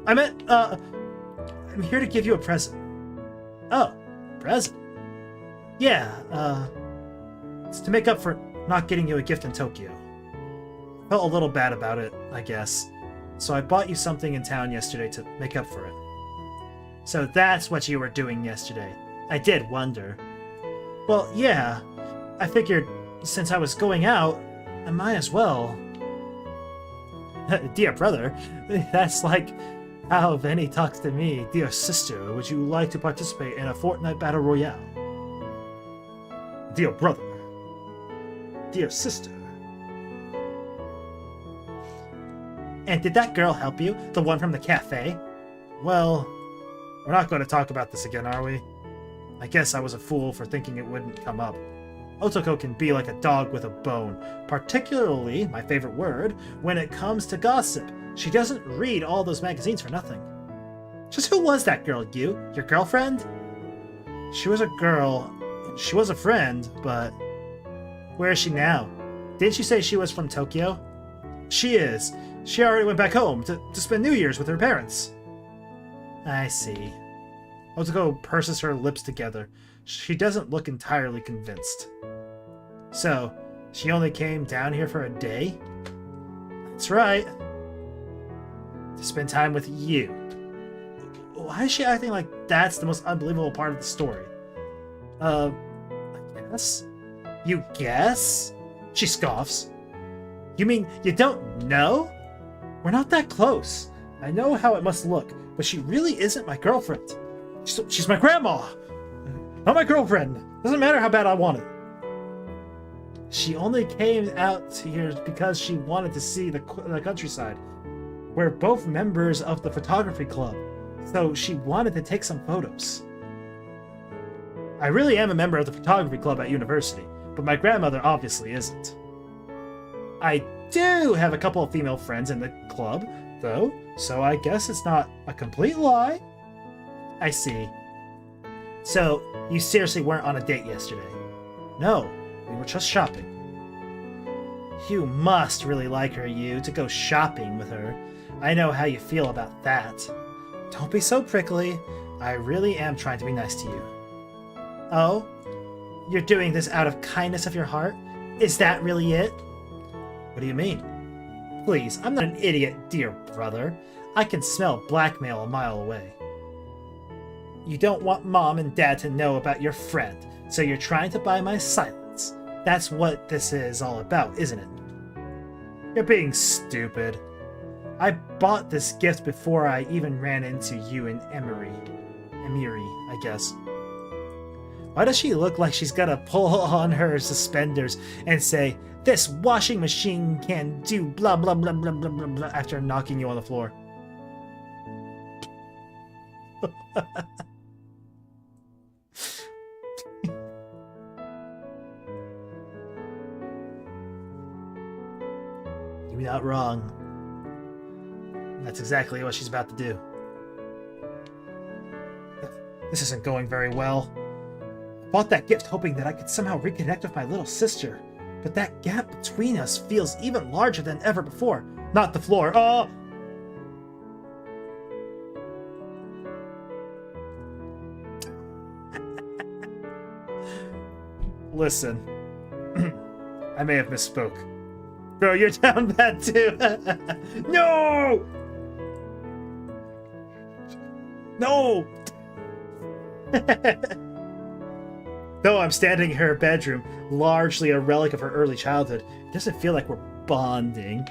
I meant, I'm here to give you a present. Oh, present? Yeah, it's to make up for not getting you a gift in Tokyo. Felt a little bad about it, I guess. So I bought you something in town yesterday to make up for it. So that's what you were doing yesterday. I did wonder. Well, yeah. I figured since I was going out, I might as well. Dear brother, that's like how Venny talks to me. Dear sister, would you like to participate in a Fortnite Battle Royale? Dear brother. Dear sister. And did that girl help you? The one from the cafe? Well, we're not going to talk about this again, are we? I guess I was a fool for thinking it wouldn't come up. Otoko can be like a dog with a bone, particularly, my favorite word, when it comes to gossip. She doesn't read all those magazines for nothing. Just who was that girl, you? Your girlfriend? She was a girl. She was a friend, but where is she now? Didn't you say she was from Tokyo? She is. She already went back home to spend New Year's with her parents. I see. Otoko purses her lips together. She doesn't look entirely convinced. So, she only came down here for a day? That's right. To spend time with you. Why is she acting like that's the most unbelievable part of the story? I guess? You guess? She scoffs. You mean you don't know? We're not that close. I know how it must look, but she really isn't my girlfriend. She's my grandma, not my girlfriend. Doesn't matter how bad I want it. She only came out here because she wanted to see the countryside. We're both members of the photography club, so she wanted to take some photos. I really am a member of the photography club at university, but my grandmother obviously isn't. I do have a couple of female friends in the club, though, so I guess it's not a complete lie. I see. So, you seriously weren't on a date yesterday? No, we were just shopping. You must really like her, to go shopping with her. I know how you feel about that. Don't be so prickly. I really am trying to be nice to you. Oh? You're doing this out of kindness of your heart? Is that really it? What do you mean? Please, I'm not an idiot, dear brother. I can smell blackmail a mile away. You don't want Mom and Dad to know about your friend, so you're trying to buy my silence. That's what this is all about, isn't it? You're being stupid. I bought this gift before I even ran into you and Emiri, I guess. Why does she look like she's gonna pull on her suspenders and say, "This washing machine can do blah blah blah blah blah blah blah," after knocking you on the floor? You're not wrong. That's exactly what she's about to do. This isn't going very well. I bought that gift hoping that I could somehow reconnect with my little sister, but that gap between us feels even larger than ever before. Not the floor. Oh! Listen, I may have misspoke. Bro, you're down bad too. No! No! Though I'm standing in her bedroom, largely a relic of her early childhood, it doesn't feel like we're bonding.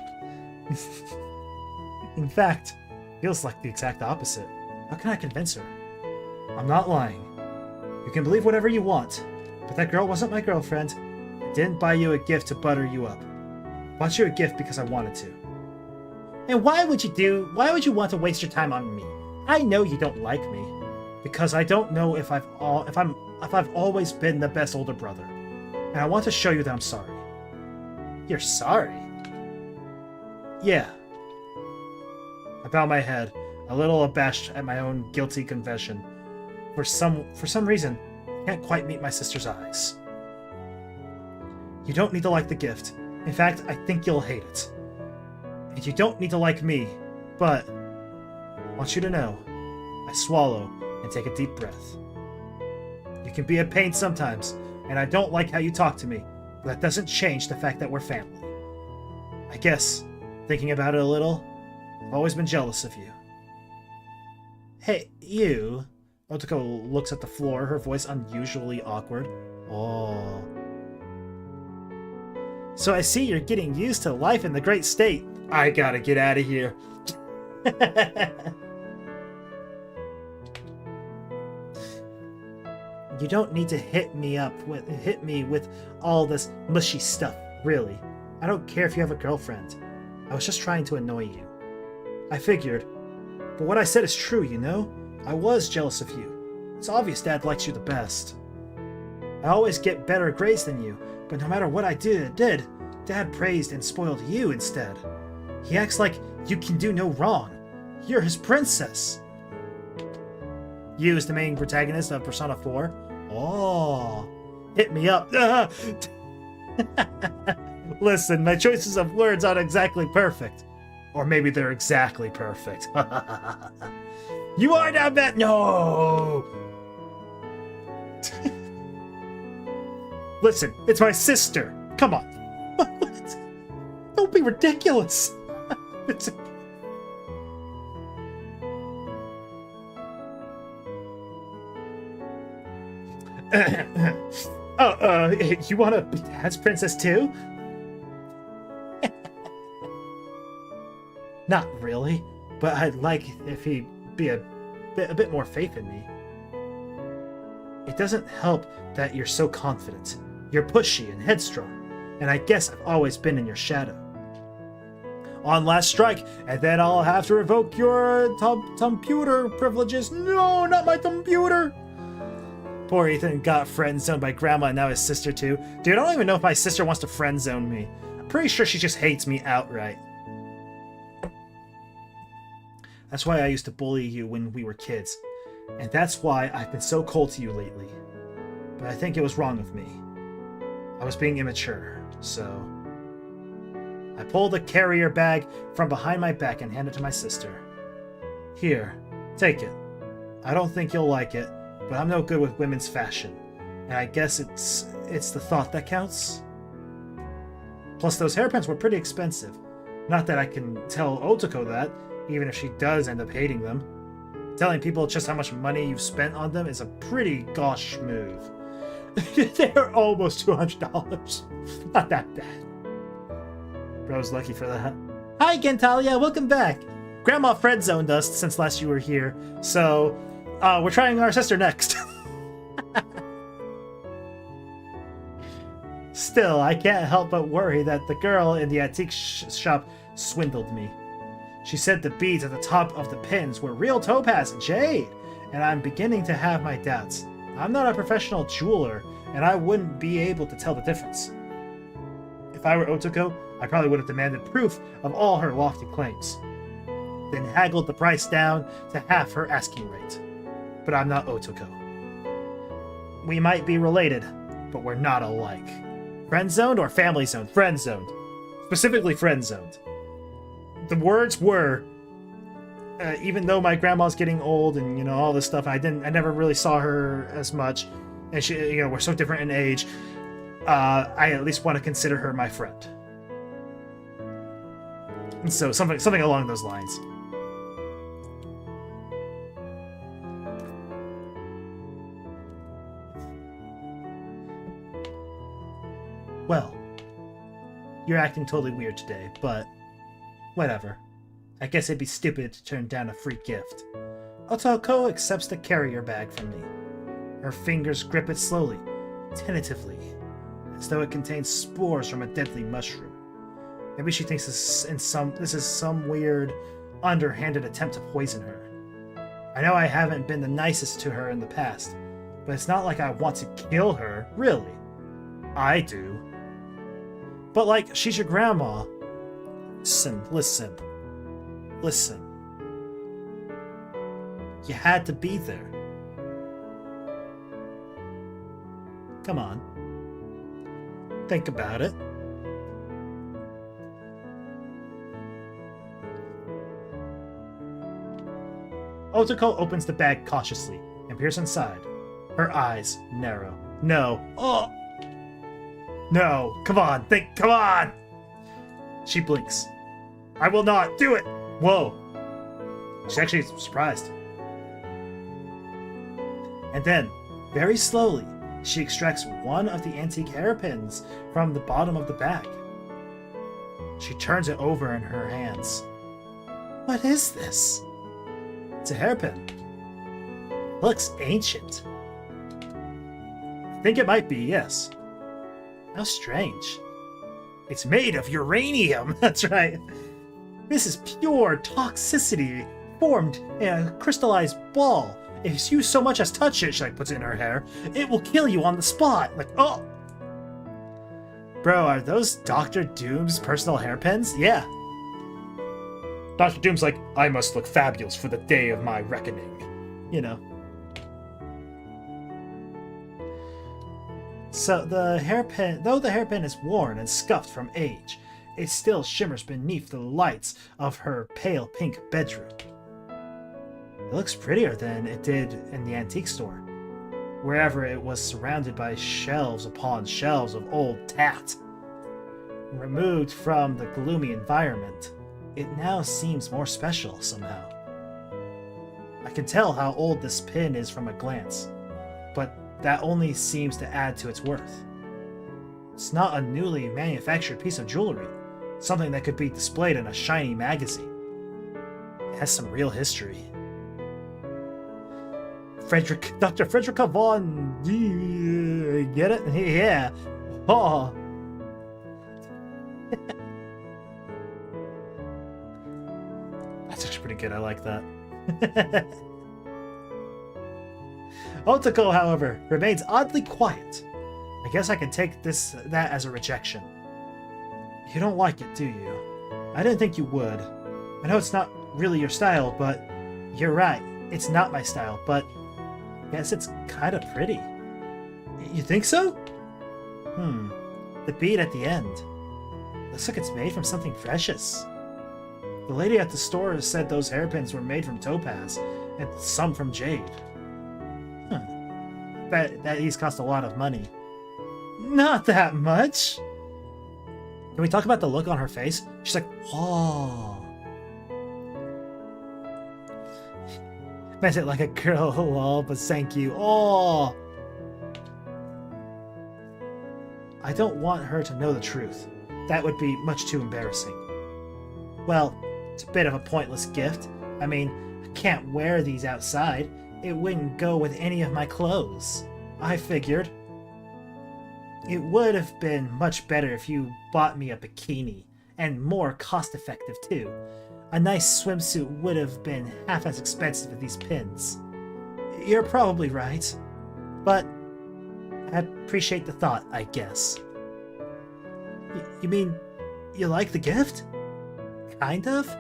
In fact, it feels like the exact opposite. How can I convince her? I'm not lying. You can believe whatever you want, but that girl wasn't my girlfriend. I didn't buy you a gift to butter you up. I bought you a gift because I wanted to. And why would you want to waste your time on me? I know you don't like me, because I don't know if I've always been the best older brother. And I want to show you that I'm sorry. You're sorry? Yeah. I bow my head, a little abashed at my own guilty confession. For some reason, I can't quite meet my sister's eyes. You don't need to like the gift. In fact, I think you'll hate it. And you don't need to like me, but I want you to know, I swallow and take a deep breath. You can be a pain sometimes, and I don't like how you talk to me, but that doesn't change the fact that we're family. I guess, thinking about it a little, I've always been jealous of you. Hey, you... Otoko looks at the floor, her voice unusually awkward. Oh. So I see you're getting used to life in the great state. I gotta get out of here. You don't need to hit me with all this mushy stuff, really. I don't care if you have a girlfriend. I was just trying to annoy you. I figured. But what I said is true, you know? I was jealous of you. It's obvious Dad likes you the best. I always get better grades than you, but no matter what I did, Dad praised and spoiled you instead. He acts like you can do no wrong. You're his princess. You is the main protagonist of Persona 4. Oh, hit me up. Listen, my choices of words aren't exactly perfect. Or maybe they're exactly perfect. You are now bad. No! Listen, it's my sister. Come on. What? Don't be ridiculous. You want to be Dad's princess too? Not really. but I'd like if he'd be a bit more faith in me. It doesn't help that you're so confident. You're pushy and headstrong, and I guess I've always been in your shadow. On last strike, and then I'll have to revoke your computer privileges. No, not my computer! Poor Ethan got friend-zoned by Grandma and now his sister too. Dude, I don't even know if my sister wants to friend-zone me. I'm pretty sure she just hates me outright. That's why I used to bully you when we were kids. And that's why I've been so cold to you lately. But I think it was wrong of me. I was being immature, so... I pulled a carrier bag from behind my back and handed it to my sister. Here, take it. I don't think you'll like it, but I'm no good with women's fashion. And I guess it's the thought that counts? Plus, those hairpins were pretty expensive. Not that I can tell Otoko that, even if she does end up hating them. Telling people just how much money you've spent on them is a pretty gosh move. They're almost $200. Not that bad. Bro's lucky for that. Hi, Gentalia, welcome back. Grandma Fred zoned us since last you were here, so we're trying our sister next. Still, I can't help but worry that the girl in the antique shop swindled me. She said the beads at the top of the pins were real topaz and jade, and I'm beginning to have my doubts. I'm not a professional jeweler, and I wouldn't be able to tell the difference. If I were Otoko, I probably would have demanded proof of all her lofty claims, then haggled the price down to half her asking rate. But I'm not Otoko. We might be related, but we're not alike. Friend-zoned or family-zoned? Friend-zoned. Specifically friend-zoned. The words were, even though my grandma's getting old and, you know, all this stuff, I never really saw her as much, and she, you know, we're so different in age, I at least want to consider her my friend. And so something along those lines. Well, you're acting totally weird today, but whatever. I guess it'd be stupid to turn down a free gift. Otoko accepts the carrier bag from me. Her fingers grip it slowly, tentatively, as though it contains spores from a deadly mushroom. Maybe she thinks this is some weird, underhanded attempt to poison her. I know I haven't been the nicest to her in the past, but it's not like I want to kill her, really. I do. But like, she's your grandma. Listen. You had to be there. Come on. Think about it. Otoko opens the bag cautiously and peers inside. Her eyes narrow. No. Oh! No. Come on. Come on! She blinks. I will not do it! Whoa. She's actually surprised. And then, very slowly, she extracts one of the antique hairpins from the bottom of the bag. She turns it over in her hands. What is this? It's a hairpin. It looks ancient. I think it might be, yes. How strange. It's made of uranium. That's right. This is pure toxicity formed in a crystallized ball. If you so much as touch it, she like puts it in her hair, it will kill you on the spot. Like, oh. Bro, are those Dr. Doom's personal hairpins? Yeah. Dr. Doom's like, I must look fabulous for the day of my reckoning. You know. So the hairpin, though the hairpin is worn and scuffed from age, it still shimmers beneath the lights of her pale pink bedroom. It looks prettier than it did in the antique store, wherever it was surrounded by shelves upon shelves of old tat. Removed from the gloomy environment, it now seems more special somehow. I can tell how old this pin is from a glance, but that only seems to add to its worth. It's not a newly manufactured piece of jewelry, something that could be displayed in a shiny magazine. It has some real history. Dr. Frederica von... Get it? Yeah. Oh. That's actually pretty good. I like that. Otoko, however, remains oddly quiet. I guess I can take that as a rejection. You don't like it, do you? I didn't think you would. I know it's not really your style, but you're right. It's not my style, but I guess it's kind of pretty. You think so? The bead at the end. Looks like it's made from something precious. The lady at the store said those hairpins were made from topaz, and some from jade. Bet that these cost a lot of money. Not that much! Can we talk about the look on her face? She's like, oh. Meant it like a girl, lol, but thank you. Oh! I don't want her to know the truth. That would be much too embarrassing. Well, it's a bit of a pointless gift. I mean, I can't wear these outside. It wouldn't go with any of my clothes. I figured. It would have been much better if you bought me a bikini, and more cost-effective too. A nice swimsuit would have been half as expensive as these pins. You're probably right, but I appreciate the thought, I guess. You mean you like the gift? Kind of?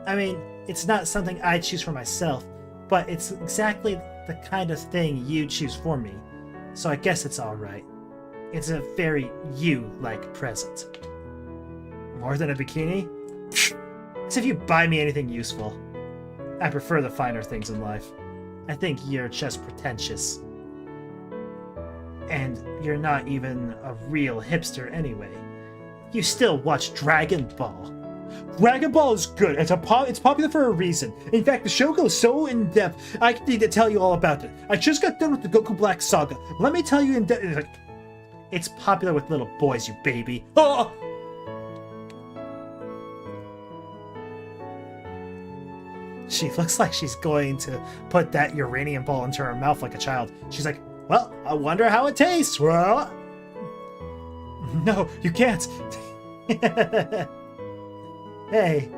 I mean, it's not something I'd choose for myself, but it's exactly the kind of thing you'd choose for me, so I guess it's alright. It's a very you-like present. More than a bikini? As if you buy me anything useful. I prefer the finer things in life. I think you're just pretentious. And you're not even a real hipster anyway. You still watch Dragon Ball. Dragon Ball is good. It's popular for a reason. In fact, the show goes so in-depth, I need to tell you all about it. I just got done with the Goku Black Saga. Let me tell you in depth. It's popular with little boys, you baby. Oh! She looks like she's going to put that uranium ball into her mouth like a child. She's like, well, I wonder how it tastes. Well, no, you can't. Hey,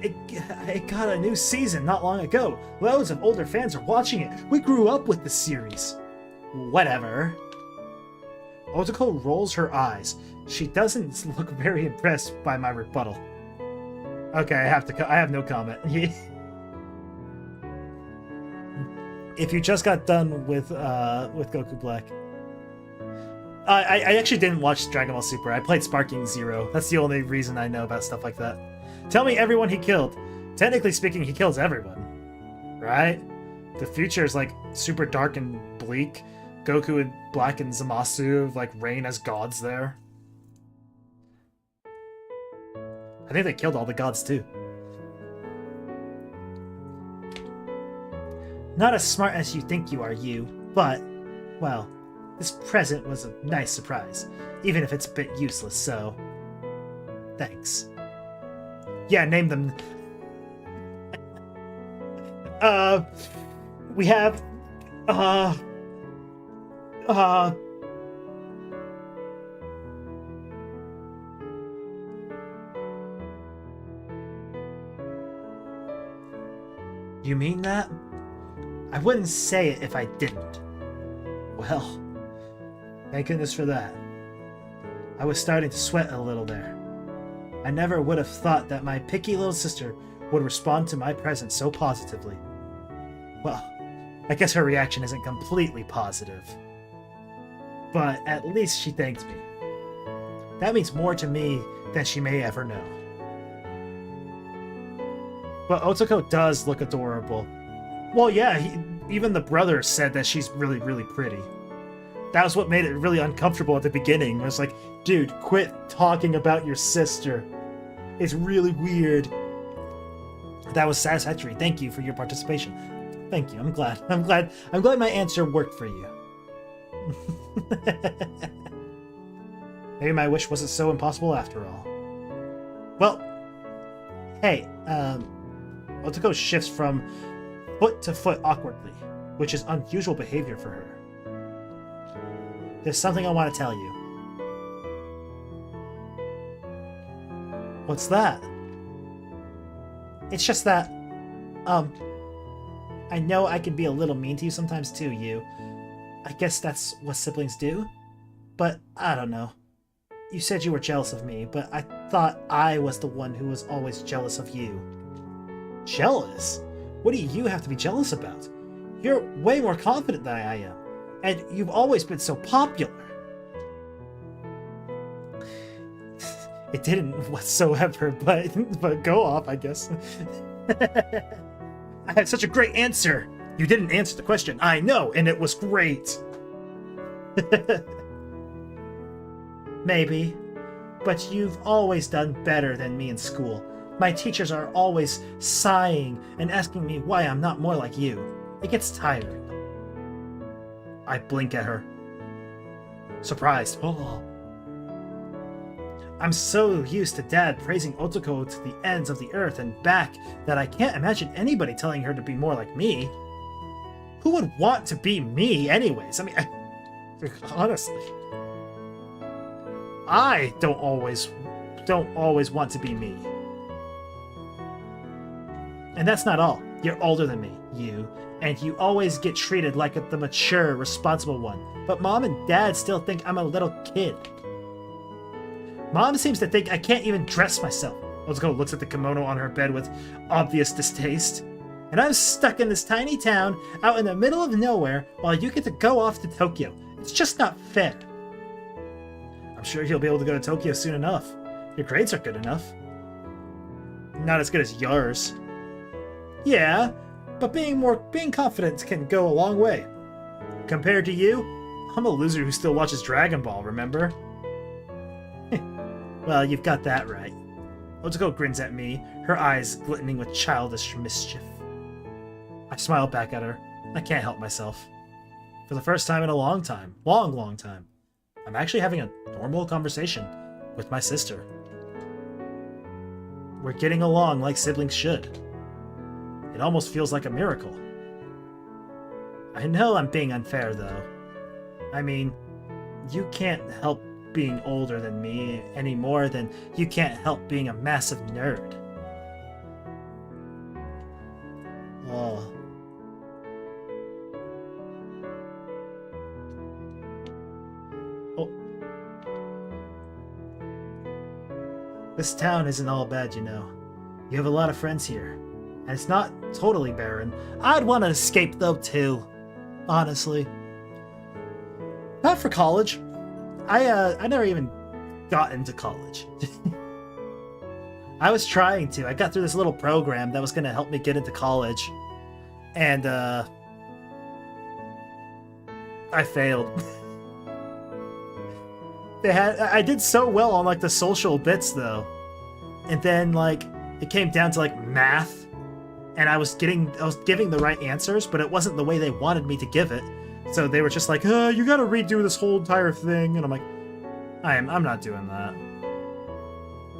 it got a new season not long ago. Loads of older fans are watching it. We grew up with the series. Whatever. Otoko rolls her eyes. She doesn't look very impressed by my rebuttal. Okay, I have no comment. If you just got done with Goku Black. I actually didn't watch Dragon Ball Super. I played Sparking Zero. That's the only reason I know about stuff like that. Tell me everyone he killed. Technically speaking, he kills everyone. Right? The future is like super dark and bleak. Goku and Black and Zamasu like reign as gods there. I think they killed all the gods too. Not as smart as you think you are, you, but, well, this present was a nice surprise, even if it's a bit useless, so thanks. Yeah, name them. We have, You mean that? I wouldn't say it if I didn't. Well, thank goodness for that. I was starting to sweat a little there. I never would have thought that my picky little sister would respond to my presence so positively. Well, I guess her reaction isn't completely positive. But at least she thanked me. That means more to me than she may ever know. But Otoko does look adorable. Well, yeah, even the brother said that she's really, really pretty. That was what made it really uncomfortable at the beginning. It was like, dude, quit talking about your sister. It's really weird. That was satisfactory. Thank you for your participation. Thank you. I'm glad. I'm glad my answer worked for you. Maybe my wish wasn't so impossible after all. Well, hey, Otoko shifts from foot to foot awkwardly, which is unusual behavior for her. There's something I want to tell you. What's that? It's just that, I know I can be a little mean to you sometimes too, you. I guess that's what siblings do. But, I don't know. You said you were jealous of me, but I thought I was the one who was always jealous of you. Jealous? What do you have to be jealous about? You're way more confident than I am, and you've always been so popular. It didn't whatsoever, but go off, I guess. I had such a great answer. You didn't answer the question. I know, and it was great. Maybe, but you've always done better than me in school. My teachers are always sighing and asking me why I'm not more like you. It gets tiring. I blink at her. Surprised. Oh. I'm so used to Dad praising Otoko to the ends of the earth and back that I can't imagine anybody telling her to be more like me. Who would want to be me anyways? I mean, honestly. I don't always want to be me. And that's not all. You're older than me, you, and you always get treated like the mature, responsible one. But Mom and Dad still think I'm a little kid. Mom seems to think I can't even dress myself. Otoko looks at the kimono on her bed with obvious distaste. And I'm stuck in this tiny town out in the middle of nowhere while you get to go off to Tokyo. It's just not fair. I'm sure you'll be able to go to Tokyo soon enough. Your grades are good enough. Not as good as yours. Yeah, but being confident can go a long way. Compared to you, I'm a loser who still watches Dragon Ball, remember? Well, you've got that right. Otoko grins at me, her eyes glistening with childish mischief. I smile back at her. I can't help myself. For the first time in a long time, long time, I'm actually having a normal conversation with my sister. We're getting along like siblings should. It almost feels like a miracle. I know I'm being unfair, though. I mean, you can't help being older than me any more than you can't help being a massive nerd. Oh. This town isn't all bad, you know. You have a lot of friends here, and it's not totally barren. I'd want to escape, though, too. Honestly. Not for college. I never even got into college. I was trying to. I got through this little program that was going to help me get into college. And, I failed. I did so well on, like, the social bits, though. And then, like, it came down to, like, math. And I was giving the right answers, but it wasn't the way they wanted me to give it. So they were just like, you gotta redo this whole entire thing. And I'm like, I'm not doing that.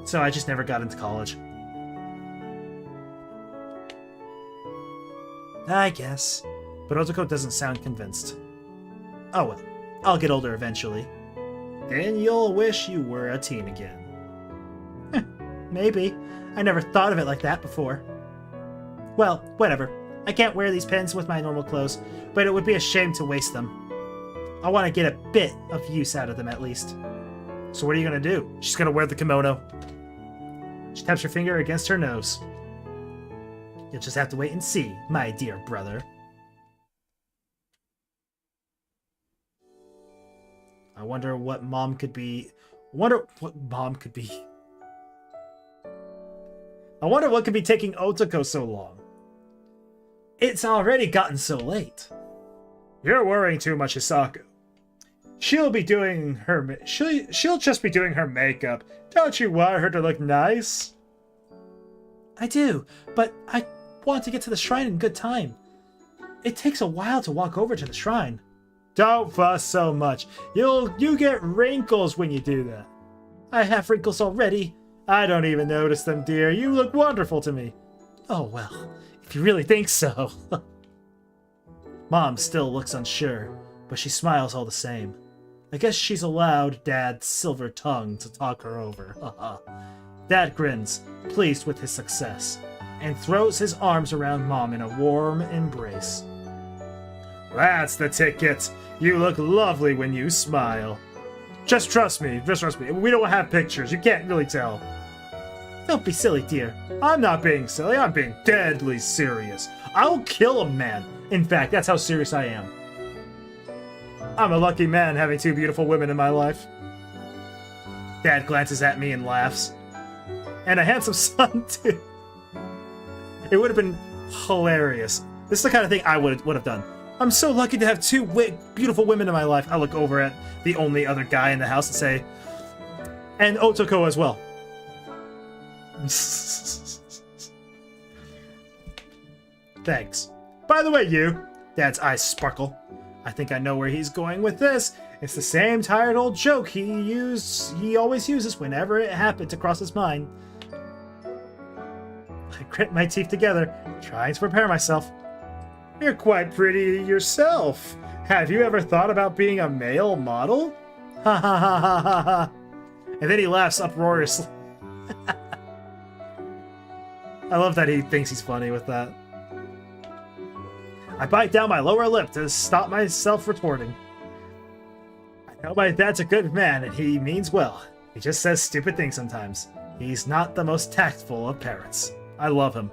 So I just never got into college. I guess. But Otoko doesn't sound convinced. Oh well, I'll get older eventually. Then you'll wish you were a teen again. Maybe. I never thought of it like that before. Well, whatever. I can't wear these pins with my normal clothes, but it would be a shame to waste them. I want to get a bit of use out of them at least. So what are you going to do? She's going to wear the kimono. She taps her finger against her nose. You'll just have to wait and see, my dear brother. I wonder what mom could be. I wonder what could be taking Otoko so long. It's already gotten so late. You're worrying too much, Hisaku. She'll just be doing her makeup. Don't you want her to look nice? I do, but I want to get to the shrine in good time. It takes a while to walk over to the shrine. Don't fuss so much. You get wrinkles when you do that. I have wrinkles already. I don't even notice them, dear. You look wonderful to me. Oh, well, if you really think so. Mom still looks unsure, but she smiles all the same. I guess she's allowed Dad's silver tongue to talk her over. Dad grins, pleased with his success, and throws his arms around Mom in a warm embrace. That's the ticket. You look lovely when you smile. Just trust me. We don't have pictures. You can't really tell. Don't be silly, dear. I'm not being silly. I'm being deadly serious. I'll kill a man. In fact, that's how serious I am. I'm a lucky man having two beautiful women in my life. Dad glances at me and laughs. And a handsome son, too. It would have been hilarious. This is the kind of thing I would have done. I'm so lucky to have two beautiful women in my life. I look over at the only other guy in the house and say, and Otoko as well. Thanks. By the way, you. Dad's eyes sparkle. I think I know where he's going with this. It's the same tired old joke he always uses whenever it happened to cross his mind. I grit my teeth together, trying to prepare myself. You're quite pretty yourself. Have you ever thought about being a male model? Ha ha ha ha ha ha. And then he laughs uproariously. I love that he thinks he's funny with that. I bite down my lower lip to stop myself retorting. I know my dad's a good man and he means well. He just says stupid things sometimes. He's not the most tactful of parents. I love him.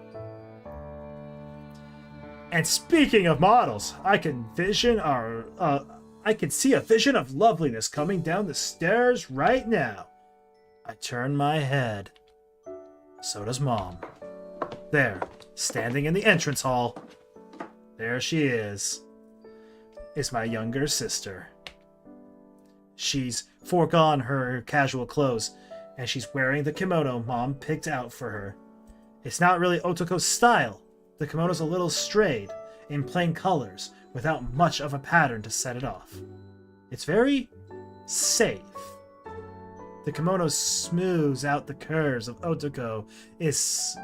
And speaking of models, I can see a vision of loveliness coming down the stairs right now. I turn my head. So does Mom. There, standing in the entrance hall. There she is my younger sister. She's foregone her casual clothes, and she's wearing the kimono Mom picked out for her. It's not really Otoko's style. The kimono's a little strayed, in plain colors, without much of a pattern to set it off. It's very safe. The kimono smooths out the curves Otoko is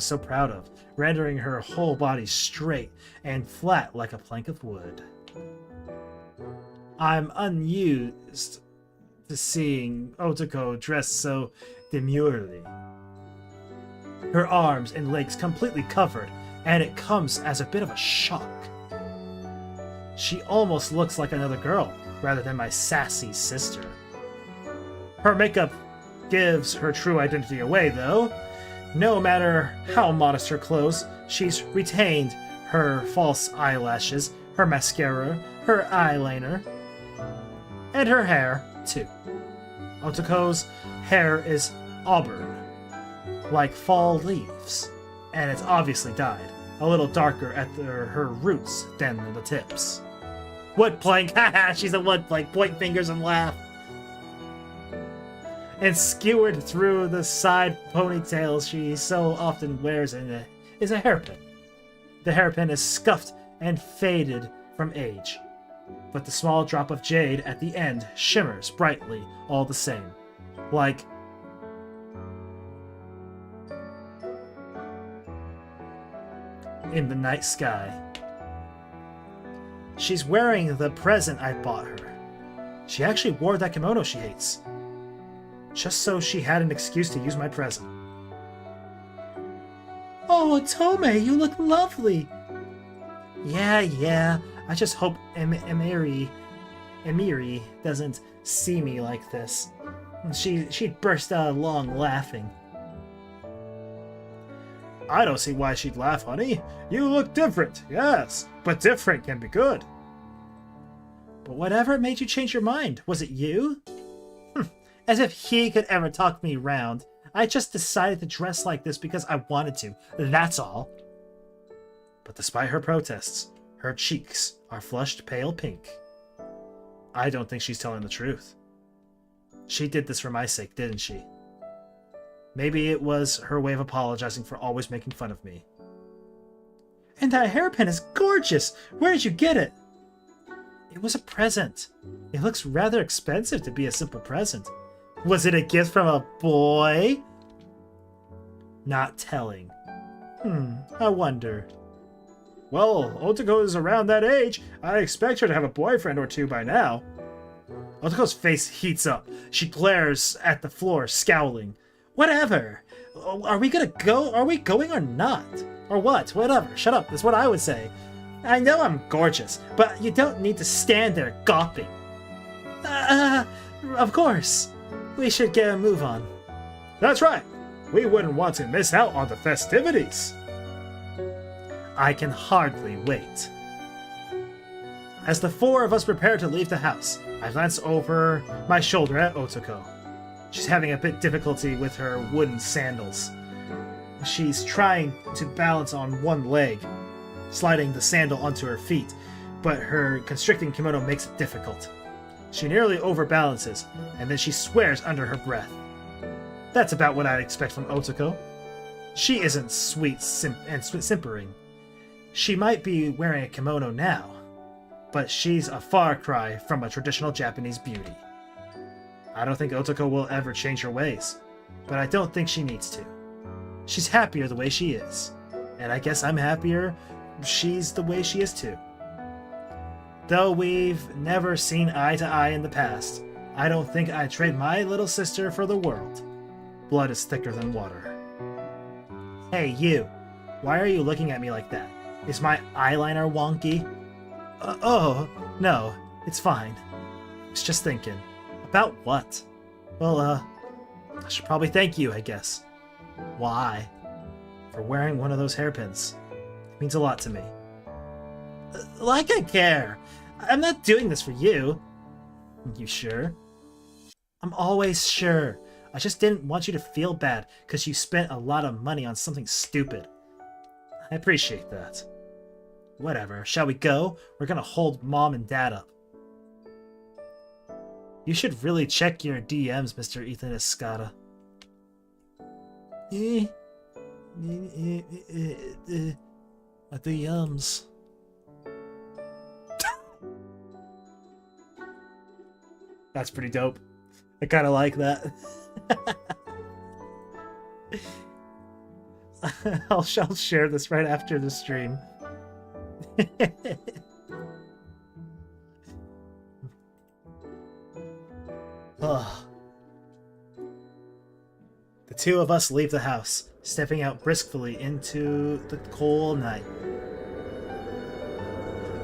so proud of, rendering her whole body straight and flat like a plank of wood. I'm unused to seeing Otoko dressed so demurely. Her arms and legs completely covered, and it comes as a bit of a shock. She almost looks like another girl, rather than my sassy sister. Her makeup gives her true identity away, though. No matter how modest her clothes, she's retained her false eyelashes, her mascara, her eyeliner, and her hair, too. Otoko's hair is auburn, like fall leaves, and it's obviously dyed, a little darker at her roots than the tips. Wood plank, haha, she's a wood plank, point fingers and laugh. And skewered through the side ponytails she so often wears is a hairpin. The hairpin is scuffed and faded from age, but the small drop of jade at the end shimmers brightly all the same, like in the night sky. She's wearing the present I bought her. She actually wore that kimono she hates, just so she had an excuse to use my present. Oh, Tome, you look lovely! Yeah, I just hope Emiri doesn't see me like this. She'd burst out along laughing. I don't see why she'd laugh, honey. You look different, yes, but different can be good. But whatever made you change your mind? Was it you? As if he could ever talk me round. I just decided to dress like this because I wanted to, that's all. But despite her protests, her cheeks are flushed pale pink. I don't think she's telling the truth. She did this for my sake, didn't she? Maybe it was her way of apologizing for always making fun of me. And that hairpin is gorgeous! Where did you get it? It was a present. It looks rather expensive to be a simple present. Was it a gift from a boy? Not telling. I wonder. Well, Otoko is around that age. I expect her to have a boyfriend or two by now. Otoko's face heats up. She glares at the floor, scowling. Whatever. Are we gonna go? Are we going or not? Or what? Whatever. Shut up. That's what I would say. I know I'm gorgeous, but you don't need to stand there gawping. Of course. We should get a move on. That's right. We wouldn't want to miss out on the festivities. I can hardly wait. As the four of us prepare to leave the house, I glance over my shoulder at Otoko. She's having a bit difficulty with her wooden sandals. She's trying to balance on one leg, sliding the sandal onto her feet, but her constricting kimono makes it difficult. She nearly overbalances, and then she swears under her breath. That's about what I'd expect from Otoko. She isn't sweet and simpering. She might be wearing a kimono now, but she's a far cry from a traditional Japanese beauty. I don't think Otoko will ever change her ways, but I don't think she needs to. She's happier the way she is, and I guess I'm happier she's the way she is too. Though we've never seen eye to eye in the past, I don't think I'd trade my little sister for the world. Blood is thicker than water. Hey, you. Why are you looking at me like that? Is my eyeliner wonky? Oh, no. It's fine. I was just thinking. About what? Well, I should probably thank you, I guess. Why? For wearing one of those hairpins. It means a lot to me. Like I care. I'm not doing this for you. You sure? I'm always sure. I just didn't want you to feel bad because you spent a lot of money on something stupid. I appreciate that. Whatever. Shall we go? We're gonna hold Mom and Dad up. You should really check your DMs, Mr. Ethan Escada. The yums. That's pretty dope. I kind of like that. I'll share this right after the stream. Ugh. The two of us leave the house, stepping out briskly into the cold night.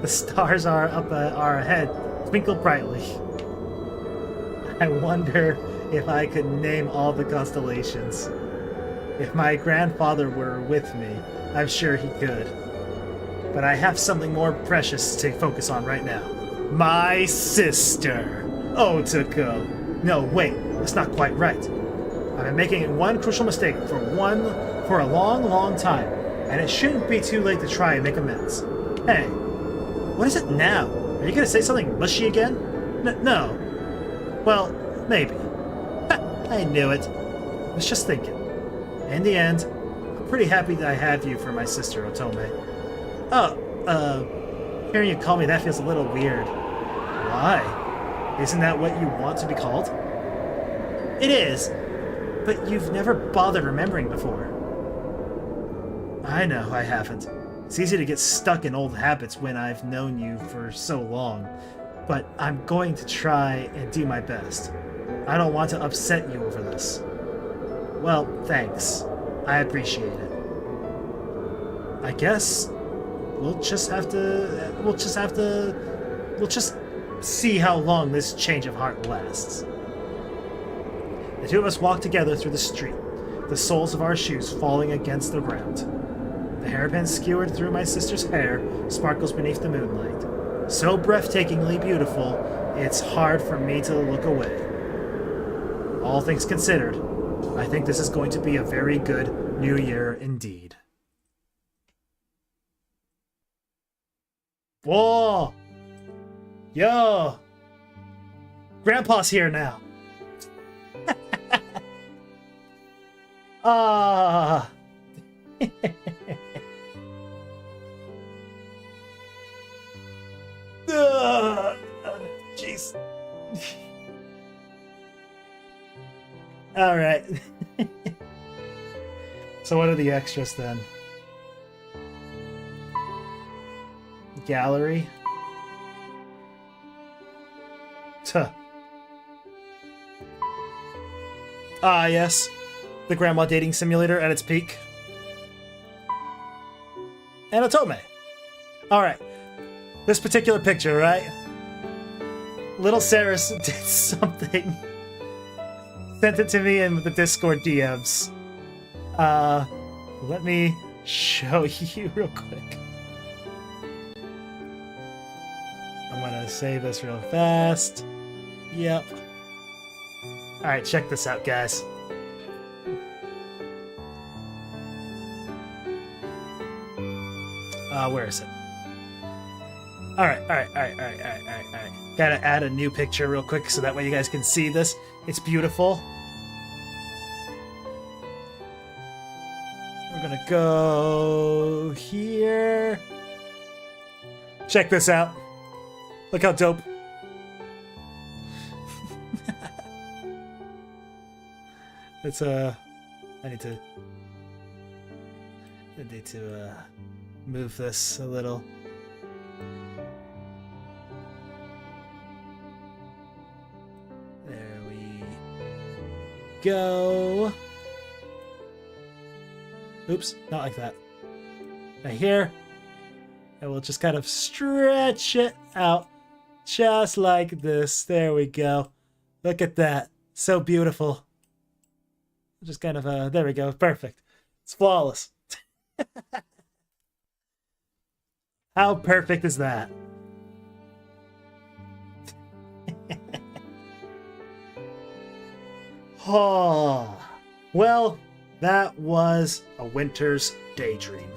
The stars are up are ahead, twinkle brightly. I wonder if I could name all the constellations. If my grandfather were with me, I'm sure he could. But I have something more precious to focus on right now. My sister, Otoko. No, wait, that's not quite right. I've been making one crucial mistake for a long, long time, and it shouldn't be too late to try and make amends. Hey, what is it now? Are you gonna say something mushy again? No. Well, maybe. Ha, I knew it. I was just thinking. In the end, I'm pretty happy that I have you for my sister, Otome. Oh, hearing you call me that feels a little weird. Why? Isn't that what you want to be called? It is, but you've never bothered remembering before. I know I haven't. It's easy to get stuck in old habits when I've known you for so long, but I'm going to try and do my best. I don't want to upset you over this. Well, thanks. I appreciate it. I guess we'll just see how long this change of heart lasts. The two of us walk together through the street, the soles of our shoes falling against the ground. The hairpin skewered through my sister's hair sparkles beneath the moonlight. So breathtakingly beautiful, it's hard for me to look away. All things considered, I think this is going to be a very good New Year indeed. Whoa! Yo! Grandpa's here now. Ah! Jeez. All right. So what are the extras then? gallery. Tuh. Ah, yes. The grandma dating simulator at its peak. And Otome. Alright. This particular picture, right? Little Sarah did something. Sent it to me in the Discord DMs. Let me show you real quick. I'm gonna save this real fast. Yep. Alright, check this out, guys. Where is it? Alright. Gotta add a new picture real quick so that way you guys can see this. It's beautiful. We're gonna go here. Check this out. Look how dope. It's I need to move this a little. There we go. Oops, not like that. Right here. And we'll just kind of stretch it out. Just like this. There we go. Look at that. So beautiful. Just kind of, there we go. Perfect. It's flawless. How perfect is that? Oh, well, that was a winter's daydream.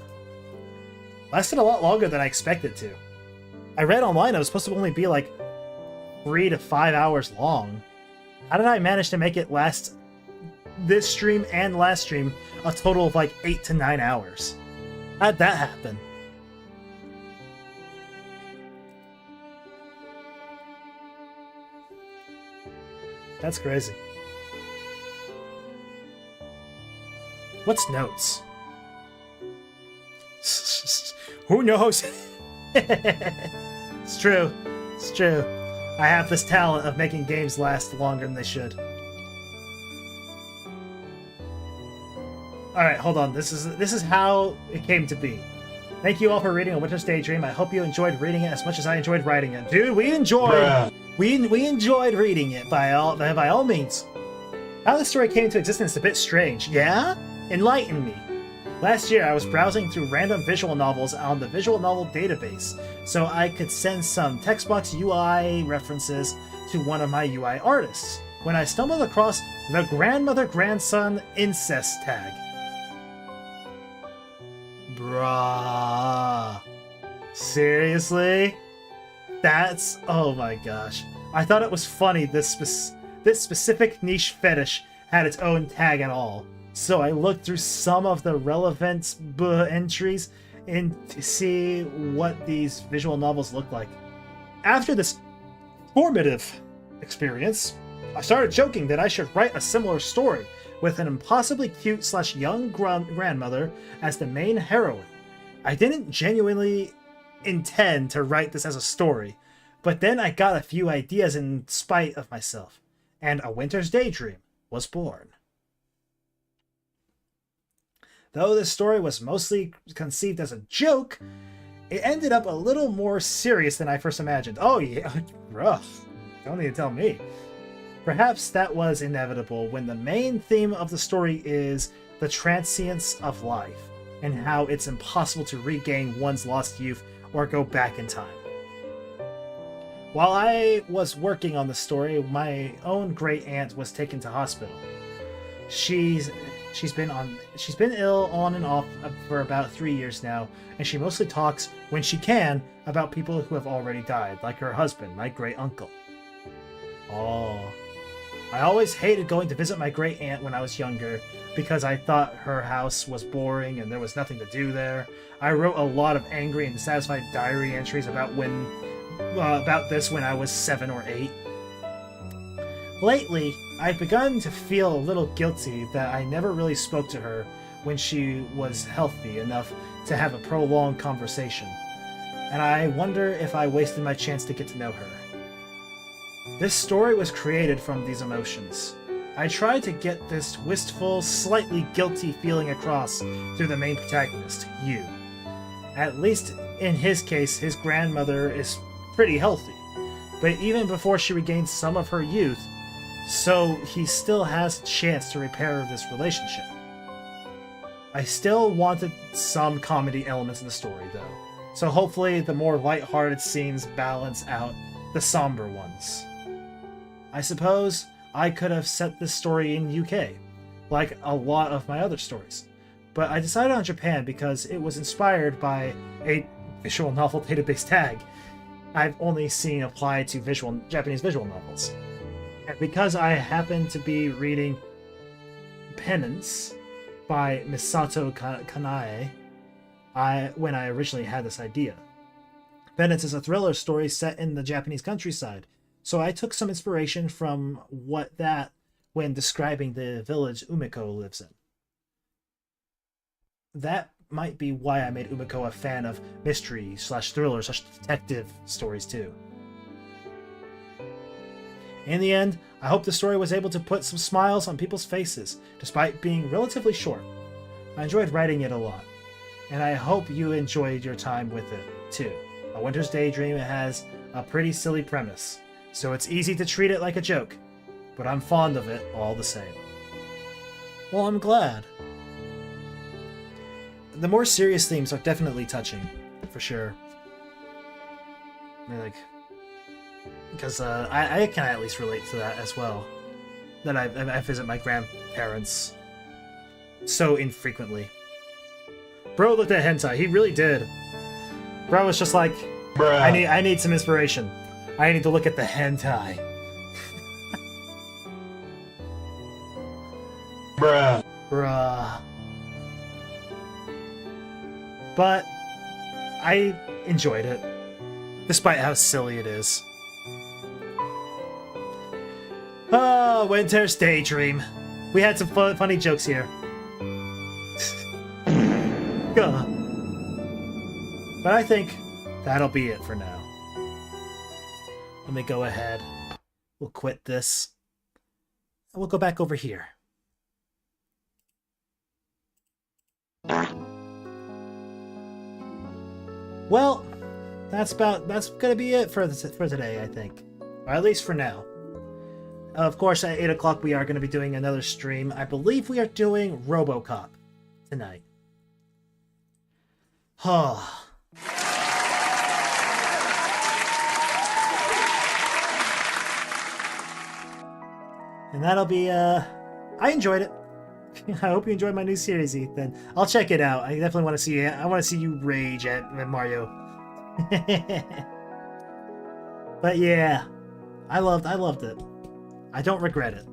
Lasted a lot longer than I expected to. I read online it was supposed to only be like 3 to 5 hours long. How did I manage to make it last this stream and last stream a total of like 8 to 9 hours? How'd that happen? That's crazy. What's notes? Who knows? It's true. It's true. I have this talent of making games last longer than they should. Alright, hold on. This is how it came to be. Thank you all for reading A Winter's Daydream. I hope you enjoyed reading it as much as I enjoyed writing it. Dude, we enjoyed we enjoyed reading it by all means. How the story came into existence is a bit strange. Yeah? Enlighten me. Last year, I was browsing through random visual novels on the visual novel database, so I could send some text box UI references to one of my UI artists, when I stumbled across the grandmother-grandson incest tag. Bruh. Seriously? That's... oh my gosh. I thought it was funny this specific niche fetish had its own tag at all. So I looked through some of the relevant entries and to see what these visual novels look like. After this formative experience, I started joking that I should write a similar story with an impossibly cute / young grandmother as the main heroine. I didn't genuinely intend to write this as a story, but then I got a few ideas in spite of myself, and A Winter's Daydream was born. Though this story was mostly conceived as a joke, it ended up a little more serious than I first imagined. Oh yeah, rough. Don't need to tell me. Perhaps that was inevitable when the main theme of the story is the transience of life, and how it's impossible to regain one's lost youth or go back in time. While I was working on the story, my own great aunt was taken to hospital. She's been ill on and off for about 3 years now, and she mostly talks, when she can, about people who have already died, like her husband, my great uncle. Oh. I always hated going to visit my great aunt when I was younger, because I thought her house was boring and there was nothing to do there. I wrote a lot of angry and dissatisfied diary entries about this when I was 7 or 8. Lately, I've begun to feel a little guilty that I never really spoke to her when she was healthy enough to have a prolonged conversation. and I wonder if I wasted my chance to get to know her. This story was created from these emotions. I tried to get this wistful, slightly guilty feeling across through the main protagonist, you. At least in his case, his grandmother is pretty healthy, but even before she regains some of her youth, so he still has a chance to repair this relationship. I still wanted some comedy elements in the story, though, so hopefully the more lighthearted scenes balance out the somber ones. I suppose I could have set this story in UK, like a lot of my other stories, but I decided on Japan because it was inspired by a visual novel database tag I've only seen applied to Japanese visual novels. And because I happen to be reading Penance by Misato Kanae when I originally had this idea. Penance is a thriller story set in the Japanese countryside, so I took some inspiration from when describing the village Umiko lives in. That might be why I made Umiko a fan of mystery/thriller/detective stories too. In the end, I hope the story was able to put some smiles on people's faces, despite being relatively short. I enjoyed writing it a lot, and I hope you enjoyed your time with it too. A Winter's Daydream has a pretty silly premise, so it's easy to treat it like a joke, but I'm fond of it all the same. Well, I'm glad. The more serious themes are definitely touching, for sure. I mean, because I can at least relate to that as well. That I visit my grandparents so infrequently. Bro looked at hentai. He really did. Bro was just like, bruh. I need some inspiration. I need to look at the hentai. Bruh. Bruh. But I enjoyed it, despite how silly it is. Oh, Winter's Daydream. We had some funny jokes here. But I think that'll be it for now. Let me go ahead. We'll quit this. And we'll go back over here. Well, that's gonna be it for today, I think. Or at least for now. Of course, at 8 o'clock we are going to be doing another stream. I believe we are doing RoboCop tonight. Oh. And that'll be, I enjoyed it. I hope you enjoyed my new series, Ethan. I'll check it out. I definitely want to see it. I want to see you rage at Mario. But yeah, I loved it. I don't regret it.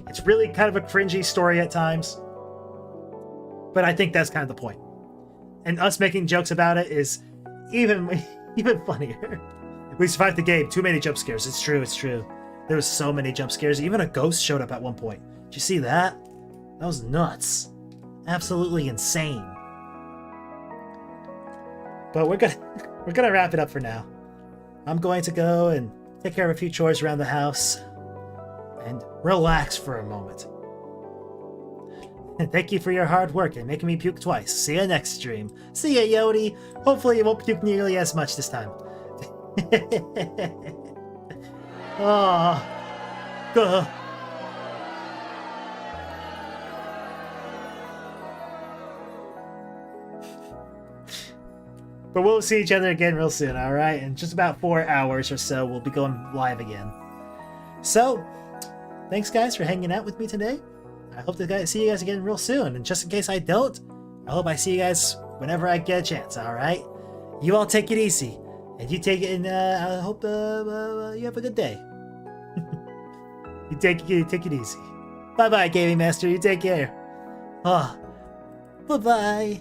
It's really kind of a cringy story at times, but I think that's kind of the point. And us making jokes about it is even funnier. We survived the game. Too many jump scares. It's true. There was so many jump scares. Even a ghost showed up at one point. Did you see that? That was nuts. Absolutely insane. But we're gonna wrap it up for now. I'm going to go and take care of a few chores around the house and relax for a moment. And thank you for your hard work and making me puke twice. See you next stream. See ya, Yodi. Hopefully you won't puke nearly as much this time. Oh. Gah. But we'll see each other again real soon, alright? In just about 4 hours or so, we'll be going live again. So, thanks guys for hanging out with me today. I hope to see you guys again real soon. And just in case I don't, I hope I see you guys whenever I get a chance, alright? You all take it easy. And you take it, and I hope you have a good day. You take it easy. Bye-bye, Gaming Master. You take care. Oh, bye-bye.